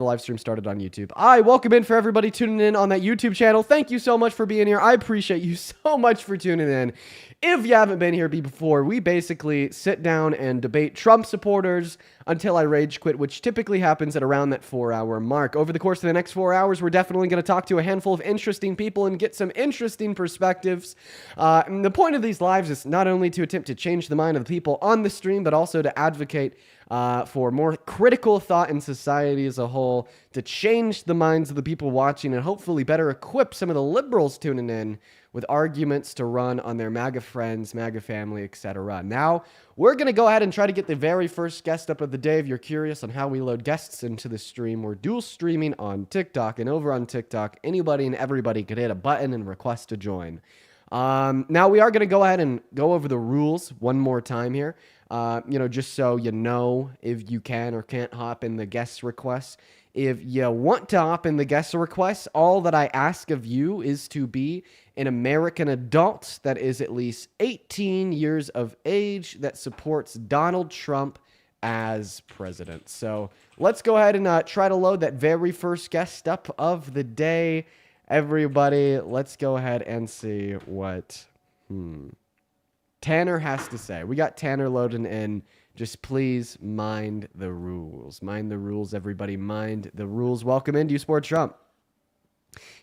The live stream started on YouTube. Welcome in for everybody tuning in on that YouTube channel. Thank you so much for being here. I appreciate you so much for tuning in. If you haven't been here before, we basically sit down and debate Trump supporters until I rage quit, which typically happens at around that 4-hour mark. Over the course of the next 4 hours, we're definitely going to talk to a handful of interesting people and get some interesting perspectives. And the point of these lives is not only to attempt to change the mind of the people on the stream, but also to advocate for more critical thought in society as a whole, to change the minds of the people watching and hopefully better equip some of the liberals tuning in with arguments to run on their MAGA friends, MAGA family, etc. Now, we're going to go ahead and try to get the very first guest up of the day. If you're curious on how we load guests into the stream, we're dual streaming on TikTok, and over on TikTok, anybody and everybody could hit a button and request to join. Now, we are going to go ahead and go over the rules one more time here. Just so you know if you can or can't hop in the guest requests. If you want to hop in the guest requests, all that I ask of you is to be an American adult that is at least 18 years of age that supports Donald Trump as president. So let's go ahead and try to load that very first guest up of the day. Everybody, let's go ahead and see what Tanner has to say. We got Tanner loading in. Just please mind the rules. Mind the rules, everybody. Mind the rules. Welcome in. Do you support Trump?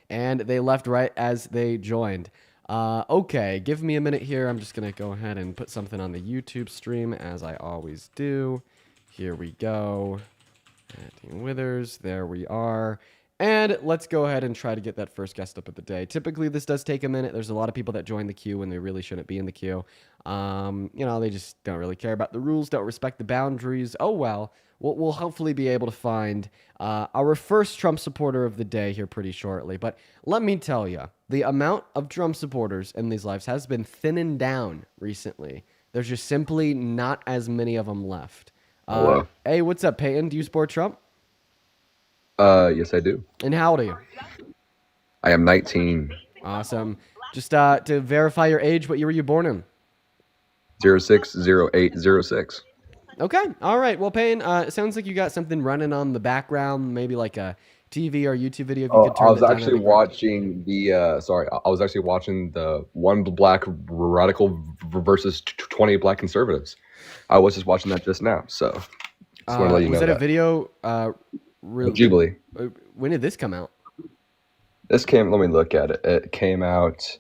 And they left right as they joined. Okay, give me a minute here. I'm just going to go ahead and put something on the YouTube stream, as I always do. Here we go. Adding Withers. There we are. And let's go ahead and try to get that first guest up of the day. Typically, this does take a minute. There's a lot of people that join the queue when they really shouldn't be in the queue. They just don't really care about the rules, don't respect the boundaries. Oh, well, we'll hopefully be able to find our first Trump supporter of the day here pretty shortly. But let me tell you, the amount of Trump supporters in these lives has been thinning down recently. There's just simply not as many of them left. Hey, what's up, Peyton? Do you support Trump? Yes, I do. And how old are you? I am 19. Awesome. Just to verify your age, what year were you born in? 060806. Okay. All right. Well, Payne, it sounds like you got something running on the background, maybe like a TV or YouTube video. If you could turn I was actually watching I was actually watching the one black radical versus 20 black conservatives. I was just watching that just now, so just want to let you know. Was that a video? Jubilee. When did this come out? Let me look at it. It came out,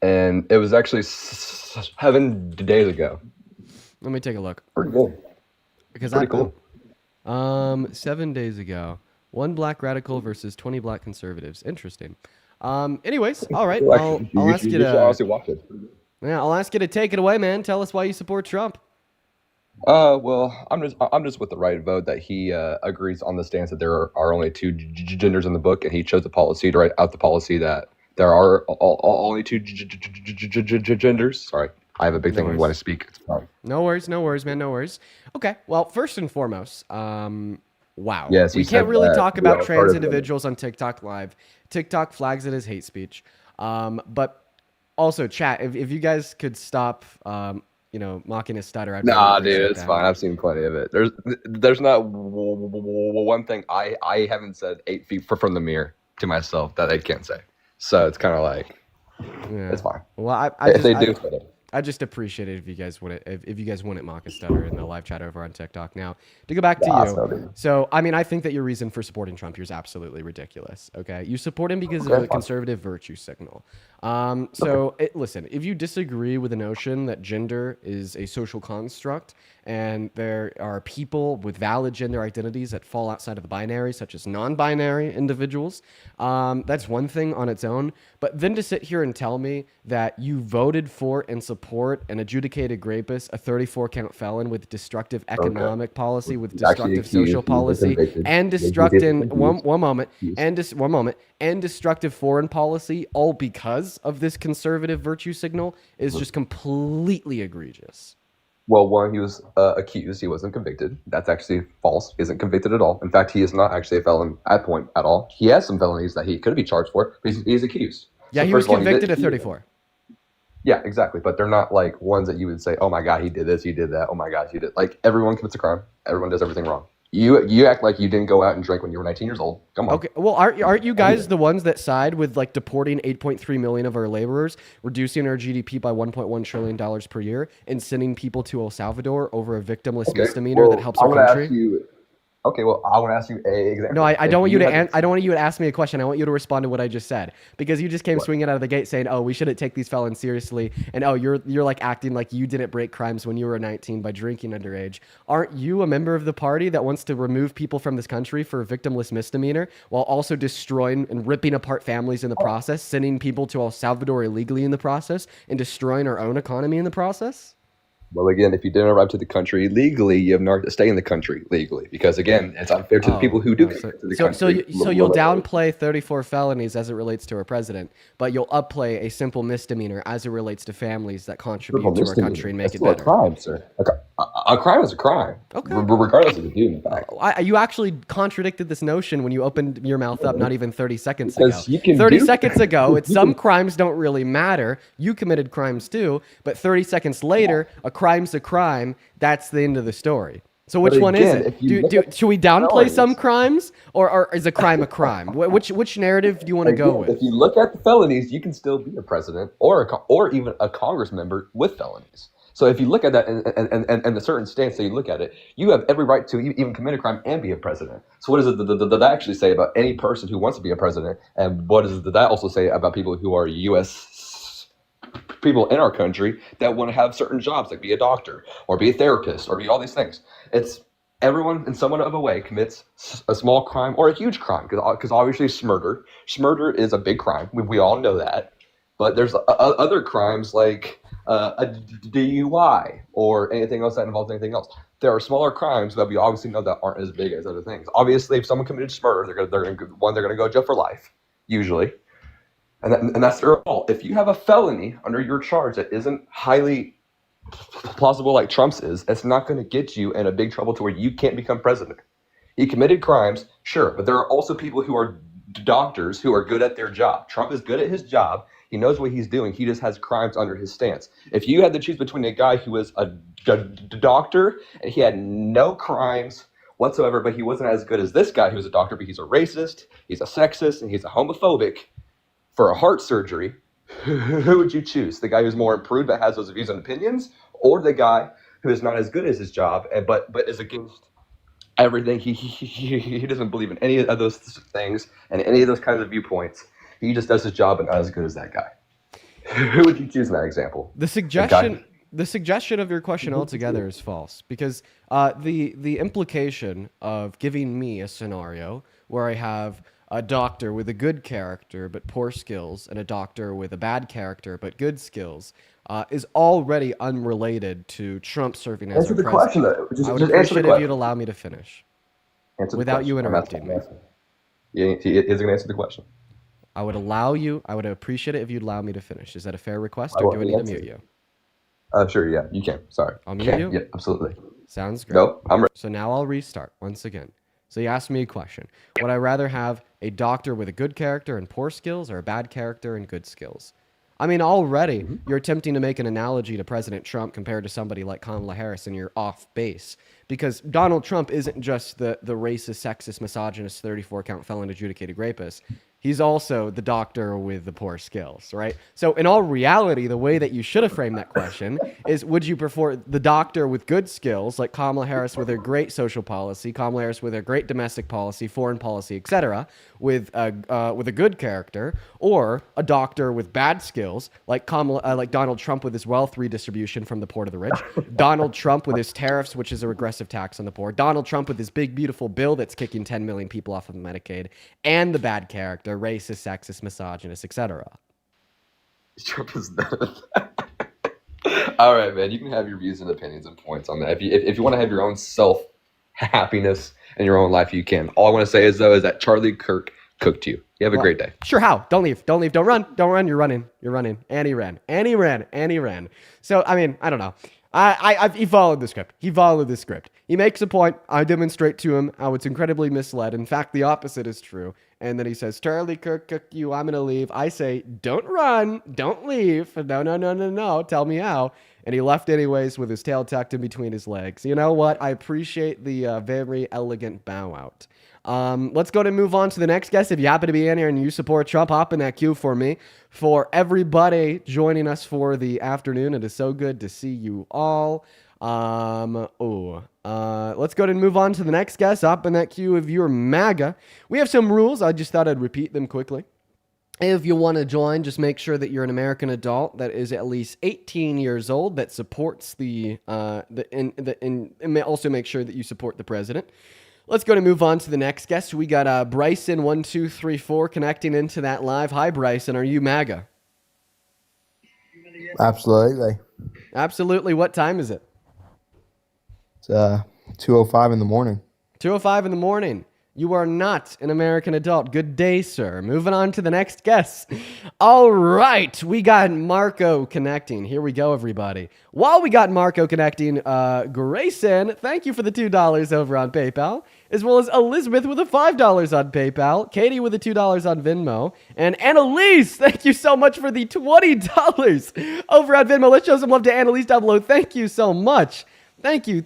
and it was actually 7 days ago. Let me take a look. Pretty cool. Because Pretty cool. 7 days ago, one black radical versus 20 black conservatives. Interesting. Anyways, all right. I'll ask you to honestly watch it. Yeah, I'll ask you to take it away, man. Tell us why you support Trump. Well, I'm just with the right vote that he agrees on the stance that there are only two genders in the book, and he chose the policy to write out the policy that there are only two genders. Sorry, I have a big thing when I speak. No worries, man. No worries. Okay, well, first and foremost, wow. Yes, we can't really talk about trans individuals on TikTok Live. TikTok flags it as hate speech. But also, chat, if you guys could stop mocking his stutter. Nah, dude, it's fine. I've seen plenty of it. There's not one thing I haven't said 8 feet from the mirror to myself that they can't say. So it's kind of like, it's fine. Well, I just appreciate it if you guys wouldn't mock a stutter in the live chat over on TikTok. Now, to go back to you. So, I think that your reason for supporting Trump here is absolutely ridiculous. Okay, you support him because of a conservative virtue signal. Listen, if you disagree with the notion that gender is a social construct and there are people with valid gender identities that fall outside of the binary, such as non-binary individuals, that's one thing on its own. But then to sit here and tell me that you voted for and support an adjudicated rapist, a 34-count felon with destructive economic policy, with destructive social policy, and destructive and destructive foreign policy, all because of this conservative virtue signal, is just completely egregious. Well, one, he was accused. He wasn't convicted. That's actually false. He isn't convicted at all. In fact, he is not actually a felon at all. He has some felonies that he could be charged for, but he's accused. Yeah, so he was convicted at 34. Yeah, exactly. But they're not like ones that you would say, oh my God, he did this, he did that. Oh my God, he did. Like, everyone commits a crime. Everyone does everything wrong. You act like you didn't go out and drink when you were 19 years old. Come on. Okay, well, aren't you guys the ones that side with like deporting 8.3 million of our laborers, reducing our GDP by 1.1 trillion dollars per year, and sending people to El Salvador over a victimless misdemeanor that helps I our want to country? ask you. Okay, well, I want to ask you a example. No, I If don't want you you to. had I don't want you to ask me a question. I want you to respond to what I just said, because you just came what? swinging out of the gate saying, "Oh, we shouldn't take these felons seriously," and "Oh, you're like acting like you didn't break crimes when you were 19 by drinking underage." Aren't you a member of the party that wants to remove people from this country for a victimless misdemeanor, while also destroying and ripping apart families in the process, sending people to El Salvador illegally in the process, and destroying our own economy in the process? Well, again, if you didn't arrive to the country legally, you have no right to stay in the country legally because, again, it's unfair to the people Oh who do no! come So to the so so country. you, so you'll downplay 34 felonies as it relates to our president, but you'll upplay a simple misdemeanor as it relates to families that contribute to our country and make That's it still a better. crime, sir. A crime is a crime, Okay. regardless of the dude, in fact. You actually contradicted this notion when you opened your mouth up not even 30 seconds ago. Because you can 30 do seconds ago, it's some crimes don't really matter. You committed crimes too, but 30 seconds later, a crime's a crime. That's the end of the story. So which But one is again, it? if you look at Should we downplay some felonies, crimes, or is a crime a crime? Which narrative do you want to go again, with? if you look at the felonies, you can still be a president or even a Congress member with felonies. So if you look at that and the certain stance that you look at it, you have every right to even commit a crime and be a president. So what does that actually say about any person who wants to be a president? And what does that also say about people who are U.S. people in our country that want to have certain jobs, like be a doctor or be a therapist or be all these things? It's everyone in somewhat of a way commits a small crime or a huge crime because obviously murder. Murder is a big crime. We all know that. But there's other crimes like a DUI or anything else that involves anything else. There are smaller crimes that we obviously know that aren't as big as other things. Obviously, if someone committed murder, they're going to go to jail for life, usually, and that's their fault. If you have a felony under your charge that isn't highly plausible like Trump's is, it's not going to get you in a big trouble to where you can't become president. He committed crimes, sure, but there are also people who are doctors who are good at their job. Trump is good at his job. He knows what he's doing. He just has crimes under his stance. If you had to choose between a guy who was a doctor and he had no crimes whatsoever, but he wasn't as good as this guy who's a doctor, but he's a racist, he's a sexist, and he's a homophobic for a heart surgery, who would you choose? The guy who's more improved but has those views and opinions, or the guy who is not as good as his job but is against everything? He doesn't believe in any of those things and any of those kinds of viewpoints. He just does his job and not as good as that guy. Who would you choose in that example? The suggestion of your question altogether is false, because the implication of giving me a scenario where I have a doctor with a good character but poor skills and a doctor with a bad character but good skills is already unrelated to Trump serving as Answer our the president. question, though. I would Just answer the appreciate if question. you'd allow me to finish Answer the without you question. interrupting me. He isn't going to answer the question. I would appreciate it if you'd allow me to finish. Is that a fair request, I or will do I need to answer. mute you? Sure, yeah, you can. Sorry. I'll mute you? Yeah, absolutely. Sounds great. No, I'm ready. So now I'll restart once again. So you asked me a question. Would I rather have a doctor with a good character and poor skills, or a bad character and good skills? I mean, already you're attempting to make an analogy to President Trump compared to somebody like Kamala Harris, and you're off base. Because Donald Trump isn't just the racist, sexist, misogynist, 34-count felon adjudicated rapist. He's also the doctor with the poor skills, right? So in all reality, the way that you should have framed that question is, would you prefer the doctor with good skills, like Kamala Harris with her great social policy, Kamala Harris with her great domestic policy, foreign policy, etc., with a good character, or a doctor with bad skills, like Donald Trump with his wealth redistribution from the poor to the rich, Donald Trump with his tariffs, which is a regressive tax on the poor, Donald Trump with his big, beautiful bill that's kicking 10 million people off of Medicaid, and the bad character, racist, sexist, misogynist, etc. Trump is not. All right, man. You can have your views and opinions and points on that. If you want to have your own self happiness in your own life, you can. All I want to say is that Charlie Kirk cooked you. You have a great day. Sure, how? Don't leave. Don't leave. Don't run. Don't run. You're running. You're running. And he ran. And he ran. And he ran. So, I mean, I don't know. He followed the script. He makes a point. I demonstrate to him how it's incredibly misled. In fact, the opposite is true. And then he says, Charlie Kirk, you, I'm going to leave. I say, don't run. Don't leave. No, no, no, no, no. Tell me how. And he left anyways with his tail tucked in between his legs. You know what? I appreciate the very elegant bow out. Let's go to move on to the next guest. If you happen to be in here and you support Trump, hop in that queue for me. For everybody joining us for the afternoon, it is so good to see you all. Let's go ahead and move on to the next guest. Up in that queue if you're MAGA. We have some rules. I just thought I'd repeat them quickly. If you want to join, just make sure that you're an American adult that is at least 18 years old that supports and also make sure that you support the president. Let's go to move on to the next guest. We got Bryson1234 connecting into that live. Hi, Bryson. Are you MAGA? Absolutely. Absolutely. What time is it? It's 2:05 in the morning. 2:05 in the morning. You are not an American adult. Good day, sir. Moving on to the next guest. All right. We got Marco connecting. Here we go, everybody. While we got Marco connecting, Grayson, thank you for the $2 over on PayPal, as well as Elizabeth with the $5 on PayPal, Katie with the $2 on Venmo, and Annalise, thank you so much for the $20 over on Venmo. Let's show some love to Annalise down below. Thank you so much. Thank you.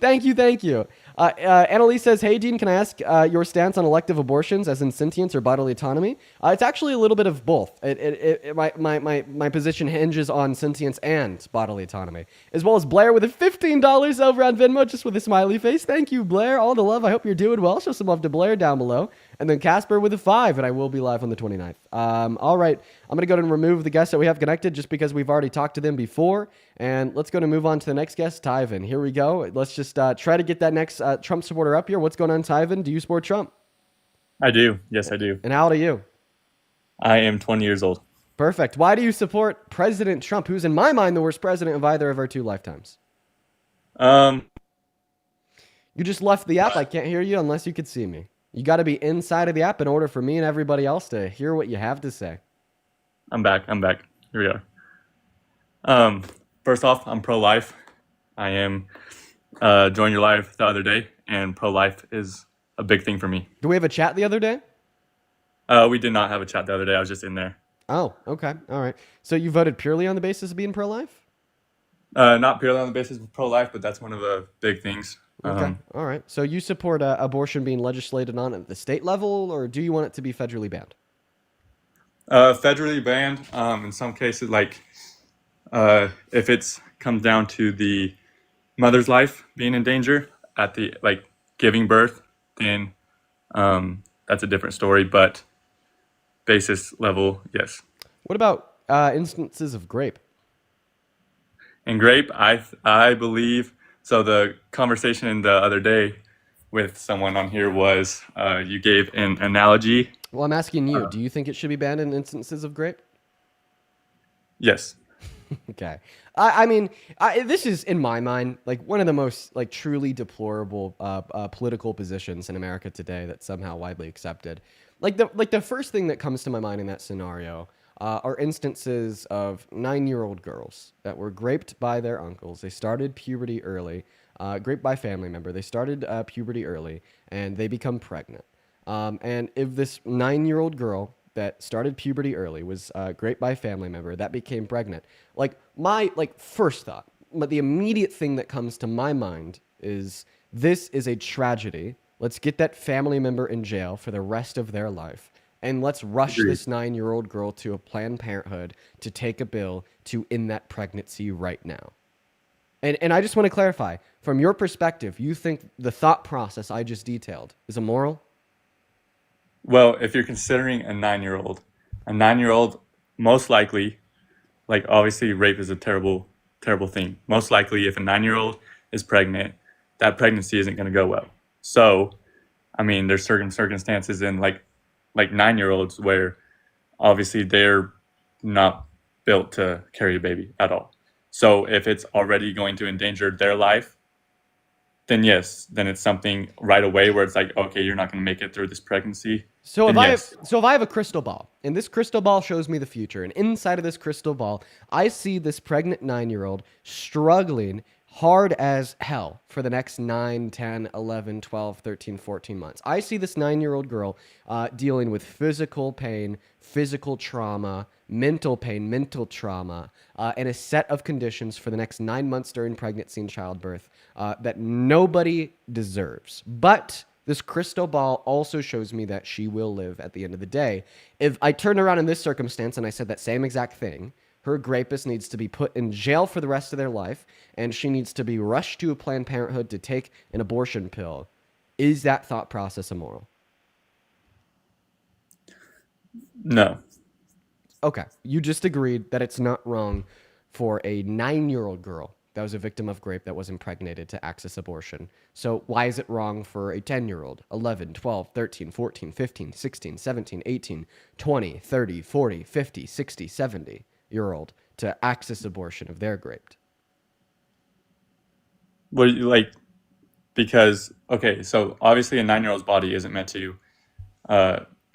Annalise says, hey, Dean, can I ask your stance on elective abortions as in sentience or bodily autonomy? It's actually a little bit of both. My position hinges on sentience and bodily autonomy, as well as Blair with a $15 over on Venmo, just with a smiley face. Thank you, Blair. All the love. I hope you're doing well. Show some love to Blair down below. And then Casper with a $5, and I will be live on the 29th. All right. I'm going to go ahead and remove the guests that we have connected just because we've already talked to them before. And let's go to move on to the next guest, Tyven. Here we go. Let's just try to get that next Trump supporter up here. What's going on, Tyven? Do you support Trump? I do. Yes, I do. And how old are you? I am 20 years old. Perfect. Why do you support President Trump, who's in my mind the worst president of either of our two lifetimes? Um, You just left the app. I can't hear you unless you could see me. You got to be inside of the app in order for me and everybody else to hear what you have to say. I'm back. Here we are. First off, I'm pro-life. I am joined your live the other day, and pro-life is a big thing for me. Do we have a chat the other day? We did not have a chat the other day. I was just in there. Oh, okay. All right. So you voted purely on the basis of being pro-life? Not purely on the basis of pro-life, but that's one of the big things. Okay. All right. So you support abortion being legislated on at the state level, or do you want it to be federally banned? Federally banned. In some cases, like if it's comes down to the mother's life being in danger at the giving birth, then that's a different story. But basis level, yes. What about instances of grape? And grape, I believe. So the conversation the other day with someone on here was you gave an analogy. Well, I'm asking you. Do you think it should be banned in instances of grape? Yes. Okay. I mean, this is, in my mind, like one of the most truly deplorable political positions in America today that's somehow widely accepted. Like the first thing that comes to my mind in that scenario are instances of 9-year-old girls that were graped by their uncles. They started puberty early, graped by a family member. They started puberty early, and they become pregnant. And if this 9-year-old girl that started puberty early was graped by a family member that became pregnant, my first thought, but the immediate thing that comes to my mind is this is a tragedy. Let's get that family member in jail for the rest of their life. And let's rush this 9-year-old girl to a Planned Parenthood to take a bill to end that pregnancy right now. And I just want to clarify, from your perspective, you think the thought process I just detailed is immoral? Well, if you're considering a 9-year-old most likely, obviously rape is a terrible, terrible thing. Most likely if a 9-year-old is pregnant, that pregnancy isn't going to go well. So, I mean, there's certain circumstances in like 9-year-olds where obviously they're not built to carry a baby at all. So if it's already going to endanger their life, then yes, then it's something right away where it's like, okay, you're not going to make it through this pregnancy. So if yes. if I have a crystal ball, and this crystal ball shows me the future, and inside of this crystal ball, I see this pregnant 9-year-old struggling hard as hell for the next 9, 10, 11, 12, 13, 14 months. I see this 9-year-old girl dealing with physical pain, physical trauma, mental pain, mental trauma, and a set of conditions for the next 9 months during pregnancy and childbirth that nobody deserves. But this crystal ball also shows me that she will live at the end of the day. If I turned around in this circumstance and I said that same exact thing, her rapist needs to be put in jail for the rest of their life, and she needs to be rushed to a Planned Parenthood to take an abortion pill. Is that thought process immoral? No. Okay, you just agreed that it's not wrong for a 9-year-old girl that was a victim of rape that was impregnated to access abortion. So why is it wrong for a 10-year-old, 11, 12, 13, 14, 15, 16, 17, 18, 20, 30, 40, 50, 60, 70-year-old to access abortion if they're raped? What do you like? Because, okay, so obviously a 9-year-old's body isn't meant to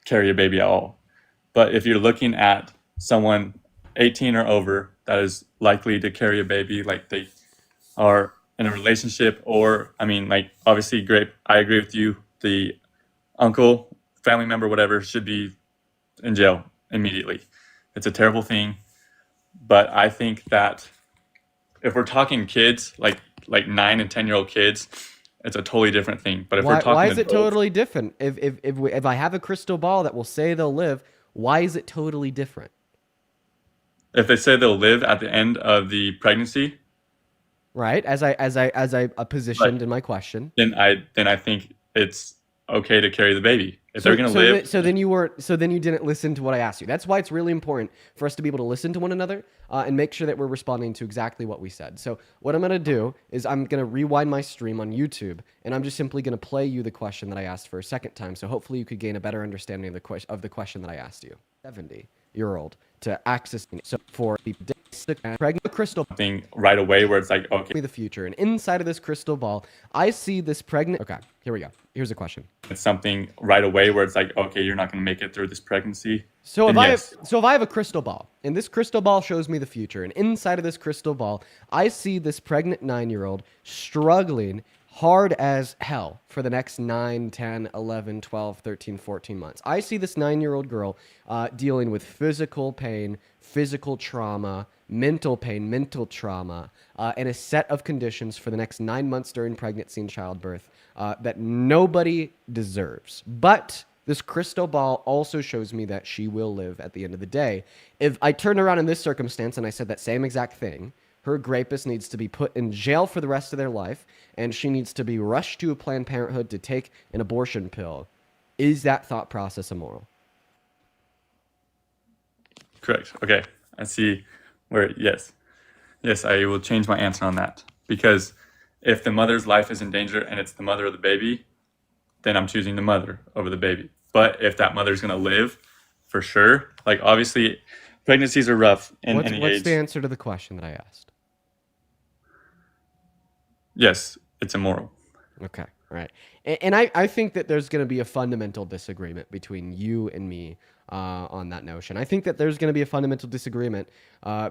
carry a baby at all. But if you're looking at someone 18 or over that is likely to carry a baby, like they are in a relationship, or, I mean, like, obviously, great, I agree with you. The uncle, family member, whatever, should be in jail immediately. It's a terrible thing. But I think that if we're talking kids, like 9 and 10-year-old kids, it's a totally different thing. But if we're talking why is it adults, totally different? If I have a crystal ball that will say they'll live, why is it totally different? if they say they'll live at the end of the pregnancy, Right? As I positioned in my question. then I think it's okay to carry the baby. If they're going to live, So then you didn't listen to what I asked you. That's why it's really important for us to be able to listen to one another and make sure that we're responding to exactly what we said. So what I'm going to do is I'm going to rewind my stream on YouTube, and I'm just simply going to play you the question that I asked for a second time. So hopefully you could gain a better understanding of the question that I asked you. 70-year-old to access for the pregnant crystal thing right away where it's like, okay, the future, and inside of this crystal ball, I see this pregnant. Okay, here we go. Here's a question. it's something right away where it's like, okay, you're not going to make it through this pregnancy. So if then I have a crystal ball, and this crystal ball shows me the future, and inside of this crystal ball, I see this pregnant 9-year-old struggling hard as hell for the next 9, 10, 11, 12, 13, 14 months. I see this 9-year-old girl dealing with physical pain, physical trauma, mental pain, mental trauma, and a set of conditions for the next 9 months during pregnancy and childbirth that nobody deserves. But this crystal ball also shows me that she will live at the end of the day. If I turned around in this circumstance and I said that same exact thing, her rapist needs to be put in jail for the rest of their life, and she needs to be rushed to a Planned Parenthood to take an abortion pill. Is that thought process immoral? correct. Okay, I see where, yes, I will change my answer on that, because if the mother's life is in danger and it's the mother of the baby, then I'm choosing the mother over the baby. But if that mother's going to live, for sure, like, obviously pregnancies are rough in any What's age. the answer to the question that I asked? Yes, it's immoral. Okay, right. And I think that there's going to be a fundamental disagreement between you and me on that notion. I think that there's going to be a fundamental disagreement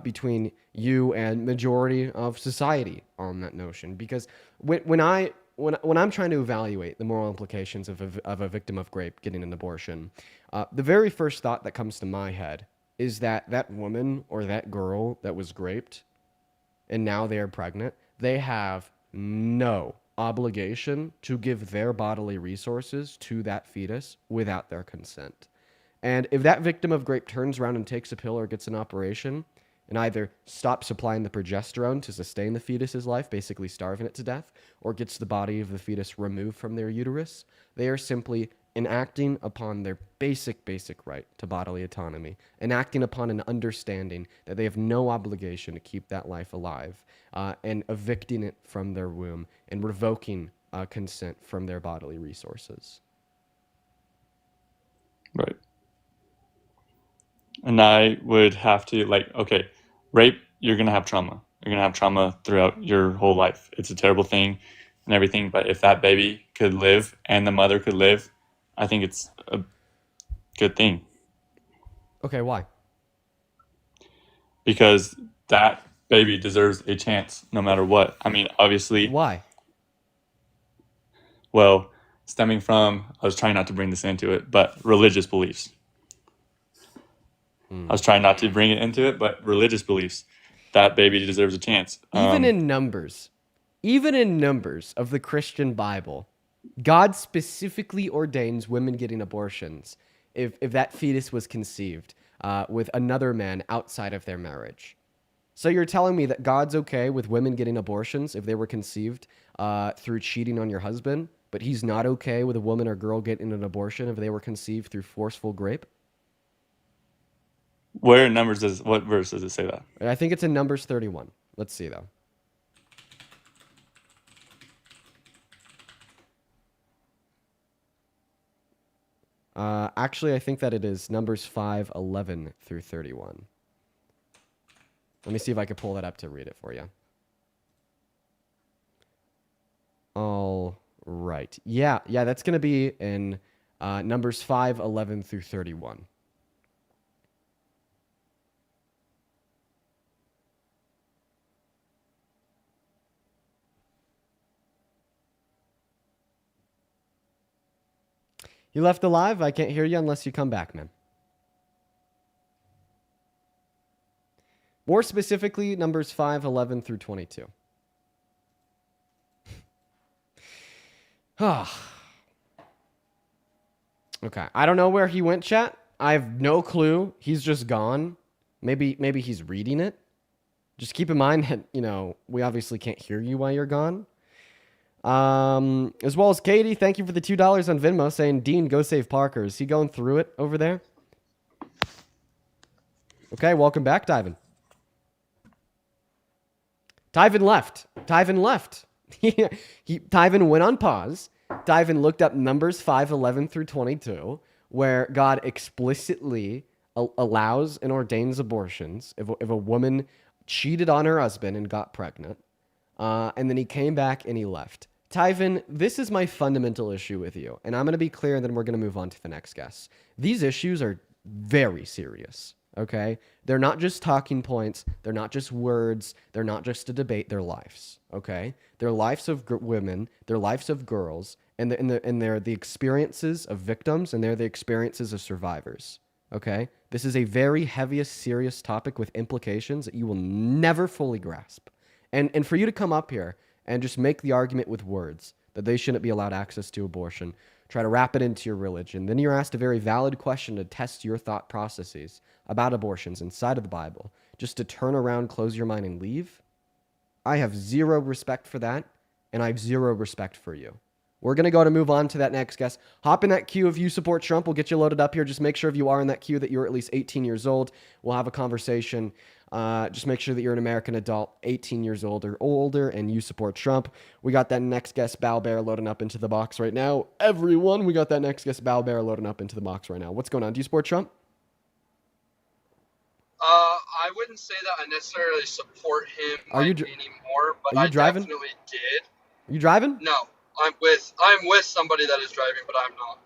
between you and majority of society on that notion, because when I'm trying to evaluate the moral implications of a victim of rape getting an abortion, the very first thought that comes to my head is that woman or that girl that was raped and now they are pregnant, they have no obligation to give their bodily resources to that fetus without their consent. And if that victim of rape turns around and takes a pill or gets an operation and either stops supplying the progesterone to sustain the fetus's life, basically starving it to death, or gets the body of the fetus removed from their uterus, they are simply enacting upon their basic right to bodily autonomy, enacting upon an understanding that they have no obligation to keep that life alive, and evicting it from their womb and revoking consent from their bodily resources. Right. And I would have to, like, okay, rape, you're going to have trauma. You're going to have trauma throughout your whole life. It's a terrible thing and everything. But if that baby could live and the mother could live, I think it's a good thing. Okay, why? Because that baby deserves a chance no matter what. I mean, obviously, Why? well, stemming from, I was trying not to bring this into it, but religious beliefs. I was trying not to bring it into it, but religious beliefs. That baby deserves a chance. Even in numbers of the Christian Bible, God specifically ordains women getting abortions if that fetus was conceived with another man outside of their marriage. So you're telling me that God's okay with women getting abortions if they were conceived through cheating on your husband, but he's not okay with a woman or girl getting an abortion if they were conceived through forceful rape? Where in Numbers what verse does it say that? I think it's in Numbers 31. Let's see, though. Actually, I think that it is Numbers 5:11 through 31. Let me see if I can pull that up to read it for you. All right. Yeah, that's going to be in Numbers 5:11 through 31. You left alive? I can't hear you unless you come back, man. More specifically, Numbers 5:11 through 22. Okay, I don't know where he went, chat. I have no clue. He's just gone. Maybe he's reading it. Just keep in mind that, we obviously can't hear you while you're gone. As well as Katie, thank you for the $2 on Venmo saying, Dean, go save Parker. Is he going through it over there? Okay, welcome back, Tyven. Tyven left. Tyven went on pause. Tyven looked up Numbers 5:11 through 22, where God explicitly allows and ordains abortions if a woman cheated on her husband and got pregnant. And then he came back and he left. Tyven, this is my fundamental issue with you. And I'm going to be clear, and then we're going to move on to the next guest. These issues are very serious, okay? They're not just talking points. They're not just words. They're not just a debate. They're lives, okay? They're lives of women. They're lives of girls. And they're the experiences of victims, and they're the experiences of survivors, okay? This is a very heavy, serious topic with implications that you will never fully grasp. And for you to come up here and just make the argument with words that they shouldn't be allowed access to abortion, try to wrap it into your religion, then you're asked a very valid question to test your thought processes about abortions inside of the Bible, just to turn around, close your mind, and leave. I have zero respect for that, and I have zero respect for you. We're going to move on to that next guest. Hop in that queue if you support Trump. We'll get you loaded up here. Just make sure if you are in that queue that you're at least 18 years old. We'll have a conversation. Just make sure that you're an American adult, 18 years old or older, and you support Trump. We got that next guest, Bow Bear, loading up into the box right now. Everyone, we got that next guest, Bow Bear, loading up into the box right now. What's going on? Do you support Trump? I wouldn't say that I necessarily support him anymore, but are you I driving? definitely did. Are you driving? No, I'm with somebody that is driving, but I'm not.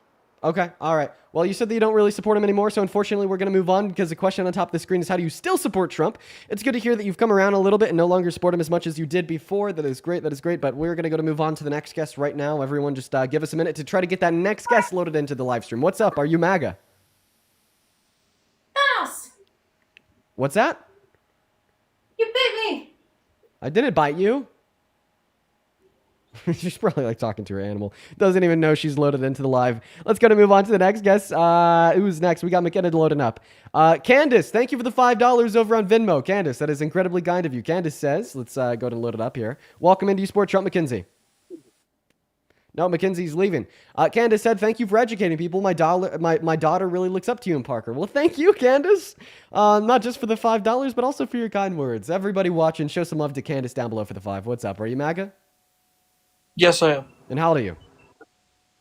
Okay, all right. Well, you said that you don't really support him anymore, so unfortunately we're going to move on because the question on top of the screen is how do you still support Trump? It's good to hear that you've come around a little bit and no longer support him as much as you did before. That is great, but we're going to move on to the next guest right now. Everyone just give us a minute to try to get that next guest loaded into the live stream. What's up? Are you MAGA? Thanos! What's that? You bit me! I didn't bite you. She's probably like talking to her animal. Doesn't even know she's loaded into the live. Let's move on to the next guest. Who's next? We got McKenna loading up. Candace, thank you for the $5 over on Venmo. Candace, that is incredibly kind of you. Candace says, let's go ahead and load it up here. Welcome into You Sport Trump McKenzie. No, McKenzie's leaving. Candace said, thank you for educating people. My daughter really looks up to you and Parker. Well, thank you, Candace. Not just for the $5, but also for your kind words. Everybody watching, show some love to Candace down below for the 5. What's up? Are you MAGA? Yes, I am. And how old are you?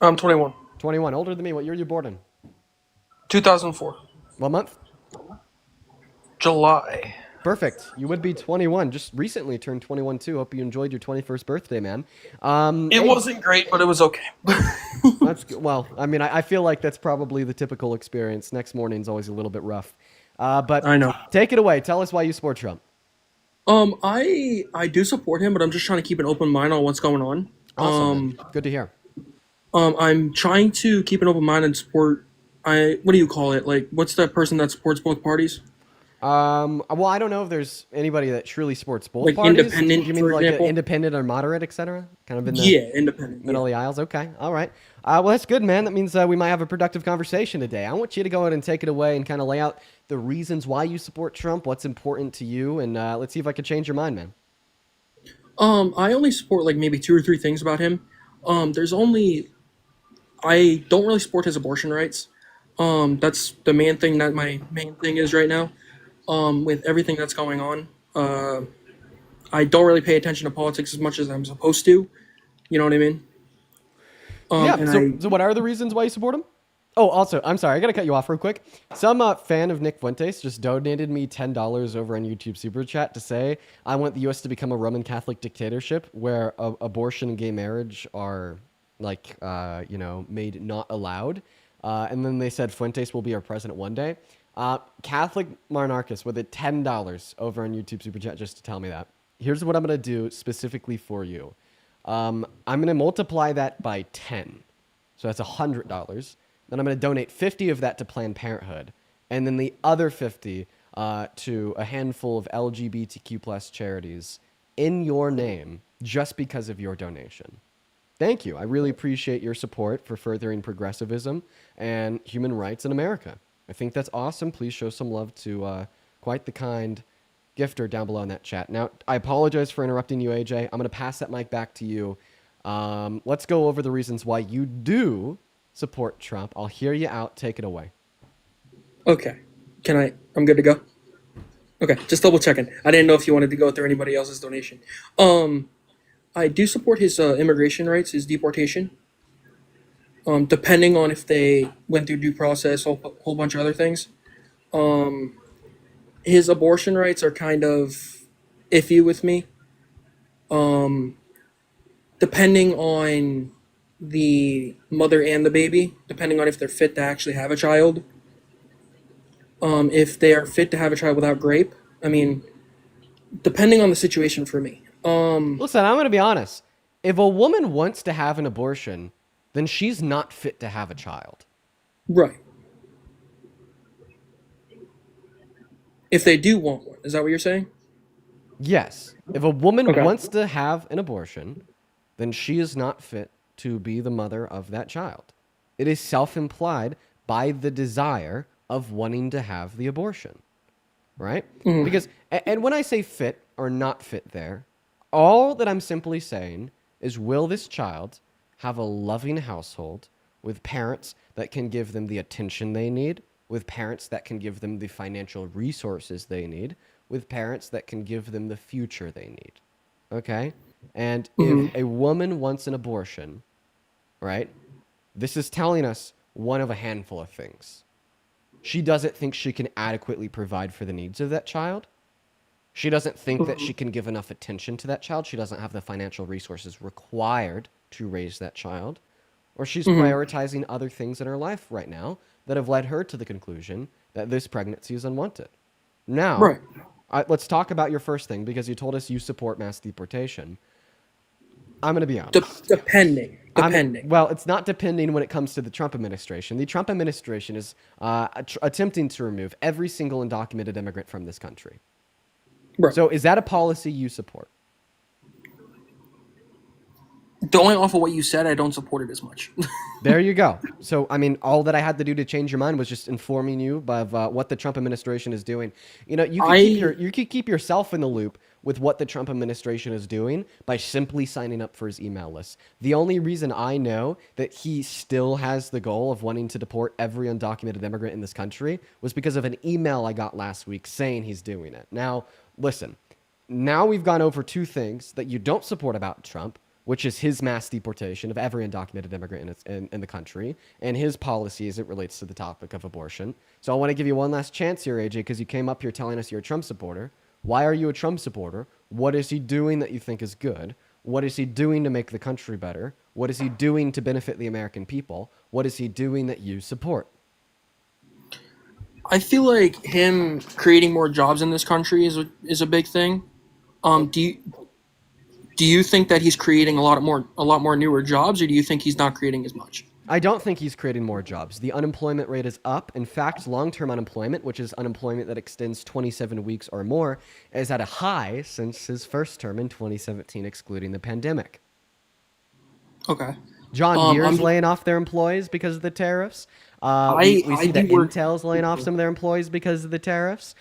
I'm 21. 21. Older than me. What year are you born in? 2004. What month? July. Perfect. You would be 21. Just recently turned 21 too. Hope you enjoyed your 21st birthday, man. It wasn't great, but it was okay. That's good. Well, I mean, I feel like that's probably the typical experience. Next morning's always a little bit rough. But I know. Take it away. Tell us why you support Trump. I do support him, but I'm just trying to keep an open mind on what's going on. Awesome, man. Good to hear. I'm trying to keep an open mind and support. What do you call it? Like, what's that person that supports both parties? Well, I don't know if there's anybody that truly supports both Like parties. independent, Do you mean for like example? independent or moderate, etc.? Kind of in the Yeah, independent. middle Yeah. of the aisles. Okay, all right. Well, that's good, man. That means we might have a productive conversation today. I want you to go ahead and take it away and kind of lay out the reasons why you support Trump, what's important to you, and let's see if I can change your mind, man. I only support like maybe two or three things about him. There's only I don't really support his abortion rights. That's the main thing that my main thing is right now. With everything that's going on, I don't really pay attention to politics as much as I'm supposed to. You know what I mean? Yeah. And So what are the reasons why you support him? Oh, also, I'm sorry, I gotta cut you off real quick. Some fan of Nick Fuentes just donated me $10 over on YouTube Super Chat to say I want the U.S. to become a Roman Catholic dictatorship where abortion and gay marriage are like made not allowed. And then they said Fuentes will be our president one day. Catholic Monarchist with it $10 over on YouTube Super Chat just to tell me that. Here's what I'm gonna do specifically for you. I'm gonna multiply that by 10, so that's $100. Then I'm going to donate 50 of that to Planned Parenthood, and then the other 50 to a handful of LGBTQ plus charities in your name just because of your donation. Thank you. I really appreciate your support for furthering progressivism and human rights in America. I think that's awesome. Please show some love to quite the kind gifter down below in that chat. Now, I apologize for interrupting you, AJ. I'm going to pass that mic back to you. Let's go over the reasons why you do support Trump. I'll hear you out. Take it away. okay, I'm good to go. Okay, just double checking. I didn't know if you wanted to go through anybody else's donation. I do support his immigration rights, his deportation. Depending on if they went through due process, whole bunch of other things. His abortion rights are kind of iffy with me. Depending on the mother and the baby, depending on if they're fit to actually have a child. If they are fit to have a child without grape, I mean, depending on the situation for me. Listen, I'm going to be honest. If a woman wants to have an abortion, then she's not fit to have a child. Right. If they do want one, is that what you're saying? Yes. If a woman Okay. wants to have an abortion, then she is not fit to be the mother of that child. It is self-implied by the desire of wanting to have the abortion, right? Because, and when I say fit or not fit there, all that I'm simply saying is, will this child have a loving household with parents that can give them the attention they need, with parents that can give them the financial resources they need, with parents that can give them the future they need, okay? And if a woman wants an abortion, right, this is telling us one of a handful of things. She doesn't think she can adequately provide for the needs of that child. She doesn't think that she can give enough attention to that child. She doesn't have the financial resources required to raise that child. Or she's prioritizing other things in her life right now that have led her to the conclusion that this pregnancy is unwanted. Now, Right. let's talk about your first thing, because you told us you support mass deportation. I'm going to be honest. Depending. Well, it's not depending when it comes to the Trump administration. The Trump administration is attempting to remove every single undocumented immigrant from this country. Right. So is that a policy you support? Going off of what you said, I don't support it as much. There you go. So, I mean, all that I had to do to change your mind was just informing you of what the Trump administration is doing. You know, you could keep yourself in the loop with what the Trump administration is doing by simply signing up for his email list. The only reason I know that he still has the goal of wanting to deport every undocumented immigrant in this country was because of an email I got last week saying he's doing it. Now, listen, now we've gone over two things that you don't support about Trump, which is his mass deportation of every undocumented immigrant in the country, and his policy as it relates to the topic of abortion. So I want to give you one last chance here, AJ, because you came up here telling us you're a Trump supporter. Why are you a Trump supporter? What is he doing that you think is good? What is he doing to make the country better? What is he doing to benefit the American people? What is he doing that you support? I feel like him creating more jobs in this country is a big thing. Do you think that he's creating a lot more newer jobs, or do you think he's not creating as much? I don't think he's creating more jobs. The unemployment rate is up. In fact, long-term unemployment, which is unemployment that extends 27 weeks or more, is at a high since his first term in 2017, excluding the pandemic. Okay. John Deere's laying off their employees because of the tariffs. We see that Intel's laying off some of their employees because of the tariffs.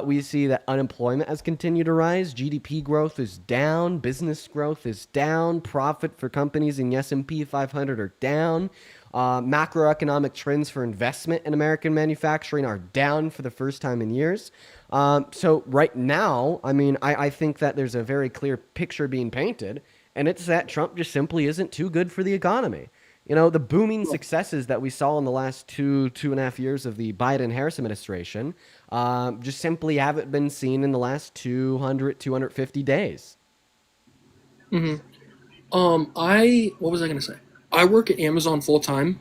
We see that unemployment has continued to rise. GDP growth is down. Business growth is down. Profit for companies in the S&P 500 are down. Macroeconomic trends for investment in American manufacturing are down for the first time in years. So right now, I mean, I think that there's a very clear picture being painted, and it's that Trump just simply isn't too good for the economy. You know, the booming successes that we saw in the last two and a half years of the Biden-Harris administration just simply haven't been seen in the last 250 days. What was I going to say? I work at Amazon full time.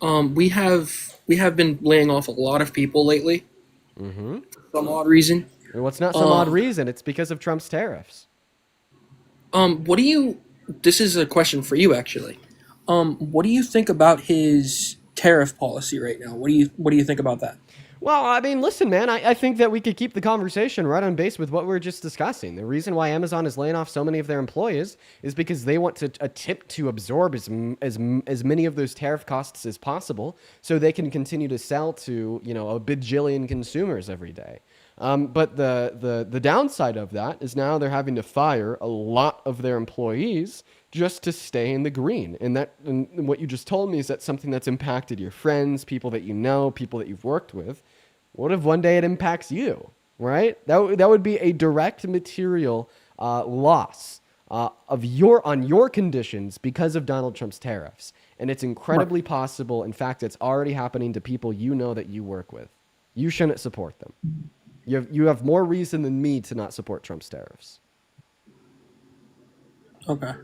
We have been laying off a lot of people lately. For some odd reason. And what's not some odd reason? It's because of Trump's tariffs. This is a question for you, actually. What do you think about his tariff policy right now? What do you think about that? Well, I mean, listen, man, I think that we could keep the conversation right on base with what we were just discussing. The reason why Amazon is laying off so many of their employees is because they want to attempt to absorb as many of those tariff costs as possible so they can continue to sell to, you know, a bajillion consumers every day. But the downside of that is now they're having to fire a lot of their employees just to stay in the green. And what you just told me is that something that's impacted your friends, people that you know, people that you've worked with. What if one day it impacts you, right? That would be a direct material loss on your conditions because of Donald Trump's tariffs. And it's incredibly possible. In fact, it's already happening to people you know that you work with. You shouldn't support them. You have more reason than me to not support Trump's tariffs. Okay.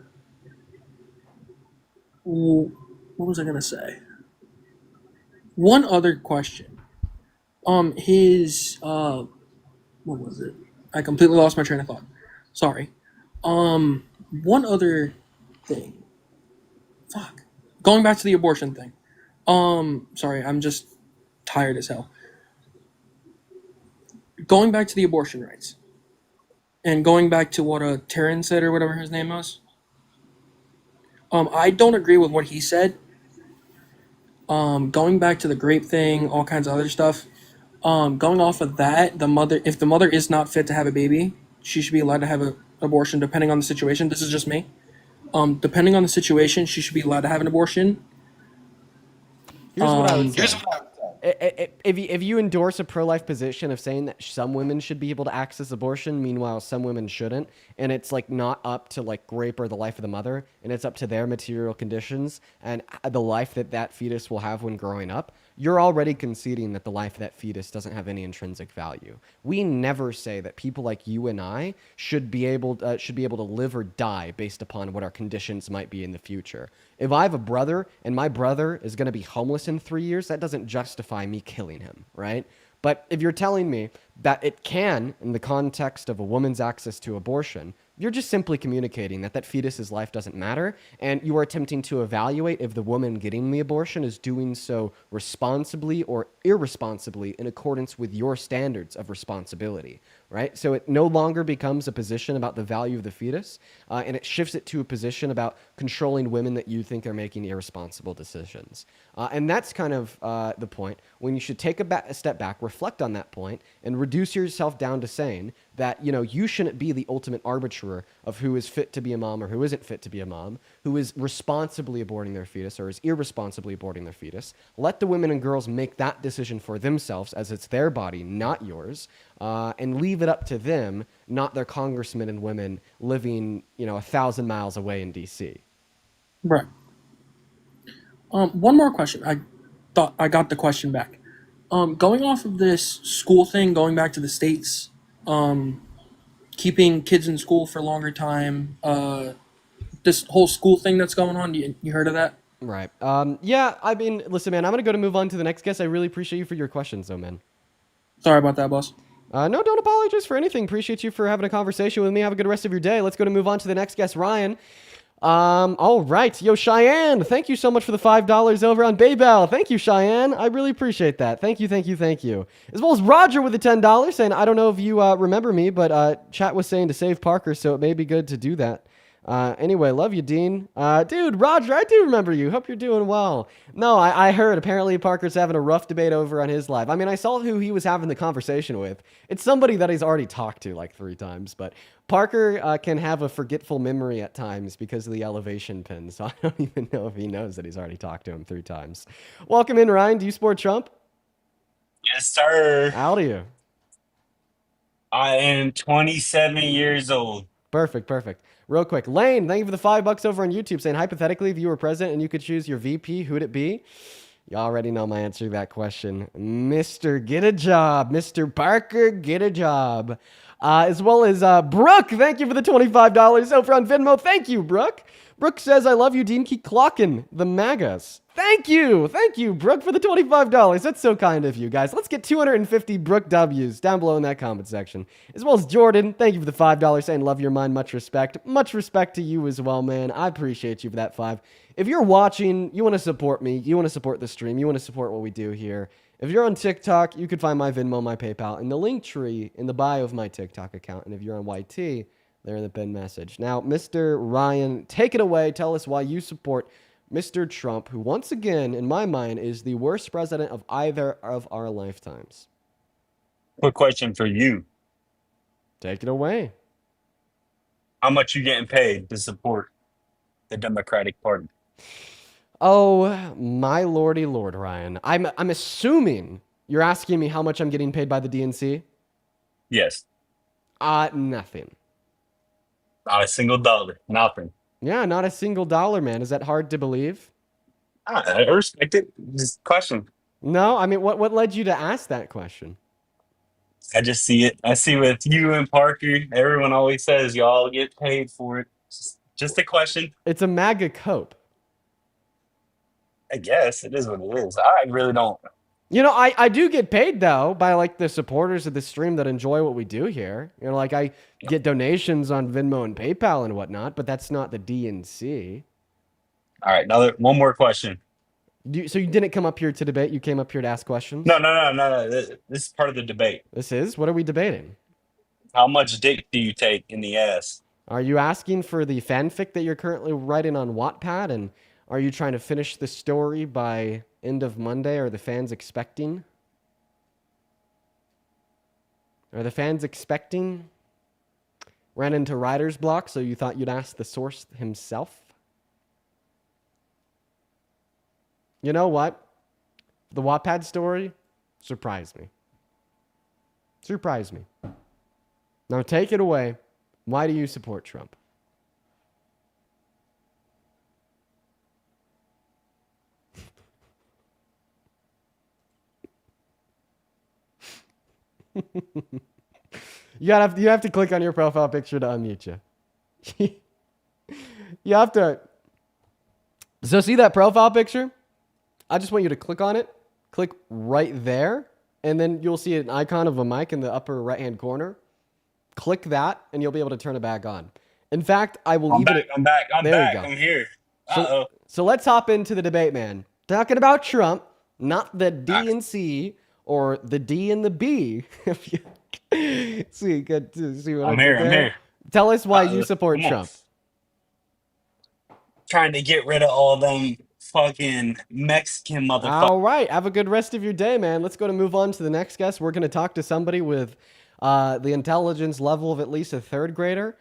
Well, what was I gonna say? One other question. What was it? I completely lost my train of thought. Sorry. One other thing. Fuck. Going back to the abortion thing. Sorry, I'm just tired as hell. Going back to the abortion rights. And going back to what Taryn said or whatever his name was. I don't agree with what he said. Going back to the grape thing, all kinds of other stuff. Going off of that, if the mother is not fit to have a baby, she should be allowed to have an abortion depending on the situation. This is just me. Depending on the situation, she should be allowed to have an abortion. Here's what I would say. If you endorse a pro-life position of saying that some women should be able to access abortion, meanwhile some women shouldn't, and it's like not up to like rape or the life of the mother, and it's up to their material conditions and the life that fetus will have when growing up, you're already conceding that the life of that fetus doesn't have any intrinsic value. We never say that people like you and I should be able to live or die based upon what our conditions might be in the future. If I have a brother and my brother is going to be homeless in 3 years, that doesn't justify me killing him, right? But if you're telling me that it can, in the context of a woman's access to abortion, you're just simply communicating that fetus's life doesn't matter, and you are attempting to evaluate if the woman getting the abortion is doing so responsibly or irresponsibly in accordance with your standards of responsibility, right? So it no longer becomes a position about the value of the fetus, and it shifts it to a position about controlling women that you think are making irresponsible decisions. And that's kind of the point when you should take a step back, reflect on that point, and reduce yourself down to saying that, you know, you shouldn't be the ultimate arbiter of who is fit to be a mom or who isn't fit to be a mom, who is responsibly aborting their fetus or is irresponsibly aborting their fetus. Let the women and girls make that decision for themselves, as it's their body, not yours, and leave it up to them, not their congressmen and women living, 1,000 miles away in D.C. Right. One more question. I thought I got the question back. Going off of this school thing, going back to the States, keeping kids in school for a longer time, this whole school thing that's going on, you heard of that? Right. Yeah, I mean, listen, man, I'm going to move on to the next guest. I really appreciate you for your questions, though, man. Sorry about that, boss. No, don't apologize for anything. Appreciate you for having a conversation with me. Have a good rest of your day. Let's go to move on to the next guest, Ryan. All right. Yo, Cheyenne, thank you so much for the $5 over on Baybell. Thank you, Cheyenne. I really appreciate that. Thank you. As well as Roger with the $10 saying, I don't know if you remember me, but chat was saying to save Parker, so it may be good to do that. Anyway, love you, Dean. Dude, Roger, I do remember you. Hope you're doing well. No, I heard apparently Parker's having a rough debate over on his live. I mean, I saw who he was having the conversation with. It's somebody that he's already talked to like 3 times, but Parker can have a forgetful memory at times because of the elevation pin, so I don't even know if he knows that he's already talked to him 3 times. Welcome in, Ryan. Do you support Trump? Yes, sir. How old are you? I am 27 years old. Perfect. Real quick. Lane, thank you for the $5 over on YouTube saying, hypothetically, if you were president and you could choose your VP, who'd it be? You already know my answer to that question. Mr. Get a Job. Mr. Parker, get a job. As well as Brooke, thank you for the $25 over on Venmo. Thank you, Brooke. Brooke says, I love you, Dean. Keep clocking the MAGAs. Thank you, Brooke, for the $25. That's so kind of you, guys. Let's get 250 Brooke W's down below in that comment section. As well as Jordan, thank you for the $5 saying, love your mind, much respect. Much respect to you as well, man. I appreciate you for that 5. If you're watching, you want to support me, you want to support the stream, you want to support what we do here. If you're on TikTok, you can find my Venmo, my PayPal, in the link tree in the bio of my TikTok account. And if you're on YT, they're in the pinned message. Now, Mr. Ryan, take it away. Tell us why you support Mr. Trump, who once again, in my mind, is the worst president of either of our lifetimes. Quick question for you. Take it away. How much you getting paid to support the Democratic Party? Oh, my lordy lord, Ryan. I'm assuming you're asking me how much I'm getting paid by the DNC? Yes. Nothing. Not a single dollar. Nothing. Yeah, not a single dollar, man. Is that hard to believe? I respect it. Just question. No? I mean, what led you to ask that question? I just see it. I see with you and Parker, everyone always says y'all get paid for it. Just a question. It's a MAGA cope. I guess it is what it is. I really don't. You know, I do get paid, though, by, like, the supporters of the stream that enjoy what we do here. You know, like, I get donations on Venmo and PayPal and whatnot, but that's not the DNC. All right, one more question. So you didn't come up here to debate? You came up here to ask questions? No. This is part of the debate. This is? What are we debating? How much dick do you take in the ass? Are you asking for the fanfic that you're currently writing on Wattpad? And are you trying to finish the story by end of Monday? Are the fans expecting? Are the fans expecting? Ran into writer's block, so you thought you'd ask the source himself? You know what? The Wattpad story surprised me. Now take it away. Why do you support Trump? You have to click on your profile picture to unmute you. You have to. So see that profile picture? I just want you to click on it. Click right there. And then you'll see an icon of a mic in the upper right-hand corner. Click that, and you'll be able to turn it back on. In fact, I will leave it. I'm back. There you go. I'm here. Uh-oh. So let's hop into the debate, man. Talking about Trump, not the DNC or the D and the B. See, good to see what I'm here. Tell us why you support Trump. Trying to get rid of all them fucking Mexican motherfuckers. All right. Have a good rest of your day, man. Let's move on to the next guest. We're going to talk to somebody with the intelligence level of at least a 3rd grader.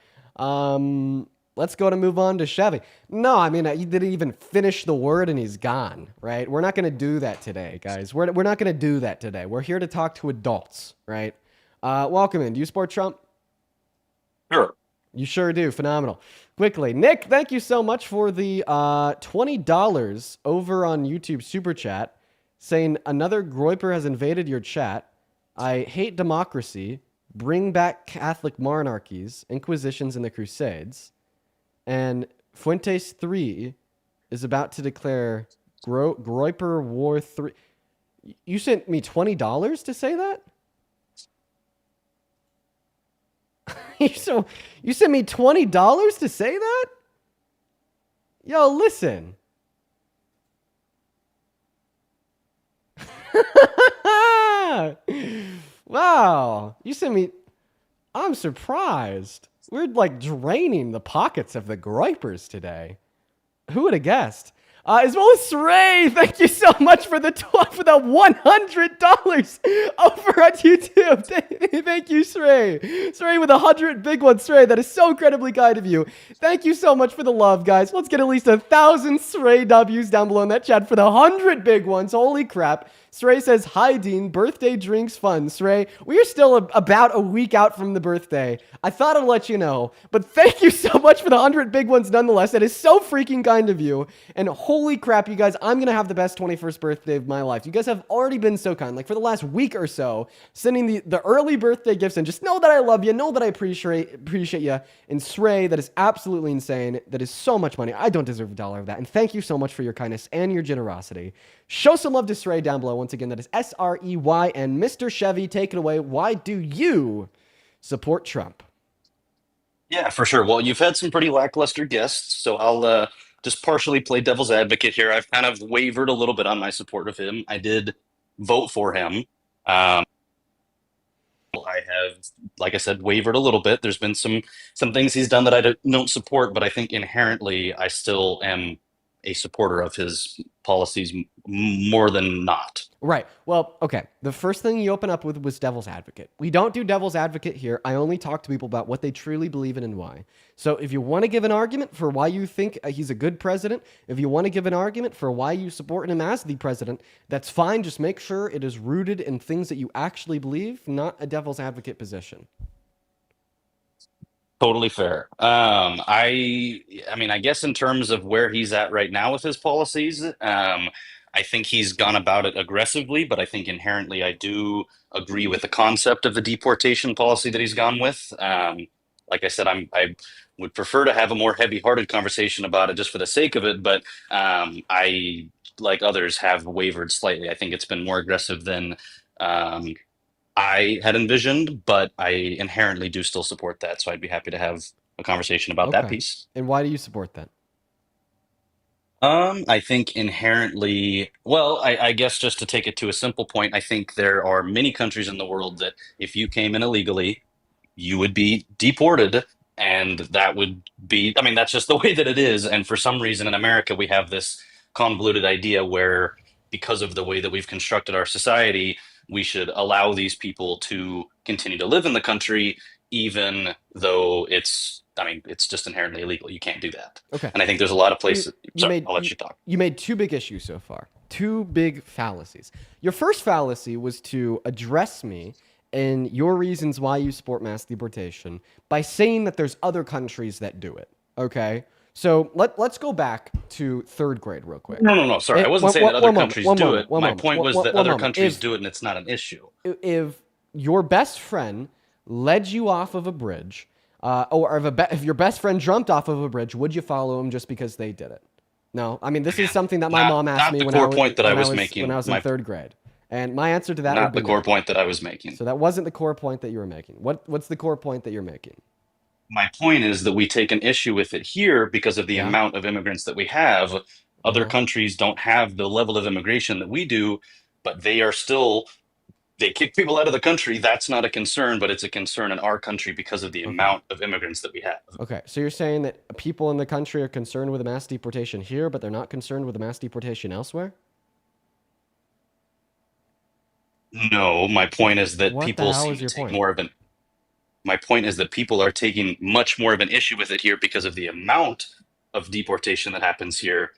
Let's move on to Chevy. No, I mean, he didn't even finish the word and he's gone, right? We're not going to do that today, guys. We're not going to do that today. We're here to talk to adults, right? Welcome in. Do you support Trump? Sure. You sure do. Phenomenal. Quickly, Nick, thank you so much for the $20 over on YouTube Super Chat saying another Groiper has invaded your chat. I hate democracy. Bring back Catholic monarchies, Inquisitions, and the Crusades. And Fuentes 3 is about to declare Groiper War 3. You sent me $20 to say that? So you sent me $20 to say that? Yo, listen. Wow. You sent me. I'm surprised. We're like draining the pockets of the groypers today. Who would have guessed? As well as Ray, thank you so much for the $100 over at YouTube. Thank you, Sray. Sray with 100 big ones. Sray, that is so incredibly kind of you. Thank you so much for the love, guys. Let's get at least 1,000 Sray W's down below in that chat for the 100 big ones. Holy crap. Sray says, hi, Dean. Birthday drinks fun. Sray, we are still about a week out from the birthday. I thought I'd let you know. But thank you so much for the 100 big ones nonetheless. That is so freaking kind of you. And holy crap, you guys, I'm going to have the best 21st birthday of my life. You guys have already been so kind. Like for the last week or so, sending the early birthday gifts. And just know that I love you. Know that I appreciate you. And Sray, that is absolutely insane. That is so much money. I don't deserve $1 of that. And thank you so much for your kindness and your generosity. Show some love to Sray down below. Once again, that is SREY. And Mr. Chevy, take it away. Why do you support Trump? Yeah, for sure. Well, you've had some pretty lackluster guests, so I'll just partially play devil's advocate here. I've kind of wavered a little bit on my support of him. I did vote for him. I have, like I said, wavered a little bit. There's been some things he's done that I don't support, but I think inherently I still am a supporter of his policies more than not. Right. Well, okay. The first thing you open up with was devil's advocate. We don't do devil's advocate here. I only talk to people about what they truly believe in and why. So if you want to give an argument for why you think he's a good president, if you want to give an argument for why you support him as the president, that's fine. Just make sure it is rooted in things that you actually believe, not a devil's advocate position. Totally fair. I mean, I guess in terms of where he's at right now with his policies, I think he's gone about it aggressively, but I think inherently I do agree with the concept of the deportation policy that he's gone with. Like I said, I would prefer to have a more heavy-hearted conversation about it just for the sake of it, but I, like others, have wavered slightly. I think it's been more aggressive than I had envisioned, but I inherently do still support that. So I'd be happy to have a conversation about that piece. And why do you support that? I think inherently, well, I guess just to take it to a simple point, I think there are many countries in the world that if you came in illegally, you would be deported. And that would be, I mean, that's just the way that it is. And for some reason in America, we have this convoluted idea where because of the way that we've constructed our society, we should allow these people to continue to live in the country, even though it's just inherently illegal. You can't do that. Okay. And I think there's a lot of places. I'll let you talk. You made two big issues so far. Two big fallacies. Your first fallacy was to address me and your reasons why you support mass deportation by saying that there's other countries that do it. Okay? So let's go back to third grade real quick. No. Sorry, I wasn't saying that other countries do it. My point was that other countries do it, and it's not an issue. If your best friend led you off of a bridge, or if your best friend jumped off of a bridge, would you follow him just because they did it? No. I mean, this is something that my mom asked me when I was in third grade. And my answer to that would be not the core point that I was making. So that wasn't the core point that you were making. What's the core point that you're making? My point is that we take an issue with it here because of the amount of immigrants that we have. Other countries don't have the level of immigration that we do, but they kick people out of the country. That's not a concern, but it's a concern in our country because of the amount of immigrants that we have. Okay, so you're saying that people in the country are concerned with a mass deportation here, but they're not concerned with a mass deportation elsewhere? No, my point is that people seem to take more of an... My point is that people are taking much more of an issue with it here because of the amount of deportation that happens here.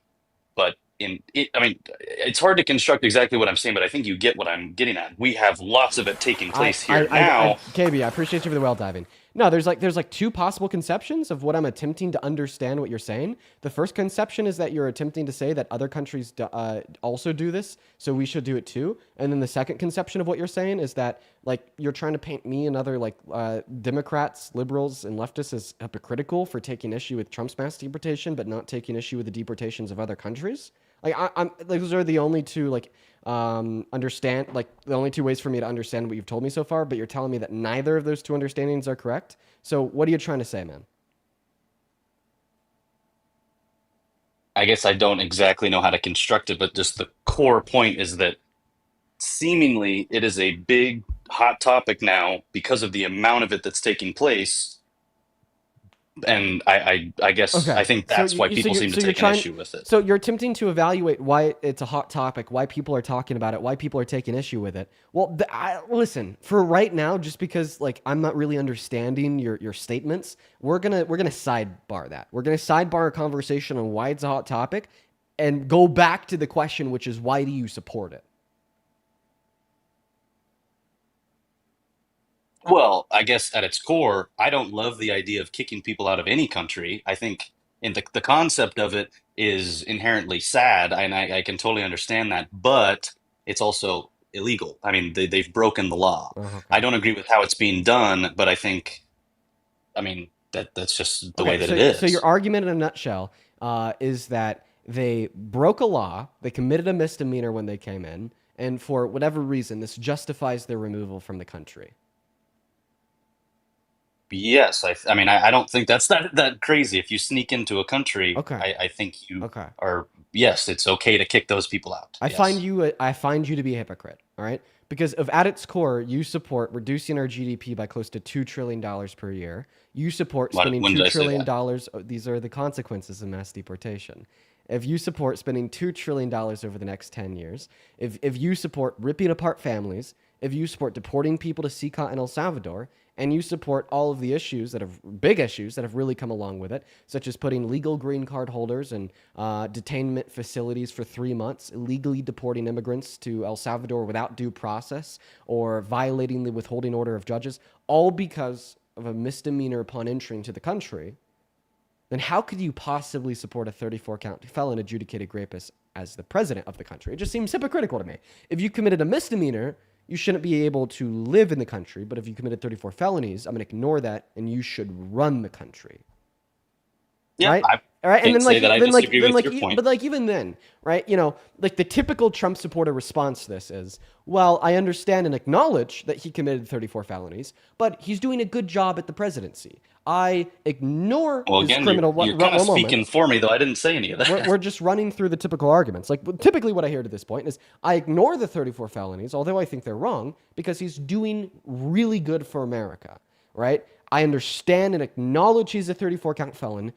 But it's hard to construct exactly what I'm saying, but I think you get what I'm getting at. We have lots of it taking place here now. KB, I appreciate you for the well diving. No, there's two possible conceptions of what I'm attempting to understand what you're saying. The first conception is that you're attempting to say that other countries also do this, so we should do it too. And then the second conception of what you're saying is that you're trying to paint me and other Democrats, liberals, and leftists as hypocritical for taking issue with Trump's mass deportation, but not taking issue with the deportations of other countries. Like I'm like those are the only two like understand like the only two ways for me to understand what you've told me so far. But you're telling me that neither of those two understandings are correct. So what are you trying to say, man? I guess I don't exactly know how to construct it, but just the core point is that seemingly it is a big hot topic now because of the amount of it that's taking place. And I guess I Okay, think so that's why people seem to take an issue with it. So you're attempting to evaluate why it's a hot topic, why people are talking about it, why people are taking issue with it. Well, listen, for right now, just because like I'm not really understanding your statements, we're gonna sidebar that. We're gonna sidebar a conversation on why it's a hot topic, and go back to the question, which is why do you support it? Well, I guess at its core, I don't love the idea of kicking people out of any country. I think in the concept of it is inherently sad, and I can totally understand that, but it's also illegal. I mean, they've broken the law. Oh, I okay. don't agree with how it's being done, but I think, I mean, that's just the way Okay, that it so your is. argument in a nutshell is that they broke a law, they committed a misdemeanor when they came in, and for whatever reason, this justifies their removal from the country. Yes, I mean, I don't think that's that crazy. If you sneak into a country, Okay, I think you okay. are, yes, it's okay to kick those people out. Yes. I find you to be a hypocrite, all right? Because at its core, you support reducing our GDP by close to $2 trillion per year. You support spending When $2 did I say trillion. that? These are the consequences of mass deportation. If you support spending $2 trillion over the next 10 years, if you support ripping apart families, if you support deporting people to CCOT and El Salvador, and you support all of the issues that have big issues that have really come along with it, such as putting legal green card holders in detainment facilities for 3 months, illegally deporting immigrants to El Salvador without due process, or violating the withholding order of judges, all because of a misdemeanor upon entering to the country, then how could you possibly support a 34 count felon adjudicated rapist as the president of the country? It just seems hypocritical to me. If you committed a misdemeanor, you shouldn't be able to live in the country. But if you committed 34 felonies, I'm going to ignore that, and you should run the country. Yeah, Right? I All right. And can't then say that I disagree with your but point. like even then, right? You know, like the typical Trump supporter response to this is, well, I understand and acknowledge that he committed 34 felonies, but he's doing a good job at the presidency. I ignore Well, his again, criminal. you're kind of One moment. speaking for me, though I didn't say any of We're that. just running through the typical arguments. Like typically what I hear to this point is I ignore the 34 felonies, although I think they're wrong, because he's doing really good for America, right? I understand and acknowledge he's a 34 count felon,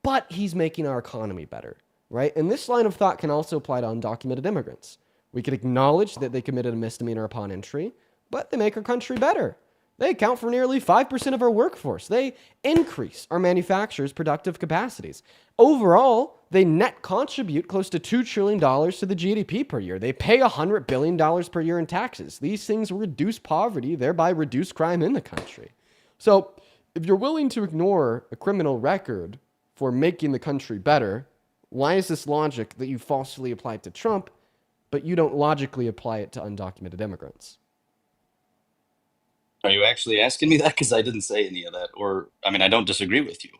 but he's making our economy better, right? And this line of thought can also apply to undocumented immigrants. We could acknowledge that they committed a misdemeanor upon entry, but they make our country better. They account for nearly 5% of our workforce. They increase our manufacturers' productive capacities. Overall, they net contribute close to $2 trillion to the GDP per year. They pay $100 billion per year in taxes. These things reduce poverty, thereby reduce crime in the country. So, if you're willing to ignore a criminal record for making the country better, why is this logic that you falsely applied to Trump, but you don't logically apply it to undocumented immigrants? Are you actually asking me that? Because I didn't say any of that. Or, I mean, I don't disagree with you.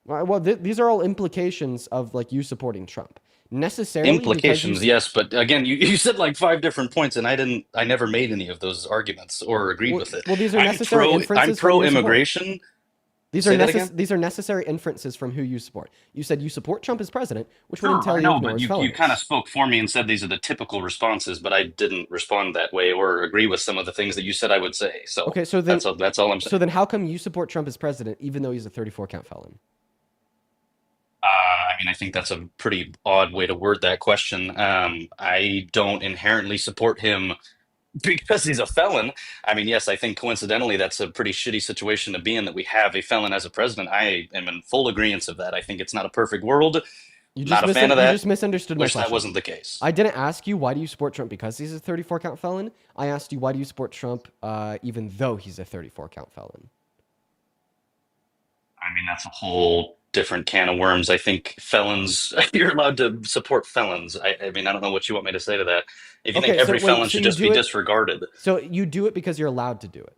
Well, these are all implications of like you supporting Trump. Necessarily because Implications, yes, but again, you said like five different points, and I never made any of those arguments or agreed with it. these are I'm necessary I'm inferences from pro your support. immigration. Say that again. These are necessary inferences from who you support. You said you support Trump as president, which would Sure, entail I you know, ignore but his you kind of felonies. spoke for me and said these are the typical responses, but I didn't respond that way or agree with some of the things that you said I would say. So Okay, that's all I'm saying. how come you support Trump as president even though he's a 34 count felon? I mean, I think that's a pretty odd way to word that question. I don't inherently support him because he's a felon. I mean, yes, I think coincidentally that's a pretty shitty situation to be in, that we have a felon as a president. I am in full agreement of that. I think it's not a perfect world. Not a fan of You that. just misunderstood my Wish that question. wasn't the case. I didn't ask you why do you support Trump because he's a 34 count felon. I asked you why do you support Trump even though he's a 34 count felon. I mean, that's a whole different can of worms. I think felons, you're allowed to support felons. I mean, I don't know what you want me to say to that. If you think Okay, so every wait, felon so should you just be do it disregarded. so you do it because you're allowed to do it.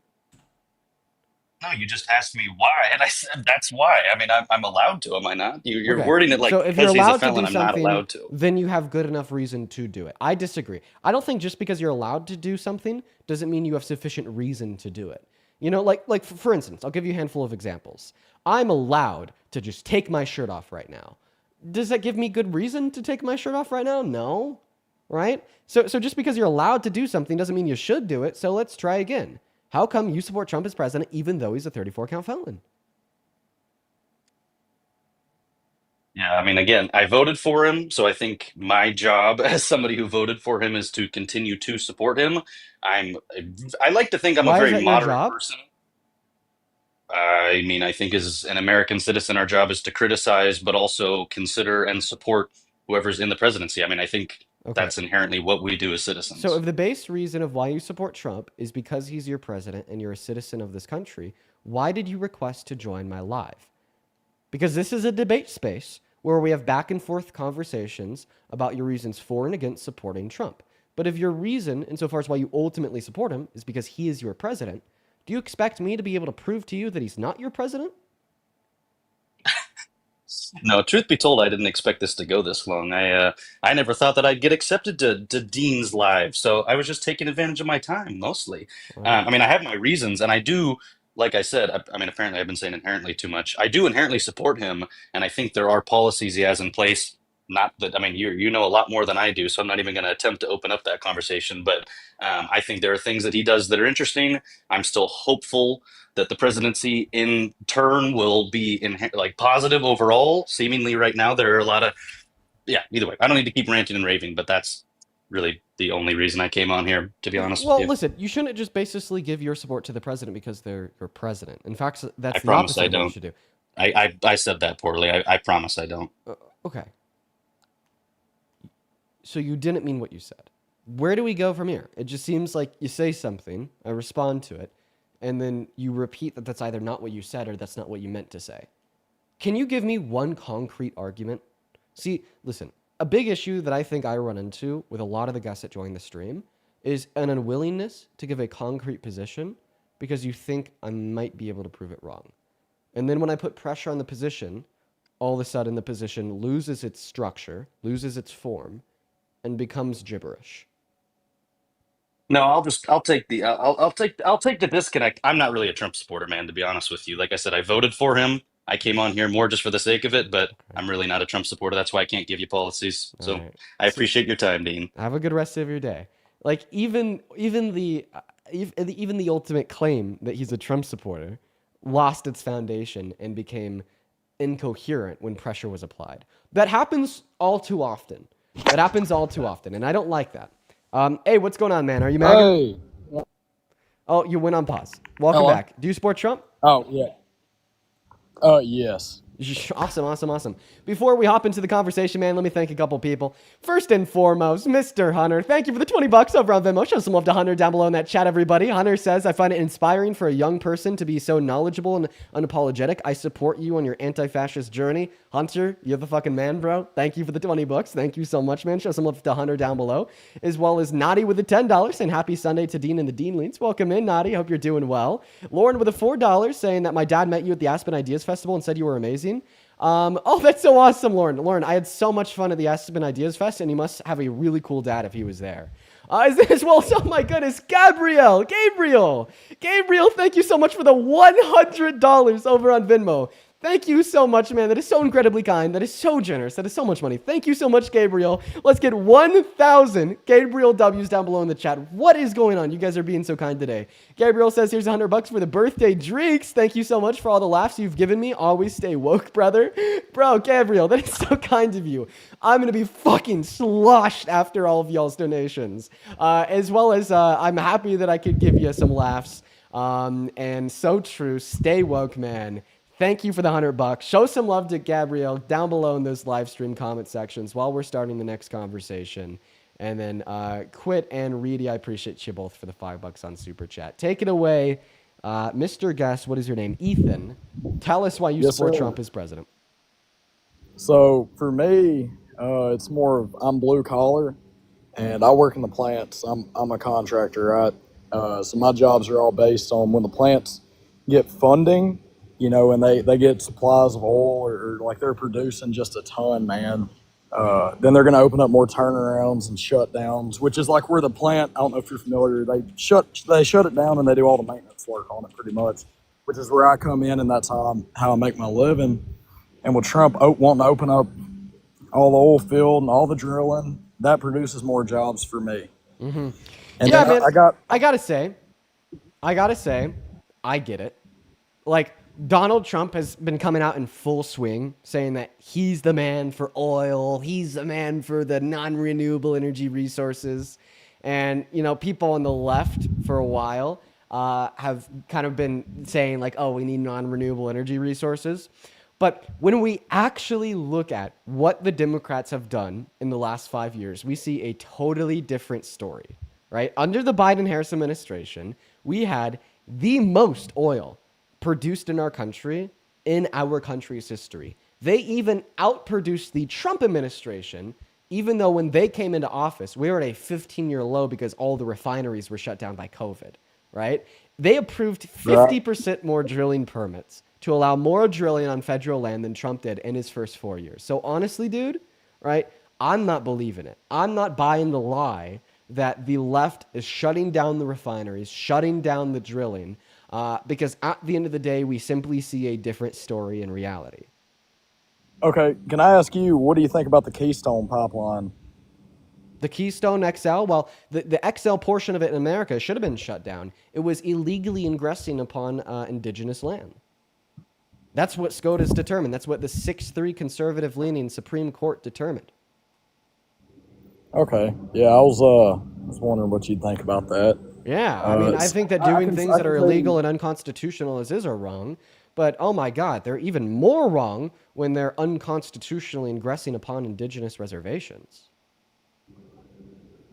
No, you just asked me why, and I said that's why. I mean, I'm allowed to, am I not? You're Okay. wording it like So if you're because he's a allowed to felon, do I'm not something, allowed to. then you have good enough reason to do it. I disagree. I don't think just because you're allowed to do something doesn't mean you have sufficient reason to do it. You know, like for instance, I'll give you a handful of examples. I'm allowed to just take my shirt off right now. Does that give me good reason to take my shirt off right now? No. Right? So just because you're allowed to do something doesn't mean you should do it. So let's try again. How come you support Trump as president even though he's a 34-count felon? Yeah, I mean, again, I voted for him, so I think my job as somebody who voted for him is to continue to support him. I like to think I'm a Why is very that your moderate job? person. I mean, I think as an American citizen, our job is to criticize, but also consider and support whoever's in the presidency. I mean, I think Okay. that's inherently what we do as So citizens. if the base reason of why you support Trump is because he's your president and you're a citizen of this country, why did you request to join my live? Because this is a debate space where we have back and forth conversations about your reasons for and against supporting Trump. But if your reason, insofar as why you ultimately support him, is because he is your president, do you expect me to be able to prove to you that he's not your president? No, truth be told, I didn't expect this to go this long. I never thought that I'd get accepted to Dean's Live, so I was just taking advantage of my time mostly. Wow. I mean, I have my reasons, and I do, like I said, I mean, apparently I've been saying inherently too much. I do inherently support him, and I think there are policies he has in place. Not that, I mean, you know a lot more than I do, so I'm not even going to attempt to open up that conversation. But I think there are things that he does that are interesting. I'm still hopeful that the presidency in turn will be like positive overall. Seemingly right now, there are a lot of, yeah, either way, I don't need to keep ranting and raving, but that's really the only reason I came on here, to be honest with Well, you. listen, you shouldn't just basically give your support to the president because they're your president. In fact, I that's the promise opposite I of what you don't. should do. I said that poorly. I promise I don't. Okay. So you didn't mean what you said. Where do we go from here? It just seems like you say something, I respond to it, and then you repeat that that's either not what you said or that's not what you meant to say. Can you give me one concrete argument? See, listen, a big issue that I think I run into with a lot of the guests that join the stream is an unwillingness to give a concrete position because you think I might be able to prove it wrong. And then when I put pressure on the position, all of a sudden the position loses its structure, loses its form, and becomes gibberish. No, I'll take the disconnect. I'm not really a Trump supporter, man, to be honest with you. Like I said, I voted for him. I came on here more just for the sake of it, but Okay. I'm really not a Trump supporter. That's why I can't give you policies. All So right. I So appreciate your time, Dean. have a good rest of your day. Like even the ultimate claim that he's a Trump supporter lost its foundation and became incoherent when pressure was applied. That happens all too often. That happens all too often, and I don't like that. Hey, what's going on, man? Are you mad? Hey. Oh, you went on pause. Welcome Hello. back. Do you support Trump? Oh, yeah. Yes. Awesome. Before we hop into the conversation, man, let me thank a couple people. First and foremost, Mr. Hunter. Thank you for the $20 over on Venmo. Show some love to Hunter down below in that chat, everybody. Hunter says, I find it inspiring for a young person to be so knowledgeable and unapologetic. I support you on your anti-fascist journey. Hunter, you're the fucking man, bro. Thank you for the $20. Thank you so much, man. Show some love to Hunter down below. As well as Naughty with the $10 saying happy Sunday to Dean and the Dean Leans. Welcome in, Naughty. Hope you're doing well. Lauren with the $4 saying that my dad met you at the Aspen Ideas Festival and said you were amazing. Oh, that's so awesome, Lauren. Lauren, I had so much fun at the Aspen Ideas Fest, and you must have a really cool dad if he was there. As well as, oh my goodness, Gabriel, thank you so much for the $100 over on Venmo. Thank you so much, man. That is so incredibly kind. That is so generous. That is so much money. Thank you so much, Gabriel. Let's get 1,000 Gabriel W's down below in the chat. What is going on? You guys are being so kind today. Gabriel says, here's $100 for the birthday drinks. Thank you so much for all the laughs you've given me. Always stay woke, brother. Bro, Gabriel, that is so kind of you. I'm going to be fucking sloshed after all of y'all's donations. As well as I'm happy that I could give you some laughs. And so true. Stay woke, man. Thank you for the $100. Show some love to Gabrielle down below in those live stream comment sections while we're starting the next conversation. And then Quit and Reedy, I appreciate you both for the $5 on Super Chat. Take it away, Mr. Guest. What is your name? Ethan. Tell us why you support Trump as president. So for me, it's more of I'm blue collar, and I work in the plants. I'm a contractor, right? So my jobs are all based on when the plants get funding, and they get supplies of oil or like they're producing just a ton, man, then they're going to open up more turnarounds and shutdowns, which is like where the plant, I don't know if you're familiar, they shut it down and they do all the maintenance work on it pretty much, which is where I come in, and that's how I make my living. And with Trump wanting to open up all the oil field and all the drilling, that produces more jobs for me. Mm-hmm. And yeah, then man, I gotta say, I get it. Like, Donald Trump has been coming out in full swing saying that he's the man for oil. He's the man for the non-renewable energy resources. And, people on the left for a while have kind of been saying like, oh, we need non-renewable energy resources. But when we actually look at what the Democrats have done in the last 5 years, we see a totally different story, right? Under the Biden-Harris administration, we had the most oil produced in our country in our country's history. They even outproduced the Trump administration, even though when they came into office, we were at a 15-year low because all the refineries were shut down by COVID, right? They approved 50% more drilling permits to allow more drilling on federal land than Trump did in his first 4 years. So honestly, dude, right, I'm not believing it. I'm not buying the lie that the left is shutting down the refineries, shutting down the drilling, because at the end of the day, we simply see a different story in reality. Okay, can I ask you, what do you think about the Keystone Pipeline? The Keystone XL, well, the XL portion of it in America should have been shut down. It was illegally ingressing upon indigenous land. That's what SCOTUS determined. That's what the 6-3 conservative-leaning Supreme Court determined. Okay, yeah, I was wondering what you'd think about that. Yeah, I mean, I think that doing things that are illegal and unconstitutional as is are wrong, but oh my God, they're even more wrong when they're unconstitutionally ingressing upon indigenous reservations.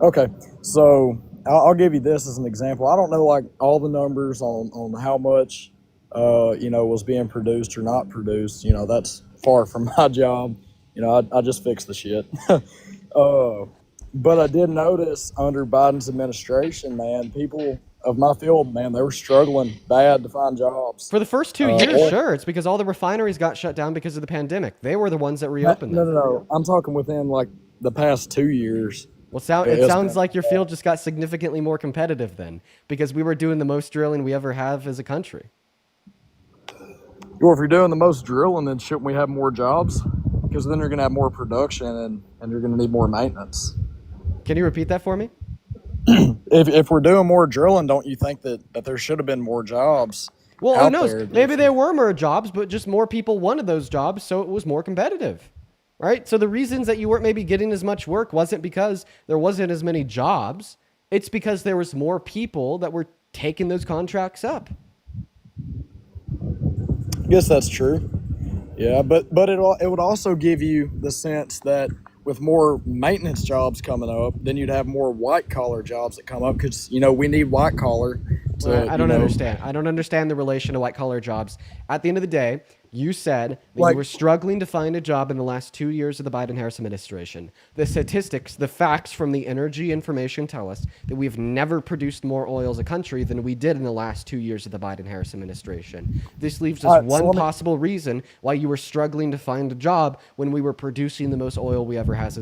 Okay, so I'll give you this as an example. I don't know like all the numbers on how much was being produced or not produced. That's far from my job. I just fix the shit. But I did notice under Biden's administration, man, people of my field, man, they were struggling bad to find jobs. For the first 2 years, sure. It's because all the refineries got shut down because of the pandemic. They were the ones that reopened them. No. I'm talking within like the past 2 years. Well, it sounds like your field just got significantly more competitive then, because we were doing the most drilling we ever have as a country. Well, if you're doing the most drilling, then shouldn't we have more jobs? Because then you're going to have more production and you're going to need more maintenance. Can you repeat that for me? If we're doing more drilling, don't you think that there should have been more jobs? Well, who knows? Maybe there were more jobs, but just more people wanted those jobs, so it was more competitive, right? So the reasons that you weren't maybe getting as much work wasn't because there wasn't as many jobs. It's because there was more people that were taking those contracts up. I guess that's true. Yeah, but it would also give you the sense that with more maintenance jobs coming up, then you'd have more white collar jobs that come up because we need white collar. I don't understand. I don't understand the relation to white collar jobs. At the end of the day, you said that you were struggling to find a job in the last 2 years of the Biden-Harris administration. The statistics, the facts from the Energy Information tell us that we've never produced more oil as a country than we did in the last 2 years of the Biden-Harris administration. This leaves us one possible reason why you were struggling to find a job when we were producing the most oil we ever have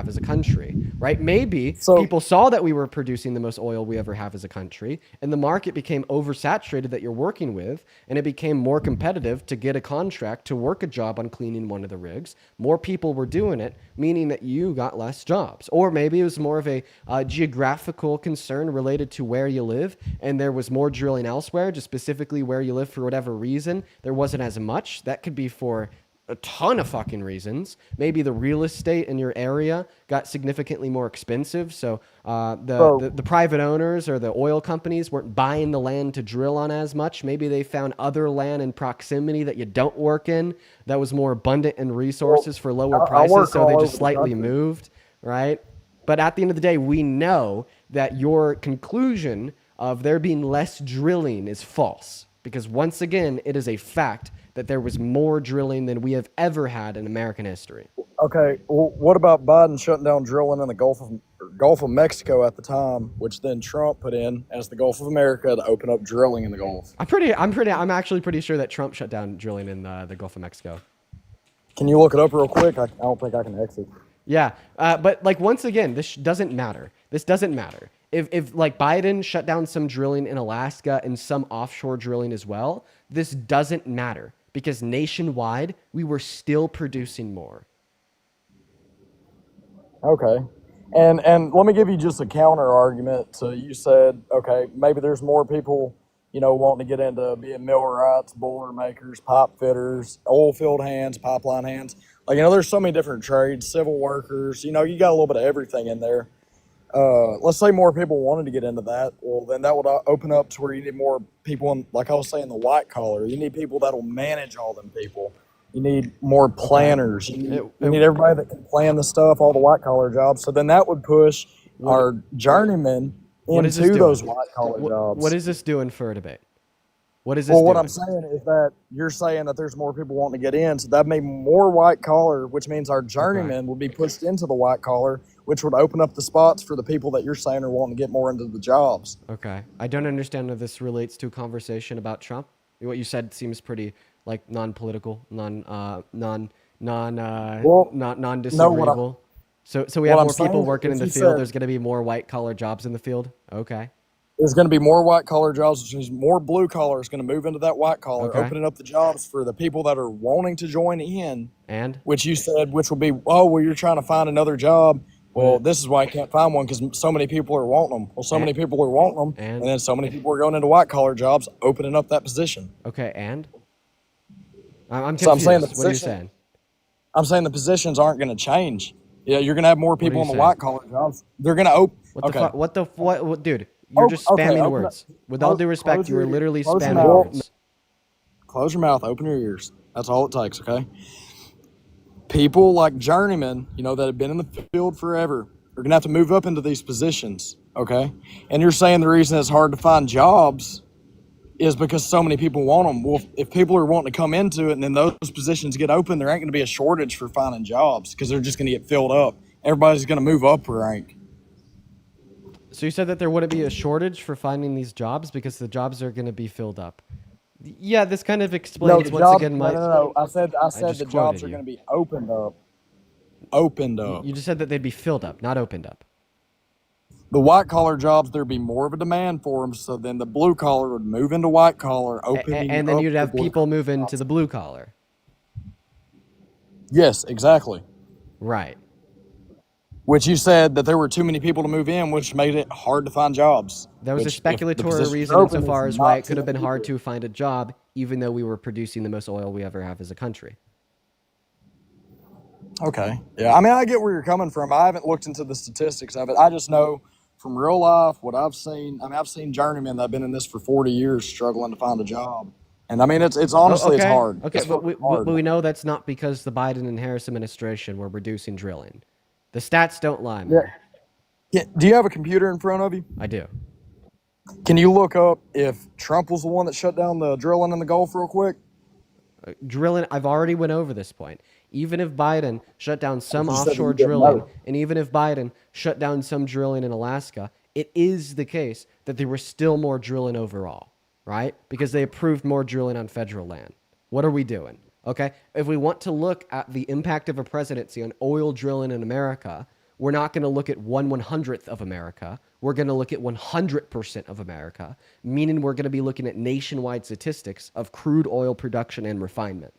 as a country, right? Maybe people saw that we were producing the most oil we ever have as a country, and the market became oversaturated that you're working with, and it became more competitive to get a contract to work a job on cleaning one of the rigs. More people were doing it, meaning that you got less jobs. Or maybe it was more of a geographical concern related to where you live, and there was more drilling elsewhere, just specifically where you live for whatever reason. There wasn't as much. That could be for a ton of fucking reasons. Maybe the real estate in your area got significantly more expensive, so the private owners or the oil companies weren't buying the land to drill on as much. Maybe they found other land in proximity that you don't work in that was more abundant in resources for lower prices, so they just slightly moved, right? But at the end of the day, we know that your conclusion of there being less drilling is false, because once again, it is a fact that there was more drilling than we have ever had in American history. Okay, well, what about Biden shutting down drilling in the Gulf of Gulf of Mexico at the time, which then Trump put in as the Gulf of America to open up drilling in the Gulf. I'm actually pretty sure that Trump shut down drilling in the Gulf of Mexico. Can you look it up real quick? I don't think I can exit. Yeah, but like once again, this doesn't matter. This doesn't matter. If like Biden shut down some drilling in Alaska and some offshore drilling as well, this doesn't matter because nationwide we were still producing more. Okay. And let me give you just a counter argument to you said, okay, maybe there's more people, wanting to get into being millwrights, boiler makers, pipe fitters, oil field hands, pipeline hands. Like, there's so many different trades, civil workers, you got a little bit of everything in there. Let's say more people wanted to get into that. Well, then that would open up to where you need more people in, like I was saying, the white collar. You need people that'll manage all them people. You need more planners. You need everybody that can plan the stuff, all the white collar jobs. So then that would push our journeymen into those white collar jobs. What is this doing for a debate? What is this Well, what doing? I'm saying is that you're saying that there's more people wanting to get in. So that may more white collar, which means our journeymen would be pushed into the white collar, which would open up the spots for the people that you're saying are wanting to get more into the jobs. Okay. I don't understand how this relates to a conversation about Trump. What you said seems pretty like non-political, non-disagreeable. So we have more people working in the field. There's going to be more white collar jobs in the field. Okay. There's going to be more white collar jobs, which means more blue collar is going to move into that white collar, opening up the jobs for the people that are wanting to join in. And which you said, which will be, you're trying to find another job. Well, this is why I can't find one because so many people are wanting them. Well, so many people are wanting them, and then so many people are going into white collar jobs, opening up that position. Okay, and I'm confused. So I'm saying what are you saying? I'm saying the positions aren't going to change. Yeah, you're going to have more people in the white collar jobs. They're going to open. What, dude? You're just spamming words. With all due respect, you are literally spamming words. Close your mouth. Open your ears. That's all it takes. Okay. People like journeymen, that have been in the field forever, are going to have to move up into these positions, okay? And you're saying the reason it's hard to find jobs is because so many people want them. Well, if people are wanting to come into it and then those positions get open, there ain't going to be a shortage for finding jobs because they're just going to get filled up. Everybody's going to move up rank. So you said that there wouldn't be a shortage for finding these jobs because the jobs are going to be filled up. Yeah, this kind of explains once again my. No. I said the jobs are going to be opened up. Opened up. You just said that they'd be filled up, not opened up. The white collar jobs, there'd be more of a demand for them. So then the blue collar would move into white collar, opening and then you'd have people move into the blue collar. Yes, exactly. Right. Which you said that there were too many people to move in, which made it hard to find jobs. There was a speculatory reason insofar as why it could have been hard to find a job, even though we were producing the most oil we ever have as a country. Okay. Yeah, I mean, I get where you're coming from. I haven't looked into the statistics of it. I just know from real life what I've seen. I mean, I've seen journeymen that have been in this for 40 years struggling to find a job. And I mean, it's honestly, it's hard. Okay, but we know that's not because the Biden and Harris administration were reducing drilling. The stats don't lie, man. Yeah. Do you have a computer in front of you? I do. Can you look up if Trump was the one that shut down the drilling in the Gulf real quick? Drilling, I've already went over this point. Even if Biden shut down some offshore drilling, and even if Biden shut down some drilling in Alaska, it is the case that there was still more drilling overall, right? Because they approved more drilling on federal land. What are we doing? Okay, if we want to look at the impact of a presidency on oil drilling in America, we're not going to look at 1/100th of America. We're going to look at 100% of America, meaning we're going to be looking at nationwide statistics of crude oil production and refinement.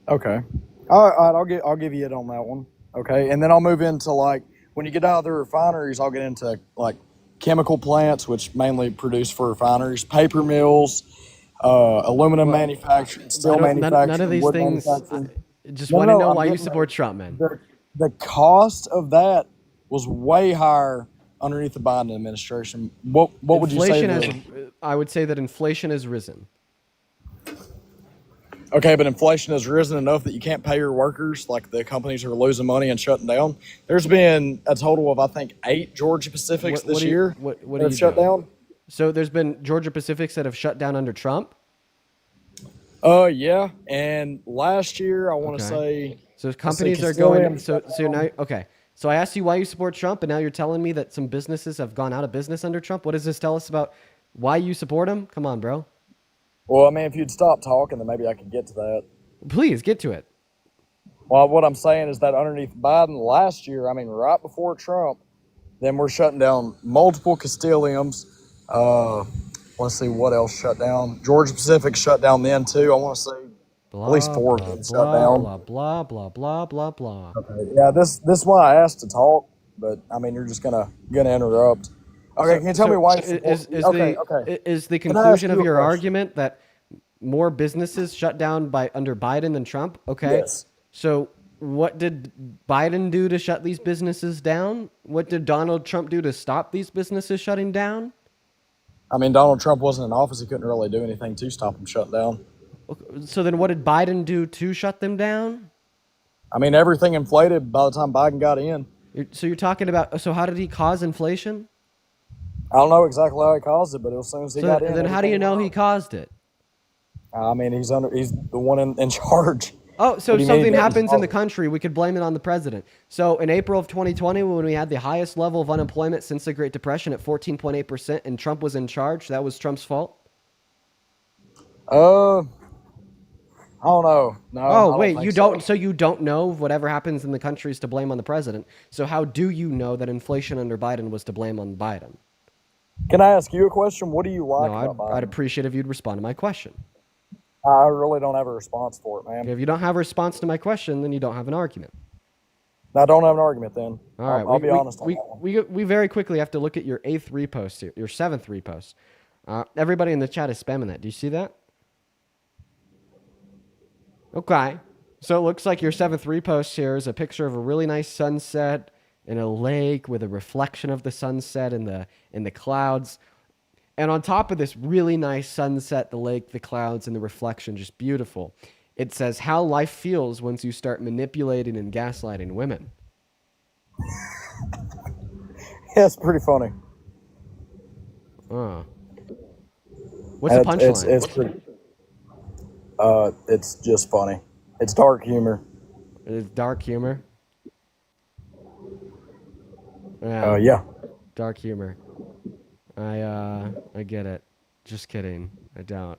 Okay, all right, I'll give you it on that one. Okay, and then I'll move into like when you get out of the refineries, I'll get into like chemical plants, which mainly produce for refineries, paper mills. Aluminum manufacturing, steel manufacturing, none of these wood things. manufacturing. I just want to know why you support Trump, man. The cost of that was way higher underneath the Biden administration. What would you say? I would say that inflation has risen. Okay, but inflation has risen enough that you can't pay your workers, like the companies are losing money and shutting down. There's been a total of, I think, 8 Georgia Pacifics this year that have shut down. So there's been Georgia Pacifics that have shut down under Trump? Yeah. And last year, I want to say... So companies are going... So now... Okay. So I asked you why you support Trump, and now you're telling me that some businesses have gone out of business under Trump. What does this tell us about why you support him? Come on, bro. Well, I mean, if you'd stop talking, then maybe I could get to that. Please get to it. Well, what I'm saying is that underneath Biden last year, I mean, right before Trump, then we're shutting down multiple Castiliums. Let's see what else shut down. Georgia Pacific shut down then too. I want to say Blah, at least 4 blah, of them shut blah, down. blah, blah, blah, blah, blah. Okay. Yeah, this is why I asked to talk, but I mean, you're just gonna interrupt. Okay, can you tell me why? Is the Can I ask conclusion of you a your question? argument that more businesses shut down by under Biden than Trump? Okay. Yes. So what did Biden do to shut these businesses down? What did Donald Trump do to stop these businesses shutting down? I mean, Donald Trump wasn't in office. He couldn't really do anything to stop them shutting down. So then what did Biden do to shut them down? I mean, everything inflated by the time Biden got in. So you're talking about, so how did he cause inflation? I don't know exactly how he caused it, but as soon as he got in, Then how do you know he caused it? I mean, he's the one in charge. Oh, so What do if you mean something that happens in the he's country, we could blame it on the president. So in April of 2020, when we had the highest level of unemployment since the Great Depression at 14.8%, and Trump was in charge, that was Trump's fault? I don't know. No. Oh, wait, you don't, so you don't know whatever happens in the country is to blame on the president. So how do you know that inflation under Biden was to blame on Biden? Can I ask you a question? What do you like No, about Biden? I'd appreciate if you'd respond to my question. I really don't have a response for it, man. If you don't have a response to my question, then you don't have an argument. I don't have an argument then. All right, I'll be honest on that one. we very quickly have to look at your 8th repost here, your 7th repost. Everybody in the chat is spamming that. Do you see that? Okay. So it looks like your 7th repost here is a picture of a really nice sunset in a lake with a reflection of the sunset in the clouds. And on top of this really nice sunset, the lake, the clouds, and the reflection, just beautiful, it says how life feels once you start manipulating and gaslighting women. Yeah, it's pretty funny. Oh. What's the punchline? It's pretty. It's just funny. It's dark humor. It's dark humor. Yeah. Dark humor. I get it. Just kidding. I don't.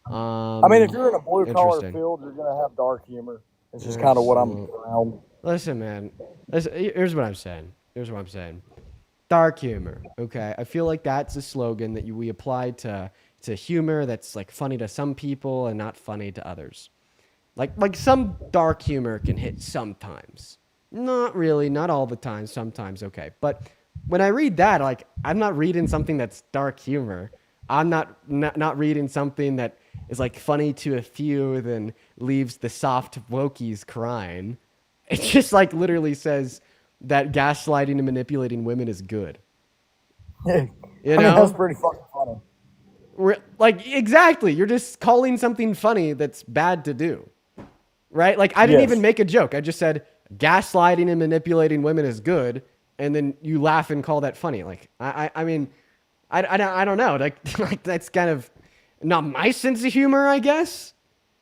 I mean, if you're in a blue collar interesting. field, you're gonna have dark humor. It's just kind of what I'm around. Listen, man. Here's what I'm saying. Dark humor. Okay. I feel like that's a slogan that we apply to humor that's like funny to some people and not funny to others. Like some dark humor can hit sometimes. Not really, not all the time, sometimes okay. But when I read that, like I'm not reading something that's dark humor. I'm not reading something that is like funny to a few then leaves the soft wokies crying. It just like literally says that gaslighting and manipulating women is good. You know? You I mean, know? that's pretty fucking funny. Like, exactly. You're just calling something funny that's bad to do. Right? Like, I didn't Yes. even make a joke. I just said gaslighting and manipulating women is good. And then you laugh and call that funny. Like, I mean, I don't know. Like that's kind of not my sense of humor, I guess.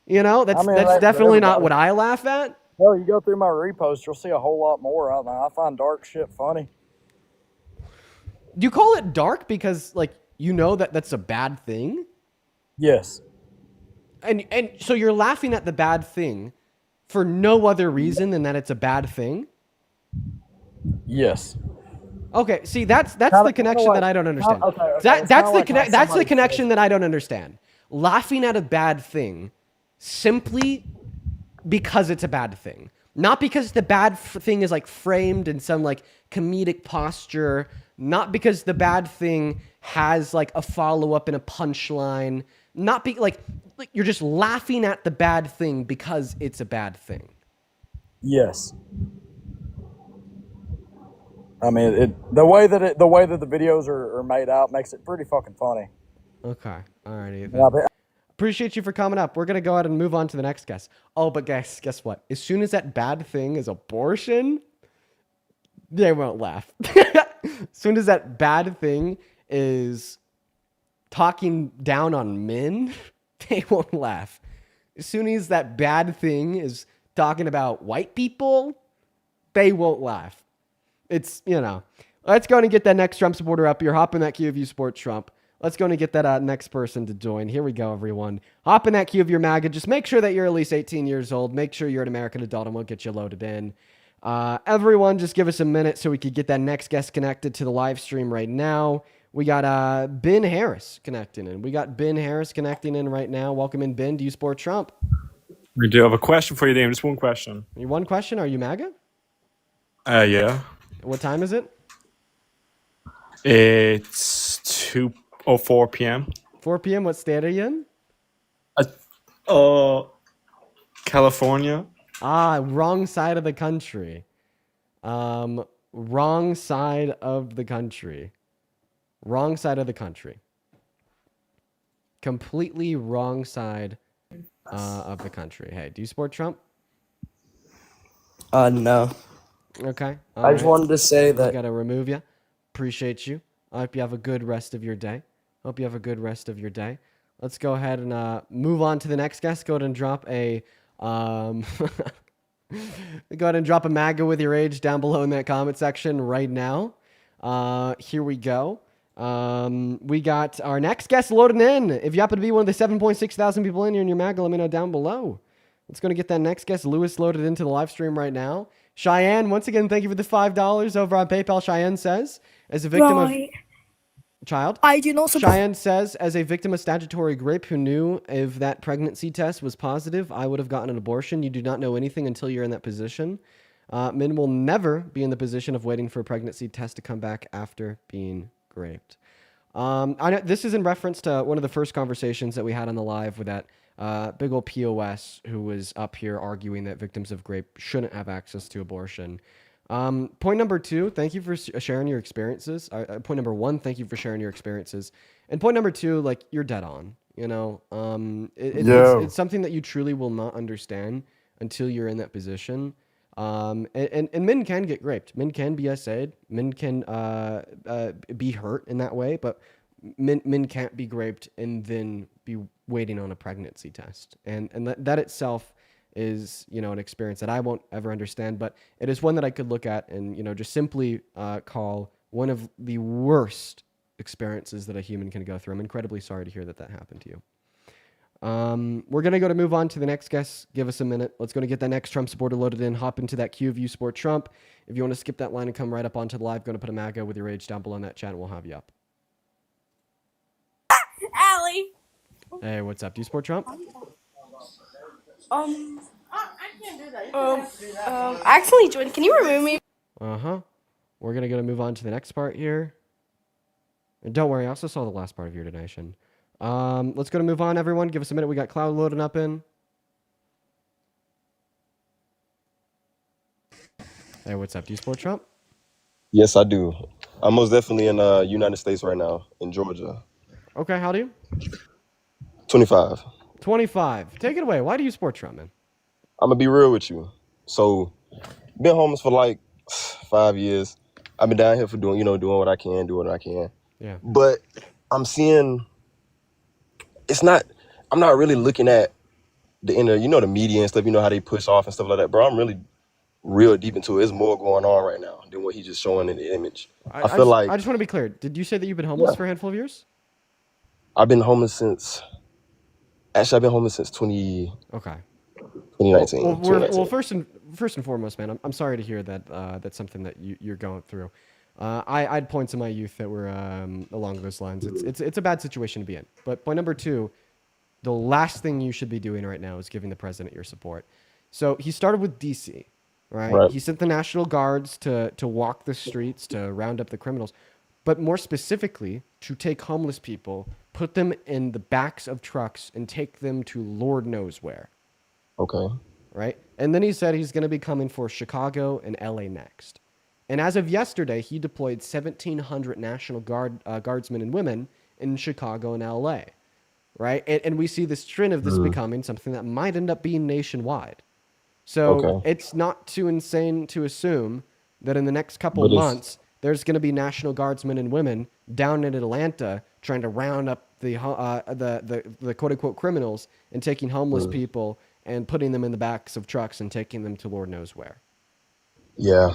You know, that's definitely not what I laugh at. Well, you go through my repost, you'll see a whole lot more. I find dark shit funny. Do you call it dark because, like, you know that that's a bad thing? Yes. And so you're laughing at the bad thing for no other reason than that it's a bad thing? Yes. Okay, see that's Kinda- the connection kinda that I don't understand. Okay, okay. That's It's the kinda like how that's the somebody connection said- that I don't understand. Laughing at a bad thing simply because it's a bad thing. Not because the bad thing is like framed in some like comedic posture, not because the bad thing has like a follow-up and a punchline, not like you're just laughing at the bad thing because it's a bad thing. Yes. I mean, the way that the videos are made out makes it pretty fucking funny. Okay. All right, Ethan. Yeah, but Appreciate you for coming up. We're going to go ahead and move on to the next guest. Oh, but guys, guess what? As soon as that bad thing is abortion, they won't laugh. As soon as that bad thing is talking down on men, they won't laugh. As soon as that bad thing is talking about white people, they won't laugh. it's, let's go and get that next Trump supporter up here. Hop in that queue if you support Trump. Let's go and get that next person to join. Here we go, everyone. Hop in that queue of your MAGA. Just make sure that you're at least 18 years old. Make sure you're an American adult, and we'll get you loaded in. Everyone, just give us a minute so we could get that next guest connected to the live stream right now. We got Ben Harris connecting in. Right now. Welcome in, Ben. Do you support Trump? We do have a question for you, Dave. Just one question. One question. Are you MAGA? Yeah. What time is it? It's 2:04 p.m. 4 p.m. What state are you in? California. Wrong side of the country. Wrong side of the country. Wrong side of the country. Completely wrong side of the country. Hey, do you support Trump? No. Okay. I just wanted to say that. I gotta remove you. Appreciate you. I hope you have a good rest of your day. Let's go ahead and move on to the next guest. Go ahead and drop a MAGA with your age down below in that comment section right now. Here we go. We got our next guest loading in. If you happen to be one of the 7.6 thousand people in here and you're MAGA, let me know down below. Let's go and get that next guest, Lewis, loaded into the live stream right now. Cheyenne, once again, thank you for the $5 over on PayPal. Cheyenne says, as a victim of child, I do not support. Cheyenne says, as a victim of statutory rape who knew if that pregnancy test was positive, I would have gotten an abortion. You do not know anything until you're in that position. Men will never be in the position of waiting for a pregnancy test to come back after being raped. I know this is in reference to one of the first conversations that we had on the live with that big old POS who was up here arguing that victims of rape shouldn't have access to abortion. Point number two, thank you for sharing your experiences. Point number one, thank you for sharing your experiences. And point number two, like, you're dead on. It's something that you truly will not understand until you're in that position. And men can get raped. Men can be SA'd. Men can be hurt in that way, but men can't be raped and then be waiting on a pregnancy test. And that itself is, an experience that I won't ever understand, but it is one that I could look at and, just simply call one of the worst experiences that a human can go through. I'm incredibly sorry to hear that happened to you. We're going to move on to the next guest. Give us a minute. Let's go to get that next Trump supporter loaded in. Hop into that queue if you support Trump. If you want to skip that line and come right up onto the live, going to put a MAGA with your age down below in that chat and we'll have you up. Allie. Hey, what's up? Do you support Trump? I can't do that. I accidentally joined. Can you remove me? We're going to move on to the next part here. And don't worry, I also saw the last part of your donation. Let's go to move on, everyone. Give us a minute. We got Cloud loading up in. Hey, what's up? Do you support Trump? Yes, I do. I'm most definitely in the United States right now, in Georgia. Okay, how do you? 25. 25. Take it away. Why do you support Trump, man? I'm going to be real with you. So, been homeless for like 5 years. I've been down here for doing what I can, Yeah. But I'm seeing, I'm not really looking at the the media and stuff, how they push off and stuff like that. Bro, I'm really real deep into it. There's more going on right now than what he's just showing in the image. I just want to be clear. Did you say that you've been homeless for a handful of years? I've been homeless since 2019. Well, first and foremost, man, I'm sorry to hear that that's something that you're going through. I had points in my youth that were along those lines. It's a bad situation to be in. But point number two, the last thing you should be doing right now is giving the president your support. So he started with DC, right? He sent the National Guards to walk the streets, to round up the criminals, but more specifically to take homeless people, put them in the backs of trucks and take them to Lord knows where. Okay. Right? And then he said he's going to be coming for Chicago and LA next. And as of yesterday, he deployed 1,700 National Guardsmen and women in Chicago and LA. Right? And we see this trend of this becoming something that might end up being nationwide. So it's not too insane to assume that in the next couple of months, there's going to be National Guardsmen and women down in Atlanta trying to round up the quote-unquote criminals and taking homeless people and putting them in the backs of trucks and taking them to Lord knows where. Yeah,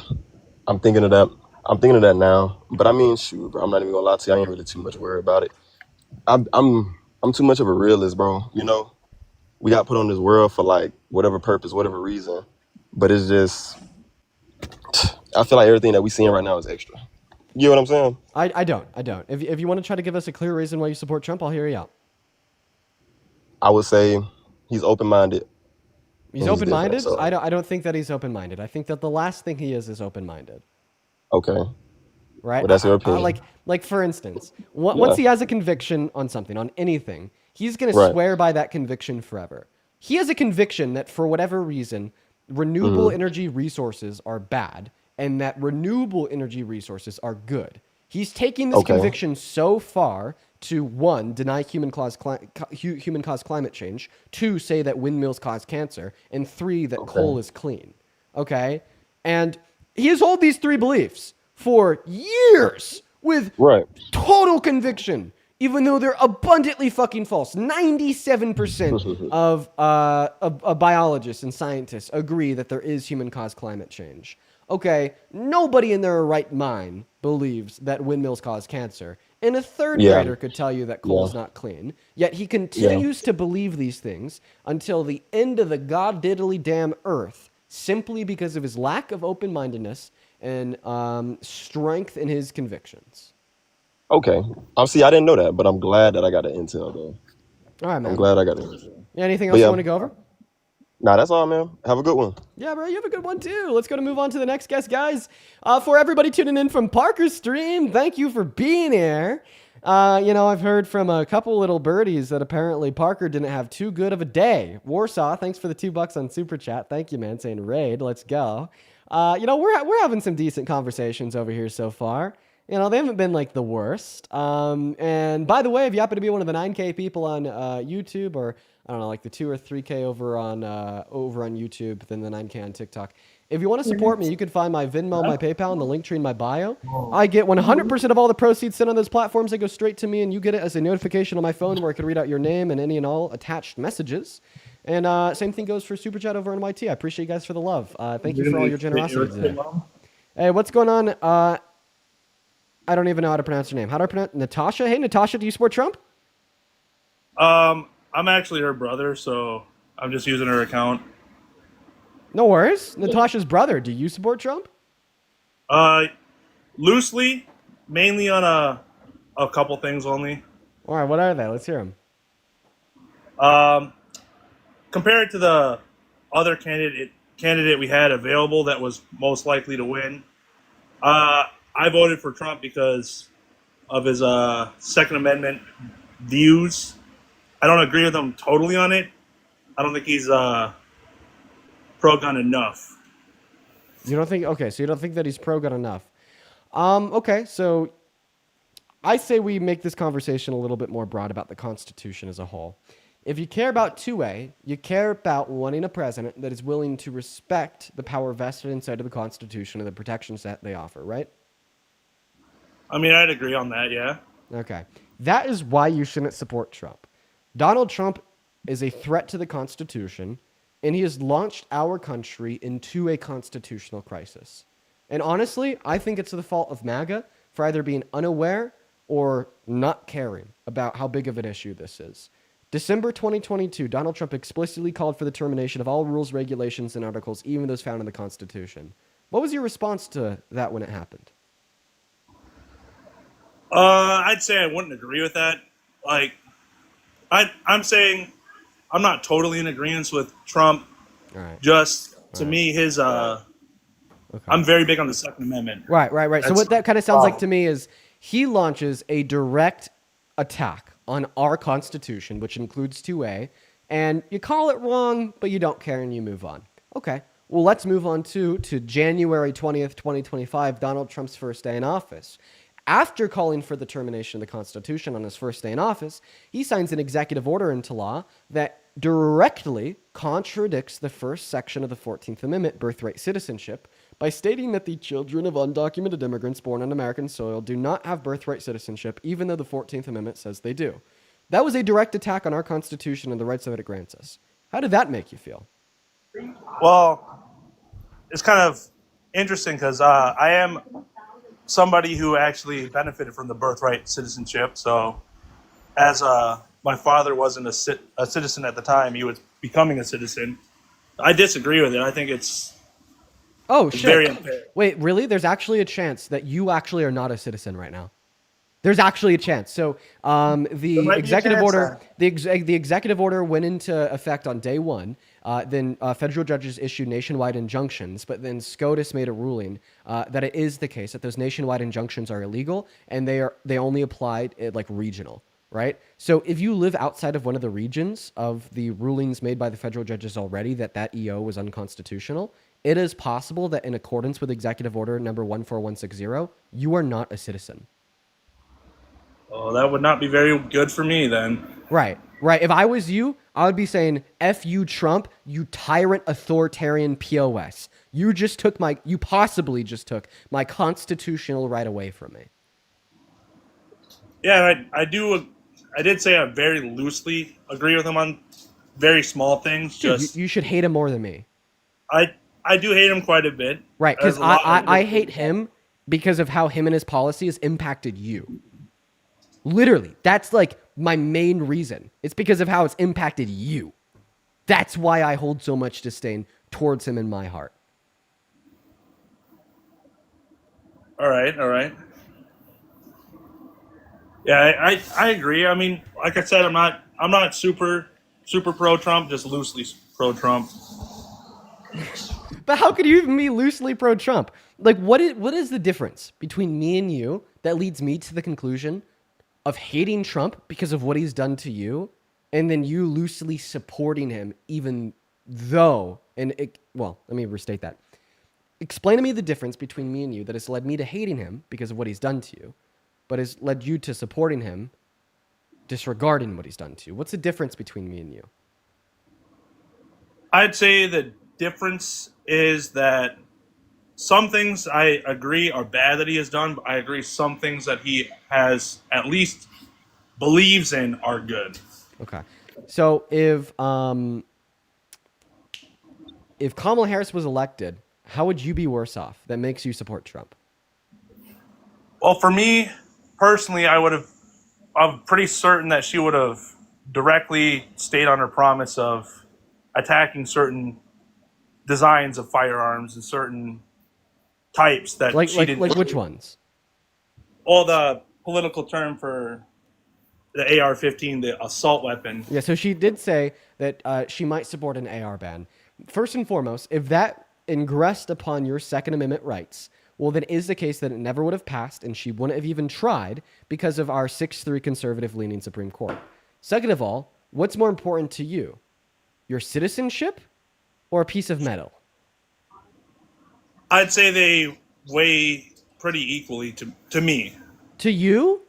I'm thinking of that. I'm thinking of that now. But I mean, shoot, bro, I'm not even gonna lie to you. I ain't really too much worried about it. I'm too much of a realist, bro. You know, we got put on this world for like whatever purpose, whatever reason. But it's just, I feel like everything that we seeing right now is extra. You know what I'm saying? I don't. If you want to try to give us a clear reason why you support Trump, I'll hear you out. I would say he's open-minded. He's open-minded? So. I don't think that he's open-minded. I think that the last thing he is open-minded. Okay. Right? Well, that's your opinion. Like for instance, once he has a conviction on something, on anything, he's going to swear by that conviction forever. He has a conviction that for whatever reason, renewable energy resources are bad and that renewable energy resources are good. He's taking this conviction so far to, 1, deny human-caused climate change, 2, say that windmills cause cancer, and 3, that coal is clean. Okay? And he has held these 3 beliefs for years with total conviction, even though they're abundantly fucking false. 97% of biologists and scientists agree that there is human-caused climate change. Okay, nobody in their right mind believes that windmills cause cancer. And a third grader could tell you that coal is not clean. Yet he continues to believe these things until the end of the god-diddly damn earth, simply because of his lack of open-mindedness and strength in his convictions. Okay. See, I didn't know that, but I'm glad that I got the intel, though. All right, man. I'm glad I got the intel. Anything else you want to go over? Nah, that's all, man. Have a good one. Yeah, bro, you have a good one, too. Let's go to move on to the next guest, guys. For everybody tuning in from Parker's stream, thank you for being here. I've heard from a couple little birdies that apparently Parker didn't have too good of a day. Warsaw, thanks for the $2 on Super Chat. Thank you, man. Saying raid, let's go. We're having some decent conversations over here so far. They haven't been like the worst. And by the way, if you happen to be one of the 9K people on YouTube, or I don't know, like the 2 or 3K over on YouTube, then the 9K on TikTok. If you want to support me, you can find my Venmo, my PayPal, and the link tree in my bio. I get 100% of all the proceeds sent on those platforms. They go straight to me, and you get it as a notification on my phone where I can read out your name and any and all attached messages. And same thing goes for Super Chat over on YT. I appreciate you guys for the love. Thank you for all your generosity today. Hey, what's going on? I don't even know how to pronounce her name. How do I pronounce Natasha? Hey, Natasha, do you support Trump? I'm actually her brother, so I'm just using her account. No worries. Natasha's brother. Do you support Trump? Loosely, mainly on a couple things only. All right, what are they? Let's hear them. Compared to the other candidate we had available that was most likely to win, I voted for Trump because of his Second Amendment views. I don't agree with him totally on it. I don't think he's pro-gun enough. You don't think? Okay, so you don't think that he's pro-gun enough. Okay, so I say we make this conversation a little bit more broad about the Constitution as a whole. If you care about 2A, you care about wanting a president that is willing to respect the power vested inside of the Constitution and the protections that they offer, right? I mean, I'd agree on that, yeah. Okay. That is why you shouldn't support Trump. Donald Trump is a threat to the Constitution, and he has launched our country into a constitutional crisis. And honestly, I think it's the fault of MAGA for either being unaware or not caring about how big of an issue this is. December 2022, Donald Trump explicitly called for the termination of all rules, regulations, and articles, even those found in the Constitution. What was your response to that when it happened? I'd say I wouldn't agree with that. Like, I'm saying I'm not totally in agreement with Trump. All right. Just to me, his I'm very big on the Second Amendment. Right. So what that kind of sounds like to me is he launches a direct attack on our Constitution, which includes 2A, and you call it wrong, but you don't care and you move on. Okay. Well, let's move on to January 20th, 2025, Donald Trump's first day in office. After calling for the termination of the Constitution on his first day in office, he signs an executive order into law that directly contradicts the first section of the 14th Amendment, birthright citizenship, by stating that the children of undocumented immigrants born on American soil do not have birthright citizenship, even though the 14th Amendment says they do. That was a direct attack on our Constitution and the rights that it grants us. How did that make you feel? Well, it's kind of interesting because I am somebody who actually benefited from the birthright citizenship. So, as my father wasn't a citizen at the time, he was becoming a citizen. I disagree with it. I think it's shit. very unfair. Wait, really? There's actually a chance that you actually are not a citizen right now. There's actually a chance. So the executive order, the executive order went into effect on day one. Then federal judges issued nationwide injunctions, but then SCOTUS made a ruling that it is the case that those nationwide injunctions are illegal and they only applied like regional, right? So if you live outside of one of the regions of the rulings made by the federal judges already that EO was unconstitutional, it is possible that in accordance with Executive Order number 14160, you are not a citizen. Oh, that would not be very good for me then. Right. If I was you, I would be saying, F you, Trump, you tyrant authoritarian POS. You possibly just took my constitutional right away from me. Yeah, I did say I very loosely agree with him on very small things. Dude, you should hate him more than me. I do hate him quite a bit. Right, because I hate him because of how him and his policies impacted you. Literally, that's like my main reason. It's because of how it's impacted you. That's why I hold so much disdain towards him in my heart. All right. Yeah, I agree. I mean, like I said, I'm not super pro Trump, just loosely pro Trump. But how could you even be loosely pro Trump? Like, what is the difference between me and you that leads me to the conclusion of hating Trump because of what he's done to you, and then you loosely supporting him, even though, let me restate that. Explain to me the difference between me and you that has led me to hating him because of what he's done to you, but has led you to supporting him, disregarding what he's done to you. What's the difference between me and you? I'd say the difference is that some things I agree are bad that he has done, but I agree some things that he has at least believes in are good. Okay. So if Kamala Harris was elected, how would you be worse off? That makes you support Trump. Well, for me personally, I'm pretty certain that she would have directly stayed on her promise of attacking certain designs of firearms and certain types that she didn't. Like which ones? Well, the political term for the AR-15, the assault weapon. Yeah, so she did say that she might support an AR ban. First and foremost, if that ingressed upon your Second Amendment rights, well, then it is the case that it never would have passed, and she wouldn't have even tried because of our 6-3 conservative-leaning Supreme Court. Second of all, what's more important to you? Your citizenship or a piece of metal? I'd say they weigh pretty equally to me. To you?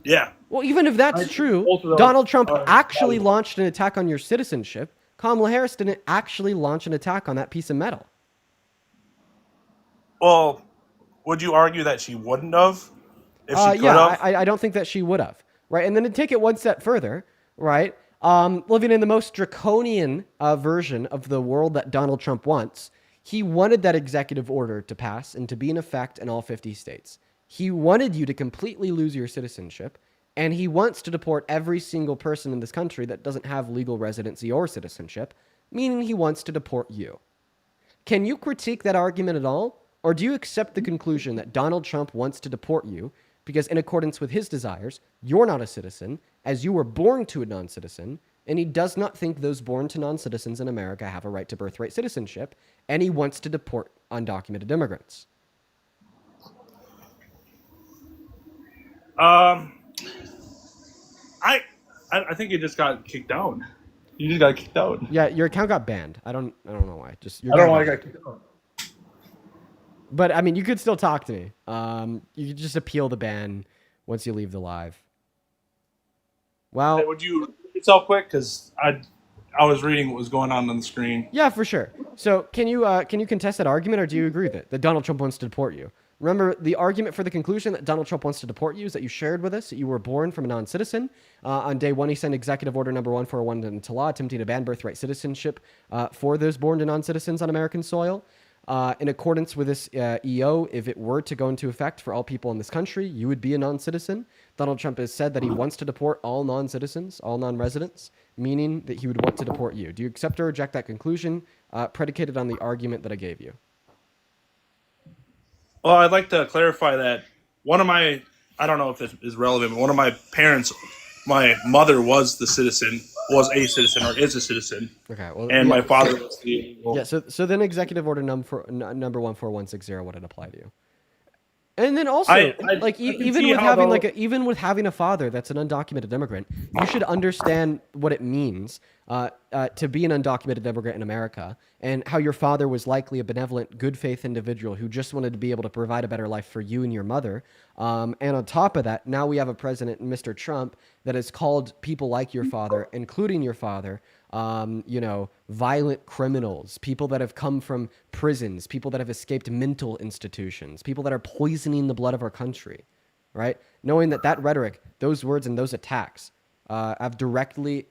Yeah. Well, even if that's true, Donald Trump actually launched an attack on your citizenship. Kamala Harris didn't actually launch an attack on that piece of metal. Well, would you argue that she wouldn't have? If she could yeah, have? I don't think that she would have. Right? And then to take it one step further, right? Living in the most draconian version of the world that Donald Trump wants, he wanted that executive order to pass and to be in effect in all 50 states. He wanted you to completely lose your citizenship, and he wants to deport every single person in this country that doesn't have legal residency or citizenship, meaning he wants to deport you. Can you critique that argument at all? Or do you accept the conclusion that Donald Trump wants to deport you because in accordance with his desires, you're not a citizen, as you were born to a non-citizen, and he does not think those born to non-citizens in America have a right to birthright citizenship, and he wants to deport undocumented immigrants? I think you just got kicked out. You just got kicked out. Yeah, your account got banned. I don't know why. I don't know why I got kicked out. But I mean, you could still talk to me. You could just appeal the ban once you leave the live. Well, hey, would you yourself quick? Because I was reading what was going on the screen. Yeah, for sure. So can you contest that argument, or do you agree with it that Donald Trump wants to deport you? Remember, the argument for the conclusion that Donald Trump wants to deport you is that you shared with us that you were born from a non-citizen. On day one, he signed Executive Order number 141 into law, attempting to ban birthright citizenship for those born to non-citizens on American soil. In accordance with this EO, if it were to go into effect for all people in this country, you would be a non-citizen. Donald Trump has said that he wants to deport all non-citizens, all non-residents, meaning that he would want to deport you. Do you accept or reject that conclusion predicated on the argument that I gave you? Well, I'd like to clarify that one of my, I don't know if this is relevant, but one of my parents, my mother was a citizen, or is a citizen. Okay. Well, and my father was the. Yeah. So then Executive Order number 14160 wouldn't apply to you. And then also, even with having a father that's an undocumented immigrant, you should understand what it means to be an undocumented immigrant in America, and how your father was likely a benevolent, good faith individual who just wanted to be able to provide a better life for you and your mother. And on top of that, now we have a president, Mr. Trump, that has called people like your father, including your father, violent criminals, people that have come from prisons, people that have escaped mental institutions, people that are poisoning the blood of our country, right? Knowing that rhetoric, those words and those attacks have directly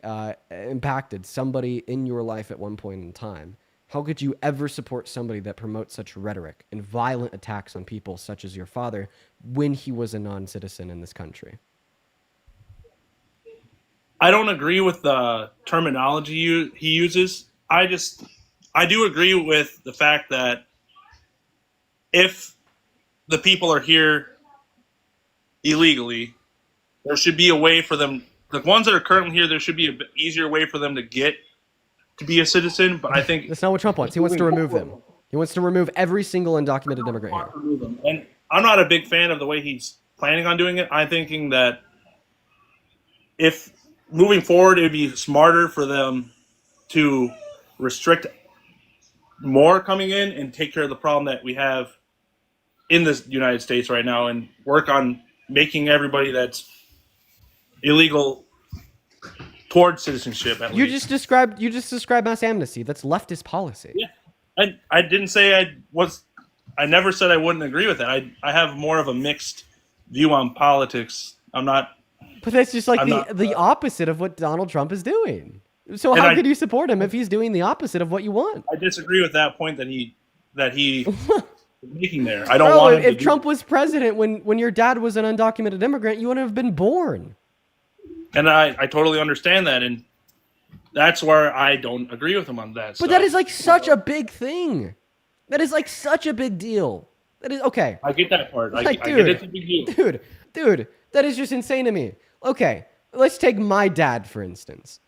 impacted somebody in your life at one point in time. How could you ever support somebody that promotes such rhetoric and violent attacks on people such as your father when he was a non-citizen in this country? I don't agree with the terminology he uses. I do agree with the fact that if the people are here illegally, there should be a way for them. The ones that are currently here, there should be an easier way for them to get to be a citizen. But I think that's not what Trump wants. He wants to remove them. He wants to remove every single undocumented immigrant here. And I'm not a big fan of the way he's planning on doing it. I'm thinking that if moving forward, it would be smarter for them to restrict more coming in and take care of the problem that we have in the United States right now, and work on making everybody that's illegal towards citizenship. You just described mass amnesty. That's leftist policy. Yeah, I didn't say I never said I wouldn't agree with it. I have more of a mixed view on politics. I'm not. But that's just like the opposite of what Donald Trump is doing. So how could you support him if he's doing the opposite of what you want? I disagree with that point that he making there. I don't want him if Trump was president when your dad was an undocumented immigrant, you wouldn't have been born. And I totally understand that, and that's where I don't agree with him on that. But that is like such a big thing. That is like such a big deal. That is okay. I get that part. I get it's a big deal. Dude, that is just insane to me. Okay, let's take my dad, for instance.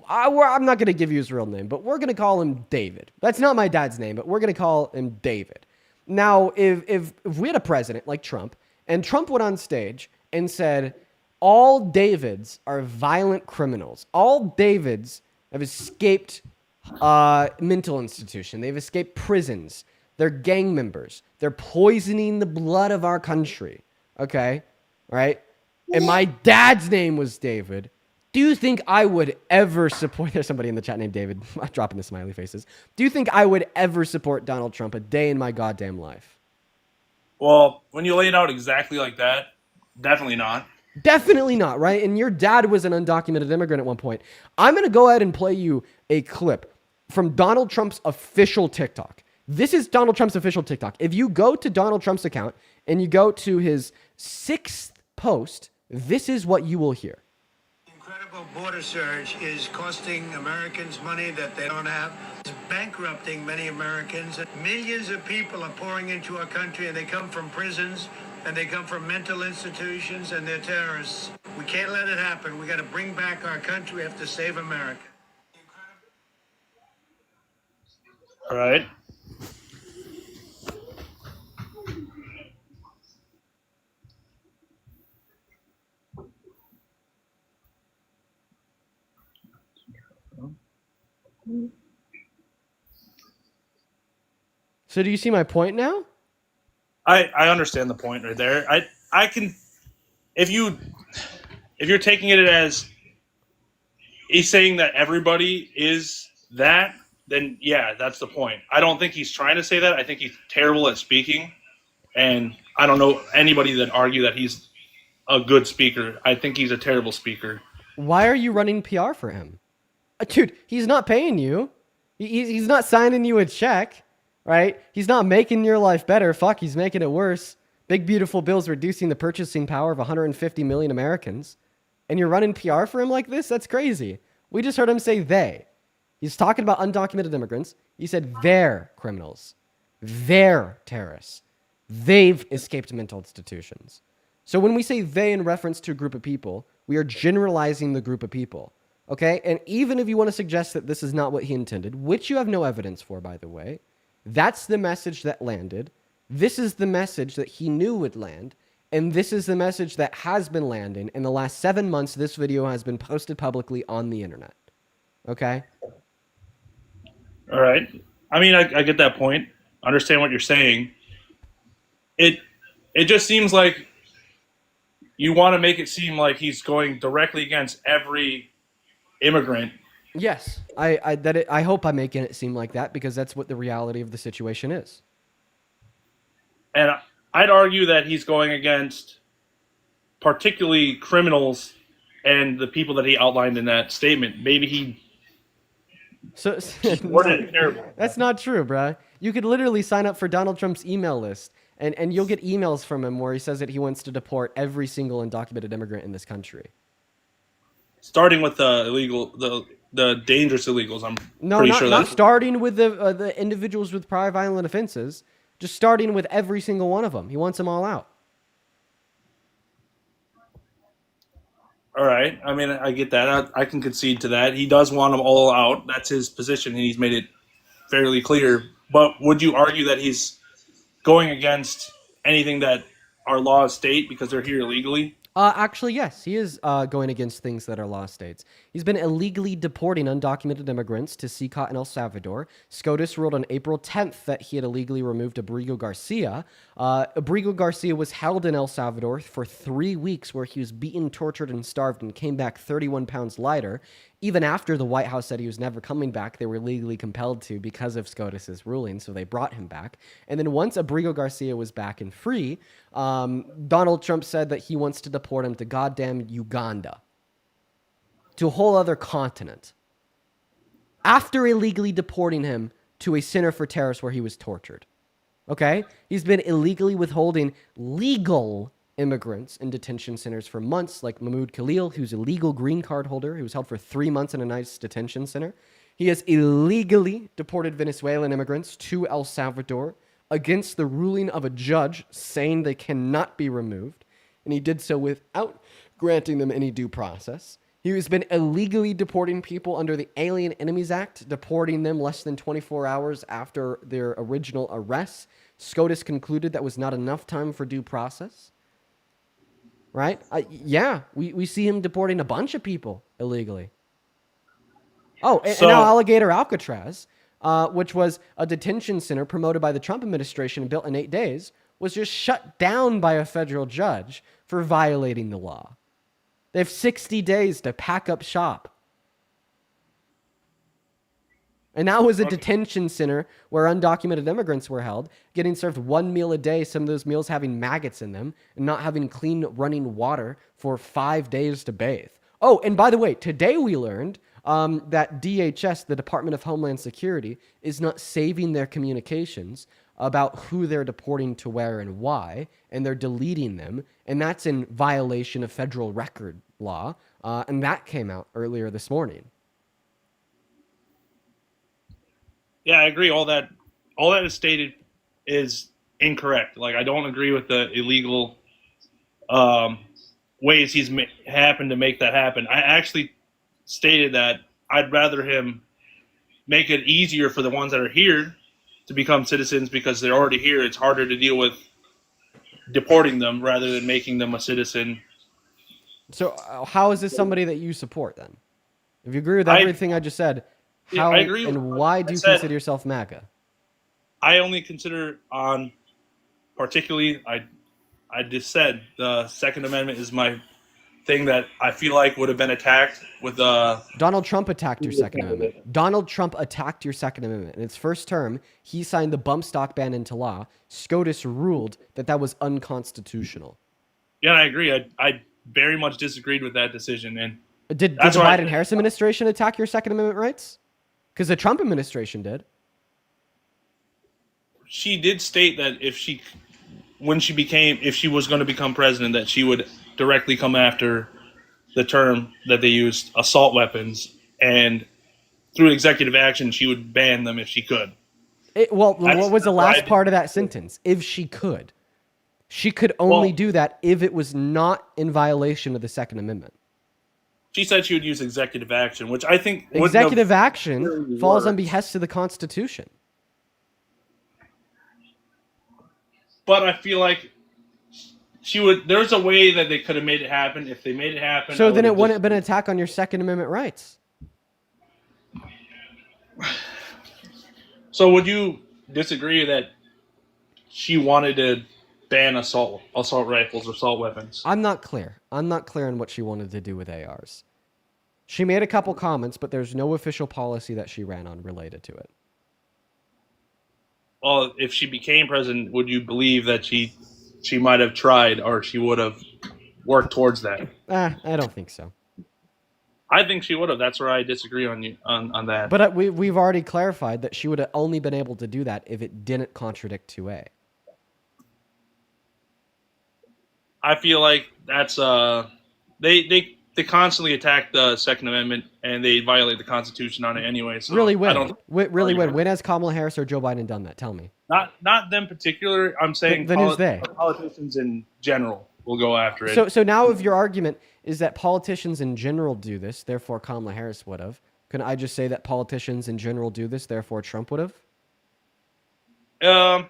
I'm not going to give you his real name, but we're going to call him David. That's not my dad's name, but we're going to call him David. Now, if we had a president like Trump, and Trump went on stage and said, all Davids are violent criminals. All Davids have escaped mental institution. They've escaped prisons. They're gang members. They're poisoning the blood of our country. Okay? Right? And my dad's name was David. Do you think I would ever support... There's somebody in the chat named David. I'm dropping the smiley faces. Do you think I would ever support Donald Trump a day in my goddamn life? Well, when you lay it out exactly like that, definitely not. Definitely not, right? And your dad was an undocumented immigrant at one point. I'm going to go ahead and play you a clip from Donald Trump's official TikTok. This is Donald Trump's official TikTok. If you go to Donald Trump's account and you go to his 6th post, this is what you will hear. Incredible border surge is costing Americans money that they don't have. It's bankrupting many Americans. Millions of people are pouring into our country, and they come from prisons, and they come from mental institutions, and they're terrorists. We can't let it happen. We got to bring back our country. We have to save America. All right. So do you see my point now? I understand the point right there. I can, if you're taking it as he's saying that everybody is that, then yeah, that's the point. I don't think he's trying to say that. I think he's terrible at speaking, and I don't know anybody that argue that he's a good speaker. I think he's a terrible speaker. Why are you running PR for him? Dude, he's not paying you. He's not signing you a check. right? He's not making your life better. Fuck, he's making it worse. Big Beautiful Bill's reducing the purchasing power of 150 million Americans. And you're running PR for him like this? That's crazy. We just heard him say they. He's talking about undocumented immigrants. He said they're criminals. They're terrorists. They've escaped mental institutions. So when we say they in reference to a group of people, we are generalizing the group of people. Okay? And even if you want to suggest that this is not what he intended, which you have no evidence for, by the way, that's the message that landed. This is the message that he knew would land. And this is the message that has been landing. In the last 7 months, this video has been posted publicly on the internet. Okay? All right. I mean, I get that point. I understand what you're saying. It just seems like you want to make it seem like he's going directly against every immigrant. Yes, I hope I'm making it seem like that because that's what the reality of the situation is. And I'd argue that he's going against particularly criminals and the people that he outlined in that statement. Maybe he... So terrible. That's not true, bruh. You could literally sign up for Donald Trump's email list, and you'll get emails from him where he says that he wants to deport every single undocumented immigrant in this country. Starting with the dangerous illegals, I'm pretty sure not starting with the individuals with prior violent offenses. Just starting with every single one of them. He wants them all out. All right. I mean, I get that. I can concede to that. He does want them all out. That's his position, and he's made it fairly clear. But would you argue that he's going against anything that our laws state because they're here illegally? Actually, yes. He is going against things that are law states. He's been illegally deporting undocumented immigrants to CCOT in El Salvador. SCOTUS ruled on April 10th that he had illegally removed Abrigo Garcia. Abrigo Garcia was held in El Salvador for 3 weeks where he was beaten, tortured, and starved and came back 31 pounds lighter. Even after the White House said he was never coming back, they were legally compelled to because of SCOTUS's ruling, so they brought him back. And then once Abrigo Garcia was back and free, Donald Trump said that he wants to deport him to goddamn Uganda, to a whole other continent, after illegally deporting him to a center for terrorists where he was tortured. Okay? He's been illegally withholding legal immigrants in detention centers for months, like Mahmoud Khalil, who's a legal green card holder who was held for 3 months in a nice detention center. He has illegally deported Venezuelan immigrants to El Salvador against the ruling of a judge saying they cannot be removed, and he did so without granting them any due process. He has been illegally deporting people under the Alien Enemies Act, deporting them less than 24 hours after their original arrests. SCOTUS concluded that was not enough time for due process. Right? We see him deporting a bunch of people illegally. Oh, and now Alligator Alcatraz, which was a detention center promoted by the Trump administration and built in 8 days, was just shut down by a federal judge for violating the law. They have 60 days to pack up shop. And that was a detention center where undocumented immigrants were held, getting served 1 meal a day, some of those meals having maggots in them, and not having clean running water for 5 days to bathe. Oh, and by the way, today we learned that DHS, the Department of Homeland Security, is not saving their communications about who they're deporting to where and why, and they're deleting them, and that's in violation of federal record law, and that came out earlier this morning. Yeah, I agree. All that is stated is incorrect. Like, I don't agree with the illegal ways he's happened to make that happen. I actually stated that I'd rather him make it easier for the ones that are here to become citizens because they're already here. It's harder to deal with deporting them rather than making them a citizen. So how is this somebody that you support then? If you agree with everything I just said, how I agree and why do you consider yourself MAGA? I only consider particularly, I just said the Second Amendment is my thing that I feel like would have been attacked with Donald Trump attacked your Second Amendment. Donald Trump attacked your Second Amendment. In its first term, he signed the bump stock ban into law. SCOTUS ruled that that was unconstitutional. Yeah, I agree. I very much disagreed with that decision. And did the Biden-Harris administration attack your Second Amendment rights? Because the Trump administration did. she did state that if she was going to become president, that she would directly come after the term that they used, assault weapons, and through executive action, she would ban them if she could. What was the last part of that sentence? If she could. She could only do that if it was not in violation of the Second Amendment. She said she would use executive action, which I think executive action falls on behest of the Constitution. But I feel like there's a way that they could have made it happen. If they made it happen, so then it wouldn't have been an attack on your Second Amendment rights. So would you disagree that she wanted to ban assault rifles or assault weapons? I'm not clear. I'm not clear on what she wanted to do with ARs. She made a couple comments, but there's no official policy that she ran on related to it. Well, if she became president, would you believe that she might have tried, or she would have worked towards that? I don't think so. I think she would have. That's where I disagree on you on that. But we've already clarified that she would have only been able to do that if it didn't contradict 2A. I feel like that's they constantly attack the Second Amendment and they violate the Constitution on it anyway. So really when? I don't Really when? When has Kamala Harris or Joe Biden done that? Tell me. Not them particular. I'm saying then who's they? Politicians in general will go after it. So now if your argument is that politicians in general do this, therefore Kamala Harris would have, can I just say that politicians in general do this, therefore Trump would have? I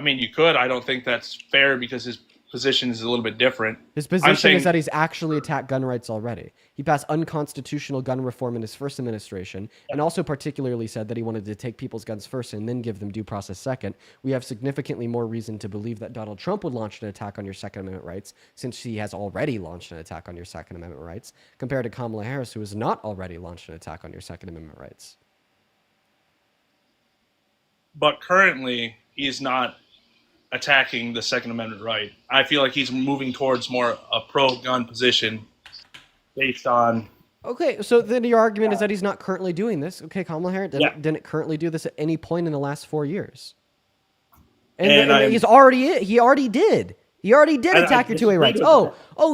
mean, you could. I don't think that's fair because his position is a little bit different. His position is that he's actually attacked gun rights already. He passed unconstitutional gun reform in his first administration and also particularly said that he wanted to take people's guns first and then give them due process second. We have significantly more reason to believe that Donald Trump would launch an attack on your Second Amendment rights, since he has already launched an attack on your Second Amendment rights, compared to Kamala Harris, who has not already launched an attack on your Second Amendment rights. But currently, he's not attacking the Second Amendment right. I feel like he's moving towards more a pro-gun position based on... Okay, so then your argument is that he's not currently doing this. Okay, Kamala Harris didn't currently do this at any point in the last 4 years. And he already did. He already did attack your 2A rights.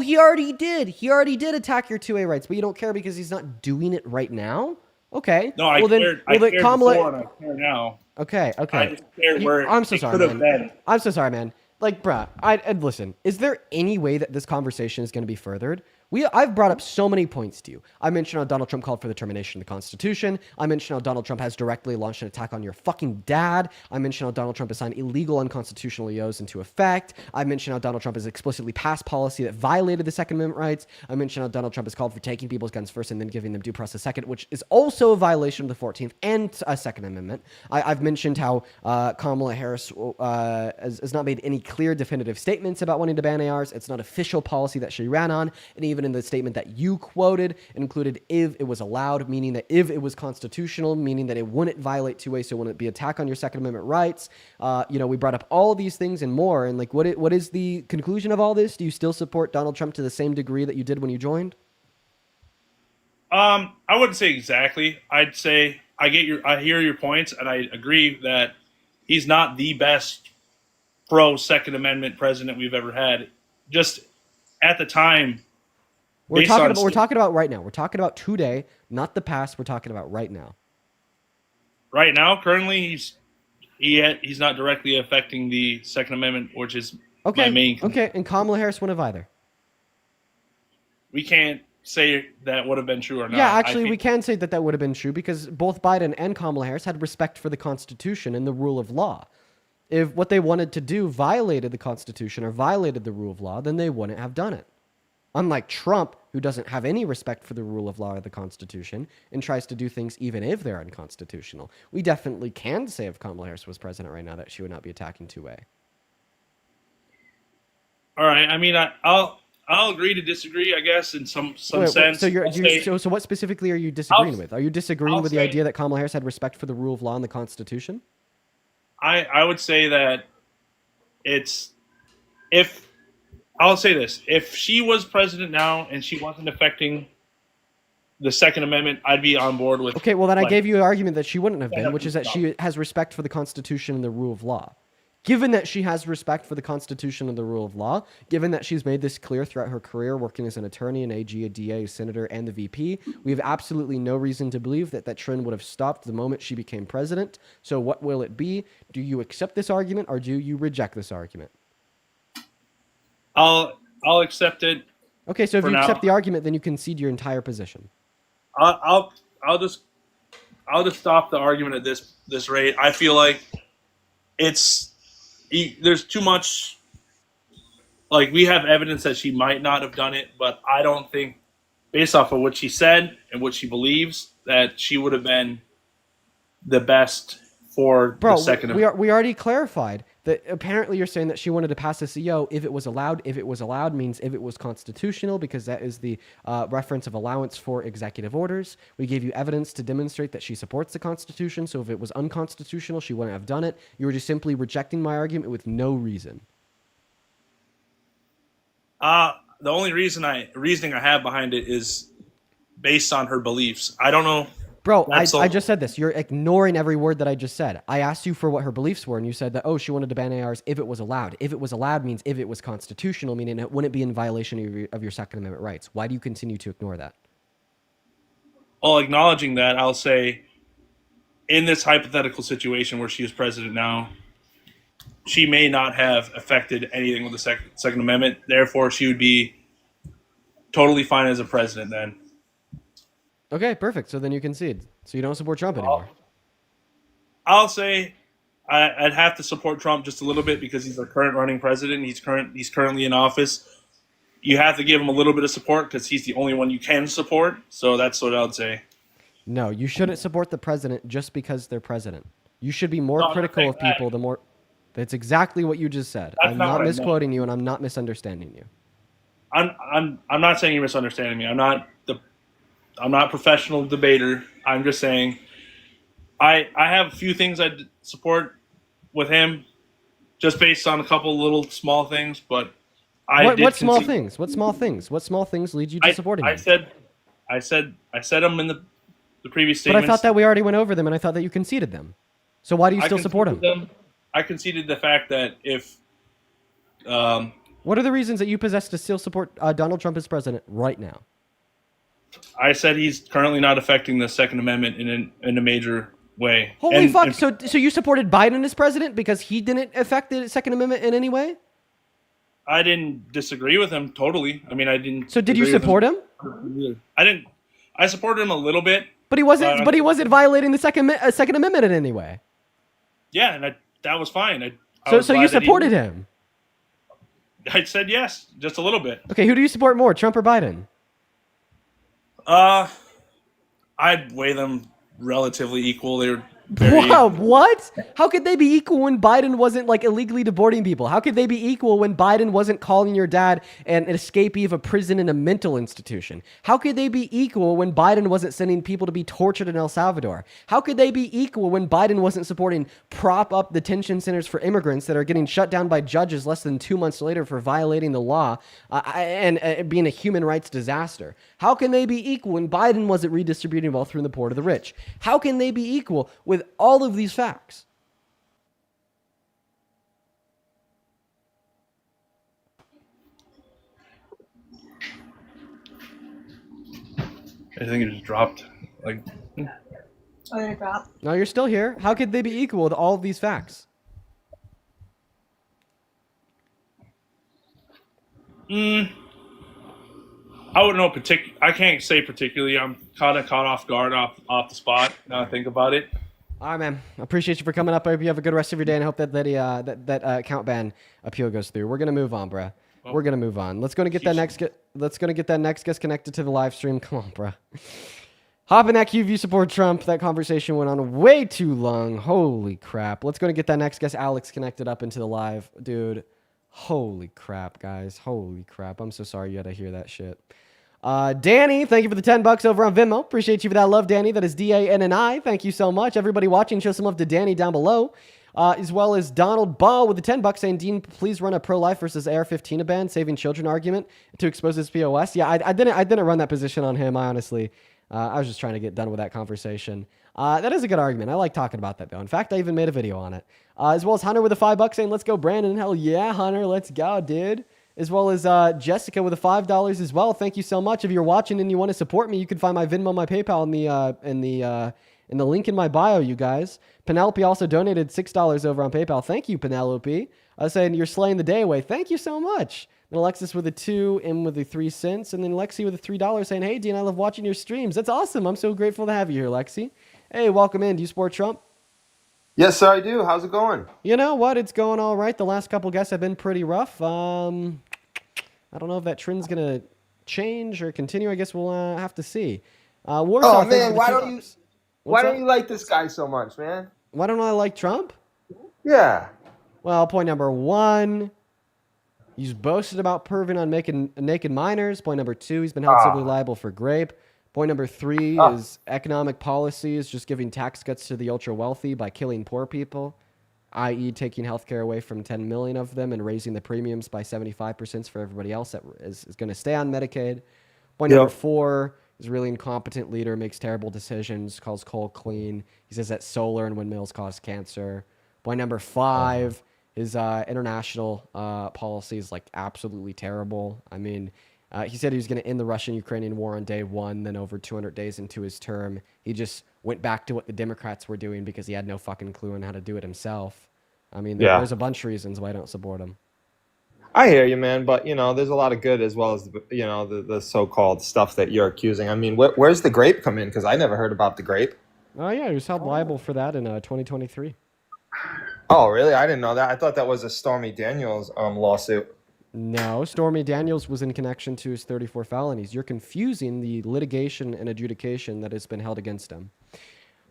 He already did. He already did attack your 2A rights, but you don't care because he's not doing it right now? Okay. No, I cared Kamala, before and I care now. Okay. I just cared where I'm so it sorry, could have man. been. I'm so sorry, man. Like, bruh, and listen, is there any way that this conversation is going to be furthered? I've brought up so many points to you. I mentioned how Donald Trump called for the termination of the Constitution. I mentioned how Donald Trump has directly launched an attack on your fucking dad. I mentioned how Donald Trump has signed illegal unconstitutional EOs into effect. I mentioned how Donald Trump has explicitly passed policy that violated the Second Amendment rights. I mentioned how Donald Trump has called for taking people's guns first and then giving them due process second, which is also a violation of the 14th and a Second Amendment. I've mentioned how Kamala Harris has not made any clear definitive statements about wanting to ban ARs. It's not official policy that she ran on. And even in the statement that you quoted, it included if it was allowed, meaning that if it was constitutional, meaning that it wouldn't violate 2A, so it wouldn't be attack on your Second Amendment rights. We brought up all these things and more. And like, what is the conclusion of all this? Do you still support Donald Trump to the same degree that you did when you joined? I wouldn't say exactly. I'd say I hear your points, and I agree that he's not the best pro Second Amendment president we've ever had. Just at the time. We're talking about right now. We're talking about today, not the past. We're talking about right now. Right now, currently, he's not directly affecting the Second Amendment, which is my main. Okay, and Kamala Harris wouldn't have either. We can't say that would have been true or not. Yeah, actually, we can say that would have been true because both Biden and Kamala Harris had respect for the Constitution and the rule of law. If what they wanted to do violated the Constitution or violated the rule of law, then they wouldn't have done it. Unlike Trump, who doesn't have any respect for the rule of law or the Constitution and tries to do things even if they're unconstitutional. We definitely can say if Kamala Harris was president right now that she would not be attacking 2A. All right. I mean, I'll agree to disagree, I guess, in some sense. So what specifically are you disagreeing with? Are you disagreeing with the idea that Kamala Harris had respect for the rule of law and the Constitution? I would say that I'll say this. If she was president now and she wasn't affecting the Second Amendment, I'd be on board with. Okay, well then I like, gave you an argument that she wouldn't have Yeah, been, which is that she has respect for the Constitution and the rule of law. Given that she has respect for the Constitution and the rule of law, given that she's made this clear throughout her career working as an attorney, an AG, a DA, a senator, and the VP, we have absolutely no reason to believe that that trend would have stopped the moment she became president. So what will it be? Do you accept this argument or do you reject this argument? I'll accept it. Okay, so if for you now. accept the argument, then you concede your entire position. I'll just stop the argument at this rate. I feel like there's too much. Like, we have evidence that she might not have done it, but I don't think, based off of what she said and what she believes, that she would have been the best for the second. We already clarified that apparently you're saying that she wanted to pass a CO if it was allowed. If it was allowed means if it was constitutional, because that is the reference of allowance for executive orders. We gave you evidence to demonstrate that she supports the Constitution. So if it was unconstitutional, she wouldn't have done it. You were just simply rejecting my argument with no reason. The only reasoning I have behind it is based on her beliefs. I don't know. Bro, I just said this. You're ignoring every word that I just said. I asked you for what her beliefs were, and you said that, oh, she wanted to ban ARs if it was allowed. If it was allowed means if it was constitutional, meaning it wouldn't be in violation of your Second Amendment rights. Why do you continue to ignore that? Well, acknowledging that, I'll say, in this hypothetical situation where she is president now, she may not have affected anything with the Second Amendment. Therefore, she would be totally fine as a president then. Okay, perfect. So then you concede. So you don't support Trump anymore. I'll say I'd have to support Trump just a little bit because he's the current running president. He's currently in office. You have to give him a little bit of support because he's the only one you can support. So that's what I'd say. No, you shouldn't support the president just because they're president. You should be more critical of people the more... That's exactly what you just said. I'm not misquoting you, and I'm not misunderstanding you. I'm not saying you're misunderstanding me. I'm not a professional debater. I'm just saying I have a few things I'd support with him just based on a couple little small things, but What small things? What small things? What small things lead you to supporting him? I said them in the previous But statements. I thought that we already went over them, and I thought that you conceded them. So why do you still support him? I conceded the fact that if... what are the reasons that you possess to still support Donald Trump as president right now? I said he's currently not affecting the Second Amendment in a major way. Holy fuck! So you supported Biden as president because he didn't affect the Second Amendment in any way? I didn't disagree with him totally. I mean, I didn't. So did you support him? I didn't. I supported him a little bit. But he wasn't. But he wasn't violating the Second Amendment in any way. Yeah, and that was fine. So you supported him? I said yes, just a little bit. Okay, who do you support more, Trump or Biden? I'd weigh them relatively equal. They're Wow, what? How could they be equal when Biden wasn't like illegally deporting people? How could they be equal when Biden wasn't calling your dad an escapee of a prison in a mental institution? How could they be equal when Biden wasn't sending people to be tortured in El Salvador? How could they be equal when Biden wasn't supporting prop up detention centers for immigrants that are getting shut down by judges less than 2 months later for violating the law and being a human rights disaster? How can they be equal when Biden wasn't redistributing wealth from the poor to the rich? How can they be equal with all of these facts? I think it just dropped. Like, Oh, did it drop? No, you're still here. How could they be equal with all of these facts? I wouldn't know I can't say particularly. I'm kind of caught off guard off the spot. Now I think about it. All right, man. I appreciate you for coming up. I hope you have a good rest of your day, and I hope that account ban appeal goes through. We're gonna move on, bruh. We're gonna move on. Let's go to get that next. Let's go to get that next guest connected to the live stream. Come on, bruh. Hop in that queue if you support Trump. That conversation went on way too long. Holy crap. Let's go to get that next guest, Alex, connected up into the live. Dude, holy crap, guys. Holy crap. I'm so sorry you had to hear that shit. Danny, thank you for the $10 over on Venmo. Appreciate you for that love, Danny. That is DANNI. Thank you so much. Everybody watching, show some love to Danny down below. As well as Donald Ball with the $10 saying, Dean, please run a pro-life versus AR-15 ban, saving children argument to expose his POS. Yeah, I didn't run that position on him, I honestly. I was just trying to get done with that conversation. That is a good argument. I like talking about that, though. In fact, I even made a video on it. As well as Hunter with the $5 saying, let's go, Brandon. Hell yeah, Hunter. Let's go, dude. As well as Jessica with the $5 as well. Thank you so much. If you're watching and you want to support me, you can find my Venmo, my PayPal in the link in my bio, you guys. Penelope also donated $6 over on PayPal. Thank you, Penelope. Saying you're slaying the day away. Thank you so much. And Alexis with a 2, M with the 3 cents, and then Lexi with a $3 saying, hey, Dean, I love watching your streams. That's awesome. I'm so grateful to have you here, Lexi. Hey, welcome in. Do you support Trump? Yes, sir, I do. How's it going? You know what? It's going all right. The last couple guests have been pretty rough. I don't know if that trend's going to change or continue. I guess we'll have to see. Warsaw, Oh, man, why don't you like this guy so much, man? Why don't I like Trump? Yeah. Well, point number 1, he's boasted about perving on naked minors. Point number 2, he's been held civilly liable for rape. Point number 3 is economic policies, just giving tax cuts to the ultra wealthy by killing poor people, i.e. taking healthcare away from 10 million of them and raising the premiums by 75% for everybody else that is going to stay on Medicaid. Point number 4 is really incompetent leader, makes terrible decisions, calls coal clean. He says that solar and windmills cause cancer. Point number 5 is international policy is like absolutely terrible. I mean, he said he was going to end the Russian-Ukrainian war on day 1. Then over 200 days into his term, he just went back to what the Democrats were doing because he had no fucking clue on how to do it himself. I mean, there's a bunch of reasons why I don't support him. I hear you, man, but, there's a lot of good as well as, the so-called stuff that you're accusing. I mean, where's the grape come in? Because I never heard about the grape. Oh, yeah, he was held liable for that in 2023. Oh, really? I didn't know that. I thought that was a Stormy Daniels lawsuit. No, Stormy Daniels was in connection to his 34 felonies. You're confusing the litigation and adjudication that has been held against him.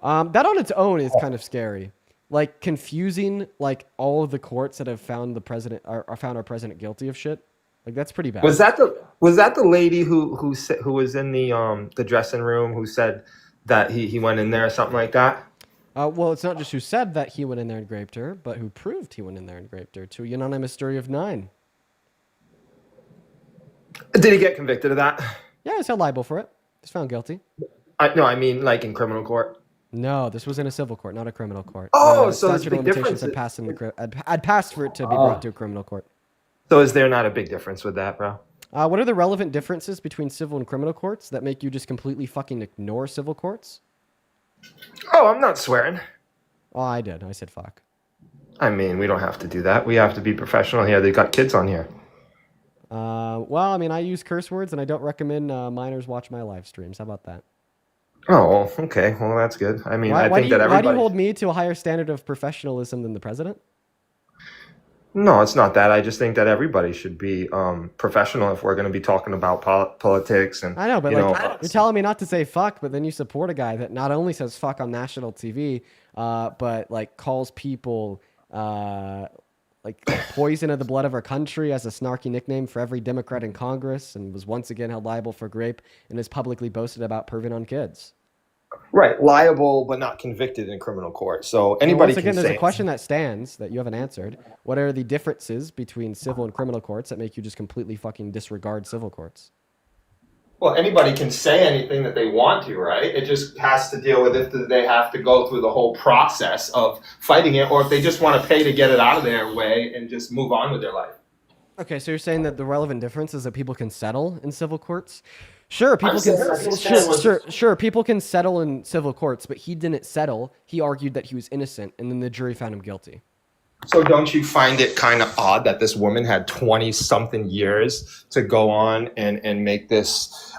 That on its own is kind of scary. Like confusing like all of the courts that have found the president or found our president guilty of shit. Like that's pretty bad. Was that the lady who was in the dressing room who said that he went in there or something like that? Well, it's not just who said that he went in there and raped her, but who proved he went in there and raped her to a unanimous jury of 9. Did he get convicted of that? Yeah, he's held liable for it. He's found guilty. No, I mean like in criminal court. No, this was in a civil court, not a criminal court. Oh, so there's a statute big of limitations difference. had passed for it to be brought to a criminal court. So is there not a big difference with that, bro? What are the relevant differences between civil and criminal courts that make you just completely fucking ignore civil courts? Oh, I'm not swearing. Oh, I did. I said fuck. I mean, we don't have to do that. We have to be professional here. They got kids on here. Well, I mean, I use curse words, and I don't recommend minors watch my live streams. How about that? Oh, okay. Well, that's good. I mean, Why do you hold me to a higher standard of professionalism than the president? No, it's not that. I just think that everybody should be professional if we're going to be talking about politics and. I know, but you're telling me not to say fuck, but then you support a guy that not only says fuck on national TV, but like calls people like poison of the blood of our country as a snarky nickname for every Democrat in Congress, and was once again held liable for rape and is publicly boasted about perving on kids. Right, liable but not convicted in criminal court. So anybody once again, can there's say a question that stands that you haven't answered. What are the differences between civil and criminal courts that make you just completely fucking disregard civil courts? Well, anybody can say anything that they want to, right? It just has to deal with if they have to go through the whole process of fighting it, or if they just want to pay to get it out of their way and just move on with their life. Okay, so you're saying that the relevant difference is that people can settle in civil courts? Sure, people people can settle in civil courts, but he didn't settle. He argued that he was innocent, and then the jury found him guilty. So don't you find it kind of odd that this woman had 20-something years to go on and make this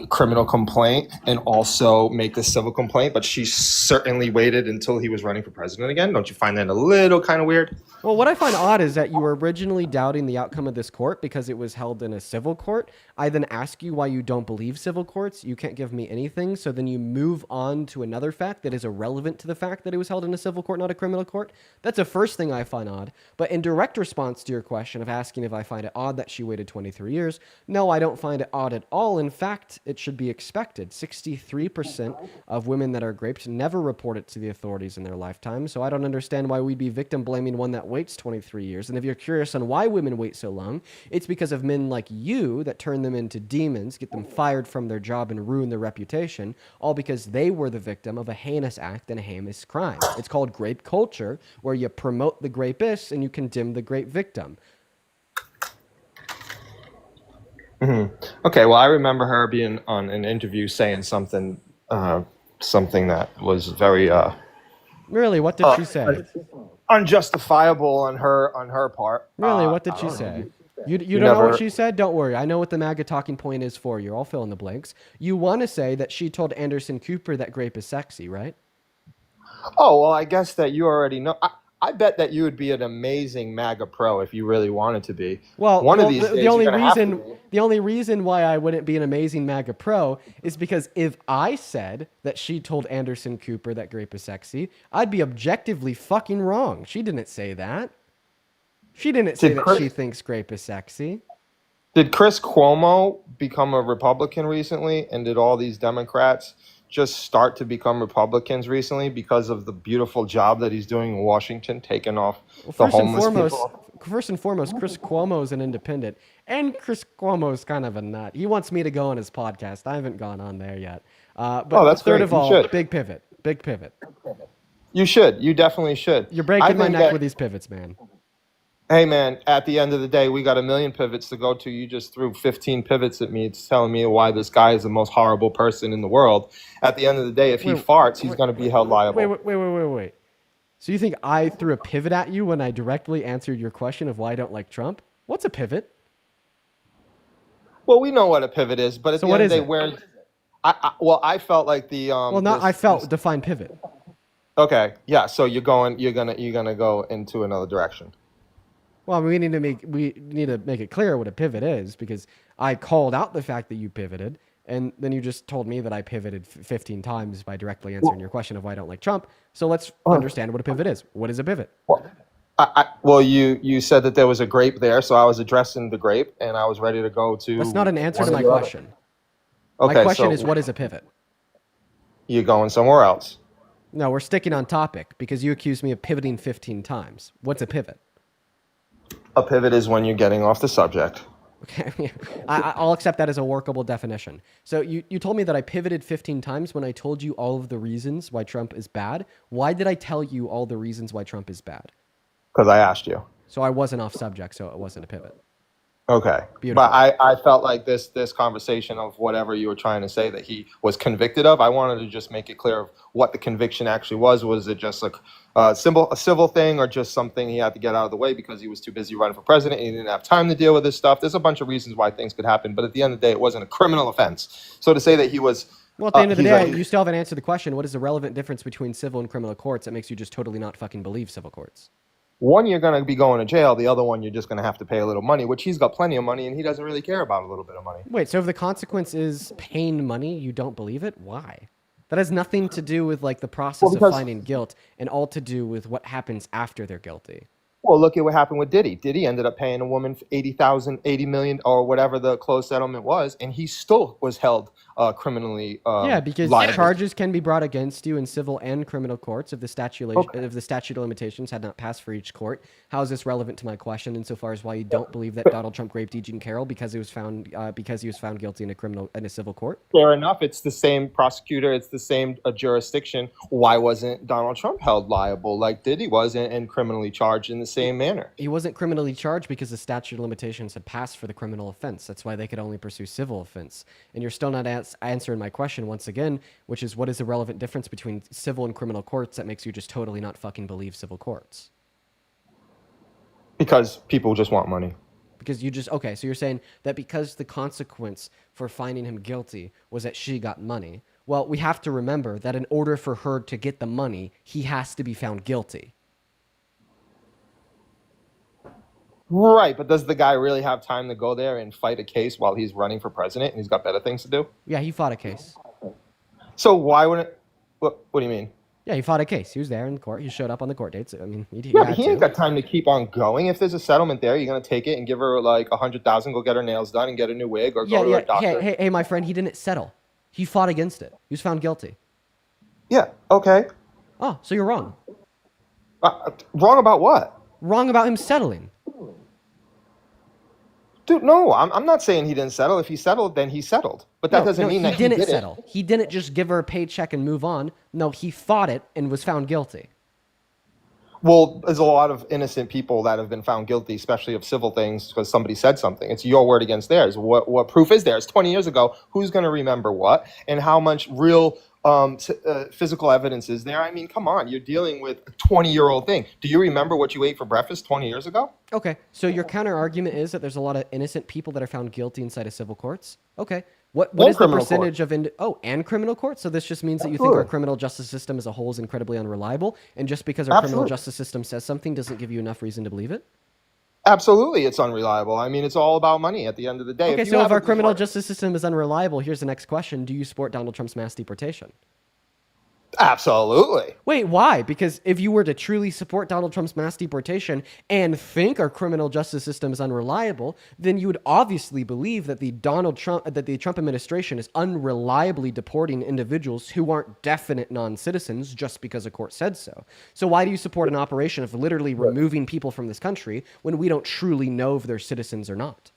criminal complaint and also make this civil complaint, but she certainly waited until he was running for president again? Don't you find that a little kind of weird? Well, what I find odd is that you were originally doubting the outcome of this court because it was held in a civil court. I then ask you why you don't believe civil courts. You can't give me anything. So then you move on to another fact that is irrelevant to the fact that it was held in a civil court, not a criminal court. That's the first thing I find find odd. But in direct response to your question of asking if I find it odd that she waited 23 years, no, I don't find it odd at all. In fact, it should be expected. 63% of women that are raped never report it to the authorities in their lifetime, so I don't understand why we'd be victim blaming one that waits 23 years. And if you're curious on why women wait so long, it's because of men like you that turn them into demons, get them fired from their job, and ruin their reputation, all because they were the victim of a heinous act and a heinous crime. It's called grape culture, where you promote the grapist and you condemn the grape victim. Okay, well, I remember her being on an interview saying something that was very Really, what did she say? unjustifiable on her part. Really, what did she say? You don't know what she said? Don't worry. I know what the MAGA talking point is for you. I'll fill in the blanks. You want to say that she told Anderson Cooper that grape is sexy, right? Oh, well, I guess that you already know. I bet that you would be an amazing MAGA pro if you really wanted to be. Well, one of these days, the only reason why I wouldn't be an amazing MAGA pro is because if I said that she told Anderson Cooper that grape is sexy, I'd be objectively fucking wrong. She didn't say that. She didn't say that she thinks grape is sexy. Did Chris Cuomo become a Republican recently, and did all these Democrats just start to become Republicans recently because of the beautiful job that he's doing in Washington, taking off the homeless people? First and foremost, Chris Cuomo is an independent, and Chris Cuomo is kind of a nut. He wants me to go on his podcast. I haven't gone on there yet. But that's third great. of You all, should. big pivot. You should. You definitely should. You're breaking my neck with these pivots, man. Hey, man, at the end of the day, we got 1 million pivots to go to. You just threw 15 pivots at me. It's telling me why this guy is the most horrible person in the world. At the end of the day, if he farts, he's going to be held liable. Wait. So you think I threw a pivot at you when I directly answered your question of why I don't like Trump? What's a pivot? Well, we know what a pivot is, but at the end of the day, I felt like the define pivot. Okay, yeah. So you're gonna go into another direction. Well, we need to make it clear what a pivot is, because I called out the fact that you pivoted, and then you just told me that I pivoted 15 times by directly answering your question of why I don't like Trump. So let's understand what a pivot is. What is a pivot? Well, you said that there was a grape there, so I was addressing the grape, and I was ready to go to. That's not an answer to my question. Okay, my question is, what is a pivot? You're going somewhere else. No, we're sticking on topic because you accused me of pivoting 15 times. What's a pivot? A pivot is when you're getting off the subject. Okay, I'll accept that as a workable definition. So you told me that I pivoted 15 times when I told you all of the reasons why Trump is bad. Why did I tell you all the reasons why Trump is bad? Because I asked you. So I wasn't off subject, so it wasn't a pivot. Okay. Beautiful. But I felt like this conversation of whatever you were trying to say that he was convicted of, I wanted to just make it clear of what the conviction actually was. Was it just like a civil thing, or just something he had to get out of the way because he was too busy running for president and he didn't have time to deal with this stuff? There's a bunch of reasons why things could happen, but at the end of the day, it wasn't a criminal offense. So to say that he was... Well, at the end of the day, you still haven't answered the question. What is the relevant difference between civil and criminal courts that makes you just totally not fucking believe civil courts? One, you're going to be going to jail. The other one, you're just going to have to pay a little money, which he's got plenty of money, and he doesn't really care about a little bit of money. Wait, so if the consequence is paying money, you don't believe it? Why? That has nothing to do with like the process of finding guilt, and all to do with what happens after they're guilty. Well, look at what happened with Diddy. Diddy ended up paying a woman $80 million, or whatever the closed settlement was, and he still was held criminally because liable. Charges can be brought against you in civil and criminal courts if the statute of limitations had not passed for each court. How is this relevant to my question insofar as why you don't believe that Donald Trump raped E. Jean Carroll because he was found guilty in a civil court? Fair enough. It's the same prosecutor. It's the same jurisdiction. Why wasn't Donald Trump held liable like Diddy was and criminally charged in the same manner? He wasn't criminally charged because the statute of limitations had passed for the criminal offense. That's why they could only pursue civil offense. And you're still not answering my question once again, which is what is the relevant difference between civil and criminal courts that makes you just totally not fucking believe civil courts? Because people just want money. Because so you're saying that because the consequence for finding him guilty was that she got money. Well, we have to remember that in order for her to get the money, he has to be found guilty. Right, but does the guy really have time to go there and fight a case while he's running for president and he's got better things to do? Yeah, he fought a case. So why wouldn't... What do you mean? Yeah, he fought a case. He was there in court. He showed up on the court dates. I mean, he Yeah, but had he ain't to. got time to keep on going. If there's a settlement there, you're gonna take it and give her like 100,000, go get her nails done and get a new wig, or Yeah, go to a yeah. doctor. Hey, my friend, he didn't settle. He fought against it. He was found guilty. Yeah. Okay. Oh, so you're wrong. Wrong about what? Wrong about him settling. Dude, no, I'm not saying he didn't settle. If he settled, then he settled. But that doesn't mean that he didn't settle. He didn't just give her a paycheck and move on. No, he fought it and was found guilty. Well, there's a lot of innocent people that have been found guilty, especially of civil things, because somebody said something. It's your word against theirs. What proof is there? It's 20 years ago. Who's going to remember what? And how much real physical evidence is there? I mean, come on. You're dealing with a 20-year-old thing. Do you remember what you ate for breakfast 20 years ago? Okay, so your counter argument is that there's a lot of innocent people that are found guilty inside of civil courts? Okay. What is the percentage of and criminal courts? So this just means that you think our criminal justice system as a whole is incredibly unreliable, and just because our criminal justice system says something doesn't give you enough reason to believe it? Absolutely, it's unreliable. I mean, it's all about money at the end of the day. Okay, so if our criminal justice system is unreliable, here's the next question. Do you support Donald Trump's mass deportation? Absolutely. Wait, why? Because if you were to truly support Donald Trump's mass deportation and think our criminal justice system is unreliable, then you would obviously believe that the Trump administration is unreliably deporting individuals who aren't definite non-citizens just because a court said so. So why do you support an operation of literally removing people from this country when we don't truly know if they're citizens or not?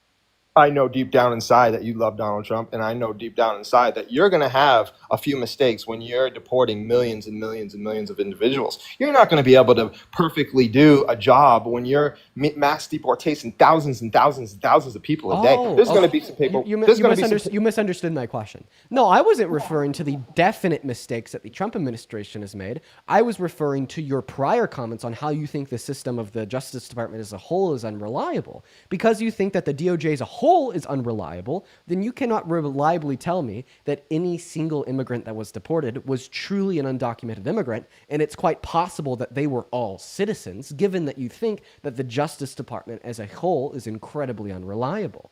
I know deep down inside that you love Donald Trump, and I know deep down inside that you're going to have a few mistakes when you're deporting millions and millions and millions of individuals. You're not going to be able to perfectly do a job when you're mass deportation thousands and thousands and thousands of people a day. There's going to be some people. You misunderstood my question. No, I wasn't referring to the definite mistakes that the Trump administration has made. I was referring to your prior comments on how you think the system of the Justice Department as a whole is unreliable. Because you think that the DOJ as a whole is unreliable, then you cannot reliably tell me that any single immigrant that was deported was truly an undocumented immigrant, and it's quite possible that they were all citizens, given that you think that the Justice Department as a whole is incredibly unreliable.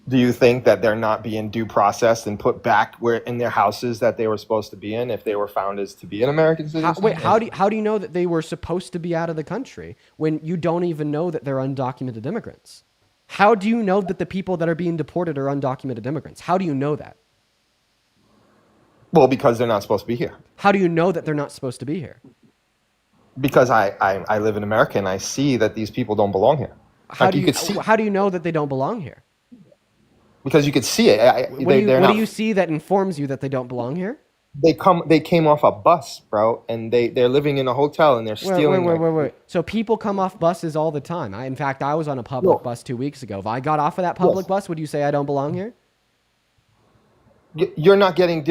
Do you think that they're not being due processed and put back where in their houses that they were supposed to be in if they were found as to be an American citizen? How do you know that they were supposed to be out of the country when you don't even know that they're undocumented immigrants? How do you know that the people that are being deported are undocumented immigrants? How do you know that? Well, because they're not supposed to be here. How do you know that they're not supposed to be here? Because I live in America and I see that these people don't belong here. How do you know that they don't belong here? Because you could see it. What do you see that informs you that they don't belong here? They came off a bus, bro, and they're living in a hotel and they're stealing. Wait. So people come off buses all the time. In fact, I was on a public bus 2 weeks ago. If I got off of that public bus, would you say I don't belong here? You're not getting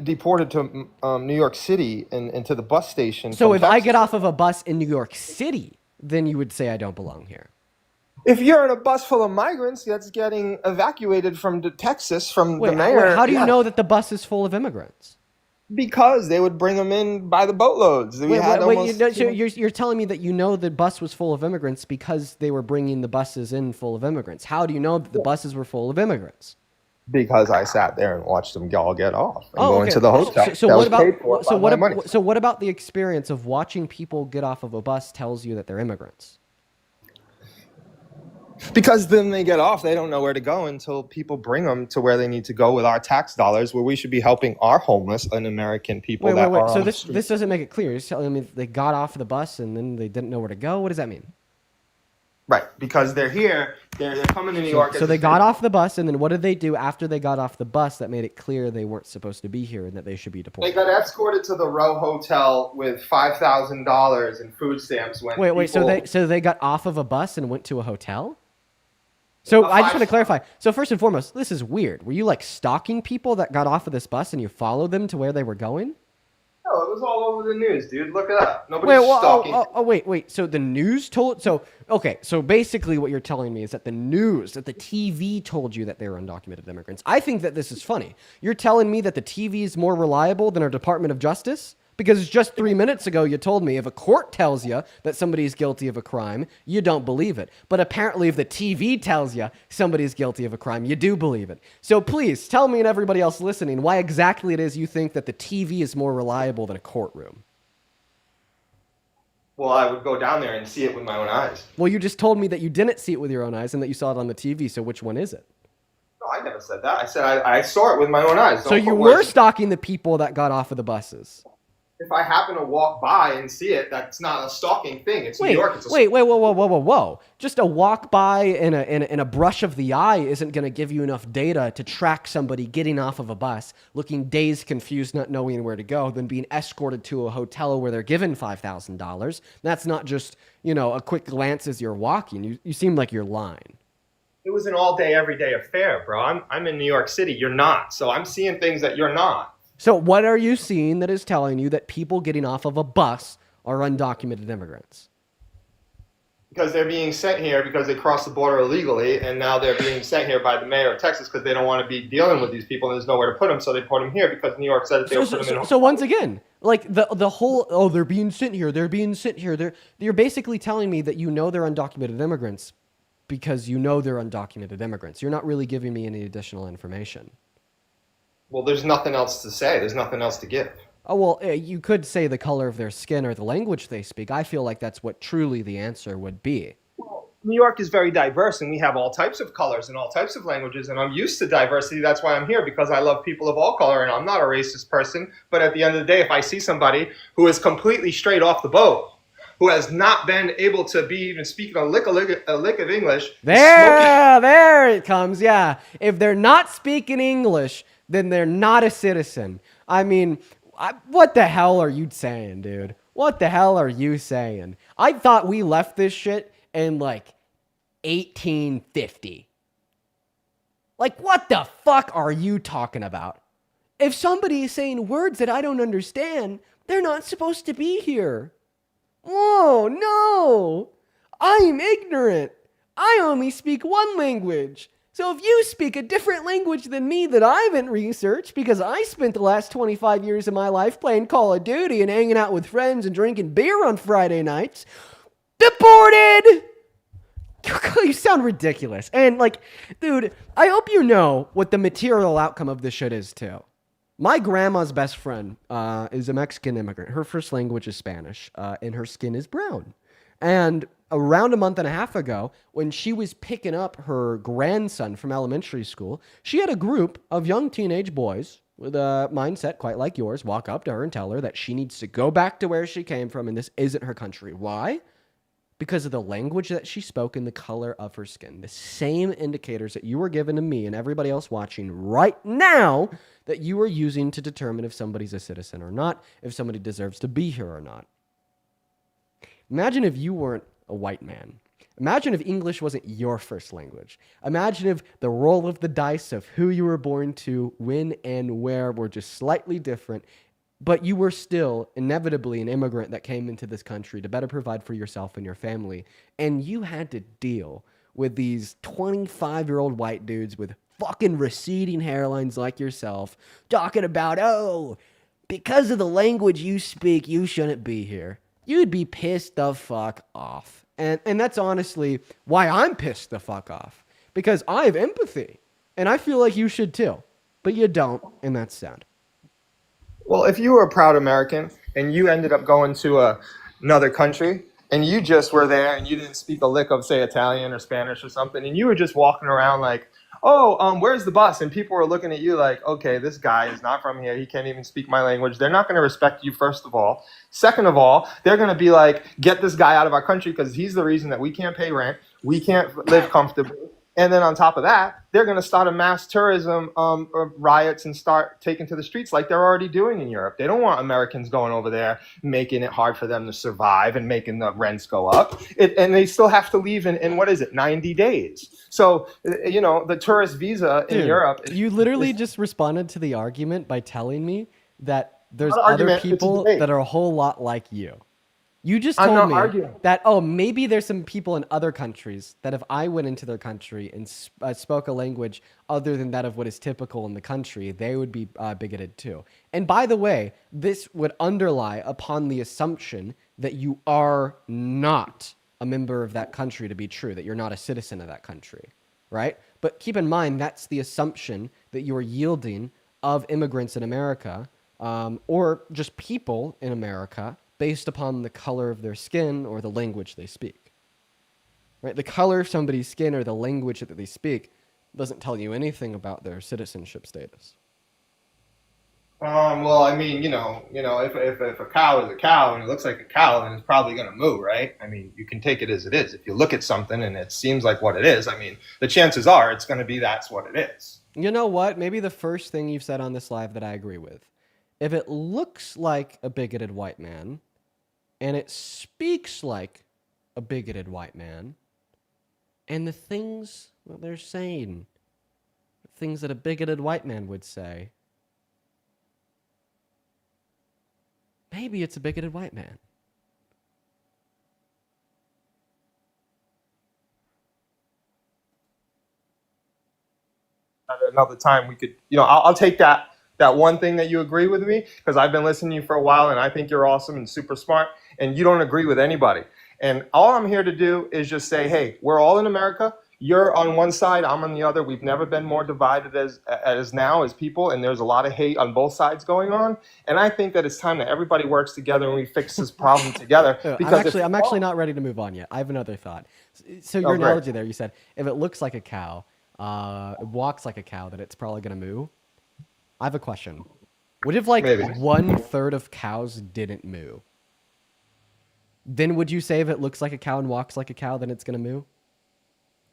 deported to New York City and to the bus station. So if I get off of a bus in New York City, then you would say I don't belong here. If you're in a bus full of migrants that's getting evacuated from Texas from the mayor. How do you know that the bus is full of immigrants? Because they would bring them in by the boatloads. You're telling me that you know the bus was full of immigrants because they were bringing the buses in full of immigrants. How do you know that the buses were full of immigrants? Because I sat there and watched them all get off and go into the hotel. So what about the experience of watching people get off of a bus tells you that they're immigrants? Because then they get off, they don't know where to go until people bring them to where they need to go with our tax dollars, where we should be helping our homeless and American people. Wait. So this doesn't make it clear. You're telling me they got off the bus and then they didn't know where to go? What does that mean? Right, because they're here, they're coming to New York. So they got off the bus, and then what did they do after they got off the bus that made it clear they weren't supposed to be here and that they should be deported? They got escorted to the Row Hotel with $5,000 in food stamps. So they got off of a bus and went to a hotel? So I just want to clarify. So first and foremost, this is weird. Were you like stalking people that got off of this bus and you followed them to where they were going? No, it was all over the news, dude. Look it up. Nobody's stalking. Wait. So the news told... So basically what you're telling me is that the TV told you that they were undocumented immigrants. I think that this is funny. You're telling me that the TV is more reliable than our Department of Justice? Because just 3 minutes ago, you told me if a court tells you that somebody's guilty of a crime, you don't believe it. But apparently if the TV tells you somebody's guilty of a crime, you do believe it. So please tell me and everybody else listening why exactly it is you think that the TV is more reliable than a courtroom. Well, I would go down there and see it with my own eyes. Well, you just told me that you didn't see it with your own eyes and that you saw it on the TV. So which one is it? No, I never said that. I said I saw it with my own eyes. So Don't you put were words- stalking the people that got off of the buses. If I happen to walk by and see it, that's not a stalking thing. It's New Wait, York. It's a wait, whoa. Just a walk by and a brush of the eye isn't going to give you enough data to track somebody getting off of a bus, looking dazed, confused, not knowing where to go, then being escorted to a hotel where they're given $5,000. That's not just, a quick glance as you're walking. You seem like you're lying. It was an all-day, everyday affair, bro. I'm in New York City. You're not. So I'm seeing things that you're not. So what are you seeing that is telling you that people getting off of a bus are undocumented immigrants? Because they're being sent here because they crossed the border illegally, and now they're being sent here by the mayor of Texas because they don't want to be dealing with these people and there's nowhere to put them, so they put them here because New York said that they would put them in. So once again, like the whole, they're being sent here, you're basically telling me that they're undocumented immigrants because they're undocumented immigrants. You're not really giving me any additional information. Well, there's nothing else to say. There's nothing else to give. Oh, well, you could say the color of their skin or the language they speak. I feel like that's what truly the answer would be. Well, New York is very diverse, and we have all types of colors and all types of languages, and I'm used to diversity. That's why I'm here, because I love people of all color, and I'm not a racist person. But at the end of the day, if I see somebody who is completely straight off the boat, who has not been able to be even speaking a lick of English. There it comes, yeah. If they're not speaking English, then they're not a citizen. I mean, what the hell are you saying, dude? What the hell are you saying? I thought we left this shit in, 1850. What the fuck are you talking about? If somebody is saying words that I don't understand, they're not supposed to be here. Oh, no. I'm ignorant. I only speak one language. So if you speak a different language than me that I haven't researched, because I spent the last 25 years of my life playing Call of Duty and hanging out with friends and drinking beer on Friday nights, deported! You sound ridiculous. And dude, I hope you know what the material outcome of this shit is too. My grandma's best friend is a Mexican immigrant. Her first language is Spanish, and her skin is brown. And around a month and a half ago, when she was picking up her grandson from elementary school, she had a group of young teenage boys with a mindset quite like yours walk up to her and tell her that she needs to go back to where she came from and this isn't her country. Why? Because of the language that she spoke and the color of her skin. The same indicators that you were given to me and everybody else watching right now that you are using to determine if somebody's a citizen or not, if somebody deserves to be here or not. Imagine if you weren't a white man. Imagine if English wasn't your first language. Imagine if the roll of the dice of who you were born to, when and where were just slightly different, but you were still inevitably an immigrant that came into this country to better provide for yourself and your family. And you had to deal with these 25-year-old white dudes with fucking receding hairlines like yourself talking about, oh, because of the language you speak, you shouldn't be here. You'd be pissed the fuck off. And that's honestly why I'm pissed the fuck off. Because I have empathy. And I feel like you should too. But you don't, and that's sad. Well, if you were a proud American and you ended up going to another country and you just were there and you didn't speak a lick of, say, Italian or Spanish or something, and you were just walking around like, oh, where's the bus? And people were looking at you like, okay, this guy is not from here. He can't even speak my language. They're not going to respect you, first of all. Second of all, they're going to be like, get this guy out of our country because he's the reason that we can't pay rent. We can't live comfortably. And then on top of that, they're going to start a mass tourism riots and start taking to the streets like they're already doing in Europe. They don't want Americans going over there, making it hard for them to survive and making the rents go up. And they still have to leave in 90 days. So, the tourist visa in Europe. You literally just responded to the argument by telling me that there's other people that are a whole lot like you. You just told me that, maybe there's some people in other countries that if I went into their country and spoke a language other than that of what is typical in the country, they would be bigoted too. And by the way, this would underlie upon the assumption that you are not a member of that country to be true, that you're not a citizen of that country, right? But keep in mind, that's the assumption that you are yielding of immigrants in America or just people in America based upon the color of their skin or the language they speak. Right? The color of somebody's skin or the language that they speak doesn't tell you anything about their citizenship status. Well, I mean, if a cow is a cow and it looks like a cow, then it's probably going to moo, right? I mean, you can take it as it is. If you look at something and it seems like what it is, I mean, the chances are it's going to be that's what it is. You know what? Maybe the first thing you've said on this live that I agree with. If it looks like a bigoted white man and it speaks like a bigoted white man, and the things that they're saying, things that a bigoted white man would say, maybe it's a bigoted white man. At another time, we could, I'll take that one thing that you agree with me, because I've been listening to you for a while and I think you're awesome and super smart, and you don't agree with anybody. And all I'm here to do is just say, hey, we're all in America. You're on one side, I'm on the other. We've never been more divided as now as people, and there's a lot of hate on both sides going on. And I think that it's time that everybody works together and we fix this problem together. Because I'm actually not ready to move on yet. I have another thought. So your analogy there, you said if it looks like a cow, it walks like a cow, that it's probably gonna moo. I have a question. What if Maybe 1/3 of cows didn't moo? Then would you say if it looks like a cow and walks like a cow, then it's gonna moo?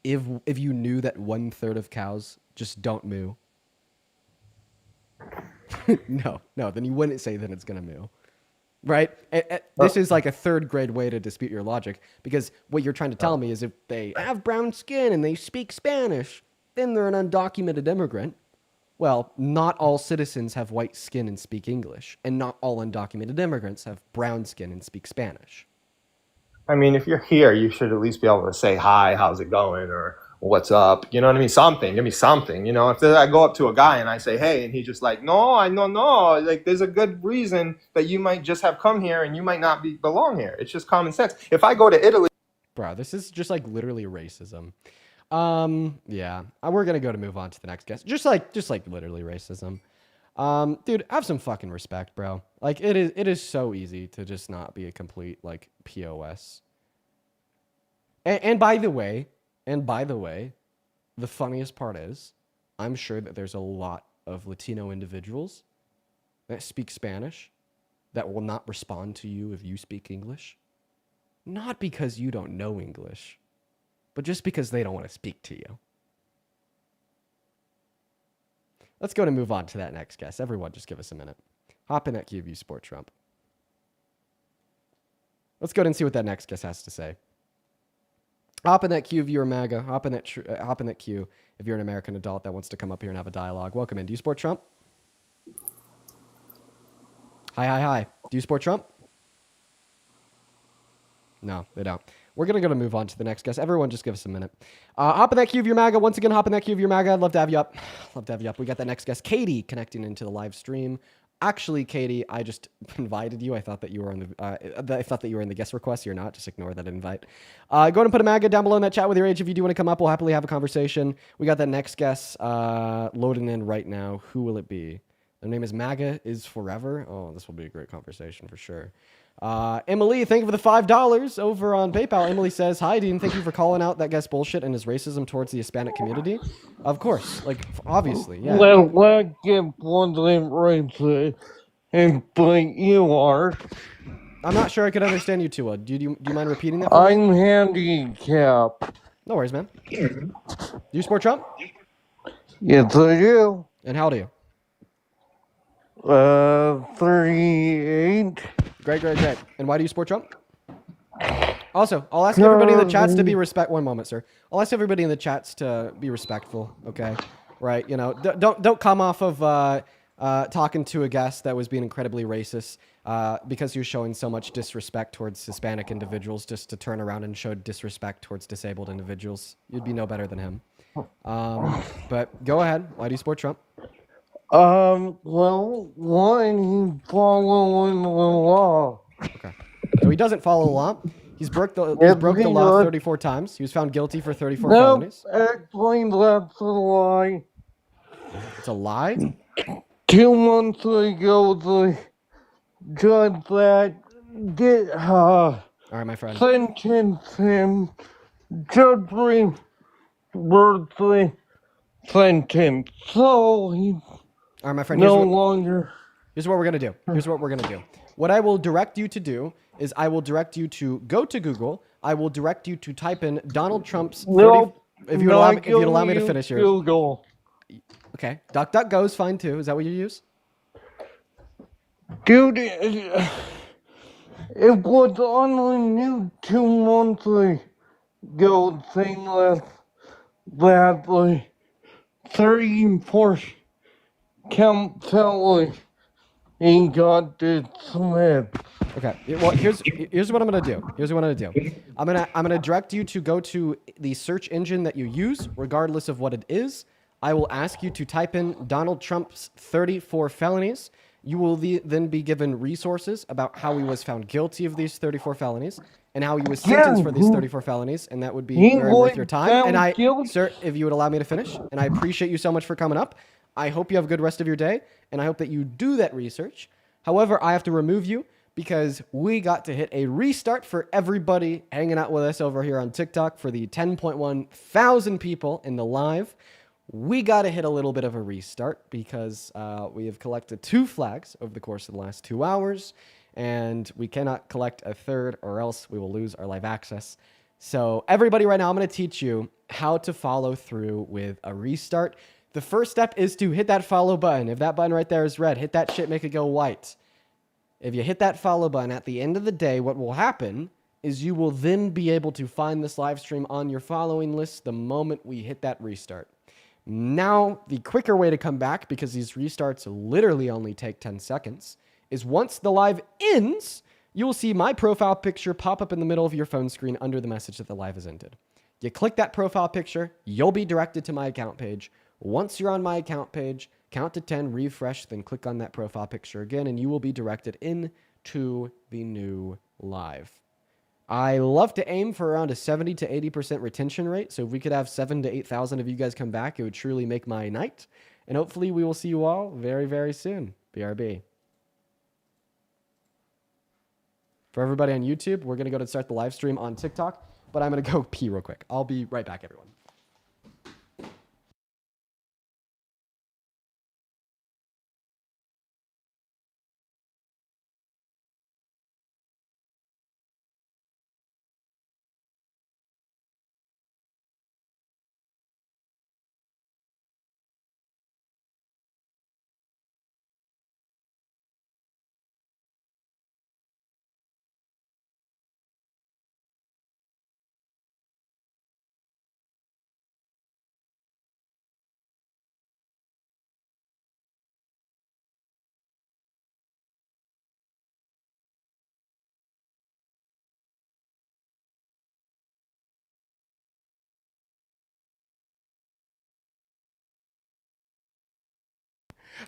If you knew that 1/3 of cows just don't moo. No, then you wouldn't say that it's gonna moo. Right? This is like a third grade way to dispute your logic, because what you're trying to tell me is if they have brown skin and they speak Spanish, then they're an undocumented immigrant. Well, not all citizens have white skin and speak English, and not all undocumented immigrants have brown skin and speak Spanish. I mean, if you're here, you should at least be able to say, hi, how's it going? Or what's up? You know what I mean? Something, give me something. If I go up to a guy and I say, hey, and he's just like, no, I don't know. Like, there's a good reason that you might just have come here and you might not belong here. It's just common sense. If I go to Italy. Bro, this is just like literally racism. Yeah, we're going to move on to the next guest. Just like literally racism. Dude, have some fucking respect, bro. Like, it is so easy to just not be a complete, like, POS. And by the way, the funniest part is, I'm sure that there's a lot of Latino individuals that speak Spanish that will not respond to you if you speak English. Not because you don't know English, but just because they don't want to speak to you. Let's go and move on to that next guest. Everyone, just give us a minute. Hop in that queue if you support Trump. Let's go and see what that next guest has to say. Hop in that queue if you're a MAGA. Hop in that queue if you're an American adult that wants to come up here and have a dialogue. Welcome in. Do you support Trump? Hi. Do you support Trump? No, they don't. We're going to move on to the next guest. Everyone, just give us a minute. Hop in that queue if you're MAGA. Once again, hop in that queue if you're MAGA. I'd love to have you up. We got that next guest, Katie, connecting into the live stream. Actually, Katie, I just invited you. I thought that you were in the guest request. You're not. Just ignore that invite. Go ahead and put a MAGA down below in that chat with your age. If you do want to come up, we'll happily have a conversation. We got that next guest loading in right now. Who will it be? Their name is MAGA is Forever. Oh, this will be a great conversation for sure. Emily, thank you for the $5 over on PayPal. Emily says, hi, Dean. Thank you for calling out that guy's bullshit and his racism towards the Hispanic community. Of course. Like, obviously, yeah. Well, I get one racist, but you are. I'm not sure I could understand you too well. Do you mind repeating that for me? I'm handicapped. No worries, man. Do you support Trump? Yes, I do. And how old are you? 38. Great. And why do you support Trump? Also, I'll ask everybody in the chats to be One moment, sir. I'll ask everybody in the chats to be respectful, okay? Right? Don't come off of talking to a guest that was being incredibly racist because you're showing so much disrespect towards Hispanic individuals just to turn around and show disrespect towards disabled individuals. You'd be no better than him. But go ahead. Why do you support Trump? Well, one, he's following the law. Okay. So he doesn't follow the law. He's broke the law 34 times. He was found guilty for 34 felonies. Actually, that's a lie. It's a lie? 2 months ago, the judge that get All right, my friend. sentence him justly worthy sentence. So he All right, my friend. no longer. Here's what we're gonna do. Here's what we're gonna do. What I will direct you to do is I will direct you to go to Google. I will direct you to type in Donald Trump's 30. Nope. If you allow me to finish here. Google. Okay. DuckDuckGo is fine too. Is that what you use? Dude, it was only new 2 months ago, saying that like 34 count felony he got dismissed. Okay. Well, here's what I'm gonna do. Here's what I'm gonna do. I'm gonna direct you to go to the search engine that you use, regardless of what it is. I will ask you to type in Donald Trump's 34 felonies. You will then be given resources about how he was found guilty of these 34 felonies and how he was sentenced for these 34 felonies, and that would be very worth your time. And sir, if you would allow me to finish, and I appreciate you so much for coming up. I hope you have a good rest of your day, and I hope that you do that research. However, I have to remove you because we got to hit a restart for everybody hanging out with us over here on TikTok for the 10.1 thousand people in the live. We got to hit a little bit of a restart because we have collected 2 flags over the course of the last 2 hours, and we cannot collect a third or else we will lose our live access. So everybody right now, I'm going to teach you how to follow through with a restart. The first step is to hit that follow button. If that button right there is red, hit that shit, make it go white. If you hit that follow button, at the end of the day, what will happen is you will then be able to find this live stream on your following list the moment we hit that restart. Now, the quicker way to come back, because these restarts literally only take 10 seconds, is once the live ends, you will see my profile picture pop up in the middle of your phone screen under the message that the live has ended. You click that profile picture, you'll be directed to my account page. Once you're on my account page, count to 10, refresh, then click on that profile picture again, and you will be directed into the new live. I love to aim for around a 70 to 80% retention rate. So if we could have 7,000 to 8,000 of you guys come back, it would truly make my night. And hopefully we will see you all very, very soon. BRB. For everybody on YouTube, we're going to go to start the live stream on TikTok, but I'm going to go pee real quick. I'll be right back, everyone.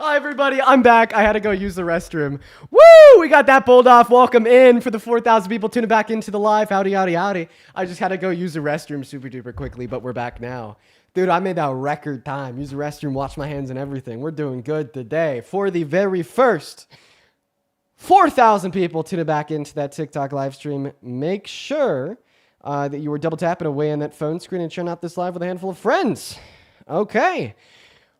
Hi, everybody. I'm back. I had to go use the restroom. Woo! We got that pulled off. Welcome in for the 4,000 people tuning back into the live. Howdy, howdy, howdy. I just had to go use the restroom super duper quickly, but we're back now. Dude, I made that record time. Use the restroom, wash my hands and everything. We're doing good today. For the very first 4,000 people tuning back into that TikTok live stream, make sure that you were double tapping away on that phone screen and sharing out this live with a handful of friends. Okay.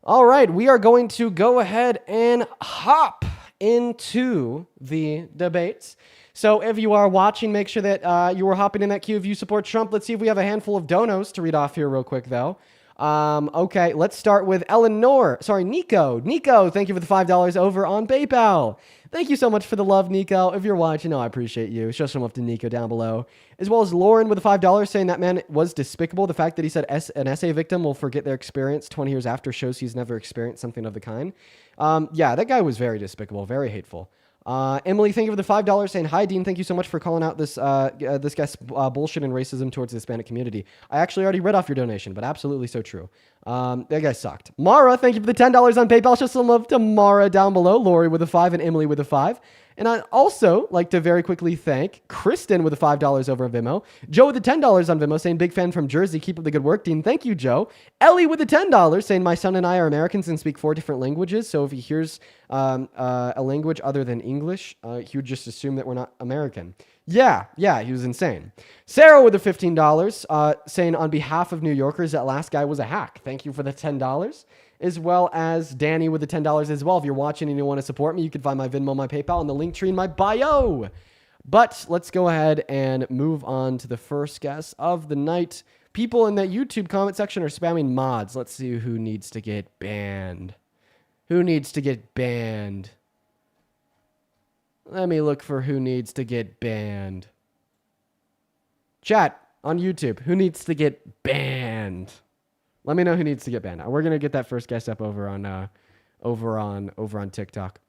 All right, we are going to go ahead and hop into the debates. So if you are watching, make sure that you are hopping in that queue if you support Trump. Let's see if we have a handful of donos to read off here real quick, though. Okay, let's start with Nico. Nico, thank you for the $5 over on PayPal. Thank you so much for the love, Nico. If you're watching, I appreciate you. Show some love to Nico down below. As well as Lauren with the $5 saying that man was despicable. The fact that he said an essay victim will forget their experience 20 years after shows he's never experienced something of the kind. Yeah, that guy was very despicable, very hateful. Emily, thank you for the $5 saying, hi, Dean. Thank you so much for calling out this guy's bullshit and racism towards the Hispanic community. I actually already read off your donation, but absolutely so true. That guy sucked. Mara, thank you for the $10 on PayPal. Show some love to Mara down below. Lori with a 5 and Emily with a 5. And I'd also like to very quickly thank Kristen with the $5 over on Venmo. Joe with the $10 on Venmo saying, big fan from Jersey. Keep up the good work, Dean. Thank you, Joe. Ellie with the $10 saying, my son and I are Americans and speak 4 different languages. So if he hears a language other than English, he would just assume that we're not American. Yeah, he was insane. Sarah with the $15 saying, on behalf of New Yorkers, that last guy was a hack. Thank you for the $10. As well as Danny with the $10 as well. If you're watching and you want to support me, you can find my Venmo, my PayPal, and the link tree in my bio. But let's go ahead and move on to the first guest of the night. People in that YouTube comment section are spamming mods. Let's see who needs to get banned. Who needs to get banned? Let me look for who needs to get banned. Chat on YouTube, who needs to get banned? Let me know who needs to get banned. We're gonna get that first guest up over on TikTok.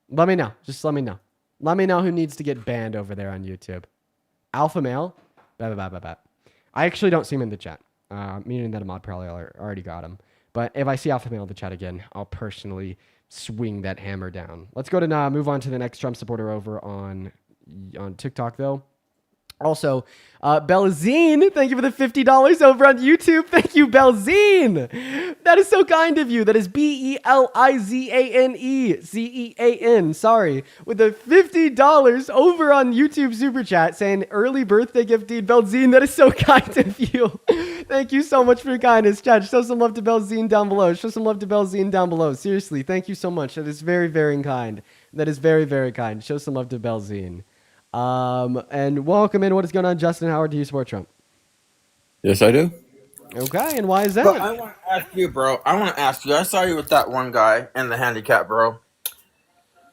Let me know. Just let me know. Let me know who needs to get banned over there on YouTube. Alpha male. I actually don't see him in the chat. Meaning that a mod probably already got him. But if I see Alpha male in the chat again, I'll personally swing that hammer down. Let's go to move on to the next Trump supporter over on TikTok though. Also, Belzine, thank you for the $50 over on YouTube. Thank you, Belzine. That is so kind of you. That is BELIZANE, sorry, with the $50 over on YouTube Super Chat saying early birthday gift, Dean Belzine. That is so kind of you. Thank you so much for your kindness, chat. Show some love to Belzine down below. Show some love to Belzine down below. Seriously, thank you so much. That is very, very kind. That is very, very kind. Show some love to Belzine. And welcome in. What is going on, Justin Howard? Do you support Trump? Yes, I do. Okay, and why is that? But I want to ask you, bro. I saw you with that one guy in the handicap, bro.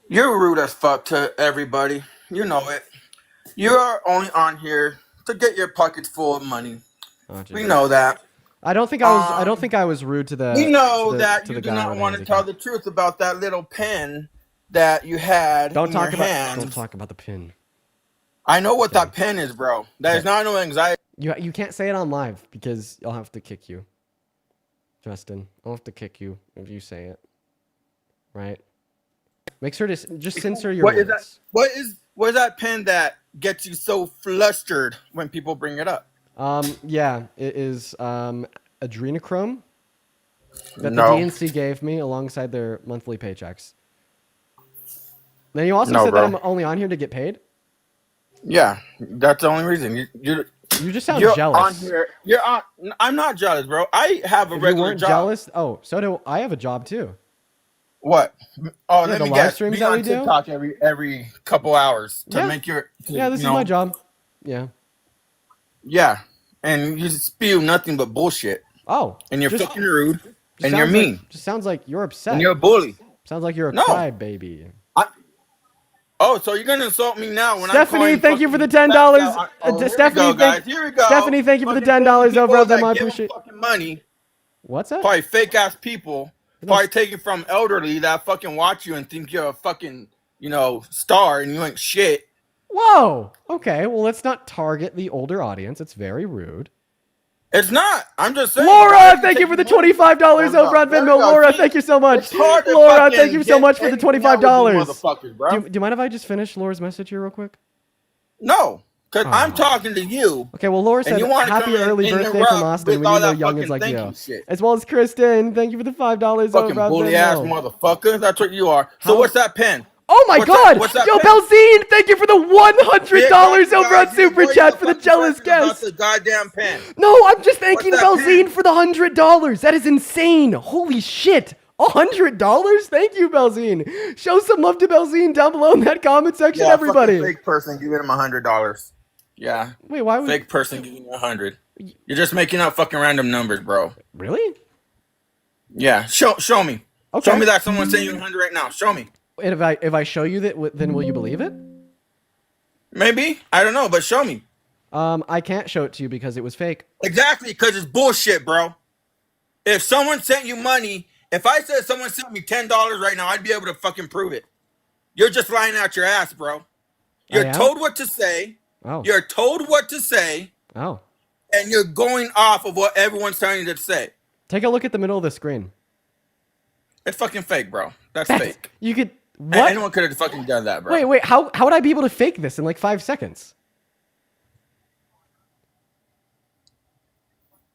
You're rude as fuck to everybody. You know it. You're only on here to get your pockets full of money. Oh, we know that. I don't think I was rude to the. We know that to you the do guy not with want to handicap. tell the truth about that little pen that you had in your hand. Don't talk about the pin. I know what that pen is, bro. That is not no anxiety. You can't say it on live because I'll have to kick you, Justin. I'll have to kick you if you say it. Right? Make sure to just censor your words. What is that pen that gets you so flustered when people bring it up? Yeah, it is adrenochrome that No. the DNC gave me alongside their monthly paychecks. Then you also No, said bro. that I'm only on here to get paid. Yeah, that's the only reason. You just sound you're jealous. On here. You're on. I'm not jealous, bro. I have a If you regular weren't job. jealous, so do I. Have a job too. What? Oh, Yeah, let the me live guess. streams Be that on we do? TikTok every couple hours to Yeah. make your. Yeah, this is my job. Yeah. Yeah, and you spew nothing but bullshit. Oh. And you're just- fucking rude, just and you're sounds like- mean, just sounds like you're upset. and you're a bully. Sounds like you're a No. crybaby. Oh, so you're gonna insult me now when Stephanie, I'm thank you for the $10. Stephanie, here we go. Stephanie, thank you for the $10 over on them. I appreciate. Fucking money. What's that? Probably fake ass people. Probably taken from elderly that fucking watch you and think you're a fucking star and you ain't shit. Whoa. Okay. Well, let's not target the older audience. It's very rude. It's not. I'm just saying. Laura, thank you for the $25 over on Venmo. Laura, thank you so much. Laura, thank you so much for the $25. Do you mind if I just finish Laura's message here real quick? No, because I'm talking to you. Okay, well, Laura said, you wanna happy come in early and birthday interrupt from Austin. with We all need no that youngins fucking like thank you. you shit. As well as Kristen, thank you for the $5 Fucking over on bully ass Venmo. motherfucker. That's what you are. So what's that pen? Oh my God! What's that Yo, pen? Belzine, thank you for the $100 over on Super Chat for the jealous guest. The goddamn pen. No, I'm just thanking What's that Belzine for the $100. That is insane. Holy shit. $100? Thank you, Belzine. Show some love to Belzine down below in that comment section, Yeah, everybody. fucking fake person giving him $100. Yeah. Wait, why would fake person giving you 100? You're just making up fucking random numbers, bro. Really? Yeah. Show me. Okay. Show me that someone's saying you 100 right now. Show me. And if I show you that, then will you believe it? Maybe. I don't know, but show me. I can't show it to you because it was fake. Exactly, because it's bullshit, bro. If someone sent you money, if I said someone sent me $10 right now, I'd be able to fucking prove it. You're just lying out your ass, bro. You're told what to say. Oh. You're told what to say. Oh. And you're going off of what everyone's telling you to say. Take a look at the middle of the screen. It's fucking fake, bro. That's fake. You could what? Anyone could have fucking done that, bro. Wait. How would I be able to fake this in like 5 seconds?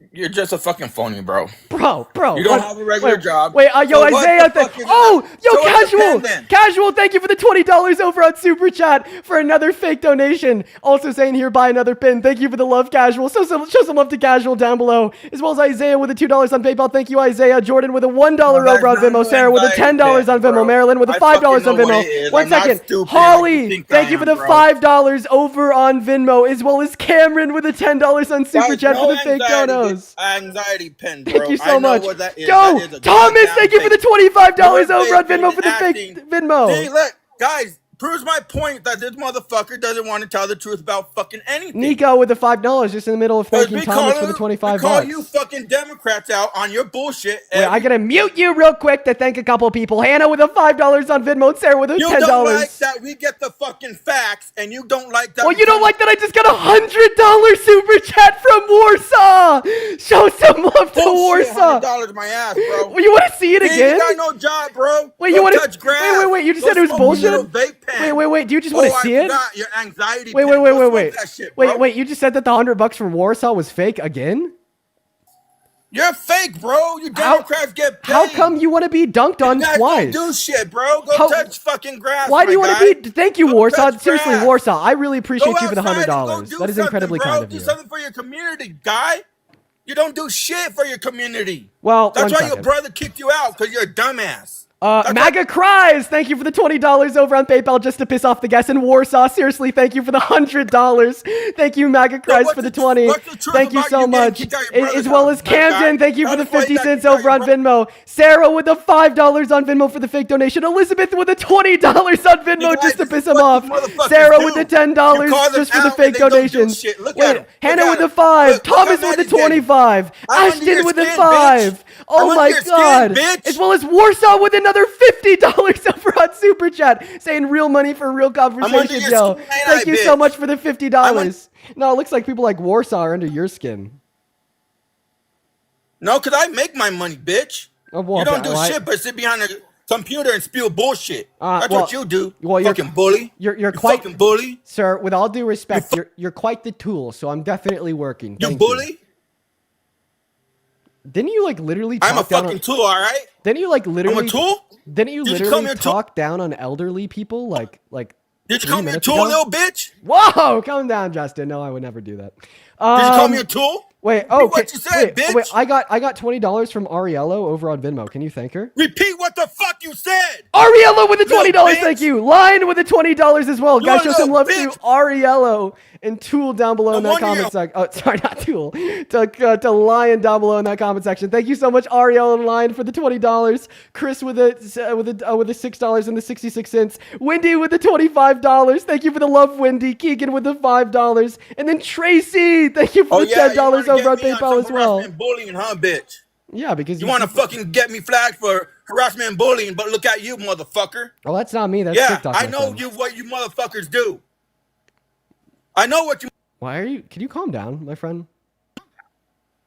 You're just a fucking phony, bro. Bro. You don't have a regular job. Wait, yo, So what Isaiah. the fuck is Oh, that? yo, So what's the Casual. pen then? Casual, thank you for the $20 over on Super Chat for another fake donation. Also saying here, buy another pin. Thank you for the love, Casual. Show some love to Casual down below. As well as Isaiah with the $2 on PayPal. Thank you, Isaiah. Jordan with a $1 over on Venmo. Sarah with a $10 on Venmo. Marilyn with a $5 on Venmo. 1 second. Holly, thank you for the $5 over on Venmo. As well as Cameron with a $10 on Super Chat for the fake donos. Anxiety pen, bro. Thank you so much. What that is. Yo, That is a Thomas, goddamn thank you for the thing. $25 You're over on faking Venmo for the and fake acting. Venmo. See, look, guys, proves my point that this motherfucker doesn't want to tell the truth about fucking anything. Nico with the $5 just in the middle of thanking Thomas for the 25 call bucks. you fucking Democrats out on your bullshit. Wait, I gotta mute you real quick to thank a couple people. Hannah with a $5 on Venmo and Sarah with a $10. You don't like that we get the fucking facts, and you don't like that. Well, you don't like that I just got a $100 super chat from Warsaw. Show some love to Warsaw. $100 my ass, bro. Well, you want to see it again? You got no job, bro. Wait, Go you want to touch grass. Wait. You just Go said it was smoke a little bullshit. vape pen. Wait. Do you just want to see it? Your anxiety. Wait. pen. Go smoke that shit, bro. Wait. You just said that the $100 from Warsaw was fake again? You're fake, bro. You Democrats get paid. How come you want to be dunked on You guys twice? don't do shit, bro. Go touch fucking grass. Why do you want to be? Thank you, Warsaw. Seriously, Warsaw. I really appreciate you for the $100. That is incredibly kind of you. Do something for your community, guy. You don't do shit for your community. Well, that's one why your second. brother kicked you out, because you're a dumbass. MAGA cries. Thank you for the $20 over on PayPal just to piss off the guests in Warsaw. Seriously, thank you for the $100. Thank you, MAGA cries, for the 20. Thank you so much. As well as Camden, thank you for the 50 cents over on Venmo. Sarah with the $5 on Venmo for the fake donation. Elizabeth with the $20 on Venmo just to piss him off. Sarah with the $10 just for the fake donations. Wait, Hannah with the 5. Thomas with the 25. Ashton with the 5. Oh my God. As well as Warsaw with another $50 over on Super Chat, saying real money for real conversations, yo. Thank you so much for the $50. No, it looks like people like Warsaw are under your skin. No, because I make my money, bitch. Oh, well, you don't do shit but sit behind a computer and spew bullshit. That's what you do. Well, you're fucking bully. You're quite fucking bully. Sir, with all due respect, you're quite the tool, so I'm definitely working. You bully? Didn't you like literally talk I'm a fucking tool, all right? Didn't you like literally I'm a tool? Didn't you literally talk down on elderly people like Did you call me a tool, little bitch? Whoa, calm down, Justin. No, I would never do that. Did you call me a tool? Wait, Repeat what you said, bitch. Wait, I got $20 from Ariello over on Venmo. Can you thank her? Repeat what the fuck you said. Ariello with the $20, thank you. Lion with the $20 as well. Guys, show some love to Ariello and Tool down below in that comment section. Oh, sorry, not Tool. To Lion down below in that comment section. Thank you so much, Ariel and Lion, for the $20. Chris with the $6 and the 66 cents. Wendy with the $25. Thank you for the love, Wendy. Keegan with the $5, and then Tracy. Thank you for the $10 over on PayPal as well. Bullying, huh, bitch? Yeah, because you want to fucking get me flagged for harassment and bullying, but look at you, motherfucker. Oh, that's not me. That's TikTok. I know what you motherfuckers do. I know what you. Why are you? Can you calm down, my friend?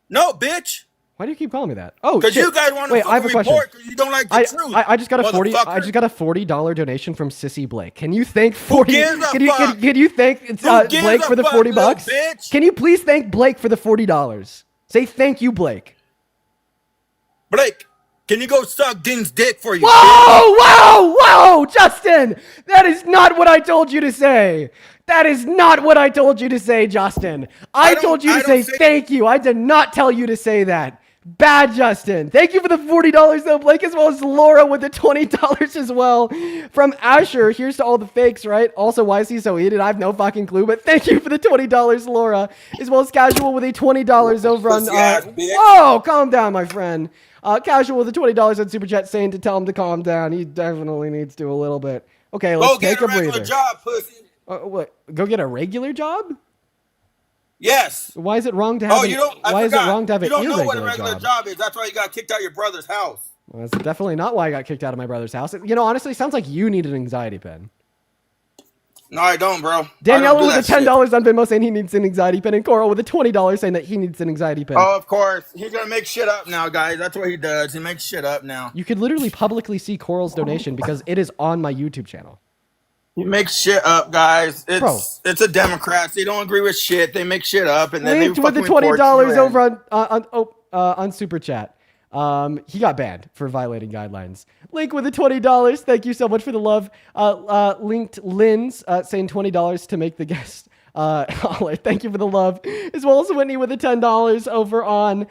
No, bitch. Why do you keep calling me that? Oh, because you guys want to fucking report because you don't like the truth. I just got a $40 donation from Sissy Blake. Can you thank 40? Can you thank Blake for the $40? Bitch? Can you please thank Blake for the $40? Say thank you, Blake. Blake, can you go suck Dean's dick for you? Whoa, Justin! That is not what I told you to say. That is not what I told you to say, Justin. I told you to say thank you. I did not tell you to say that. Bad, Justin. Thank you for the $40 though, Blake, as well as Laura with the $20 as well. From Asher, here's to all the fakes, right? Also, why is he so heated? I have no fucking clue, but thank you for the $20, Laura. As well as Casual with a $20 over on... oh, calm down, my friend. Casual with the $20 on Super Chat saying to tell him to calm down. He definitely needs to a little bit. Okay, let's take a breather. Job, pussy. What? Go get a regular job? Yes. Why is it wrong to have? Why is it wrong to have an irregular job? You don't know what a regular job is. That's why you got kicked out of your brother's house. Well, that's definitely not why I got kicked out of my brother's house. You know, honestly, it sounds like you need an anxiety pen. No, I don't, bro. Daniela with that the $10 on Venmo saying he needs an anxiety pin, and Coral with the $20 saying that he needs an anxiety pin. Oh, of course. He's gonna make shit up now, guys. That's what he does. He makes shit up now. You could literally publicly see Coral's donation because it is on my YouTube channel. He makes shit up, guys. It's a Democrats. They don't agree with shit. They make shit up, and then Linked they with the fucking report $20 you on Super Chat. He got banned for violating guidelines. Link with the $20. Thank you so much for the love. Linked Lynn's saying $20 to make the guest. Thank you for the love, as well as Whitney with the $10 over on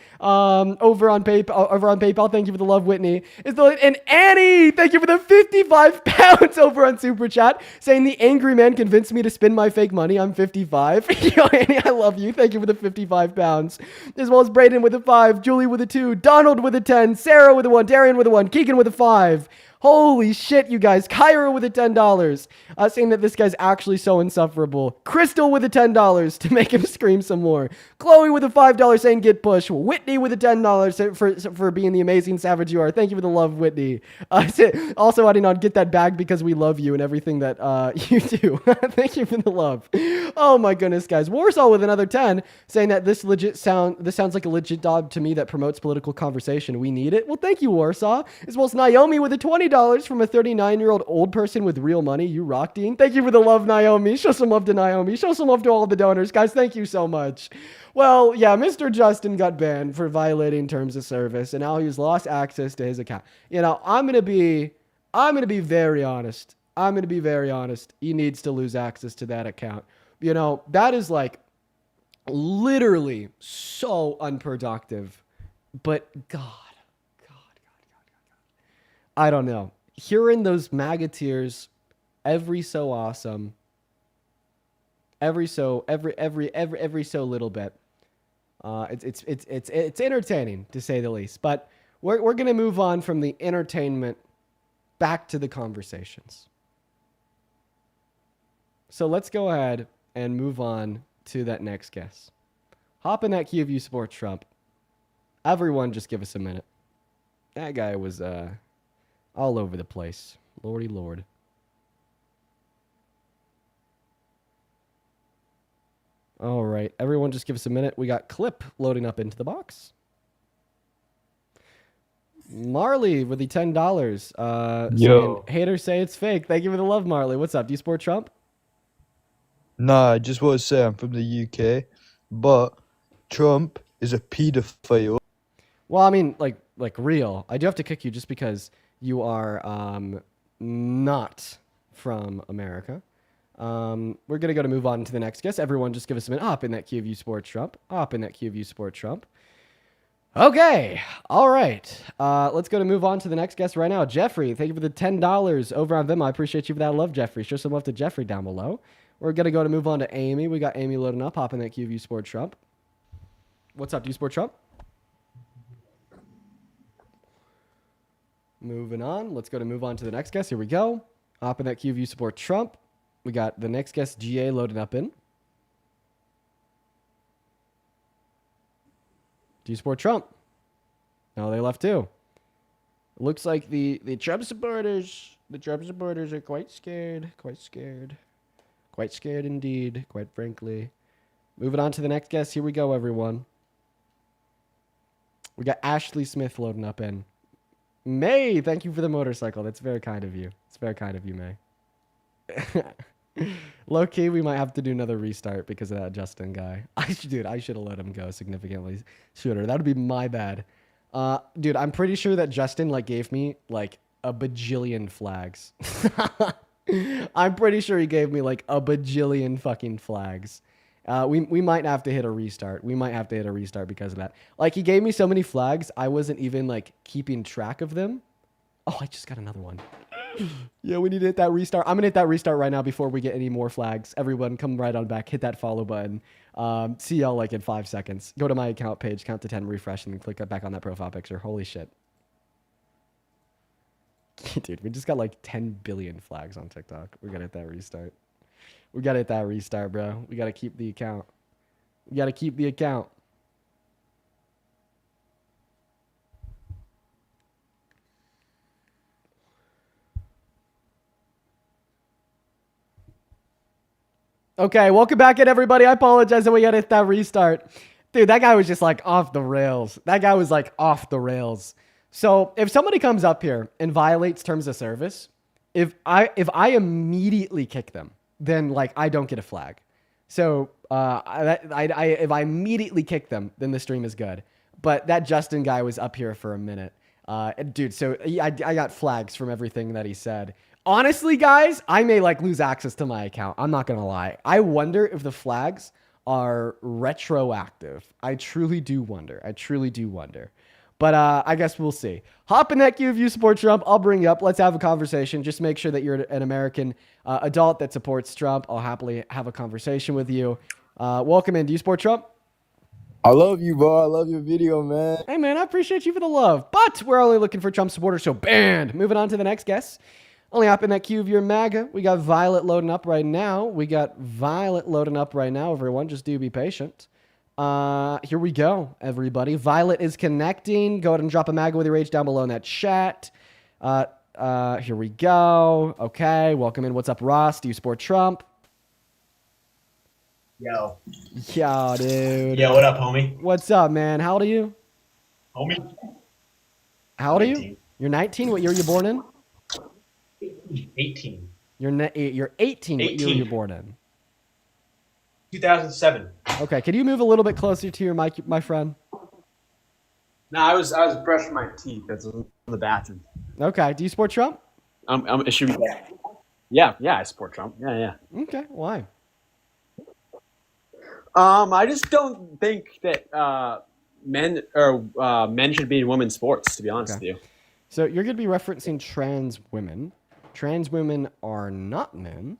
PayPal. Thank you for the love, Whitney. And Annie, thank you for the 55 pounds over on Super Chat, saying the angry man convinced me to spend my fake money. I'm 55. Yo, Annie, I love you. Thank you for the 55 pounds, as well as Brayden with a 5, Julie with a 2, Donald with a 10, Sarah with a 1, Darian with a 1, Keegan with a 5. Holy shit, you guys. Kyra with a $10, saying that this guy's actually so insufferable. Crystal with a $10 to make him scream some more. Chloe with a $5 saying get push. Whitney with a $10 for being the amazing savage you are. Thank you for the love, Whitney. Also adding on, get that bag because we love you and everything that you do. Thank you for the love. Oh my goodness, guys. Warsaw with another 10 saying that this sounds like a legit job to me that promotes political conversation. We need it. Well, thank you, Warsaw. As well as Naomi with a $20 from a 39-year-old old person with real money. You rock, Dean. Thank you for the love, Naomi. Show some love to Naomi. Show some love to all the donors. Guys, thank you so much. Well, yeah, Mr. Justin got banned for violating terms of service, and now he's lost access to his account. You know, I'm gonna be very honest. I'm gonna be very honest. He needs to lose access to that account. You know, that is like literally so unproductive. But God. I don't know. Hearing those MAGA tears every so awesome, every so little bit. It's entertaining to say the least. But we're gonna move on from the entertainment back to the conversations. So let's go ahead and move on to that next guest. Hop in that queue if you support Trump. Everyone, just give us a minute. That guy was all over the place. Lordy Lord. All right. Everyone just give us a minute. We got Clip loading up into the box. Marley with the $10. Yo. Saying, haters say it's fake. Thank you for the love, Marley. What's up? Do you support Trump? Nah, I just want to say I'm from the UK, but Trump is a pedophile. Well, I mean, like real. I do have to kick you just because you are not from America. We're going to move on to the next guest. Everyone just give us a minute. Hop in that queue if you support Trump. Hop in that queue if you support Trump. Okay. All right. Let's move on to the next guest right now. Jeffrey, thank you for the $10 over on Venmo. I appreciate you for that love, Jeffrey. Show some love to Jeffrey down below. We're going to move on to Amy. We got Amy loading up. Hop in that queue if you support Trump. What's up? Do you support Trump? Moving on. Let's move on to the next guest. Here we go. Hop in that queue if you support Trump. We got the next guest, GA, loaded up in. Do you support Trump? No, they left too. Looks like the Trump supporters are quite scared. Quite scared indeed, quite frankly. Moving on to the next guest. Here we go, everyone. We got Ashley Smith loading up in. May, thank you for the motorcycle. That's very kind of you. It's very kind of you, May. Low key, we might have to do another restart because of that Justin guy. I should have let him go significantly sooner. That would be my bad. Dude, I'm pretty sure that Justin gave me a bajillion flags. I'm pretty sure he gave me a bajillion fucking flags. We might have to hit a restart. We might have to hit a restart because of that. He gave me so many flags, I wasn't even keeping track of them. Oh, I just got another one. Yeah, we need to hit that restart. I'm gonna hit that restart right now before we get any more flags. Everyone, come right on back. Hit that follow button. See y'all in 5 seconds. Go to my account page, count to 10, refresh, and then click back on that profile picture. Holy shit. Dude, we just got 10 billion flags on TikTok. We gotta hit that restart. We gotta hit that restart, bro. We gotta keep the account. We gotta keep the account. Okay, welcome back in, everybody. I apologize that we got to hit that restart. Dude, that guy was just like off the rails. That guy was like off the rails. So if somebody comes up here and violates terms of service, if I immediately kick them, then like I don't get a flag. So if I immediately kick them, then the stream is good. But that Justin guy was up here for a minute. Dude, so I got flags from everything that he said. Honestly, guys, I may like lose access to my account. I'm not going to lie. I wonder if the flags are retroactive. I truly do wonder. But I guess we'll see. Hop in that queue if you support Trump. I'll bring you up. Let's have a conversation. Just make sure that you're an American adult that supports Trump. I'll happily have a conversation with you. Welcome in. Do you support Trump? I love you, bro. I love your video, man. Hey, man, I appreciate you for the love. But we're only looking for Trump supporters, so banned. Moving on to the next guest. Only hop in that queue if you're MAGA. We got Violet loading up right now. Everyone. Just do be patient. Here we go, everybody. Violet is connecting. Go ahead and drop a MAGA with your age down below in that chat. Here we go. Okay, welcome in. What's up, Ross? Do you support Trump? Yo, dude. Yo, what up, homie? What's up, man? How old are you? Homie? How old are 19. you? You're 19? What year were you born in? 18. You're 18. What year were you born in? 2007. Okay, can you move a little bit closer to your mic, my friend? No, I was brushing my teeth. That's in the bathroom. Okay, do you support Trump? It should be. Yeah, I support Trump. Yeah. Okay, why? I just don't think that men should be in women's sports. To be honest with you. So you're going to be referencing trans women. Trans women are not men.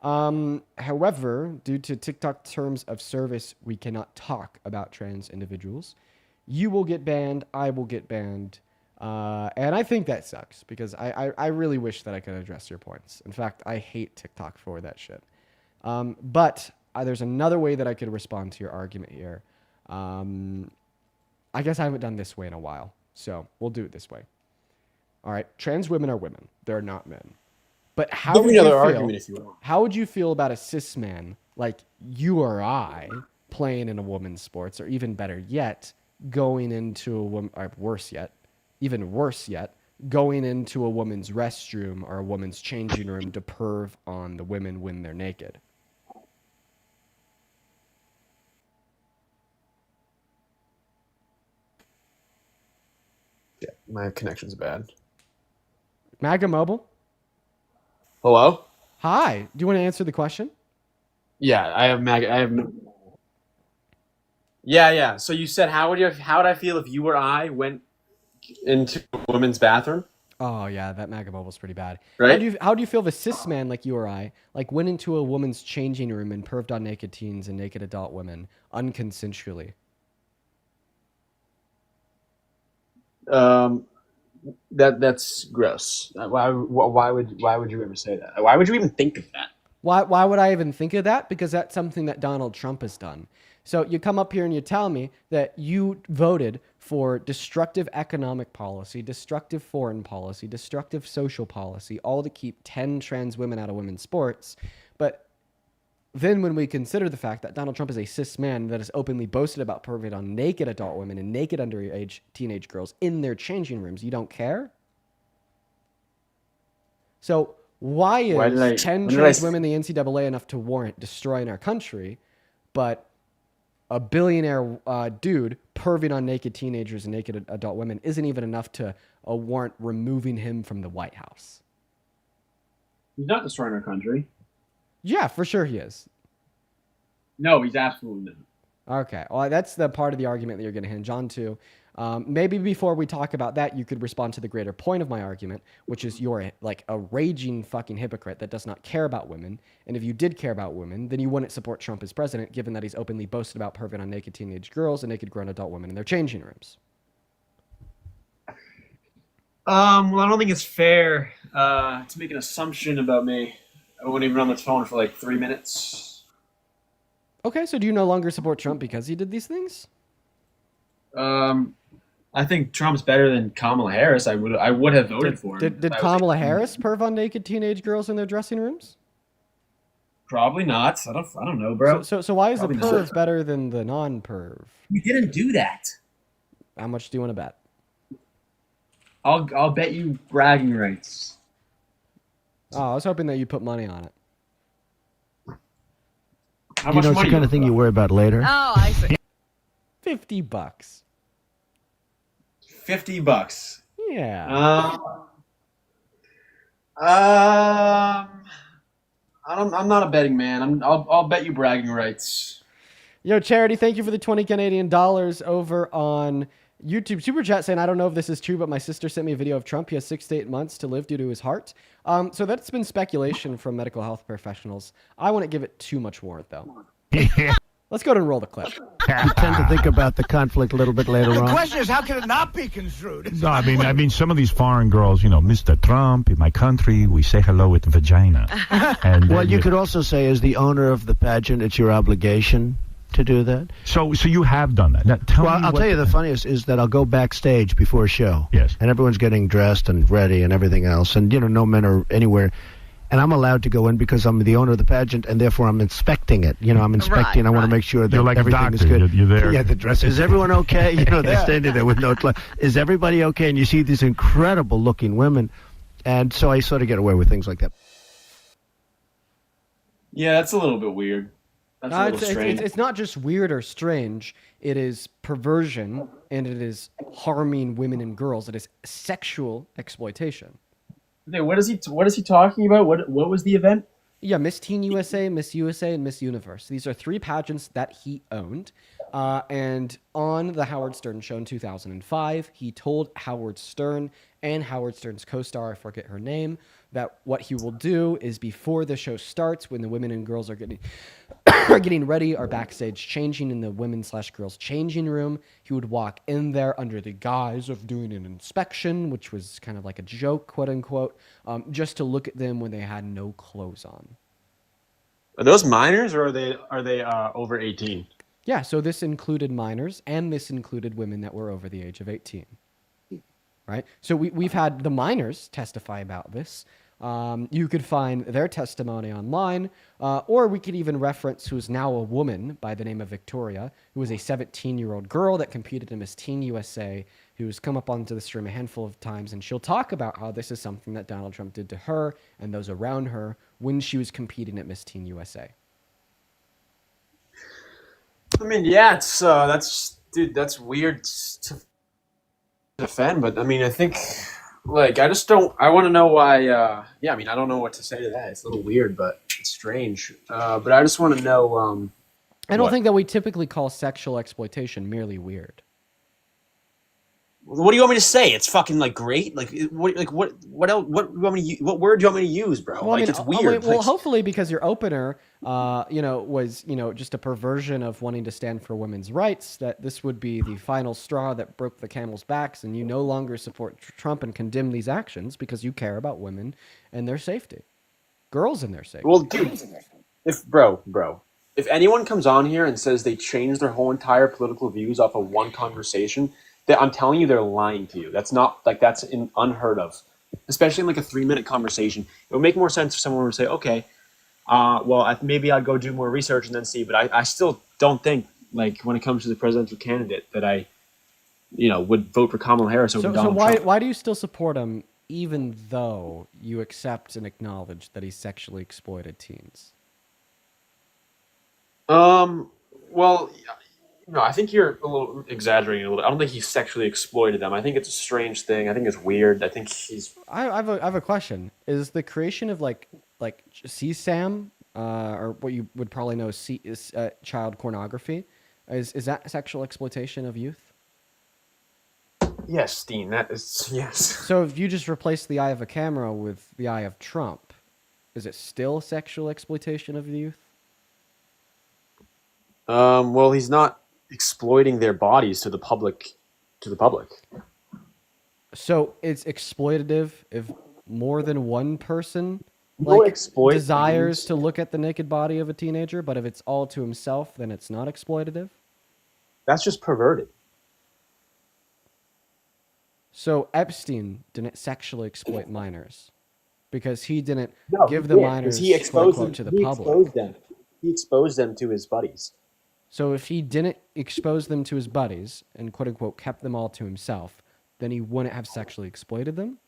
However, due to TikTok terms of service, we cannot talk about trans individuals. You will get banned. I will get banned. And I think that sucks because I really wish that I could address your points. In fact, I hate TikTok for that shit. But there's another way that I could respond to your argument here. I guess I haven't done this way in a while, so we'll do it this way. All right, trans women are women. They're not men. But how would you feel about a cis man like you or I playing in a women's sports, or even better yet, going into a woman, or even worse yet, going into a woman's restroom or a woman's changing room to perv on the women when they're naked? Yeah, my connection's bad. MAGA Mobile? Hello? Hi. Do you want to answer the question? Yeah, I have MAGA. Yeah. So you said how would I feel if you or I went into a women's bathroom? Oh yeah, that MAGA Mobile's pretty bad. Right? How do you feel if a cis man like you or I went into a woman's changing room and perved on naked teens and naked adult women unconsensually? That's gross. Why would you ever say that? Why would you even think of that? Why would I even think of that? Because that's something that Donald Trump has done. So you come up here and you tell me that you voted for destructive economic policy, destructive foreign policy, destructive social policy, all to keep 10 trans women out of women's sports. But then when we consider the fact that Donald Trump is a cis man that has openly boasted about perving on naked adult women and naked underage teenage girls in their changing rooms, you don't care? So why is 10 trans women in the NCAA enough to warrant destroying our country, but a billionaire dude perving on naked teenagers and naked adult women isn't even enough to warrant removing him from the White House? He's not destroying our country. Yeah, for sure he is. No, he's absolutely not. Okay, well, that's the part of the argument that you're going to hinge on to. Maybe before we talk about that, you could respond to the greater point of my argument, which is you're like a raging fucking hypocrite that does not care about women. And if you did care about women, then you wouldn't support Trump as president, given that he's openly boasted about perving on naked teenage girls and naked grown adult women in their changing rooms. Well, I don't think it's fair to make an assumption about me. I wouldn't even on the phone for like 3 minutes. Okay, so do you no longer support Trump because he did these things? I think Trump's better than Kamala Harris. I would have voted for him. Did Kamala Harris perv on naked teenage girls in their dressing rooms? Probably not. I don't know, bro. So why is Probably the not. perv better than the non-perv? We didn't do that. How much do you want to bet? I'll bet you bragging rights. Oh, I was hoping that you put money on it. How You much know, it's money? the kind of thing you worry about later. Oh, I see. $50. $50. Yeah. I'm not a betting man. I'll bet you bragging rights. Yo, Charity, thank you for the 20 Canadian dollars over on YouTube. Super chat saying, I don't know if this is true, but my sister sent me a video of Trump. He has 6 to 8 months to live due to his heart. So that's been speculation from medical health professionals. I wouldn't give it too much warrant, though. Let's go ahead and roll the clip. You tend to think about the conflict a little bit later The on. question is, how can it not be construed? No, I mean, some of these foreign girls, Mr. Trump, in my country, we say hello with vagina. And Well, you could also say, as the owner of the pageant, it's your obligation to do that. So you have done that. Now, I'll tell you the funniest is that I'll go backstage before a show. Yes. And everyone's getting dressed and ready and everything else. And, no men are anywhere. And I'm allowed to go in because I'm the owner of the pageant, and therefore I'm inspecting it. I'm inspecting. I want to make sure that You're like a everything is doctor. good. You're there. Yeah, the dress. Is everyone okay? They're standing there with no clothes. Is everybody okay? And you see these incredible-looking women. And so I sort of get away with things like that. Yeah, that's a little bit weird. That's a little strange. It's not just weird or strange. It is perversion, and it is harming women and girls. It is sexual exploitation. Okay, what is he talking about? What was the event? Yeah, Miss Teen USA, Miss USA, and Miss Universe. These are 3 pageants that he owned. And on the Howard Stern show in 2005, he told Howard Stern and Howard Stern's co-star, I forget her name, that what he will do is before the show starts, when the women and girls are getting ready, are backstage changing in the women/girls changing room, he would walk in there under the guise of doing an inspection, which was kind of like a joke, quote unquote, just to look at them when they had no clothes on. Are those minors, or are they over 18? Yeah, so this included minors, and this included women that were over the age of 18. Right? So we've had the minors testify about this. You could find their testimony online, or we could even reference who's now a woman by the name of Victoria, who was a 17-year-old girl that competed in Miss Teen USA, who's come up onto the stream a handful of times, and she'll talk about how this is something that Donald Trump did to her and those around her when she was competing at Miss Teen USA. I mean, yeah, it's that's weird to defend, but I mean, I think, like, I want to know why. Yeah, I mean, I don't know what to say to that. It's a little weird, but it's strange. But I just want to know. I don't think that we typically call sexual exploitation merely weird. What do you want me to say? It's fucking like great. What else? What do you want me to, what word do you want me to use, bro? Well, It's weird. Well, hopefully, because your opener, was just a perversion of wanting to stand for women's rights, that this would be the final straw that broke the camel's backs, and you no longer support Trump and condemn these actions because you care about women and their safety, girls and their safety. Well, dude, if anyone comes on here and says they changed their whole entire political views off of one conversation, that I'm telling you, they're lying to you. That's not that's unheard of, especially in like a 3-minute conversation. It would make more sense if someone would say, okay, well, maybe I'd go do more research and then see. But I still don't think, like, when it comes to the presidential candidate, that I, would vote for Kamala Harris over Donald Trump. So why do you still support him, even though you accept and acknowledge that he sexually exploited teens? Well, I think you're a little exaggerating a little bit. I don't think he sexually exploited them. I think it's a strange thing. I think it's weird. I think he's. I have a question. Is the creation of like CSAM, or what you would probably know is child pornography, is that sexual exploitation of youth? Yes, Steen. That is yes. So if you just replace the eye of a camera with the eye of Trump, is it still sexual exploitation of the youth? Well, he's not exploiting their bodies to the public. So it's exploitative if more than one person desires to look at the naked body of a teenager, but if it's all to himself, then it's not exploitative? That's just perverted. So Epstein didn't sexually exploit minors. because he didn't No, give he the did, minors he quote exposed unquote them. to the He public. exposed them. He exposed them to his buddies. So if he didn't expose them to his buddies and quote unquote kept them all to himself, then he wouldn't have sexually exploited them.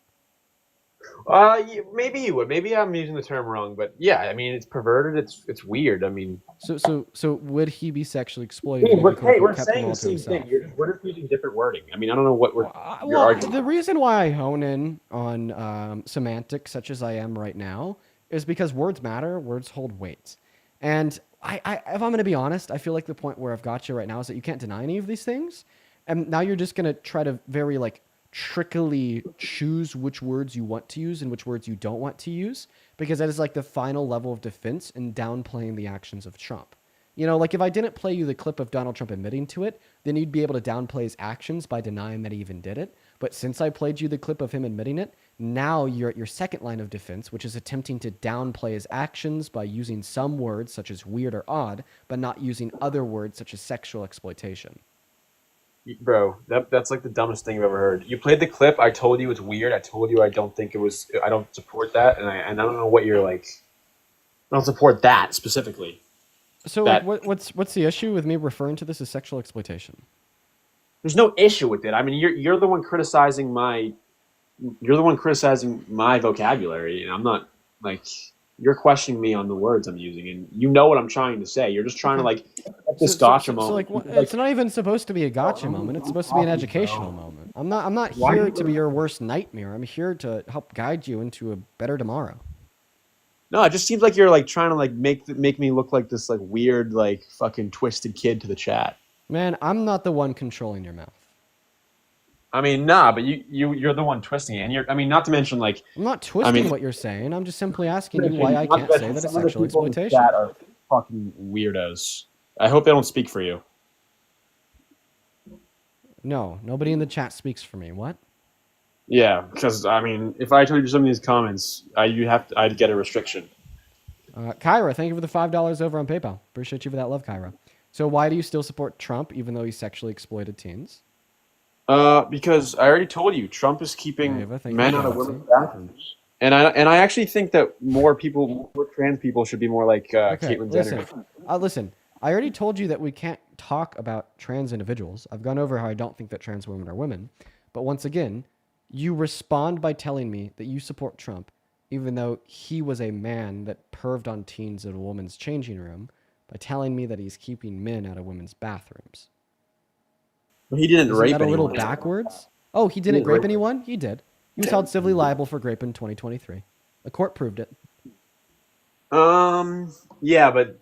Maybe he would. Maybe I'm using the term wrong, but yeah, I mean, it's perverted. It's weird. I mean, So would he be sexually exploited hey, if he quote unquote we're kept them saying all the to same himself? thing. We're just using different wording. I mean, I don't know what you're Well, arguing. the reason why I hone in on semantics, such as I am right now, is because words matter. Words hold weight, and if I'm going to be honest, I feel like the point where I've got you right now is that you can't deny any of these things, and now you're just going to try to very trickily choose which words you want to use and which words you don't want to use, because that is like the final level of defense in downplaying the actions of Trump. You know, like if I didn't play you the clip of Donald Trump admitting to it, then you'd be able to downplay his actions by denying that he even did it. But since I played you the clip of him admitting it, now you're at your second line of defense, which is attempting to downplay his actions by using some words such as weird or odd, but not using other words such as sexual exploitation. Bro, that's like the dumbest thing I've ever heard. You played the clip. I told you it's weird. I told you I don't think it was. I don't support that, and I don't know what you're like. I don't support that specifically. So That- what's the issue with me referring to this as sexual exploitation? There's no issue with it. I mean, you're the one criticizing my. You're the one criticizing my vocabulary, and I'm not like. You're questioning me on the words I'm using, and you know what I'm trying to say. You're just trying to get this gotcha moment. It's not even supposed to be a gotcha moment. It's supposed to be an educational moment. I'm not Why here you- to be your worst nightmare. I'm here to help guide you into a better tomorrow. No, it just seems like you're trying to make me look like this weird fucking twisted kid to the chat. Man, I'm not the one controlling your mouth. I mean, nah, but you're the one twisting it, and I mean, not to mention I'm not twisting what you're saying. I'm just simply asking you why I can't say that it's sexual exploitation. Chat are fucking weirdos. I hope they don't speak for you. No, nobody in the chat speaks for me. What? Yeah, because I mean, if I told you some of these comments, I'd get a restriction. Kyra, thank you for the $5 over on PayPal. Appreciate you for that love, Kyra. So why do you still support Trump even though he sexually exploited teens? Because I already told you, Trump is keeping men out of women's bathrooms, and I actually think that more trans people should be more like Caitlyn Jenner. Listen. I already told you that we can't talk about trans individuals. I've gone over how I don't think that trans women are women, but once again, you respond by telling me that you support Trump, even though he was a man that perved on teens in a woman's changing room, by telling me that he's keeping men out of women's bathrooms. He didn't Isn't rape that a little anyone. backwards? Oh, he didn't rape anyone? He did. He was held civilly liable for rape in 2023. The court proved it. Yeah, but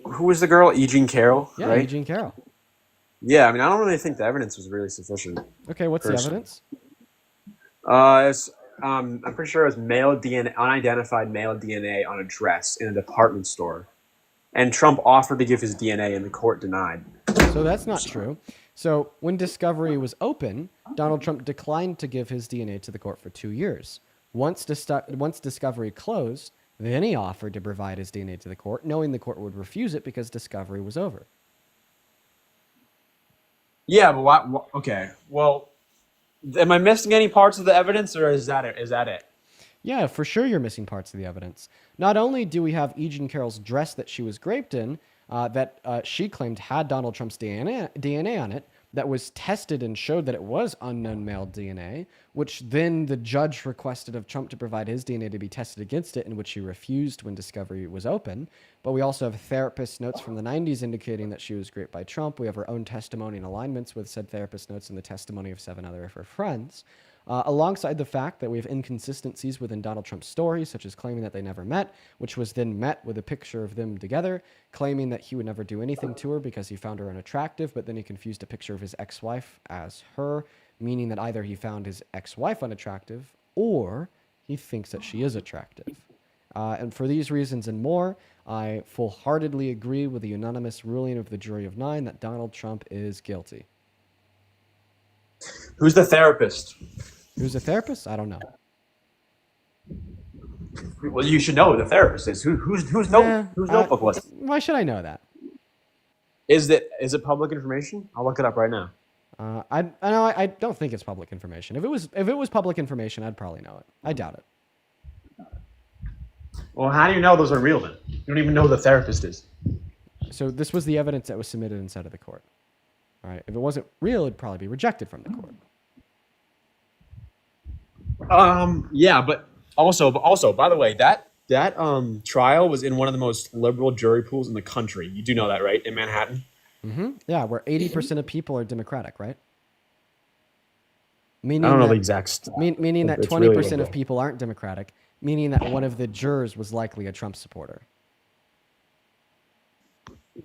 who was the girl? E. Jean Carroll, Yeah, right? E. Jean Carroll. Yeah, I mean, I don't really think the evidence was really sufficient. Okay, what's the evidence? I'm pretty sure it was unidentified male DNA on a dress in a department store, and Trump offered to give his DNA, and the court denied. So that's not true. So when discovery was open, Donald Trump declined to give his DNA to the court for 2 years. Once discovery closed, then he offered to provide his DNA to the court, knowing the court would refuse it because discovery was over. Yeah, but what? Okay, well, am I missing any parts of the evidence, or is that it? Yeah, for sure you're missing parts of the evidence. Not only do we have E. Jean Carroll's dress that she was raped in, that she claimed had Donald Trump's DNA on it, that was tested and showed that it was unknown male DNA, which then the judge requested of Trump to provide his DNA to be tested against it, in which he refused when discovery was open. But we also have therapist notes from the 90s indicating that she was raped by Trump. We have her own testimony and alignments with said therapist notes and the testimony of 7 other of her friends. Alongside the fact that we have inconsistencies within Donald Trump's story, such as claiming that they never met, which was then met with a picture of them together, claiming that he would never do anything to her because he found her unattractive, but then he confused a picture of his ex-wife as her, meaning that either he found his ex-wife unattractive or he thinks that she is attractive. And for these reasons and more, I full-heartedly agree with the unanimous ruling of the jury of 9 that Donald Trump is guilty. Who's the therapist? Who's the therapist? I don't know. Well, you should know who the therapist is. Whose notebook was it? Why should I know that? Is it public information? I'll look it up right now. I don't think it's public information. If it was public information, I'd probably know it. I doubt it. Well, how do you know those are real then? You don't even know who the therapist is. So this was the evidence that was submitted inside of the court. All right. If it wasn't real, it'd probably be rejected from the court. Yeah, but also, by the way, that trial was in one of the most liberal jury pools in the country. You do know that, right? In Manhattan. Mm-hmm. Yeah, where 80% of people are Democratic, right? Meaning I don't know that, the exact. meaning that It's 20% really of liberal. people aren't Democratic, meaning that one of the jurors was likely a Trump supporter.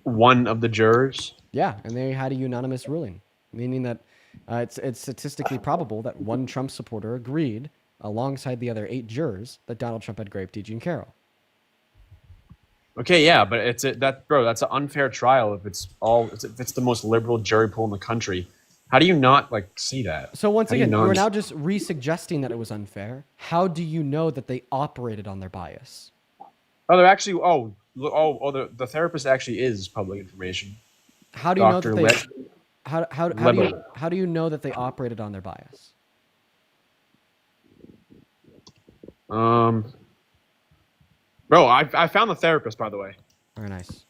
One of the jurors. Yeah, and they had a unanimous ruling, meaning that it's statistically probable that one Trump supporter agreed, alongside the other 8 jurors, that Donald Trump had raped Jean Carroll. Okay, yeah, but that's an unfair trial if it's the most liberal jury pool in the country. How do you not see that? So once How do again, you not you're now just re-suggesting that it was unfair. How do you know that they operated on their bias? Oh, they're actually. The therapist actually is public information. How do you know Dr. that they? Lebanon. How do you know that they operated on their bias? Bro, I found the therapist, by the way. Very nice.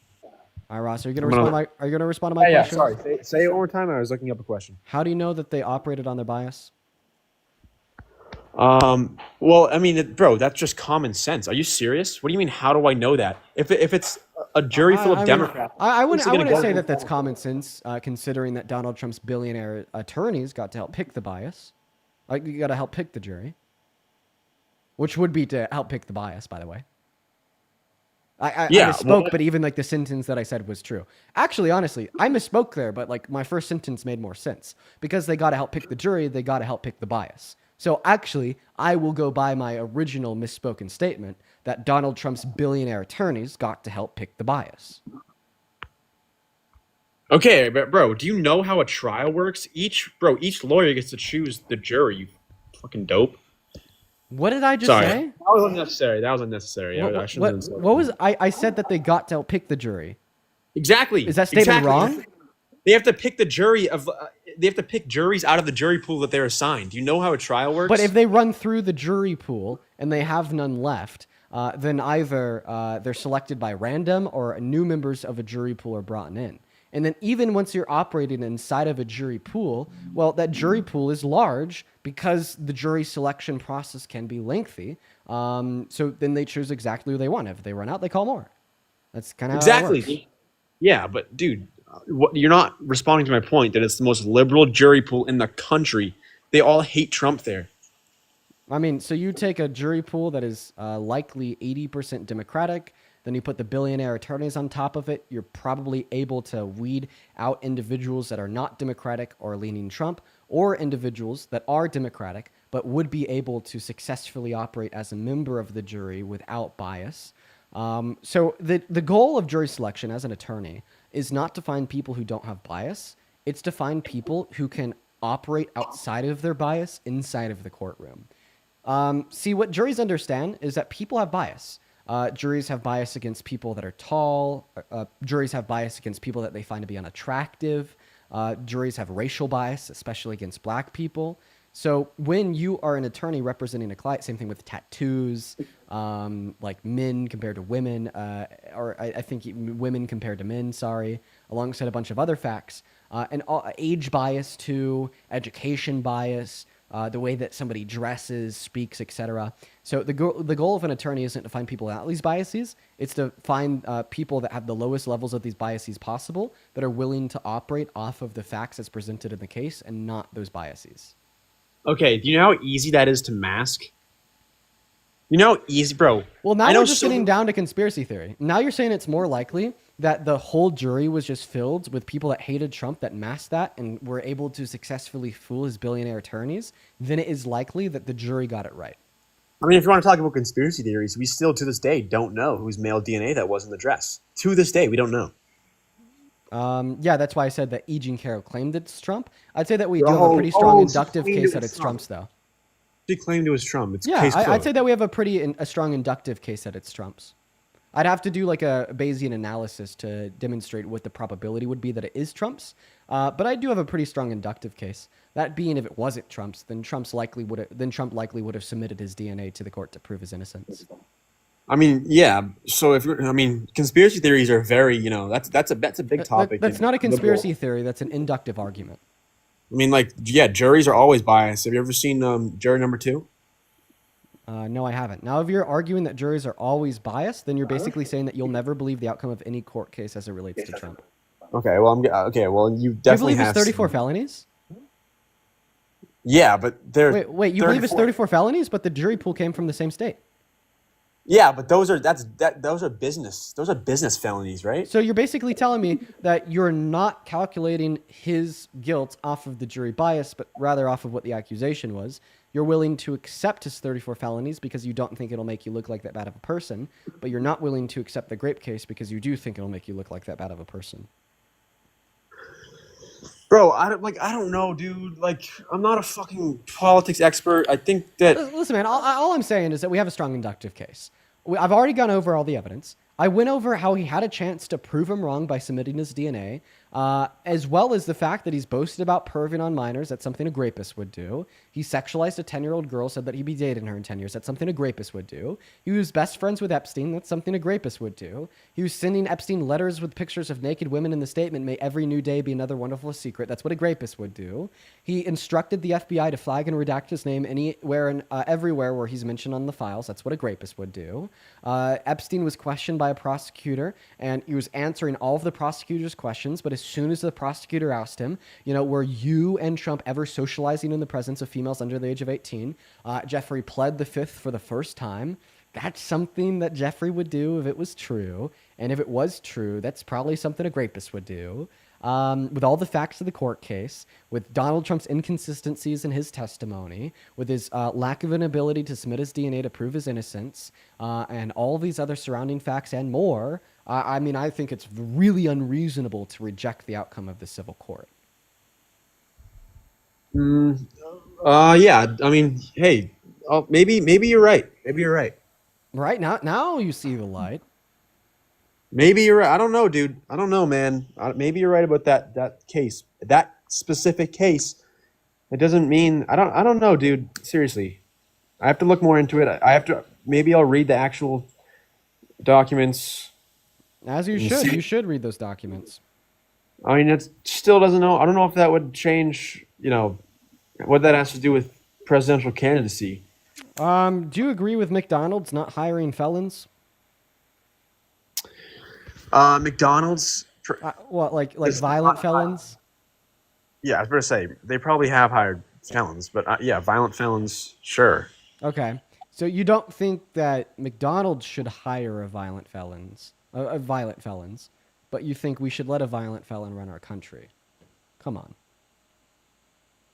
All right, Ross, are you gonna respond to my Yeah, question? sorry. Say it one more time. I was looking up a question. How do you know that they operated on their bias? Well, I mean, bro, that's just common sense. Are you serious? What do you mean? How do I know that? If it's a jury full of Democrats, I wouldn't say that that's common sense, considering that Donald Trump's billionaire attorneys got to help pick the bias. You got to help pick the jury, which would be to help pick the bias, by the way. I misspoke, but even the sentence that I said was true. Actually, honestly, I misspoke there, but my first sentence made more sense because they got to help pick the jury. They got to help pick the bias. So actually, I will go by my original misspoken statement that Donald Trump's billionaire attorneys got to help pick the bias. Okay, but bro, do you know how a trial works? Each lawyer gets to choose the jury. You fucking dope. What did I just Sorry. say? That was unnecessary. I said that they got to help pick the jury. Exactly. Is that statement wrong? They have to pick the jury they have to pick juries out of the jury pool that they're assigned. Do you know how a trial works? But if they run through the jury pool and they have none left, then either they're selected by random or new members of a jury pool are brought in. And then even once you're operating inside of a jury pool, well, that jury pool is large because the jury selection process can be lengthy. So then they choose exactly who they want. If they run out, they call more. That's kind of how it works. Yeah, but dude, you're not responding to my point that it's the most liberal jury pool in the country. They all hate Trump there. I mean, so you take a jury pool that is likely 80% Democratic, then you put the billionaire attorneys on top of it, you're probably able to weed out individuals that are not Democratic or leaning Trump, or individuals that are Democratic but would be able to successfully operate as a member of the jury without bias. So the goal of jury selection as an attorney is not to find people who don't have bias. It's to find people who can operate outside of their bias inside of the courtroom. See, what juries understand is that people have bias. Juries have bias against people that are tall. Juries have bias against people that they find to be unattractive. Juries have racial bias, especially against black people. So when you are an attorney representing a client, same thing with tattoos, like men compared to women, or I think women compared to men, alongside a bunch of other facts, and age bias too, education bias, the way that somebody dresses, speaks, etc. So the goal of an attorney isn't to find people without these biases. It's to find people that have the lowest levels of these biases possible, that are willing to operate off of the facts that's presented in the case and not those biases. Okay, do you know how easy that is to mask? You know how easy, bro? Well, now we're just getting down to conspiracy theory. Now you're saying it's more likely that the whole jury was just filled with people that hated Trump that masked that and were able to successfully fool his billionaire attorneys than it is likely that the jury got it right. I mean, if you want to talk about conspiracy theories, we still to this day don't know whose male DNA that was in the dress. To this day, we don't know. Yeah, that's why I said that E. Jean Carroll claimed it's Trump. I'd say that we do have a pretty strong inductive case that it's Trump's, though. She claimed it was Trump. It's yeah, case closed. I'd say that we have a strong inductive case that it's Trump's. I'd have to do like a Bayesian analysis to demonstrate what the probability would be that it is Trump's. But I do have a pretty strong inductive case. That being, if it wasn't Trump's, then Trump likely would have submitted his DNA to the court to prove his innocence. I mean, yeah. So I mean, conspiracy theories are very, that's a big topic. That's not a conspiracy theory. That's an inductive argument. I mean, like, yeah, juries are always biased. Have you ever seen jury number 2? No, I haven't. Now, if you're arguing that juries are always biased, then you're basically saying that you'll never believe the outcome of any court case as it relates to Trump. Okay, well, you Do you definitely believe have it's 34 felonies? Yeah, but they're Wait, you believe it's 34 felonies, but the jury pool came from the same state. Yeah, but those are business felonies, right? So you're basically telling me that you're not calculating his guilt off of the jury bias, but rather off of what the accusation was. You're willing to accept his 34 felonies because you don't think it'll make you look like that bad of a person, but you're not willing to accept the grape case because you do think it'll make you look like that bad of a person. Bro, I don't know, dude. Like, I'm not a fucking politics expert. I think that... Listen, man, all I'm saying is that we have a strong inductive case. I've already gone over all the evidence. I went over how he had a chance to prove him wrong by submitting his DNA, as well as the fact that he's boasted about perving on minors. That's something a grapist would do. He sexualized a 10-year-old girl, said that he'd be dating her in 10 years. That's something a grapist would do. He was best friends with Epstein. That's something a grapist would do. He was sending Epstein letters with pictures of naked women in the statement, "May every new day be another wonderful secret." That's what a grapist would do. He instructed the FBI to flag and redact his name anywhere and everywhere where he's mentioned on the files. That's what a grapist would do. Epstein was questioned by a prosecutor, and he was answering all of the prosecutor's questions, but as soon as the prosecutor asked him, were you and Trump ever socializing in the presence of females under the age of 18? Jeffrey pled the fifth for the first time. That's something that Jeffrey would do if it was true. And if it was true, that's probably something a grapist would do. With all the facts of the court case, with Donald Trump's inconsistencies in his testimony, with his lack of an ability to submit his DNA to prove his innocence, and all these other surrounding facts and more, I think it's really unreasonable to reject the outcome of the civil court. Yeah. I mean, hey, maybe you're right. Maybe you're right. Right now you see the light. Maybe you're right. I don't know, dude. I don't know, man. Maybe you're right about that case, that specific case. It doesn't mean I don't know, dude. Seriously, I have to look more into it. Maybe I'll read the actual documents. As you should. You should read those documents. I mean, it still doesn't know. I don't know if that would change, what that has to do with presidential candidacy. Do you agree with McDonald's not hiring felons? McDonald's. Like violent felons? Yeah, I was going to say they probably have hired felons, but yeah, violent felons, sure. Okay, so you don't think that McDonald's should hire violent felons, but you think we should let a violent felon run our country? Come on.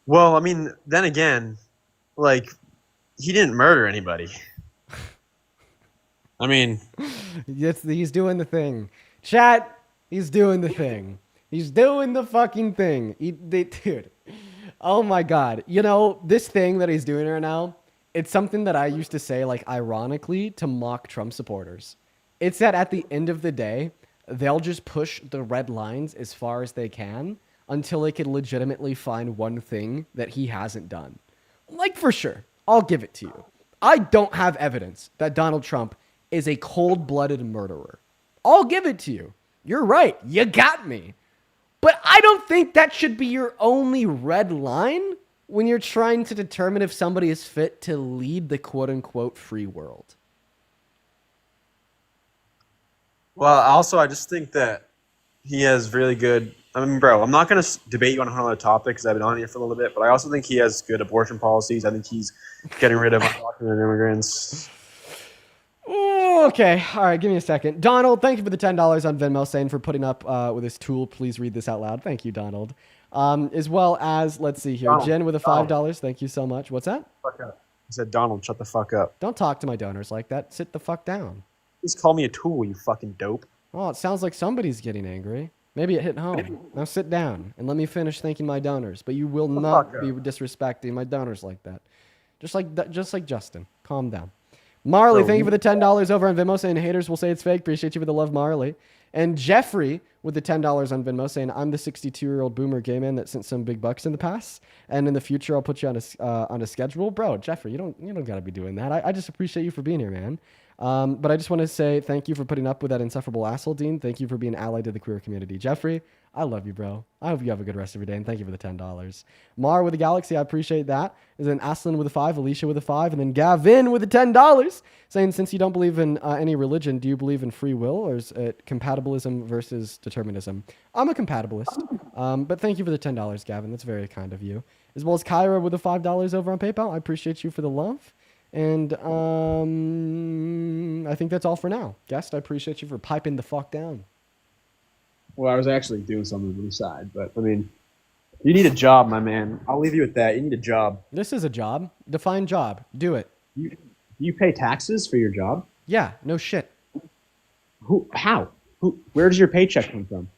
Well, I mean, then again, he didn't murder anybody. I mean, he's doing the thing. Chat, he's doing the thing. He's doing the fucking thing. Dude, oh my God. This thing that he's doing right now, it's something that I used to say, ironically, to mock Trump supporters. It's that at the end of the day, they'll just push the red lines as far as they can until they can legitimately find one thing that he hasn't done. For sure, I'll give it to you. I don't have evidence that Donald Trump is a cold-blooded murderer. I'll give it to you. You're right. You got me. But I don't think that should be your only red line when you're trying to determine if somebody is fit to lead the quote-unquote free world. Well, also, I just think that he has really good... I mean, bro, I'm not going to debate you on another topic because I've been on here for a little bit, but I also think he has good abortion policies. I think he's getting rid of undocumented immigrants. Ooh, okay. All right, give me a second. Donald, thank you for the $10 on Venmo, saying for putting up with this tool. Please read this out loud. Thank you, Donald. As well as, let's see here, Donald, Jen with a $5. Thank you so much. What's that? Fuck up. I said, Donald, shut the fuck up. Don't talk to my donors like that. Sit the fuck down. Please call me a tool, you fucking dope. Oh, it sounds like somebody's getting angry. Maybe it hit home. Now sit down and let me finish thanking my donors. But you will not be disrespecting my donors like that. Just like Justin. Calm down. Marley, thank you for the $10 over on Venmo, saying haters will say it's fake. Appreciate you for the love, Marley. And Jeffrey with the $10 on Venmo, saying I'm the 62-year-old boomer gay man that sent some big bucks in the past, and in the future I'll put you on a schedule, bro. Jeffrey, you don't gotta be doing that. I just appreciate you for being here, man. But I just want to say thank you for putting up with that insufferable asshole, Dean. Thank you for being allied to the queer community. Jeffrey, I love you, bro. I hope you have a good rest of your day, and thank you for the $10. Mar with the Galaxy, I appreciate that. And then Aslan with a 5, Alicia with a 5, and then Gavin with the $10, saying, since you don't believe in any religion, do you believe in free will, or is it compatibilism versus determinism? I'm a compatibilist, but thank you for the $10, Gavin. That's very kind of you. As well as Kyra with the $5 over on PayPal. I appreciate you for the love. And I think that's all for now. Guest, I appreciate you for piping the fuck down. Well, I was actually doing something on the side, but I mean, you need a job, my man. I'll leave you with that. You need a job. This is a job. Define job. Do it. You pay taxes for your job? Yeah, no shit. Who? How? Who? Where does your paycheck come from?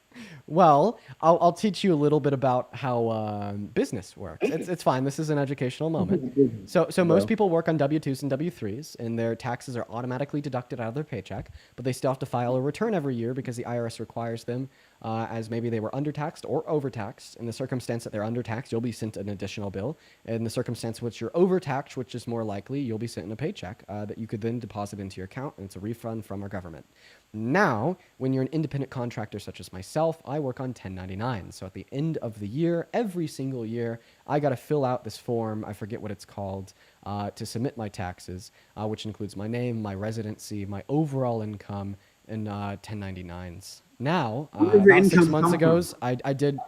Well, I'll teach you a little bit about how business works. It's fine. This is an educational moment. So most people work on W-2s and W-3s, and their taxes are automatically deducted out of their paycheck, but they still have to file a return every year because the IRS requires them, as maybe they were undertaxed or overtaxed. In the circumstance that they're undertaxed, you'll be sent an additional bill. In the circumstance which you're overtaxed, which is more likely, you'll be sent in a paycheck that you could then deposit into your account, and it's a refund from our government. Now, when you're an independent contractor such as myself, I work on 1099. So at the end of the year, every single year, I got to fill out this form, I forget what it's called, to submit my taxes, which includes my name, my residency, my overall income, and 1099s. Now, about 6 months ago, I did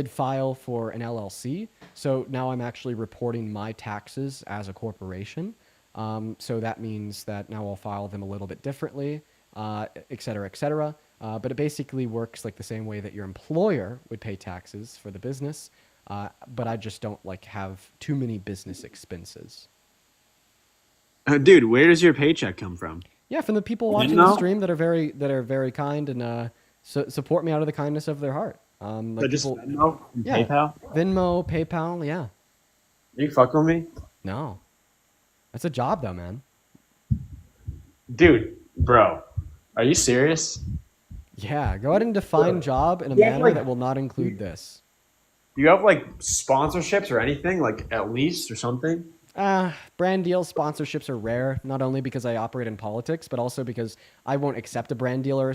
file for an LLC. So now I'm actually reporting my taxes as a corporation. So that means that now I'll file them a little bit differently. Et cetera, et cetera. But it basically works like the same way that your employer would pay taxes for the business, but I just don't like have too many business expenses. Dude, where does your paycheck come from? Yeah, from the people watching the stream that are very kind and support me out of the kindness of their heart. Like So just people, Venmo and PayPal? Venmo, PayPal, yeah. Are you fucking with me? No, that's a job though, man. Dude, bro, are you serious? Yeah, go ahead and define job in a Yeah, manner like- that will not include this. Do you have like sponsorships or anything, like at least or something? Brand deals, sponsorships are rare, not only because I operate in politics, but also because I won't accept a brand deal or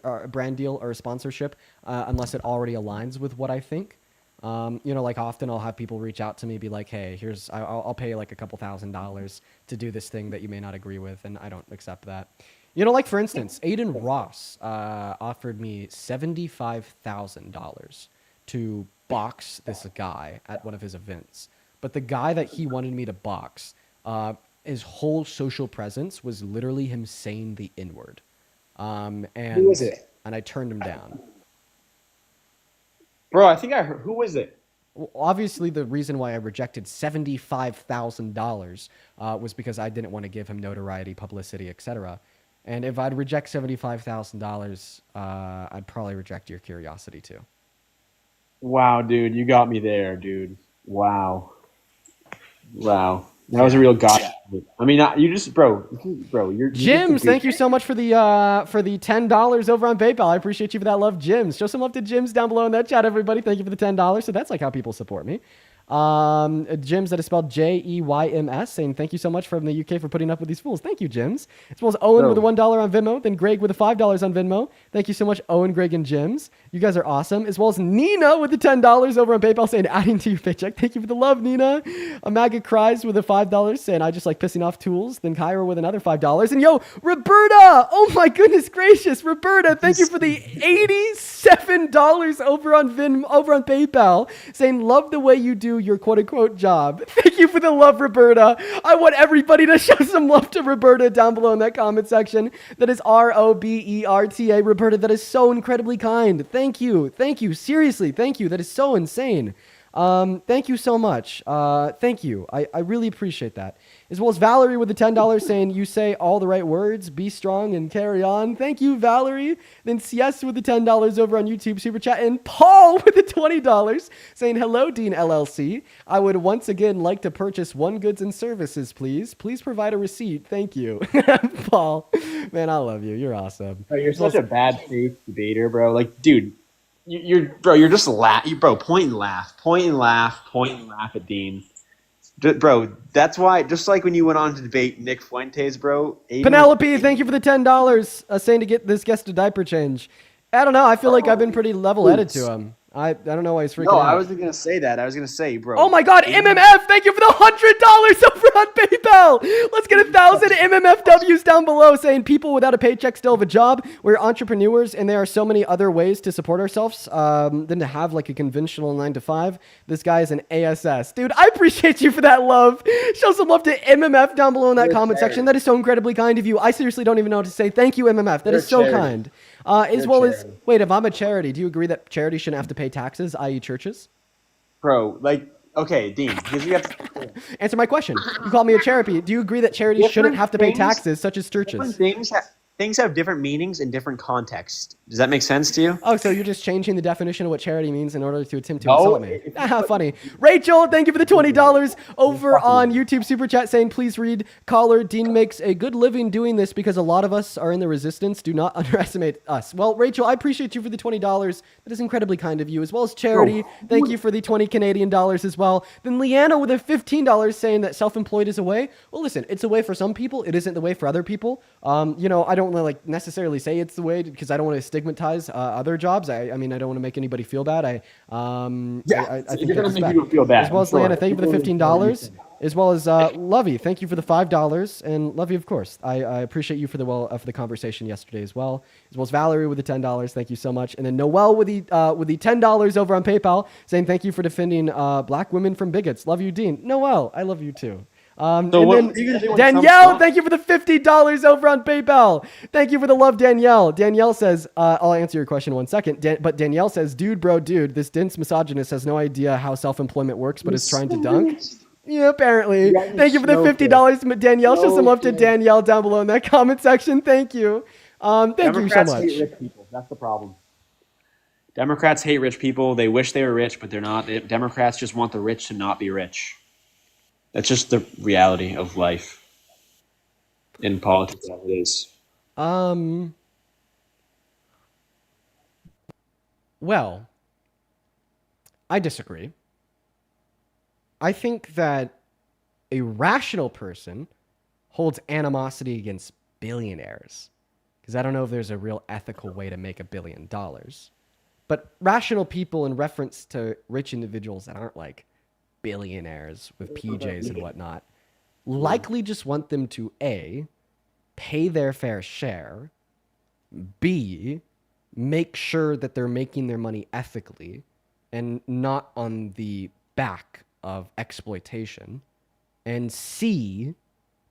a brand deal or a sponsorship unless it already aligns with what I think. Like often I'll have people reach out to me, be like, "Hey, I'll pay like a couple $1,000s to do this thing that you may not agree with," and I don't accept that. Like for instance, Aiden Ross offered me $75,000 to box this guy at one of his events. But the guy that he wanted me to box, his whole social presence was literally him saying the N-word. And Who was it? And I turned him down. Bro, I think I heard. Who was it? Well, obviously, the reason why I rejected $75,000 was because I didn't want to give him notoriety, publicity, etc. And if I'd reject $75,000, I'd probably reject your curiosity too. Wow, dude, you got me there, dude. Wow. That was a real god. I mean, you just, bro, you're Jims, thank you so much for the $10 over on PayPal. I appreciate you for that love, Jims. Show some love to Jims down below in that chat, everybody. Thank you for the $10. So that's like how people support me. Jims, that is spelled Jeyms, saying thank you so much from the UK for putting up with these fools. Thank you, Jims. As well as Owen with a $1 on Venmo, then Greg with a $5 on Venmo. Thank you so much, Owen, Greg, and Jims. You guys are awesome. As well as Nina with the $10 over on PayPal, saying adding to your paycheck. Thank you for the love, Nina. Amaga Cries with a $5, saying I just like pissing off tools. Then Kyra with another $5. And yo, Roberta! Oh my goodness gracious, Roberta, thank you for the $87 over on PayPal, saying love the way you do your quote-unquote job. Thank you for the love, Roberta. I want everybody to show some love to Roberta down below in that comment section. That is Roberta, Roberta. That is so incredibly kind. Thank you. Seriously, thank you. That is so insane. Thank you so much. Thank you. I really appreciate that. As well as Valerie with the $10 saying, you say all the right words, be strong and carry on. Thank you, Valerie. Then CS with the $10 over on YouTube Super Chat. And Paul with the $20 saying, hello, Dean LLC. I would once again like to purchase one goods and services, please. Please provide a receipt. Thank you. Paul, man, I love you. You're awesome. Bro, you're such a bad faith debater, bro. Like, dude, you're just point and laugh at Dean. Bro, that's why. Just like when you went on to debate Nick Fuentes, bro. Penelope, thank you for the $10. Saying to get this guest a diaper change. I don't know. I feel like I've been pretty level-headed to him. I don't know why he's freaking No, out. I wasn't gonna say that. I was gonna say, bro. Oh my God, MMF! Thank you for the $100 over on PayPal. Let's get 1,000 MMFWs down below, saying people without a paycheck still have a job. We're entrepreneurs, and there are so many other ways to support ourselves than to have like a conventional 9-to-5. This guy is an ASS, dude. I appreciate you for that love. Show some love to MMF down below in that comment section. That is so incredibly kind of you. I seriously don't even know what to say. Thank you, MMF. That is so kind. As well as, wait, if I'm a charity, do you agree that charity shouldn't have to pay taxes, i.e. churches? Bro, like, okay, Dean, because you have to answer my question. You call me a charity. Do you agree that charities shouldn't have to pay taxes, such as churches? Things have different meanings in different contexts. Does that make sense to you? Oh, so you're just changing the definition of what charity means in order to attempt to insult me. Funny. Rachel, thank you for the $20 over on YouTube Super Chat saying, please read caller. Dean makes a good living doing this because a lot of us are in the resistance. Do not underestimate us. Well, Rachel, I appreciate you for the $20. That is incredibly kind of you, as well as charity. Thank you for the 20 Canadian dollars as well. Then Leanna with a $15 saying that self-employed is a way. Well, listen, it's a way for some people. It isn't the way for other people. You know, I don't like necessarily say it's the way because I don't want to stigmatize other jobs. I mean, I don't want to make anybody feel bad. I think you're gonna make people feel bad. As well as Leanna, thank you for the $15. As well as Lovey, thank you for the $5. And Lovey, of course, I appreciate you for the conversation yesterday as well. As well as Valerie with the $10. Thank you so much. And then Noelle with the $10 over on PayPal saying thank you for defending black women from bigots. Love you, Dean. Noelle, I love you too. And then Danielle, thank you for the $50 over on PayPal. Thank you for the love, Danielle. Danielle says, I'll answer your question in 1 second. But Danielle says, dude, this dense misogynist has no idea how self-employment works, but is trying to dunk. Yeah, apparently. Thank you for the $50, Danielle. Show some love to Danielle down below in that comment section. Thank you. Thank Democrats you so much. hate rich people. That's the problem. Democrats hate rich people. They wish they were rich, but they're not. Democrats just want the rich to not be rich. That's just the reality of life in politics as it is. Well, I disagree. I think that a rational person holds animosity against billionaires because I don't know if there's a real ethical way to make $1 billion. But rational people in reference to rich individuals that aren't like billionaires with PJs and whatnot likely just want them to A, pay their fair share, B, make sure that they're making their money ethically and not on the back of exploitation, and C,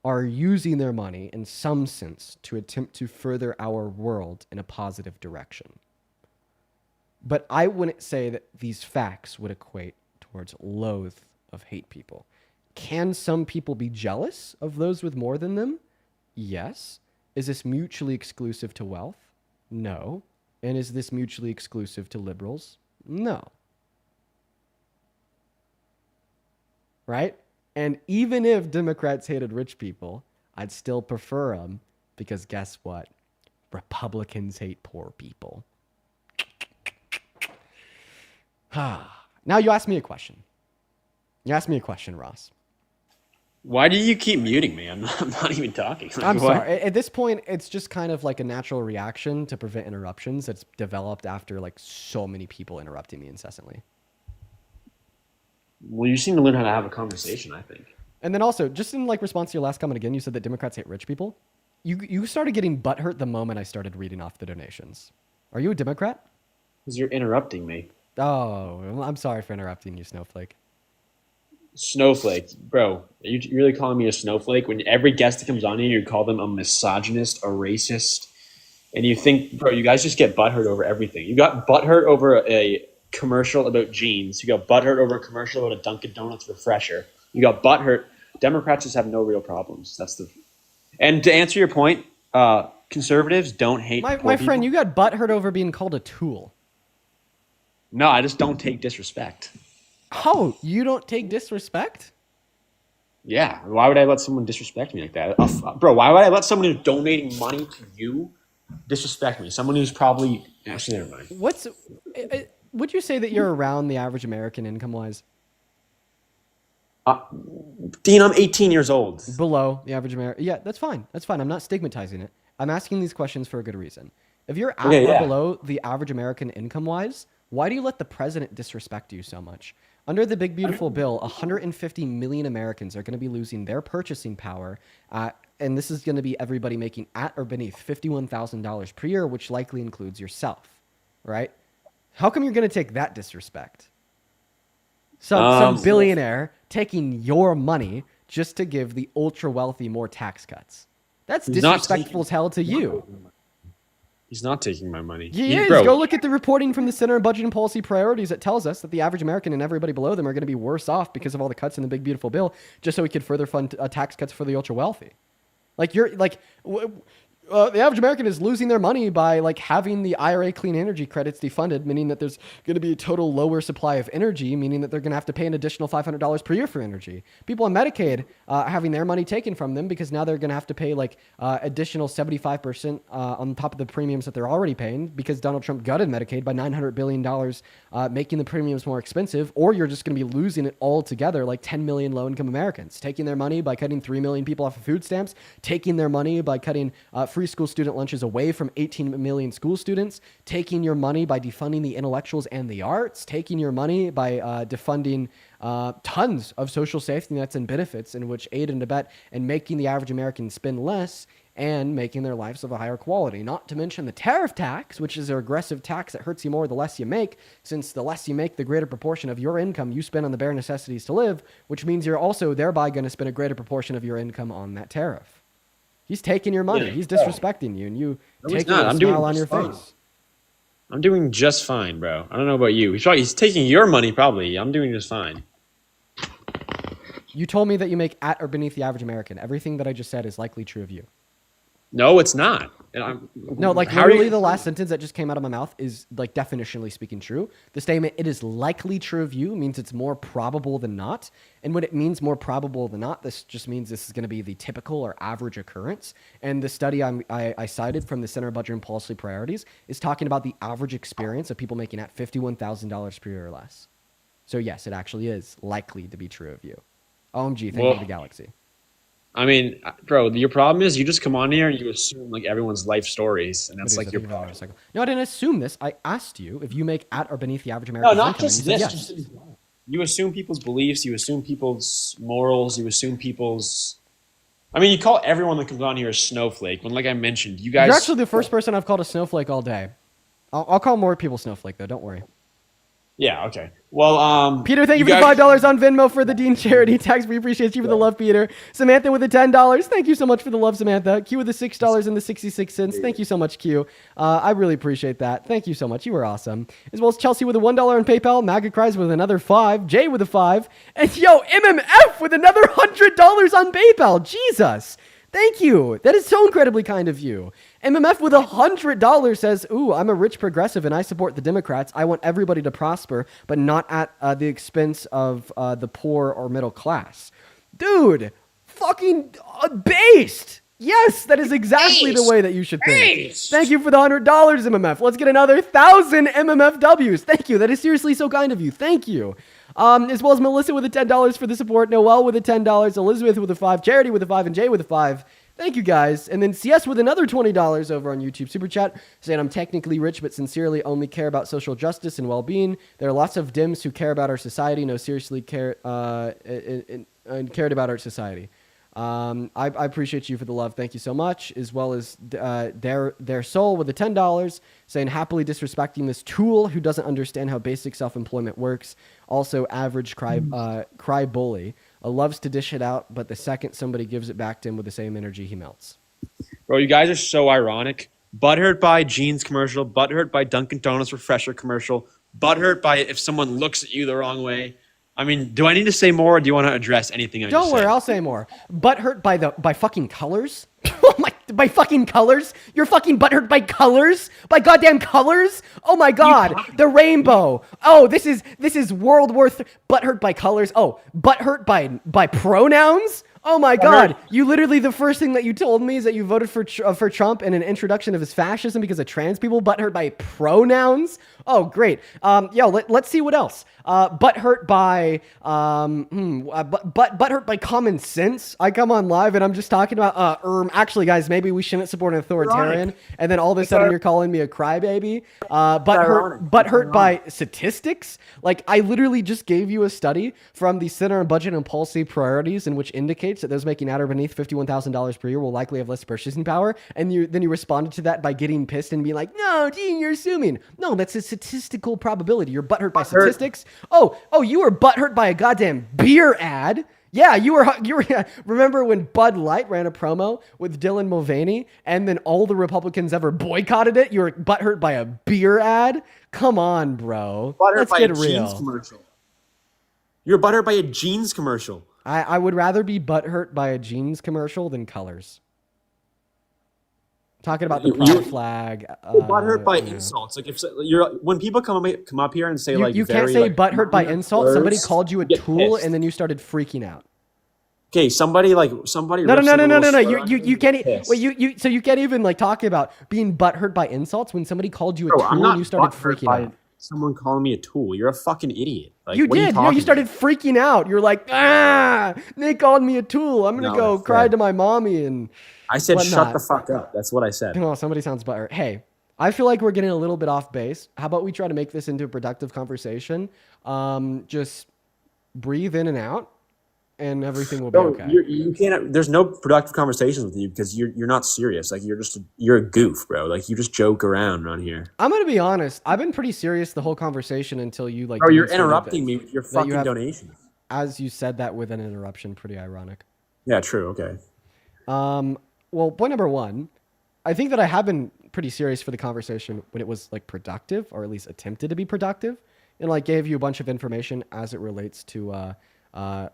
are using their money in some sense to attempt to further our world in a positive direction. But I wouldn't say that these facts would equate towards loathe of hate people. Can some people be jealous of those with more than them? Yes. Is this mutually exclusive to wealth? No. And is this mutually exclusive to liberals? No. Right? And even if Democrats hated rich people, I'd still prefer them because guess what? Republicans hate poor people. Now you ask me a question. Ross. Why do you keep muting me? I'm not even talking. Like, I'm sorry. At this point, it's just kind of like a natural reaction to prevent interruptions that's developed after like so many people interrupting me incessantly. Well, you seem to learn how to have a conversation, I think. And then also, just in like response to your last comment again, you said that Democrats hate rich people. You started getting butthurt the moment I started reading off the donations. Are you a Democrat? Because you're interrupting me. Oh, well, I'm sorry for interrupting you, Snowflake. Snowflake, bro, are you really calling me a snowflake? When every guest that comes on here, you call them a misogynist, a racist, and you think, bro, you guys just get butthurt over everything. You got butthurt over a commercial about jeans. You got butthurt over a commercial about a Dunkin' Donuts refresher. You got butthurt. Democrats just have no real problems. And to answer your point, conservatives don't hate my poor friend, people. you got butthurt over being called a tool. No, I just don't take disrespect. Oh, you don't take disrespect? Yeah. Why would I let someone disrespect me like that? Bro, why would I let someone who's donating money to you disrespect me? Someone who's probably... Actually, never mind. Would you say that you're around the average American income-wise? Dean, I'm 18 years old. Below the average American. Yeah, that's fine. That's fine. I'm not stigmatizing it. I'm asking these questions for a good reason. If you're at or below the average American income-wise, why do you let the president disrespect you so much? Under the big, beautiful bill, 150 million Americans are going to be losing their purchasing power, and this is going to be everybody making at or beneath $51,000 per year, which likely includes yourself, right? How come you're going to take that disrespect? Some billionaire taking your money just to give the ultra-wealthy more tax cuts. That's disrespectful as hell to you. He's not taking my money. He is. Go look at the reporting from the Center of Budget and Policy Priorities that tells us that the average American and everybody below them are going to be worse off because of all the cuts in the big, beautiful bill, just so we could further fund tax cuts for the ultra-wealthy. The average American is losing their money by having the IRA clean energy credits defunded, meaning that there's going to be a total lower supply of energy, meaning that they're going to have to pay an additional $500 per year for energy. People on Medicaid having their money taken from them because now they're going to have to pay additional 75% on top of the premiums that they're already paying because Donald Trump gutted Medicaid by $900 billion, making the premiums more expensive, or you're just going to be losing it altogether, like 10 million low-income Americans, taking their money by cutting 3 million people off of food stamps, taking their money by cutting free school student lunches away from 18 million school students, taking your money by defunding the intellectuals and the arts, taking your money by defunding tons of social safety nets and benefits in which aid and abet, and making the average American spend less and making their lives of a higher quality. Not to mention the tariff tax, which is a regressive tax that hurts you more the less you make, since the less you make, the greater proportion of your income you spend on the bare necessities to live, which means you're also thereby going to spend a greater proportion of your income on that tariff. He's taking your money. He's disrespecting you, and you taking a smile on your face. I'm doing just fine, bro. I don't know about you. He's taking your money, probably. I'm doing just fine. You told me that you make at or beneath the average American. Everything that I just said is likely true of you. No, it's not. No, literally the last sentence that just came out of my mouth is definitionally speaking true. The statement, it is likely true of you, means it's more probable than not. And when it means more probable than not, this just means this is going to be the typical or average occurrence. And the study I cited from the Center of Budget and Policy Priorities is talking about the average experience of people making at $51,000 per year or less. So yes, it actually is likely to be true of you. OMG, thank you for the galaxy. I mean, bro, your problem is you just come on here and you assume everyone's life stories, and that's your problem. No, I didn't assume this. I asked you if you make at or beneath the average American. No, not just this. Yes. You assume people's beliefs. You assume people's morals. You assume people's. I mean, you call everyone that comes on here a snowflake. When, like I mentioned, you guys. You're actually the first person I've called a snowflake all day. I'll call more people snowflake though. Don't worry. Yeah, okay. Well, Peter, thank you for the $5 on Venmo for the Dean Charity Tax. We appreciate you for the love, Peter. Samantha with the $10. Thank you so much for the love, Samantha. Q with the $6 and the 66 cents. Thank you so much, Q. I really appreciate that. Thank you so much. You were awesome. As well as Chelsea with a $1 on PayPal. Maggot Cries with another 5. Jay with a 5. And MMF with another $100 on PayPal. Jesus. Thank you. That is so incredibly kind of you. MMF with $100 says, ooh, I'm a rich progressive and I support the Democrats. I want everybody to prosper, but not at the expense of the poor or middle class. Dude, fucking based. Yes, that is exactly the way that you should think. Thank you for the $100, MMF. Let's get another 1,000 MMFWs. Thank you. That is seriously so kind of you. Thank you. As well as Melissa with the $10 for the support, Noel with the $10, Elizabeth with a 5, Charity with a 5, and Jay with a 5. Thank you, guys. And then CS with another $20 over on YouTube Super Chat, saying, I'm technically rich, but sincerely only care about social justice and well-being. There are lots of Dems who care about our society, seriously care and cared about our society. I appreciate you for the love. Thank you so much. As well as their soul with the $10, saying happily disrespecting this tool who doesn't understand how basic self-employment works. Also, average cry bully. Loves to dish it out, but the second somebody gives it back to him with the same energy, he melts. Bro, you guys are so ironic. Butthurt by Jeans commercial, butthurt by Dunkin' Donuts refresher commercial, butthurt by if someone looks at you the wrong way. I mean, do I need to say more, or do you want to address anything I just said? Don't worry, I'll say more. Butthurt by fucking colors? Oh my, by fucking colors? You're fucking butthurt by colors? By goddamn colors? Oh my god, the rainbow. Oh, this is World War III. Butthurt by colors. Oh, butthurt by pronouns? Oh my God! You literally, the first thing that you told me is that you voted for Trump in an introduction of his fascism because of trans people, butthurt by pronouns. Oh, great. Let's see what else. Butthurt by butthurt by common sense. I come on live and I'm just talking about actually, guys, maybe we shouldn't support an authoritarian. And then all of a sudden you're calling me a crybaby. Butthurt by statistics. Like, I literally just gave you a study from the Center on Budget and Policy Priorities, in which indicates that those making at or beneath $51,000 per year will likely have less purchasing power. And then you responded to that by getting pissed and being like, "No, Dean, you're assuming." No, that's a statistical probability. You're butthurt by statistics. Oh, you were butthurt by a goddamn beer ad. Yeah, you were. Remember when Bud Light ran a promo with Dylan Mulvaney, and then all the Republicans ever boycotted it? You were butthurt by a beer ad. Come on, bro. Let's get real. Jeans commercial. You're butthurt by a jeans commercial. I would rather be butthurt by a jeans commercial than colors. Talking about the pride flag. You're butthurt by insults. Like, when people come up here and say you can't say butthurt by insults. Somebody called you a tool, and then you started freaking out. Okay, somebody. No. You can't. Wait, so you can't even like talk about being butthurt by insults when somebody called you a tool and you started freaking out. Someone calling me a tool. You're a fucking idiot. Like, you did. You started freaking out. You're like, they called me a tool. I'm gonna go cry to my mommy and. I said, shut the fuck up. That's what I said. No, somebody sounds butthurt. Hey, I feel like we're getting a little bit off base. How about we try to make this into a productive conversation? Just breathe in and out, and everything will be okay. You can't. There's no productive conversations with you because you're not serious. Like, you're a goof, bro. Like, you just joke around here. I'm gonna be honest. I've been pretty serious the whole conversation until you like. Bro, you're interrupting me with your fucking donations. As you said that with an interruption, pretty ironic. Yeah, true. Okay. Well, point number one, I think that I have been pretty serious for the conversation when it was like productive, or at least attempted to be productive, and like gave you a bunch of information as it relates to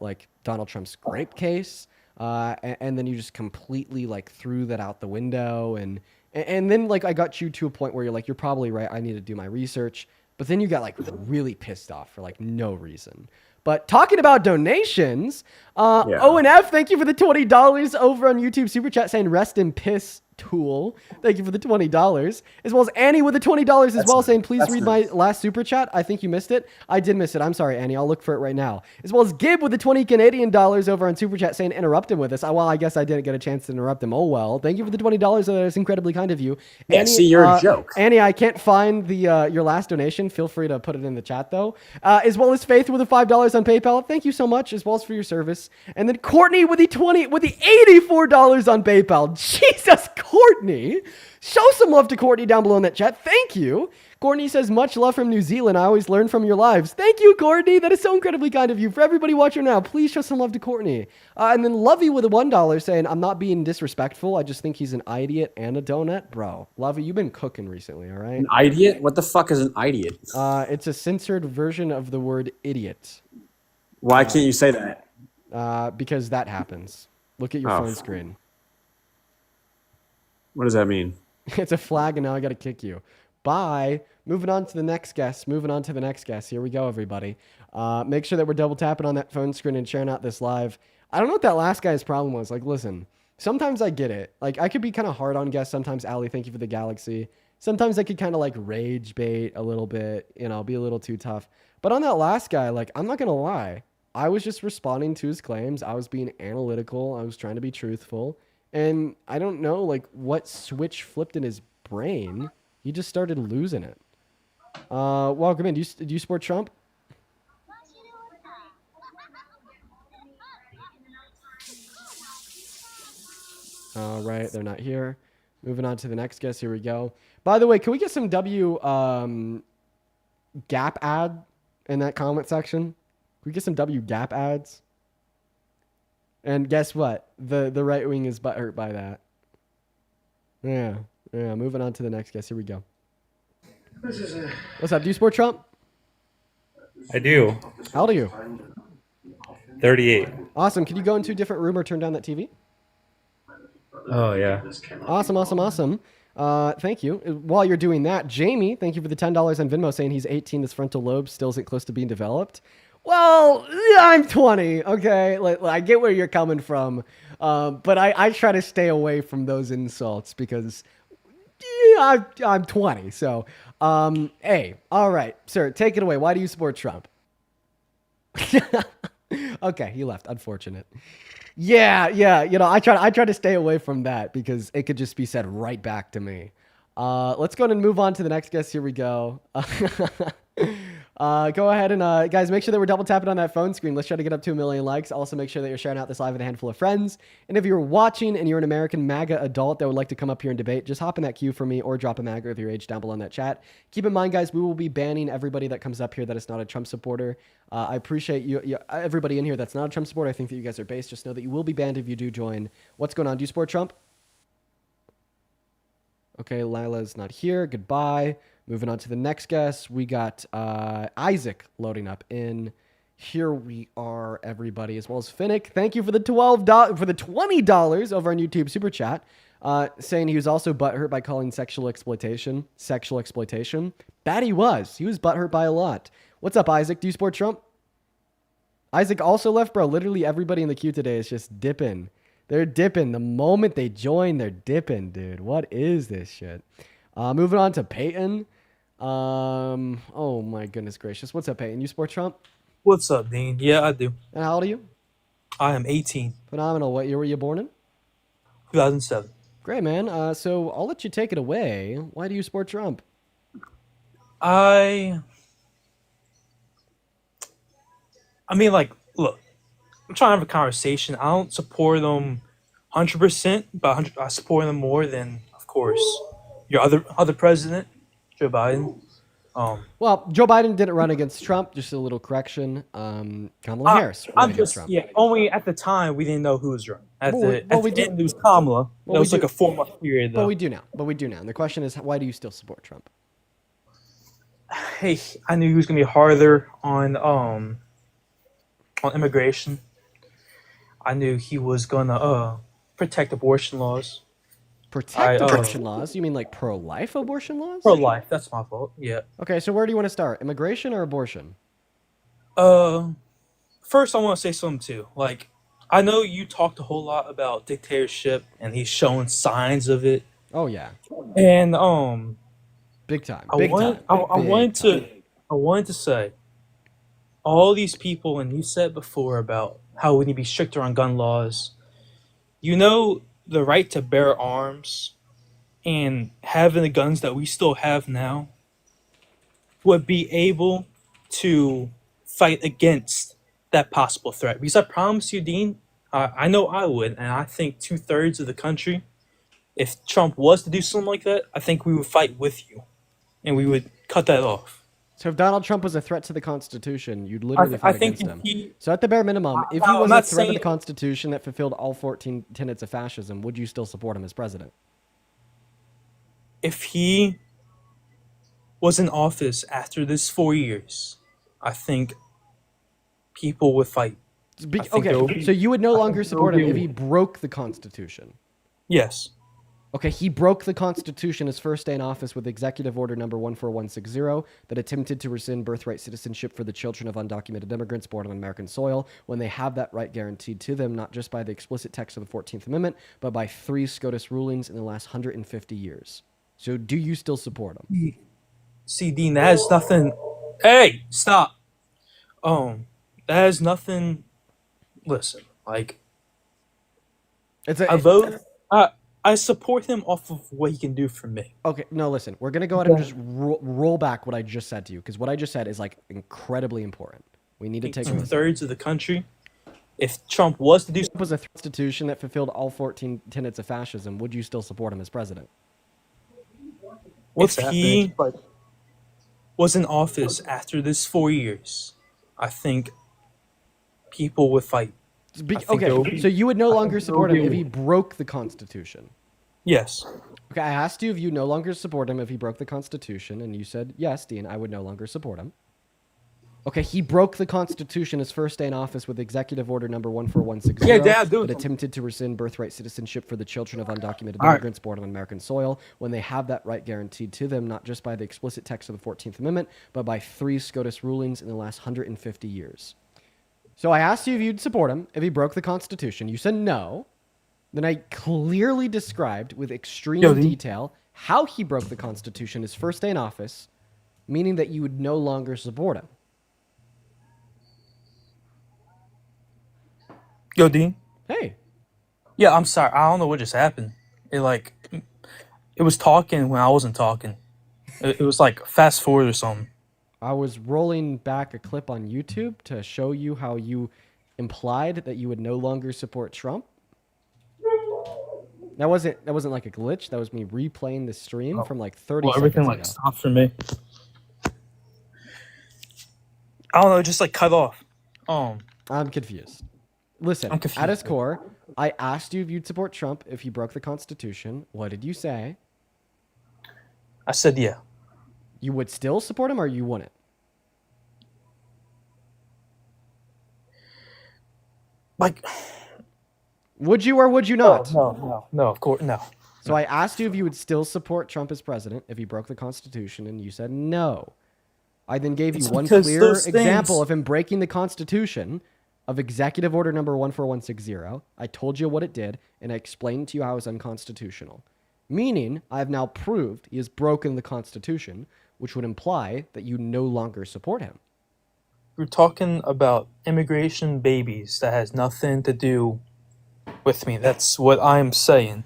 like Donald Trump's grape case, and then you just completely like threw that out the window, and then like I got you to a point where you're like, you're probably right, I need to do my research, but then you got like really pissed off for like no reason. But talking about donations, O&F, thank you for the $20 over on YouTube Super Chat saying rest in piss tool. Thank you for the $20. As well as Annie with the $20 as well saying please read my last Super Chat. I think you missed it. I did miss it. I'm sorry, Annie. I'll look for it right now. As well as Gib with the 20 Canadian dollars over on Super Chat saying interrupt him with us. Well, I guess I didn't get a chance to interrupt him. Oh well. Thank you for the $20. That is incredibly kind of you. Yeah, Annie, see, you're a joke. Annie, I can't find the your last donation. Feel free to put it in the chat though. As well as Faith with the $5 on PayPal. Thank you so much, as well as for your service. And then Courtney with the $84 on PayPal. Jesus, Courtney. Show some love to Courtney down below in that chat. Thank you. Courtney says, much love from New Zealand. I always learn from your lives. Thank you, Courtney. That is so incredibly kind of you. For everybody watching now, please show some love to Courtney. And then Lovey with a $1 saying, I'm not being disrespectful. I just think he's an idiot and a donut. Bro, Lovey, you've been cooking recently, all right? An idiot? What the fuck is an idiot? It's a censored version of the word idiot. Why can't you say that? Because that happens. Look at your phone screen. What does that mean? It's a flag, and now I got to kick you. Bye. Moving on to the next guest. Here we go, everybody. Make sure that we're double tapping on that phone screen and sharing out this live. I don't know what that last guy's problem was. Like, listen, sometimes I get it. Like, I could be kind of hard on guests. Sometimes, Allie, thank you for the galaxy. Sometimes I could kind of like rage bait a little bit, be a little too tough. But on that last guy, like, I'm not going to lie. I was just responding to his claims. I was being analytical. I was trying to be truthful. And I don't know, like, what switch flipped in his brain. He just started losing it. Welcome in. Do you support Trump? All right, they're not here. Moving on to the next guest. Here we go. By the way, can we get some Gap ad in that comment section? Can we get some Gap ads? And guess what? The right wing is butthurt by that. Yeah. Moving on to the next guest. Here we go. What's up? Do you support Trump? I do. How old are you? 38. Awesome. Can you go into a different room or turn down that TV? Oh, yeah. Awesome. Thank you. While you're doing that, Jamie, thank you for the $10 on Venmo saying he's 18. His frontal lobe still isn't close to being developed. Well, yeah, I'm 20. Okay, like, I get where you're coming from, but I try to stay away from those insults because I'm 20. So, hey, all right, sir, take it away. Why do you support Trump? Okay, he left. Unfortunate. Yeah, you know, I try to stay away from that because it could just be said right back to me. Let's go ahead and move on to the next guest. Here we go. Go ahead and guys, make sure that we're double tapping on that phone screen. Let's try to get up to 1 million likes. Also, make sure that you're sharing out this live with a handful of friends. And if you're watching and you're an American MAGA adult that would like to come up here and debate, just hop in that queue for me or drop a MAGA with your age down below in that chat. Keep in mind, guys, we will be banning everybody that comes up here that is not a Trump supporter. I appreciate you, everybody in here that's not a Trump supporter. I think that you guys are based. Just know that you will be banned if you do join. What's going on? Do you support Trump? Okay, Lila's not here. Goodbye. Moving on to the next guest. We got Isaac loading up in. Here we are, everybody, as well as Finnick. Thank you for the $20 over on YouTube Super Chat. Saying he was also butthurt by calling sexual exploitation. That he was. He was butthurt by a lot. What's up, Isaac? Do you support Trump? Isaac also left, bro. Literally everybody in the queue today is just dipping. They're dipping. The moment they join, they're dipping, dude. What is this shit? Moving on to Peyton. Oh my goodness gracious. What's up, Peyton? You support Trump? What's up, Dean? Yeah, I do. And how old are you? I am 18. Phenomenal. What year were you born in? 2007. Great, man. So I'll let you take it away. Why do you support Trump? I mean, like, look, I'm trying to have a conversation. I don't support them 100%, but I support them more than, of course, your other president, Joe Biden. Well, Joe Biden didn't run against Trump. Just a little correction. Kamala Harris ran against Trump. Yeah, only at the time we didn't know who was running. At the end, it was Kamala. Well, that was like a 4-month period, though. But we do now. And the question is, why do you still support Trump? Hey, I knew he was gonna be harder on immigration. I knew he was gonna protect abortion laws. Protect abortion laws? You mean like pro-life abortion laws? Pro-life. That's my fault. Yeah. Okay, so where do you want to start? Immigration or abortion? First I want to say something too. Like, I know you talked a whole lot about dictatorship, and he's showing signs of it. Oh yeah. And big time. I wanted to say, all these people, and you said before about how we need to be stricter on gun laws. You know, the right to bear arms and having the guns that we still have now would be able to fight against that possible threat. Because I promise you, Dean, I know I would, and I think 2/3 of the country, if Trump was to do something like that, I think we would fight with you, and we would cut that off. So if Donald Trump was a threat to the Constitution, you'd literally fight against him. So at the bare minimum, if he was a threat to the Constitution that fulfilled all 14 tenets of fascism, would you still support him as president? If he was in office after this 4 years, I think people would fight. Okay, so you would no longer support him if he broke the Constitution? Yes. Okay, he broke the Constitution his first day in office with Executive Order number 14160 that attempted to rescind birthright citizenship for the children of undocumented immigrants born on American soil when they have that right guaranteed to them, not just by the explicit text of the 14th Amendment, but by 3 SCOTUS rulings in the last 150 years. So do you still support him? See, Dean, that has nothing... Hey, stop! That has nothing... Listen, like... I support him off of what he can do for me. Okay, no, listen. We're going to go ahead and just roll back what I just said to you, because what I just said is, like, incredibly important. We need to take 2/3 of the country. If Trump was to do something... was a Constitution that fulfilled all 14 tenets of fascism, would you still support him as president? If he was in office after this 4 years, I think people would fight. Okay, so you would no longer support him if he broke the Constitution? Yes. Okay, I asked you if you no longer support him if he broke the Constitution, and you said, yes, Dean, I would no longer support him. Okay, he broke the Constitution his first day in office with Executive Order number 14160. Yeah, Dad, do that it. attempted to rescind birthright citizenship for the children of undocumented All right. immigrants born on American soil when they have that right guaranteed to them, not just by the explicit text of the 14th Amendment, but by 3 SCOTUS rulings in the last 150 years. So I asked you if you'd support him if he broke the Constitution. You said no. Then I clearly described with extreme detail how he broke the Constitution his first day in office, meaning that you would no longer support him. Yo, Dean. Hey. Yeah, I'm sorry. I don't know what just happened. It was talking when I wasn't talking. It was like fast forward or something. I was rolling back a clip on YouTube to show you how you implied that you would no longer support Trump. That wasn't like a glitch. That was me replaying the stream from like 30 seconds everything ago. stopped for me. I don't know, just cut off. I'm confused. Listen, I'm confused. at its core, I asked you if you'd support Trump if he broke the Constitution. What did you say? I said yeah. You would still support him or you wouldn't? Would you or would you not? No, of course, no. So I asked you if you would still support Trump as president if he broke the Constitution, and you said no. I then gave you It's one because clear those example things- of him breaking the Constitution of Executive Order number 14160. I told you what it did, and I explained to you how it was unconstitutional. Meaning, I have now proved he has broken the Constitution, which would imply that you no longer support him. We're talking about immigration babies that has nothing to do with me. That's what I'm saying.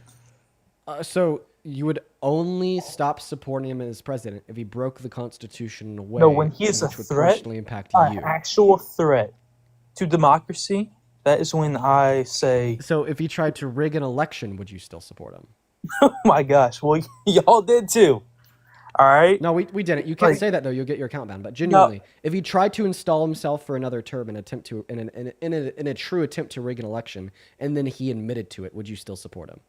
So you would only stop supporting him as president if he broke the Constitution in a way No, when he is a which would threat, personally impact an you. actual threat to democracy, that is when I say, So if he tried to rig an election, would you still support him? oh my gosh, well, y'all did too. All right? No, we didn't. You can't say that, though. You'll get your account banned. But genuinely, if he tried to install himself for another term in a true attempt to rig an election, and then he admitted to it, would you still support him?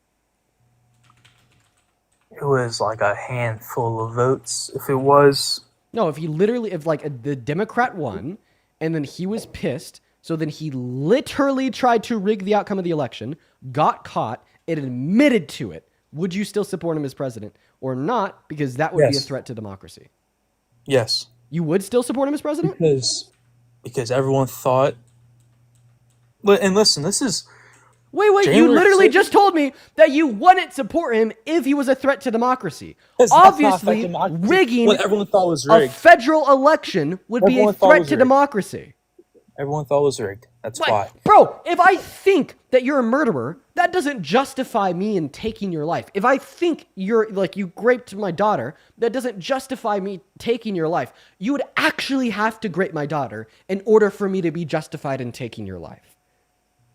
It was like a handful of votes. If it was... No, if the Democrat won, and then he was pissed, so then he literally tried to rig the outcome of the election, got caught, and admitted to it, would you still support him as president? Or not, because that would be a threat to democracy. Yes. You would still support him as president? Because everyone thought... And listen, this is... Wait, you literally just told me that you wouldn't support him if he was a threat to democracy. Obviously, rigging what everyone thought was a rigged. federal election would be a threat to democracy. Everyone thought it was rigged. That's why. Bro, if I think that you're a murderer, that doesn't justify me in taking your life. If I think you raped my daughter, that doesn't justify me taking your life. You would actually have to rape my daughter in order for me to be justified in taking your life.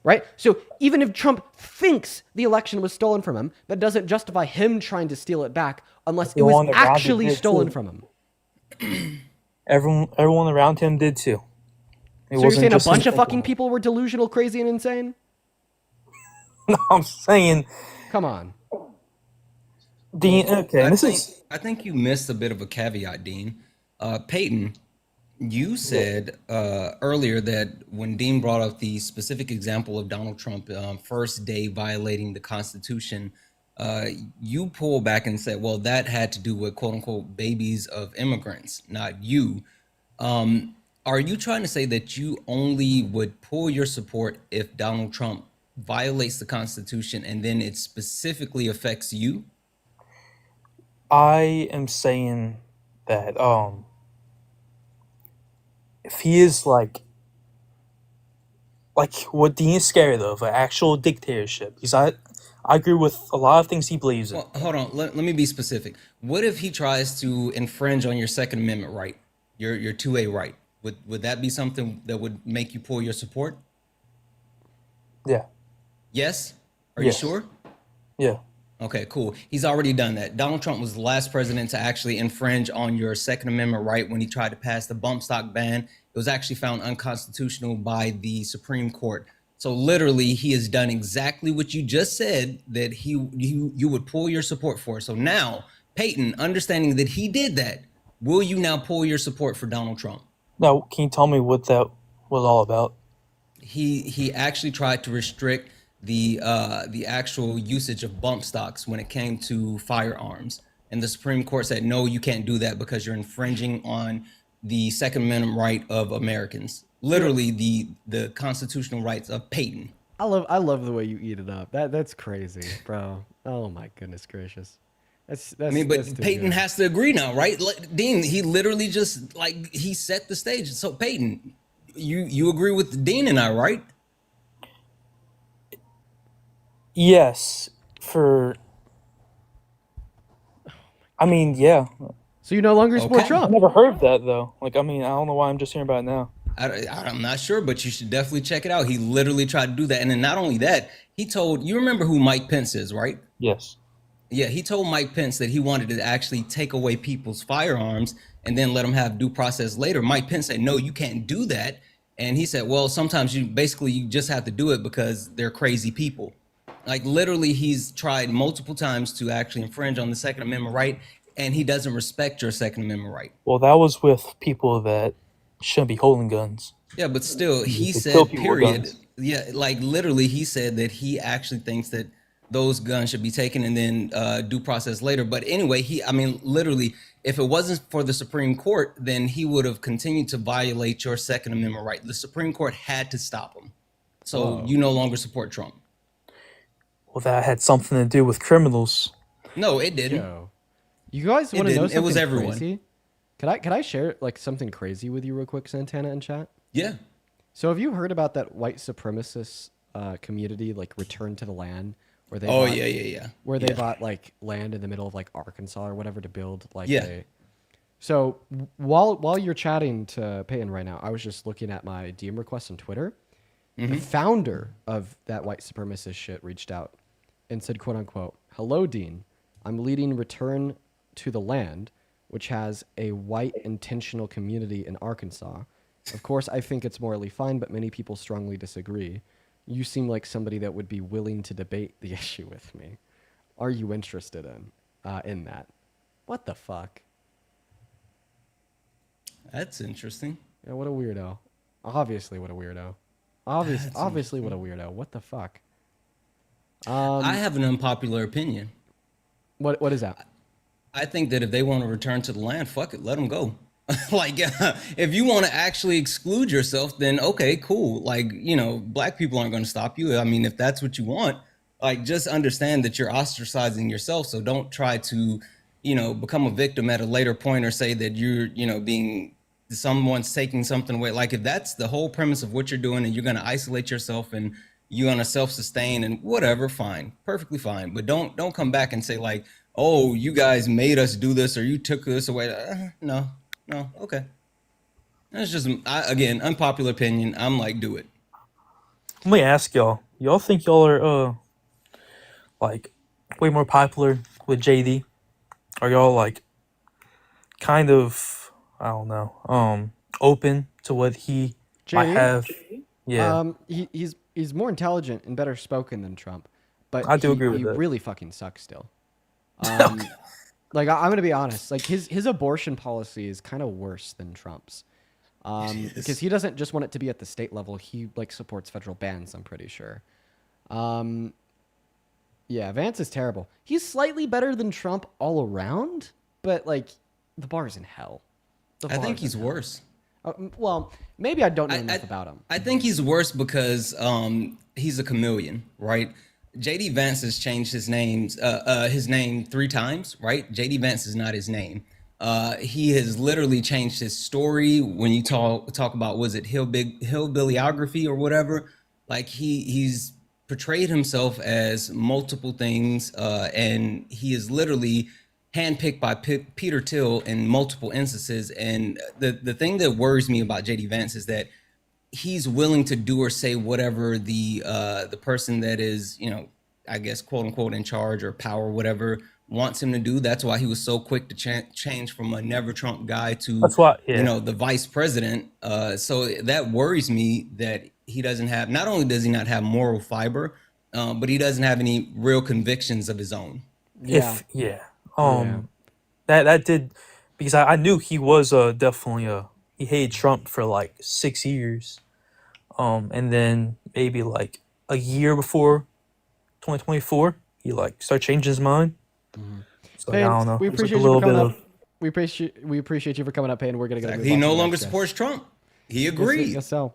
Right? So even if Trump thinks the election was stolen from him, that doesn't justify him trying to steal it back unless it was actually stolen from him. Everyone around him did too. So you're saying a bunch of fucking people were delusional, crazy, and insane? No, I'm saying... Come on. Dean, okay, I think you missed a bit of a caveat, Dean. Peyton, you said earlier that when Dean brought up the specific example of Donald Trump first day violating the Constitution, you pulled back and said, well, that had to do with quote unquote babies of immigrants, not you. Are you trying to say that you only would pull your support if Donald Trump violates the Constitution and then it specifically affects you? I am saying that if he is like what Dean is scared of, an actual dictatorship. I agree with a lot of things he believes in. Well, hold on, let me be specific. What if he tries to infringe on your Second Amendment right, your 2A right? Would that be something that would make you pull your support? Yeah. Yes? Are Yes. you sure? Yeah. Okay, cool. He's already done that. Donald Trump was the last president to actually infringe on your Second Amendment right when he tried to pass the bump stock ban. It was actually found unconstitutional by the Supreme Court. So literally, he has done exactly what you just said that you would pull your support for. So now, Peyton, understanding that he did that, will you now pull your support for Donald Trump? Now, can you tell me what that was all about? He actually tried to restrict the actual usage of bump stocks when it came to firearms, and the Supreme Court said no, you can't do that because you're infringing on the Second Amendment right of Americans, literally the constitutional rights of Peyton. I love the way you eat it up. That's crazy, bro. Oh my goodness gracious. That's I mean, but that's too Peyton good. has to agree now, right? Dean, he literally just he set the stage. So Peyton, you agree with Dean and I, right? Yes, I mean, yeah. So you no longer support Okay. Trump? I never heard of that though. Like, I mean, I don't know why I'm just hearing about it now. I'm not sure, but you should definitely check it out. He literally tried to do that. And then not only that, he told, you remember who Mike Pence is, right? Yes. Yeah, he told Mike Pence that he wanted to actually take away people's firearms and then let them have due process later. Mike Pence said, no, you can't do that. And he said, well, sometimes you just have to do it because they're crazy people. Like literally, he's tried multiple times to actually infringe on the Second Amendment right, and he doesn't respect your Second Amendment right. Well, that was with people that shouldn't be holding guns. Yeah, but still, he They said, kill people with period. guns. Yeah, like literally, he said that he actually thinks that those guns should be taken and then due process later. But anyway, literally, if it wasn't for the Supreme Court, then he would have continued to violate your Second Amendment right. The Supreme Court had to stop him. So you no longer support Trump. Well, that had something to do with criminals. No, it didn't. Yo. You guys It want to know didn't. something It was everyone. crazy? Could I share like something crazy with you real quick, Santana and chat? Yeah. So have you heard about that white supremacist community, like Return to the Land, where they Oh, bought, yeah. where they Yeah. bought like land in the middle of like Arkansas or whatever to build like Yeah. a. So while you're chatting to Peyton right now, I was just looking at my DM requests on Twitter. The founder of that white supremacist shit reached out and said, quote unquote, "Hello, Dean. I'm leading Return to the Land, which has a white intentional community in Arkansas. Of course, I think it's morally fine, but many people strongly disagree. You seem like somebody that would be willing to debate the issue with me. Are you interested in that?" What the fuck? That's interesting. Yeah, what a weirdo. Obviously, what a weirdo. Obviously, what a weirdo. What the fuck? I have an unpopular opinion. What is that? I think that if they want to return to the land, fuck it, let them go. Like, if you want to actually exclude yourself, then okay, cool. Like, black people aren't going to stop you. I mean, if that's what you want, like, just understand that you're ostracizing yourself. So don't try to, become a victim at a later point or say that you're, someone's taking something away. Like, if that's the whole premise of what you're doing and you're going to isolate yourself and you're going to self-sustain and whatever, fine, perfectly fine. But don't come back and say like, oh, you guys made us do this or you took this away. No, okay. That's just, again, unpopular opinion. I'm like, do it. Let me ask y'all. Y'all think y'all are like way more popular with JD? Are y'all like kind of, I don't know, open to what he might JD? have? Yeah. He's more intelligent and better spoken than Trump, but I do agree with he that. really fucking sucks still. Like I'm gonna be honest, like his abortion policy is kind of worse than Trump's, because he doesn't just want it to be at the state level. He like supports federal bans. I'm pretty sure. Yeah, Vance is terrible. He's slightly better than Trump all around, but like the bar's in hell. I think he's worse. Well, maybe I don't know enough about him. I think he's worse because he's a chameleon, right? JD Vance has changed his name 3 times, right? JD Vance is not his name. He has literally changed his story. When you talk about, was it hillbillyography or whatever? Like he's portrayed himself as multiple things, and he is literally handpicked by Peter Thiel in multiple instances. And the thing that worries me about JD Vance is that he's willing to do or say whatever the person that is, I guess, quote unquote, in charge or power, whatever, wants him to do. That's why he was so quick to change from a never Trump guy to, the vice president. So that worries me that he doesn't have, not only does he not have moral fiber, but he doesn't have any real convictions of his own. That did, because I knew he was definitely he hated Trump for like 6 years, and then maybe like a year before 2024, he like started changing his mind. So like, I Payne, don't know. we It was like appreciate a you for little coming bit up. of We appreciate you for coming up, Payne. We're gonna go. He no longer supports Trump. He agreed. Guess so.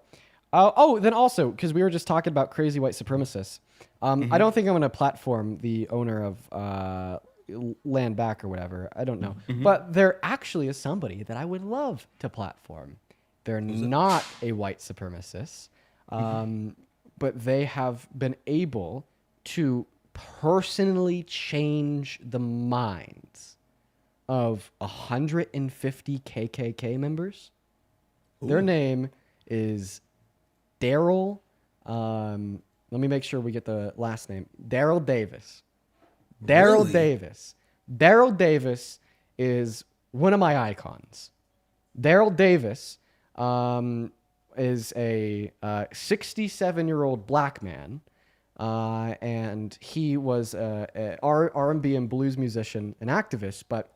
Oh, then also because we were just talking about crazy white supremacists. I don't think I'm gonna platform the owner of Land Back or whatever. I don't know, but there actually is somebody that I would love to platform. They're not a white supremacist, but they have been able to personally change the minds of 150 KKK members. Their name is Daryl. Let me make sure we get the last name. Daryl Davis. Daryl Davis. Daryl Davis is one of my icons. Daryl Davis is a 67-year-old black man, and he was a R&B and blues musician and activist. But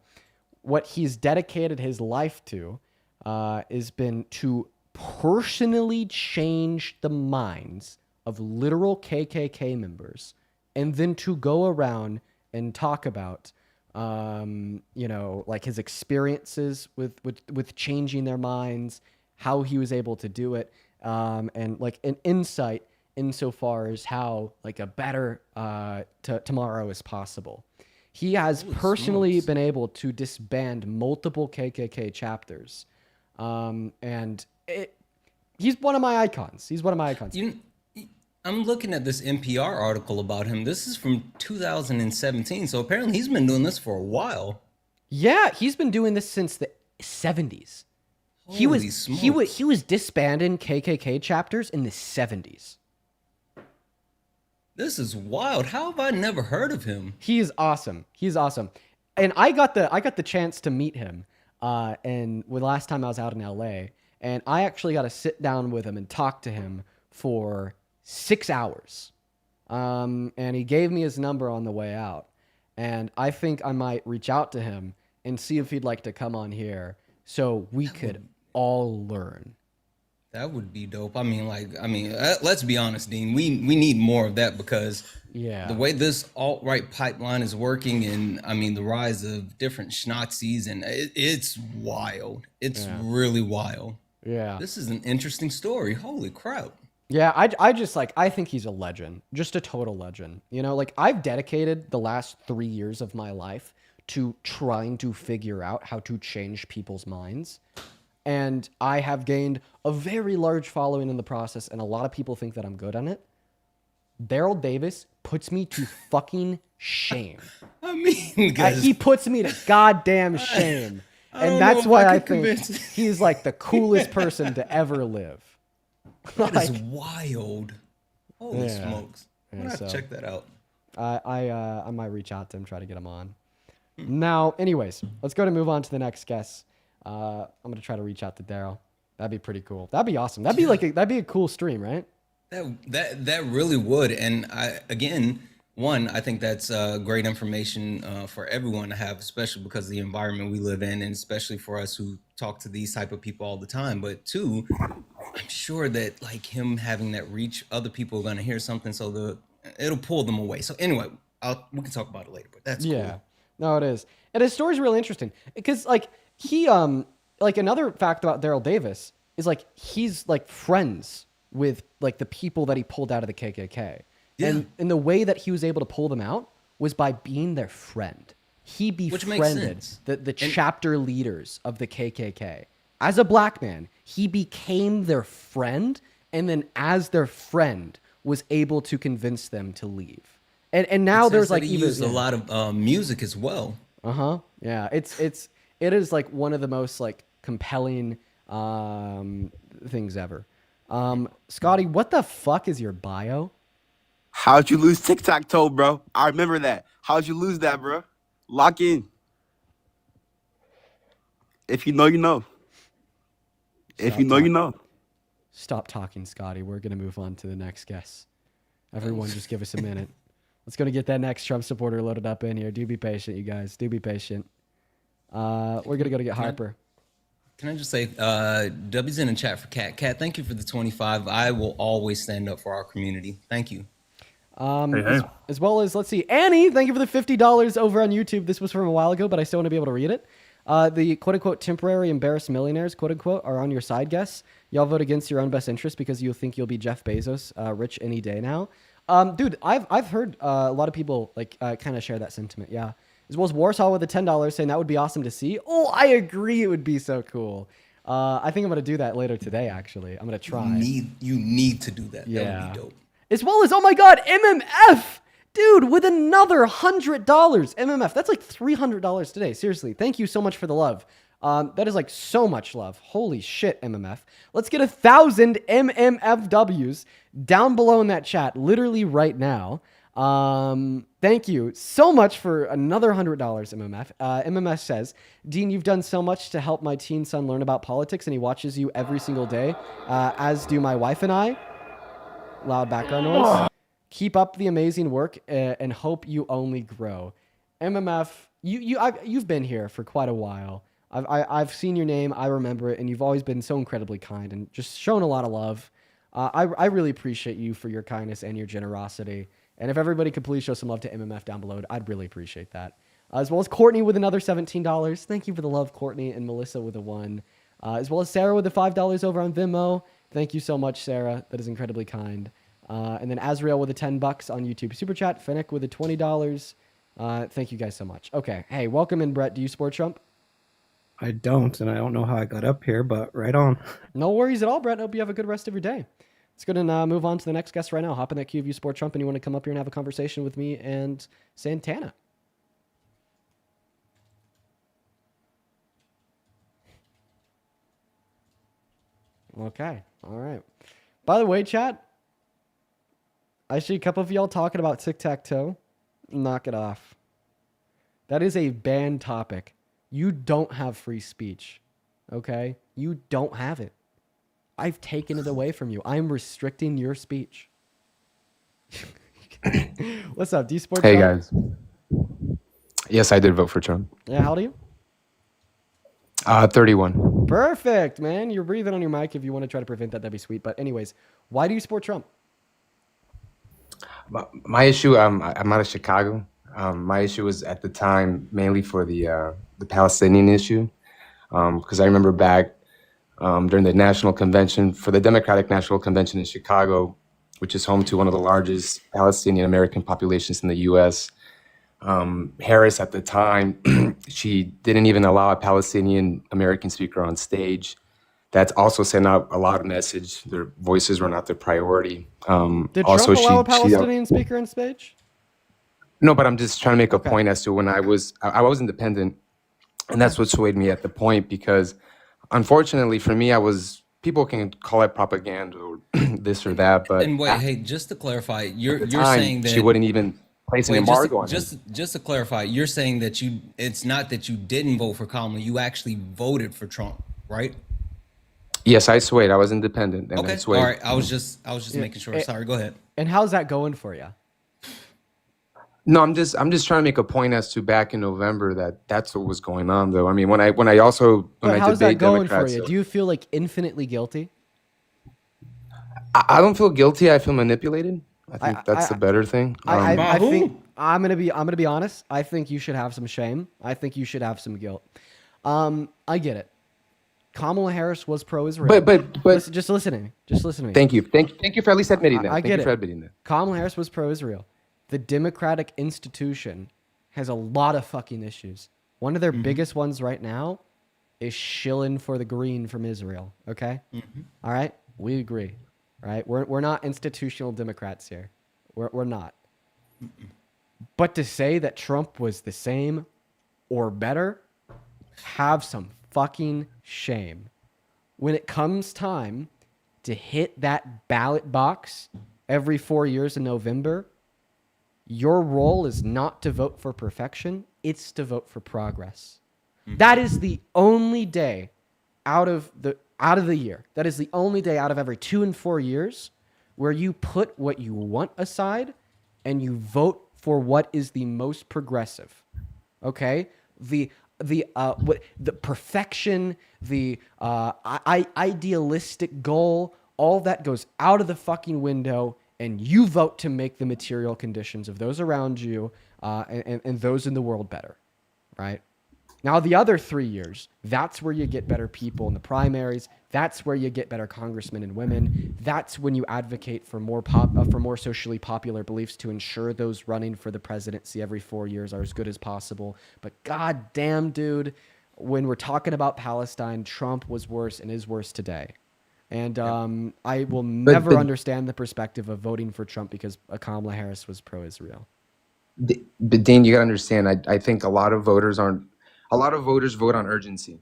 what he's dedicated his life to has been to personally change the minds of literal KKK members, and then to go around and talk about, like his experiences with changing their minds, how he was able to do it, and like an insight insofar as how like a better tomorrow is possible. He has personally been able to disband multiple KKK chapters, and he's one of my icons. He's one of my icons. I'm looking at this NPR article about him. This is from 2017, so apparently he's been doing this for a while. Yeah, he's been doing this since the 70s. He was disbanding KKK chapters in the 70s. This is wild. How have I never heard of him? He is awesome. He's awesome. And I got the chance to meet him and the last time I was out in LA, and I actually got to sit down with him and talk to him for 6 hours. And he gave me his number on the way out. And I think I might reach out to him and see if he'd like to come on here so we could all learn. That would be dope. Let's be honest, Dean. We need more of that, because the way this alt-right pipeline is working, and the rise of different Schnazis, and it's wild. It's really wild. Yeah. This is an interesting story. Holy crap. Yeah, I think he's a legend, just a total legend. I've dedicated the last 3 years of my life to trying to figure out how to change people's minds. And I have gained a very large following in the process, and a lot of people think that I'm good on it. Daryl Davis puts me to fucking shame. He puts me to goddamn shame. And that's why I think he's like the coolest person to ever live. That is wild. Holy smokes. I'm gonna have to check that out. I might reach out to him, try to get him on. Now, anyways, let's go to move on to the next guest. I'm gonna try to reach out to Daryl. That'd be pretty cool. That'd be awesome. That'd be a cool stream, right? That really would. And I think that's great information for everyone to have, especially because of the environment we live in, and especially for us who talk to these type of people all the time. But two, I'm sure that like him having that reach, other people are gonna hear something, so it'll pull them away. So anyway, we can talk about it later. But that's cool. No, it is. And his story's really interesting because he another fact about Daryl Davis is he's friends with the people that he pulled out of the KKK. Yeah. And the way that he was able to pull them out was by being their friend. He befriended the chapter leaders of the KKK. As a black man, he became their friend, and then as their friend was able to convince them to leave. And now there's he used a lot of music as well. Yeah, it is one of the most compelling things ever. Scotty, what the fuck is your bio? How'd you lose tic-tac-toe, bro? I remember that. How'd you lose that, bro? Lock in. If you know, you know. If you know, you know. Stop talking, Scotty. We're going to move on to the next guest. Everyone, just give us a minute. Let's go to get that next Trump supporter loaded up in here. Do be patient, you guys. Do be patient. We're going to go to get Harper. Can I just say, W's in the chat for Kat. Kat, thank you for the 25. I will always stand up for our community. Thank you. As well as, let's see, Annie, thank you for the $50 over on YouTube. This was from a while ago, but I still want to be able to read it. The quote-unquote temporary embarrassed millionaires, quote-unquote, are on your side, guess. Y'all vote against your own best interest because you think you'll be Jeff Bezos, rich any day now. Dude, I've heard a lot of people like kind of share that sentiment, yeah. As well as Warsaw with the $10 saying that would be awesome to see. Oh, I agree it would be so cool. I think I'm going to do that later today, actually. I'm going to try. You need to do that. Yeah. That would be dope. As well as, oh my God, MMF! Dude, with another $100. MMF, that's like $300 today. Seriously, thank you so much for the love. That is like so much love. Holy shit, MMF. Let's get 1,000 MMFWs down below in that chat, literally right now. Thank you so much for another $100, MMF. MMF says, Dean, you've done so much to help my teen son learn about politics, and he watches you every single day, as do my wife and I. Loud background noise. Keep up the amazing work and hope you only grow. MMF, you've been here for quite a while. I've seen your name, I remember it, and you've always been so incredibly kind and just shown a lot of love. I really appreciate you for your kindness and your generosity. And if everybody could please show some love to MMF down below, I'd really appreciate that. As well as Courtney with another $17. Thank you for the love, Courtney, and Melissa with a 1. As well as Sarah with the $5 over on Venmo. Thank you so much, Sarah. That is incredibly kind. And then Azrael with the $10 on YouTube Super Chat. Fennec with the $20. Thank you guys so much. Okay. Hey, welcome in, Brett. Do you support Trump? I don't, and I don't know how I got up here, but right on. No worries at all, Brett. Hope you have a good rest of your day. Let's go and move on to the next guest right now. Hop in that queue if you support Trump and you want to come up here and have a conversation with me and Santana. Okay. All right. By the way, chat, I see a couple of y'all talking about tic-tac-toe. Knock it off. That is a banned topic. You don't have free speech. Okay? You don't have it. I've taken it away from you. I'm restricting your speech. What's up? Do you support Hey, Trump? guys. Yes, I did vote for Trump. Yeah, how old are you? 31. Perfect, man. You're breathing on your mic. If you want to try to prevent that, that'd be sweet. But anyways, why do you support Trump? My issue, I'm out of Chicago. My issue was at the time mainly for the Palestinian issue, because I remember back during the National Convention, for the Democratic National Convention in Chicago, which is home to one of the largest Palestinian American populations in the U.S., Harris at the time, she didn't even allow a Palestinian American speaker on stage. That also sent out a lot of message. Their voices were not their priority. Did also, Trump allow a Palestinian speaker on stage? No, but I'm just trying to make a point as to when I was independent, and that's what swayed me at the point, because unfortunately for me, people can call it propaganda or this or that, but And wait, hey, just to clarify, you're at the time, saying that she wouldn't even place an wait, embargo on him. just to clarify, you're saying that it's not that you didn't vote for Kamala, you actually voted for Trump, right? Yes, I swayed. I was independent, and I Okay, all swayed. right. I was just Yeah, making sure. Sorry, go ahead. And how's that going for you? No, I'm just trying to make a point as to back in November that's what was going on, though. I mean, when I But how's that debate going for Democrats, you? Do you feel like infinitely guilty? I don't feel guilty. I feel manipulated. I think that's the better thing. I think I'm gonna be honest. I think you should have some shame. I think you should have some guilt. I get it. Kamala Harris was pro-Israel. But just listen to me. Just listen to me. Thank you for at least admitting that. I Thank get you for it. admitting that. Kamala Harris was pro-Israel. The Democratic institution has a lot of fucking issues. One of their biggest ones right now is shilling for the green from Israel. Okay? All right? We agree. Right? We're not institutional Democrats here. We're not. But to say that Trump was the same or better, have some fucking shame. When it comes time to hit that ballot box every 4 years in November, your role is not to vote for perfection, it's to vote for progress. That is the only day out of the year. That is the only day out of every 2 and 4 years where you put what you want aside and you vote for what is the most progressive. Okay? the perfection, the idealistic goal, all that goes out of the fucking window, and you vote to make the material conditions of those around you and those in the world better, right? Now, the other 3 years, that's where you get better people in the primaries. That's where you get better congressmen and women. That's when you advocate for more socially popular beliefs to ensure those running for the presidency every 4 years are as good as possible. But goddamn, dude, when we're talking about Palestine, Trump was worse and is worse today. And I will never understand the perspective of voting for Trump because Kamala Harris was pro-Israel. But Dean, you gotta understand. I think a lot of voters vote on urgency.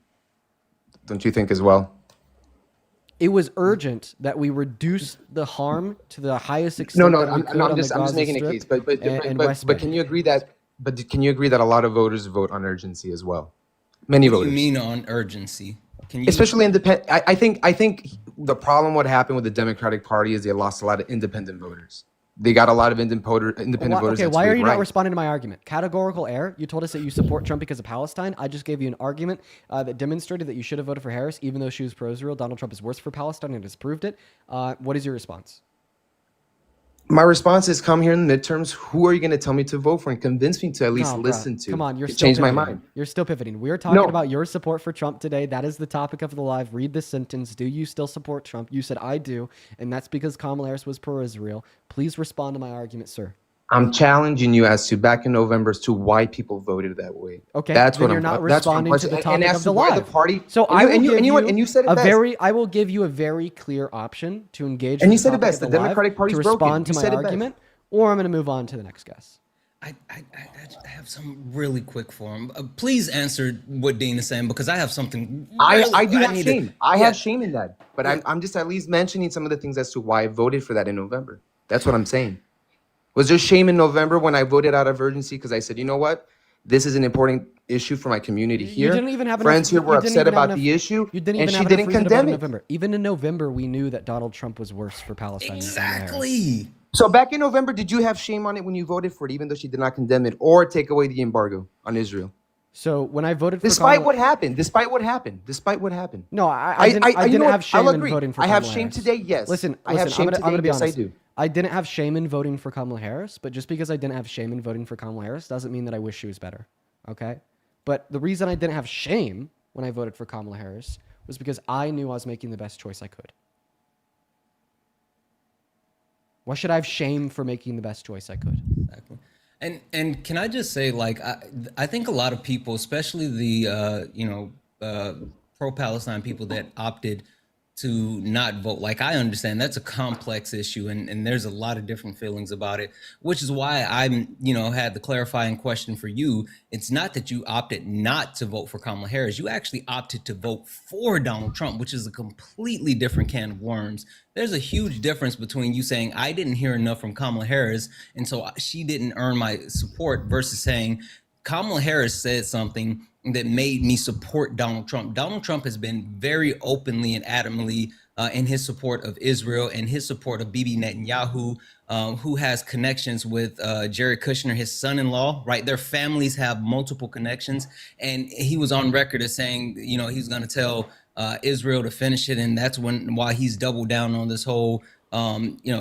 Don't you think as well? It was urgent that we reduce the harm to the highest extent. No, that we could I'm the just making a Strip case. and West Bank. Can you agree that? But can you agree that a lot of voters vote on urgency as well? Many What voters. do you mean on urgency? Can you Especially independent. I think the problem what happened with the Democratic Party is they lost a lot of independent voters. They got a lot of independent voters. Okay, that why are swayed you right. not responding to my argument? Categorical error. You told us that you support Trump because of Palestine. I just gave you an argument that demonstrated that you should have voted for Harris, even though she was pro-Israel. Donald Trump is worse for Palestine and has proved it. What is your response? My response is, come here in the midterms. Who are you going to tell me to vote for and convince me to at least No, bruh. listen to? Come on, you're to still change my pivoting. mind. You're still pivoting. We're talking No. about your support for Trump today. That is the topic of the live. Read this sentence. Do you still support Trump? You said I do, and that's because Kamala Harris was pro-Israel. Please respond to my argument, sir. I'm challenging you as to back in November as to why people voted that way. Okay, that's then what you're I'm. not That's what I'm responding to the questioning. topic as of to the why live. the party. So and you said it best. I will give you a very clear option to engage. And with you the said it topic best. of The live Democratic Party's to broken. respond You to my said it best. argument, or I'm going to move on to the next guest. I have some really quick for him. Please answer what Dean is saying because I have something. I do have need shame. To, I yeah. have shame in that. But I'm just at least mentioning some of the things as to why I voted for that in November. That's what I'm saying. Was there shame in November when I voted out of urgency because I said, you know what? This is an important issue for my community here. You didn't even have Friends enough, here were you didn't upset even have about enough- the issue, You didn't and even she have didn't enough reason to vote condemn in it. November. Even in November, we knew that Donald Trump was worse for Palestine. than Kamala Harris. Exactly. So back in November, did you have shame on it when you voted for it, even though she did not condemn it or take away the embargo on Israel? So when I voted for Despite Kamala, what happened, despite what happened. No, I didn't you know what? have shame I'll in agree. voting for I have Kamala shame Harris. today, yes. Listen, I have shame I'm gonna be today, yes, I honest. do. I didn't have shame in voting for Kamala Harris, but just because I didn't have shame in voting for Kamala Harris doesn't mean that I wish she was better. Okay? But the reason I didn't have shame when I voted for Kamala Harris was because I knew I was making the best choice I could. Why should I have shame for making the best choice I could? Exactly. And can I just say, like, I think a lot of people, especially the pro-Palestine people that opted to not vote, like, I understand that's a complex issue and there's a lot of different feelings about it, which is why I'm, had the clarifying question for you. It's not that you opted not to vote for Kamala Harris. You actually opted to vote for Donald Trump, which is a completely different can of worms. There's a huge difference between you saying, I didn't hear enough from Kamala Harris, and so she didn't earn my support, versus saying, Kamala Harris said something that made me support Donald Trump. Donald Trump has been very openly and adamantly in his support of Israel and his support of Bibi Netanyahu, who has connections with Jared Kushner, his son-in-law, right? Their families have multiple connections. And he was on record as saying, he's going to tell Israel to finish it. And that's why he's doubled down on this whole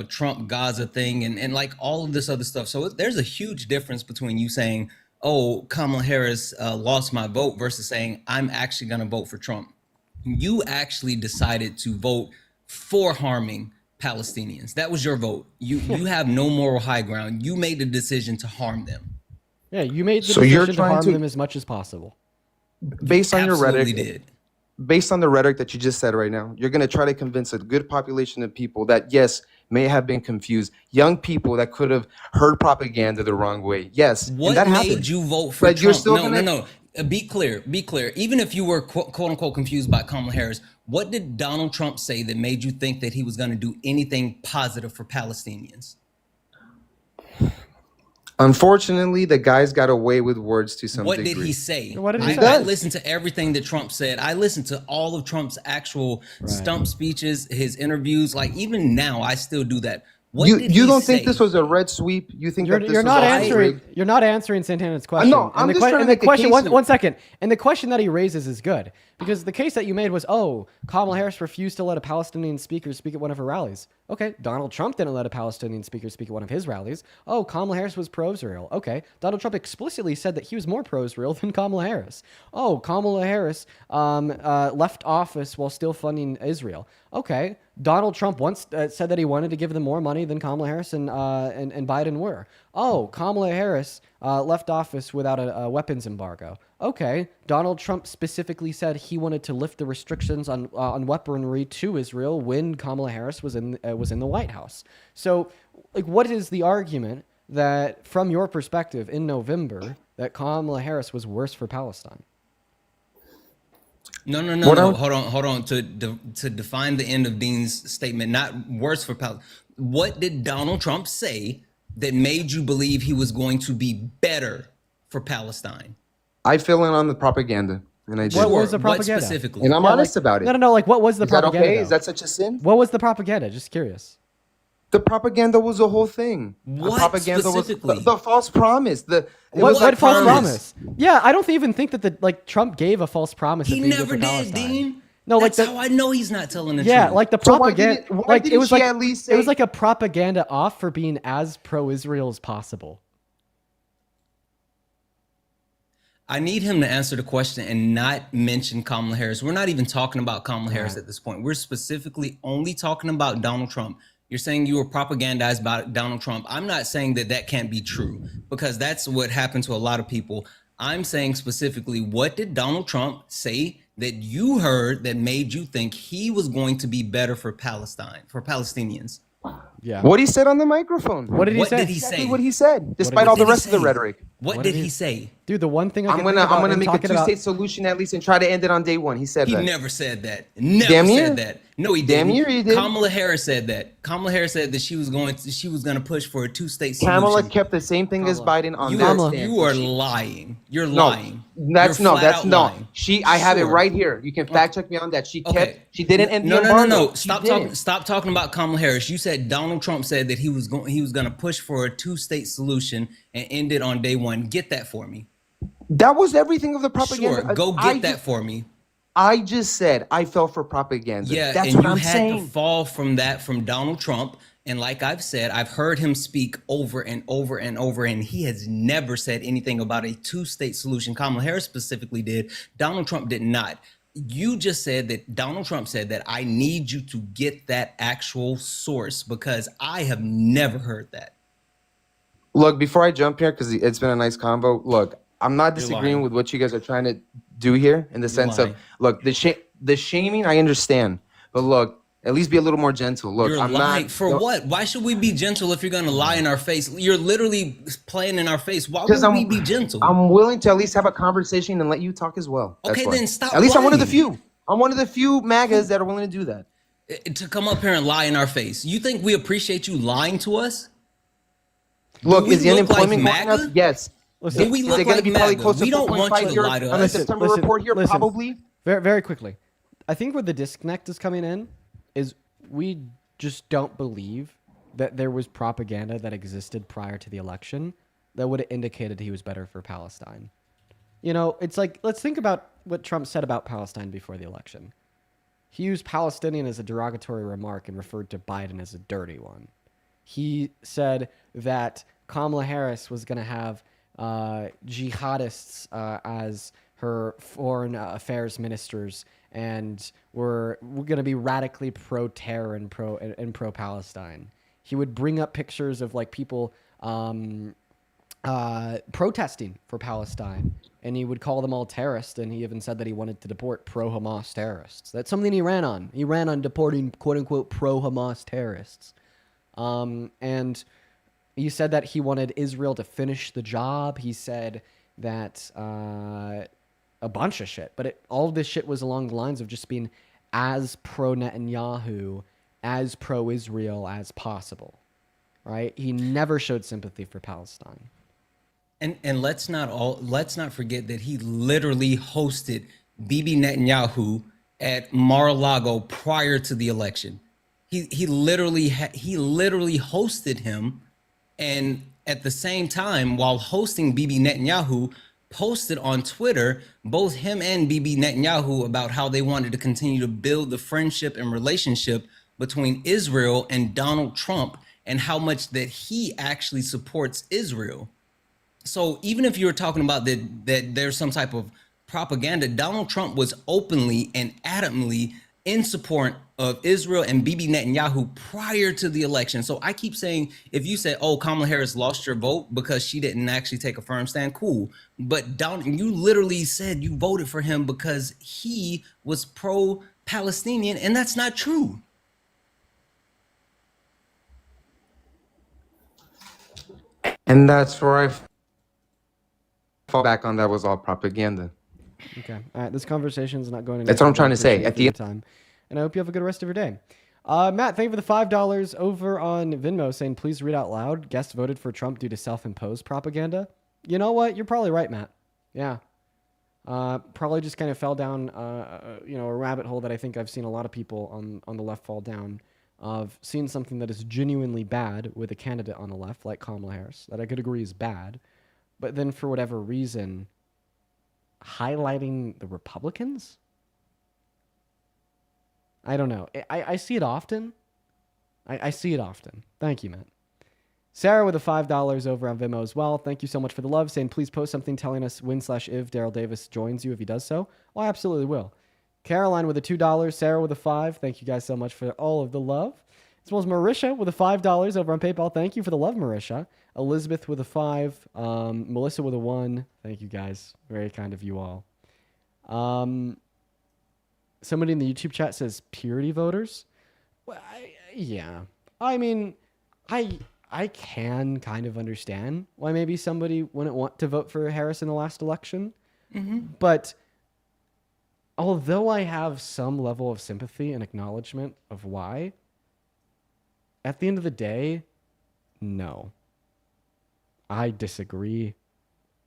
Trump Gaza thing and like all of this other stuff. So there's a huge difference between you saying, oh, Kamala Harris lost my vote versus saying, I'm actually going to vote for Trump. You actually decided to vote for harming Palestinians. That was your vote. You have no moral high ground. You made the decision to harm them. Yeah, you made the So you're decision to trying harm to- them as much as possible. Based on your Absolutely rhetoric, did. based on the rhetoric that you just said right now, you're going to try to convince a good population of people that, yes, may have been confused, young people that could have heard propaganda the wrong way. Yes, and What that made happened. you vote for But Trump? you're still No. gonna- Be clear. Even if you were quote unquote confused by Kamala Harris, what did Donald Trump say that made you think that he was going to do anything positive for Palestinians? Unfortunately, the guys got away with words to some What degree. did he say? What did he I say? listened to everything that Trump said. I listened to all of Trump's actual stump speeches, his interviews. Like even now, I still do that. What You did you he don't say? think this was a red sweep? You think that this You're was not all answering. rigged? You're not answering Santana's question. No, I'm just trying to and the make a question. case here. One second. And the question that he raises is good because the case that you made was, oh, Kamala Harris refused to let a Palestinian speaker speak at one of her rallies. Okay, Donald Trump didn't let a Palestinian speaker speak at one of his rallies. Oh, Kamala Harris was pro-Israel. Okay, Donald Trump explicitly said that he was more pro-Israel than Kamala Harris. Oh, Kamala Harris left office while still funding Israel. Okay, Donald Trump once said that he wanted to give them more money than Kamala Harris and Biden were. Oh, Kamala Harris left office without a weapons embargo. Okay, Donald Trump specifically said he wanted to lift the restrictions on weaponry to Israel when Kamala Harris was in the White House. So, like, what is the argument that, from your perspective, in November, that Kamala Harris was worse for Palestine? No. Hold on. To define the end of Dean's statement, not worse for Palestine. What did Donald Trump say that made you believe he was going to be better for Palestine? I fill in on the propaganda, and I did. What was the propaganda? What specifically? And I'm honest about it. No. Like, what was the Is that propaganda? okay? though? Is that such a sin? What was the propaganda? Just curious. The propaganda was a whole thing. What propaganda specifically? was the false promise. What false promise? Yeah, I don't even think that Trump gave a false promise. He of being good never for did, Palestine. Dean. No, That's like how I know he's not telling the truth. yeah, like the So why propaganda. didn't- why Like didn't it was she like at least it was say- like a propaganda off for being as pro-Israel as possible. I need him to answer the question and not mention Kamala Harris. We're not even talking about Kamala Harris at this point. We're specifically only talking about Donald Trump. You're saying you were propagandized about Donald Trump. I'm not saying that can't be true because that's what happened to a lot of people. I'm saying specifically, what did Donald Trump say that you heard that made you think he was going to be better for Palestine, for Palestinians? Yeah. What he said on the microphone. What did he say? Exactly what he said, despite all the rest of the rhetoric. What did he say? Dude, the one thing I'm gonna make a two-state solution at least and try to end it on day one. He said He that. never said that. Never Damn near. said that. No, he Damn didn't. near he did. Kamala Harris said that. Kamala Harris said that she was going to push for a two-state solution. Kamala kept the same thing as Biden on You that are, stance. you are lying. You're No, lying. That's You're no. flat That's out no. lying. I have it Sure. right here. You can fact check me on that. She kept. Okay. She didn't end No, the no, embargo. no. Stop She talking. didn't. Stop talking about Kamala Harris. You said Donald Trump said that he was going to push for a two-state solution and end it on day one. Get that for me. That was everything of the propaganda. Sure. Go get that for me. I just said I fell for propaganda. Yeah, that's and what you I'm had saying. to fall from that from Donald Trump. And like I've said, I've heard him speak over and over and over, and he has never said anything about a two-state solution. Kamala Harris specifically did. Donald Trump did not. You just said that Donald Trump said that I need you to get that actual source because I have never heard that. Look, before I jump here, because it's been a nice combo. Look, I'm not You're disagreeing lying. with what you guys are trying to do here in the sense lying. of, look, the shaming, I understand. But look, at least be a little more gentle. Look, You're I'm lying. not. For what? Why should we be gentle if you're going to lie in our face? You're literally playing in our face. Why Because would we be gentle? I'm willing to at least have a conversation and let you talk as well. That's Okay, why. then stop At least I'm one of the lying. few. I'm one of the few MAGAs that are willing to do that. To come up here and lie in our face. You think we appreciate you lying to us? Look, Do we is the look like unemployment going up? MAGA? Yes. Do we Is look it going like to be probably MAGA? close to We don't want 4.5 you to here lie to on the us. September report here? listen. Probably. Very, very quickly. I think where the disconnect is coming in is we just don't believe that there was propaganda that existed prior to the election that would have indicated he was better for Palestine. You know, it's like, let's think about what Trump said about Palestine before the election. He used Palestinian as a derogatory remark and referred to Biden as a dirty one. He said that Kamala Harris was going to have jihadists as her foreign affairs ministers, and we're going to be radically pro-terror and pro-Palestine. He would bring up pictures of like people protesting for Palestine, and he would call them all terrorists, and he even said that he wanted to deport pro-Hamas terrorists. That's something he ran on. He ran on deporting quote-unquote pro-Hamas terrorists. And he said that he wanted Israel to finish the job. He said that a bunch of shit, but all of this shit was along the lines of just being as pro-Netanyahu, as pro-Israel as possible, right? He never showed sympathy for Palestine. And let's not forget that he literally hosted Bibi Netanyahu at Mar-a-Lago prior to the election. he literally hosted him, and at the same time, while hosting Bibi Netanyahu, posted on Twitter both him and Bibi Netanyahu about how they wanted to continue to build the friendship and relationship between Israel and Donald Trump, and how much that he actually supports Israel. So even if you're talking about that there's some type of propaganda, Donald Trump was openly and adamantly in support of Israel and Bibi Netanyahu prior to the election. So I keep saying, if you say, oh, Kamala Harris lost your vote because she didn't actually take a firm stand, cool. But you literally said you voted for him because he was pro-Palestinian, and that's not true. And that's where I fall back on. That was all propaganda. Okay. All right. This conversation is not going anywhere. That's what I'm trying to say. At the time, and I hope you have a good rest of your day. Matt, thank you for the $5 over on Venmo, saying please read out loud. Guest voted for Trump due to self-imposed propaganda. You know what? You're probably right, Matt. Yeah. Probably just kind of fell down, a rabbit hole that I think I've seen a lot of people on the left fall down, of seeing something that is genuinely bad with a candidate on the left like Kamala Harris that I could agree is bad, but then for whatever reason highlighting the Republicans. I don't know. I see it often. I see it often. Thank you, Matt. Sarah with the $5 over on Venmo as well. Thank you so much for the love, saying please post something telling us when/if Daryl Davis joins you if he does so. Well, I absolutely will. Caroline with the $2, Sarah with the $5. Thank you guys so much for all of the love. As well as Marisha with the $5 over on PayPal. Thank you for the love, Marisha. Elizabeth with a 5. Melissa with a 1. Thank you guys. Very kind of you all. Somebody in the YouTube chat says purity voters. Well, yeah. I mean, I can kind of understand why maybe somebody wouldn't want to vote for Harris in the last election. Mm-hmm. But although I have some level of sympathy and acknowledgement of why, at the end of the day, no. I disagree.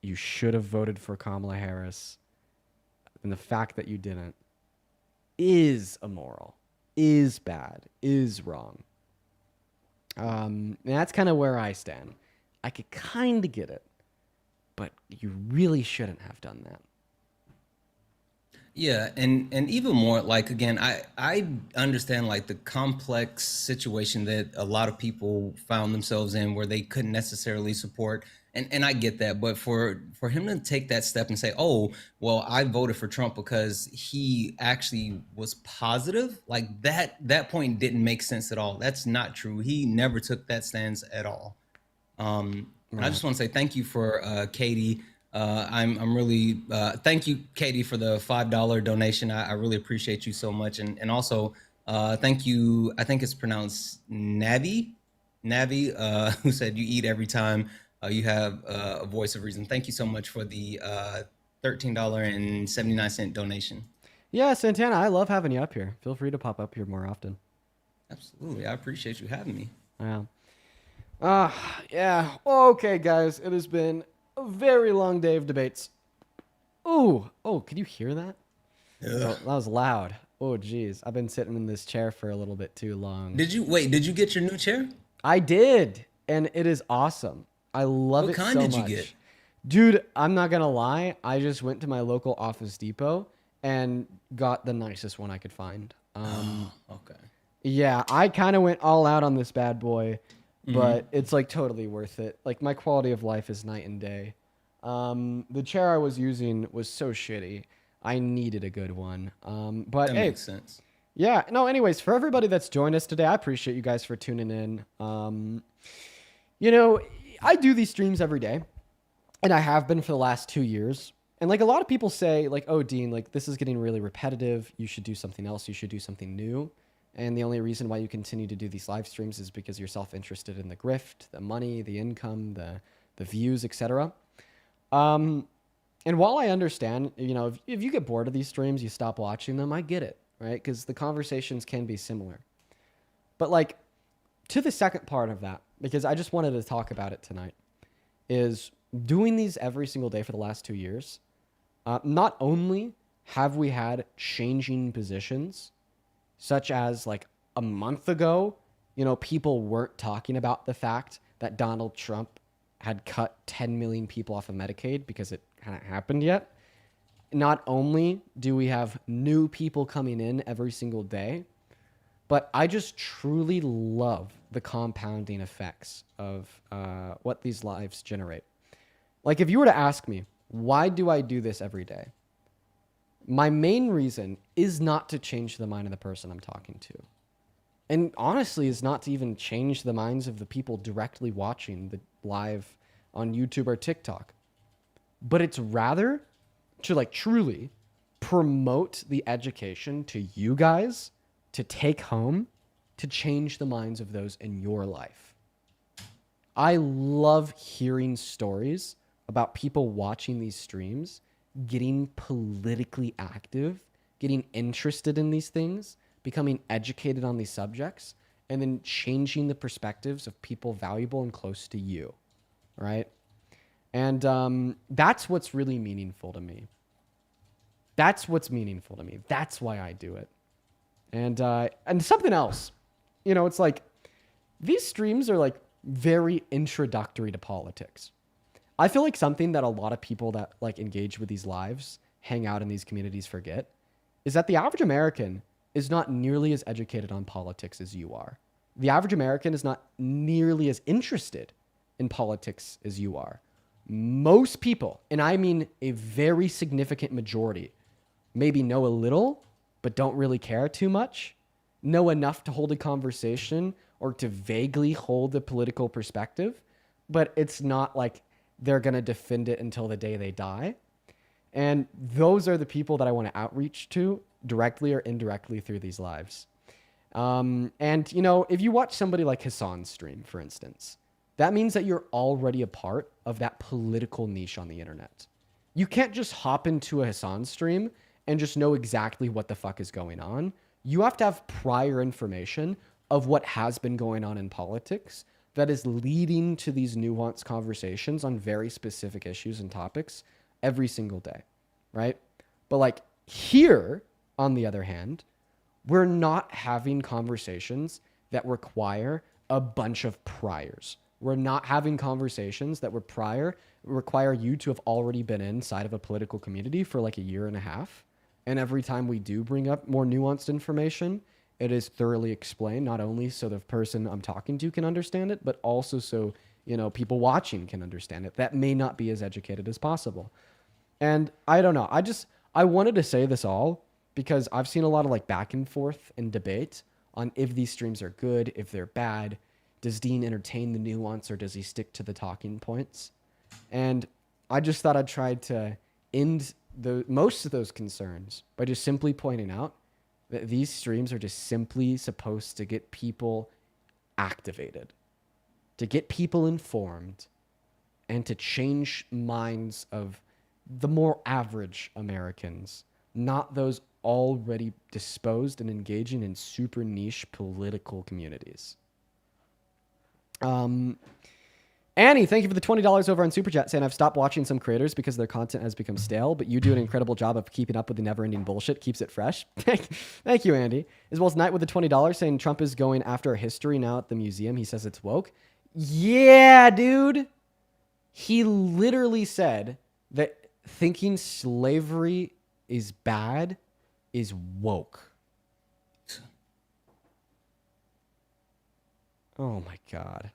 You should have voted for Kamala Harris. And the fact that you didn't is immoral, is bad, is wrong. And that's kind of where I stand. I could kind of get it, but you really shouldn't have done that. Yeah, and even more, like, again, I understand, like, the complex situation that a lot of people found themselves in where they couldn't necessarily support, and I get that, but for him to take that step and say, oh, well, I voted for Trump because he actually was positive, like, that point didn't make sense at all. That's not true. He never took that stance at all. And I just want to say thank you for Katie. I'm really thank you, Katie, for the $5 donation. I really appreciate you so much, and also thank you. I think it's pronounced Navi, who said you eat every time you have a voice of reason. Thank you so much for the $13.79 donation. Yeah, Santana, I love having you up here. Feel free to pop up here more often. Absolutely, I appreciate you having me. Yeah. Yeah. Okay, guys, it has been a very long day of debates. Oh, can you hear that? Oh, that was loud. Oh, geez. I've been sitting in this chair for a little bit too long. Did you get your new chair? I did, and it is awesome. I love it so much. What kind did you get? Dude, I'm not going to lie. I just went to my local Office Depot and got the nicest one I could find. Okay. Yeah, I kind of went all out on this bad boy. But it's like totally worth it. Like my quality of life is night and day. The chair I was using was so shitty. I needed a good one. But that hey, makes sense. Yeah. No. Anyways, for everybody that's joined us today, I appreciate you guys for tuning in. I do these streams every day, and I have been for the last 2 years. And like a lot of people say, like, oh, Dean, like this is getting really repetitive. You should do something else. You should do something new. And the only reason why you continue to do these live streams is because you're self-interested in the grift, the money, the income, the views, etc. And while I understand, if you get bored of these streams, you stop watching them, I get it, right? Because the conversations can be similar. But like, to the second part of that, because I just wanted to talk about it tonight, is doing these every single day for the last 2 years. Not only have we had changing positions, such as like a month ago, people weren't talking about the fact that Donald Trump had cut 10 million people off of Medicaid because it hadn't happened yet. Not only do we have new people coming in every single day, but I just truly love the compounding effects of what these lives generate. Like, if you were to ask me, why do I do this every day? My main reason is not to change the mind of the person I'm talking to. And honestly, is not to even change the minds of the people directly watching the live on YouTube or TikTok. But it's rather to like truly promote the education to you guys to take home to change the minds of those in your life. I love hearing stories about people watching these streams, getting politically active, getting interested in these things, becoming educated on these subjects, and then changing the perspectives of people valuable and close to you, right? And that's what's really meaningful to me. That's what's meaningful to me. That's why I do it. And something else, it's like these streams are like very introductory to politics. I feel like something that a lot of people that like engage with these lives, hang out in these communities forget is that the average American is not nearly as educated on politics as you are. The average American is not nearly as interested in politics as you are. Most people, and I mean a very significant majority, maybe know a little, but don't really care too much, know enough to hold a conversation or to vaguely hold a political perspective, but it's not like they're going to defend it until the day they die. And those are the people that I want to outreach to directly or indirectly through these lives. If you watch somebody like Hassan's stream, for instance, that means that you're already a part of that political niche on the internet. You can't just hop into a Hassan stream and just know exactly what the fuck is going on. You have to have prior information of what has been going on in politics that is leading to these nuanced conversations on very specific issues and topics every single day, right? But like here, on the other hand, we're not having conversations that require a bunch of priors. We're not having conversations that require you to have already been inside of a political community for like a year and a half. And every time we do bring up more nuanced information, it is thoroughly explained, not only so the person I'm talking to can understand it, but also so, people watching can understand it that may not be as educated as possible. And I don't know. I wanted to say this all because I've seen a lot of like back and forth and debate on if these streams are good, if they're bad. Does Dean entertain the nuance or does he stick to the talking points? And I just thought I'd try to end most of those concerns by just simply pointing out that these streams are just simply supposed to get people activated, to get people informed, and to change minds of the more average Americans, not those already disposed and engaging in super niche political communities. Annie, thank you for the $20 over on Super Chat, saying I've stopped watching some creators because their content has become stale, but you do an incredible job of keeping up with the never-ending bullshit. Keeps it fresh. Thank you, Andy. As well as Knight with the $20, saying Trump is going after a history now at the museum. He says it's woke. Yeah, dude. He literally said that thinking slavery is bad is woke. Oh my God.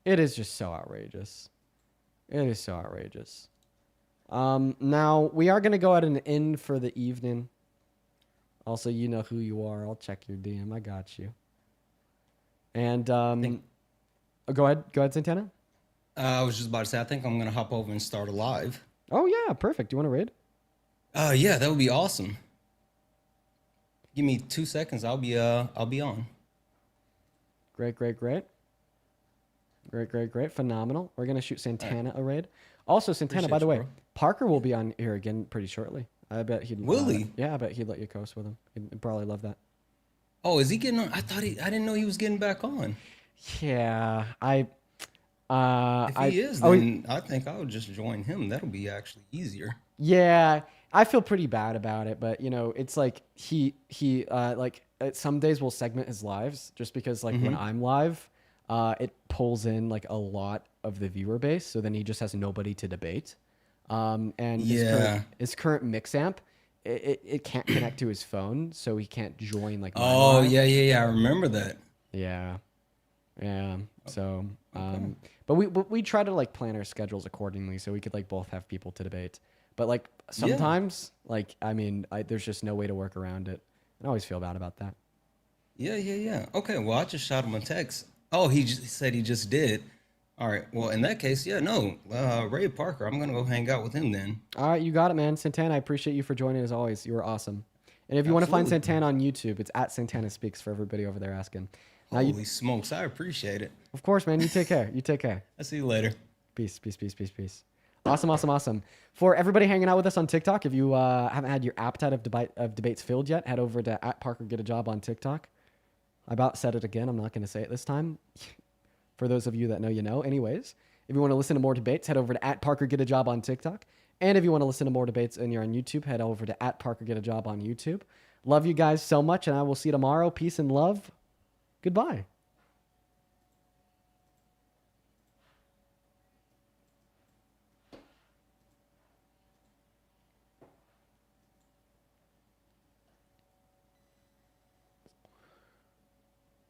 It is just so outrageous. It is so outrageous. Now, we are going to go at an end for the evening. Also, you know who you are. I'll check your DM. I got you. And go ahead, Santana. I was just about to say, I think I'm going to hop over and start a live. Oh, yeah. Perfect. Do you want to raid? Yeah, that would be awesome. Give me 2 seconds. I'll be on. Great. Phenomenal. We're going to shoot Santana a raid. Also, Santana, by the way, Parker will be on here again pretty shortly. I bet he'd... Will he? Yeah, I bet he'd let you coast with him. He'd probably love that. Oh, is he getting on? I didn't know he was getting back on. Yeah, if he is, then I think I would just join him. That'll be actually easier. Yeah, I feel pretty bad about it, but you know, it's like he like some days we'll segment his lives just because like when I'm live, it pulls in like a lot of the viewer base, so then he just has nobody to debate. And his current mix amp, it can't connect to his phone, so he can't join like. Oh yeah. I remember that. Yeah. So, but we try to like plan our schedules accordingly so we could like both have people to debate. But like sometimes, like I mean, there's just no way to work around it. I always feel bad about that. Yeah. Okay, well, I just shot him a text. Oh, he said he just did. All right. Well, in that case, Ray Parker. I'm gonna go hang out with him then. All right, you got it, man. Santana, I appreciate you for joining as always. You were awesome. And if you want to find Santana on YouTube, it's at Santana Speaks for everybody over there asking. Now Holy smokes, I appreciate it. Of course, man. You take care. You take care. I'll see you later. Peace. Awesome. For everybody hanging out with us on TikTok, if you haven't had your appetite of debates filled yet, head over to @ParkerGetAJob on TikTok. I about said it again. I'm not going to say it this time. For those of you that know, you know. Anyways, if you want to listen to more debates, head over to @ParkerGetAJob on TikTok. And if you want to listen to more debates and you're on YouTube, head over to @ParkerGetAJob on YouTube. Love you guys so much, and I will see you tomorrow. Peace and love. Goodbye.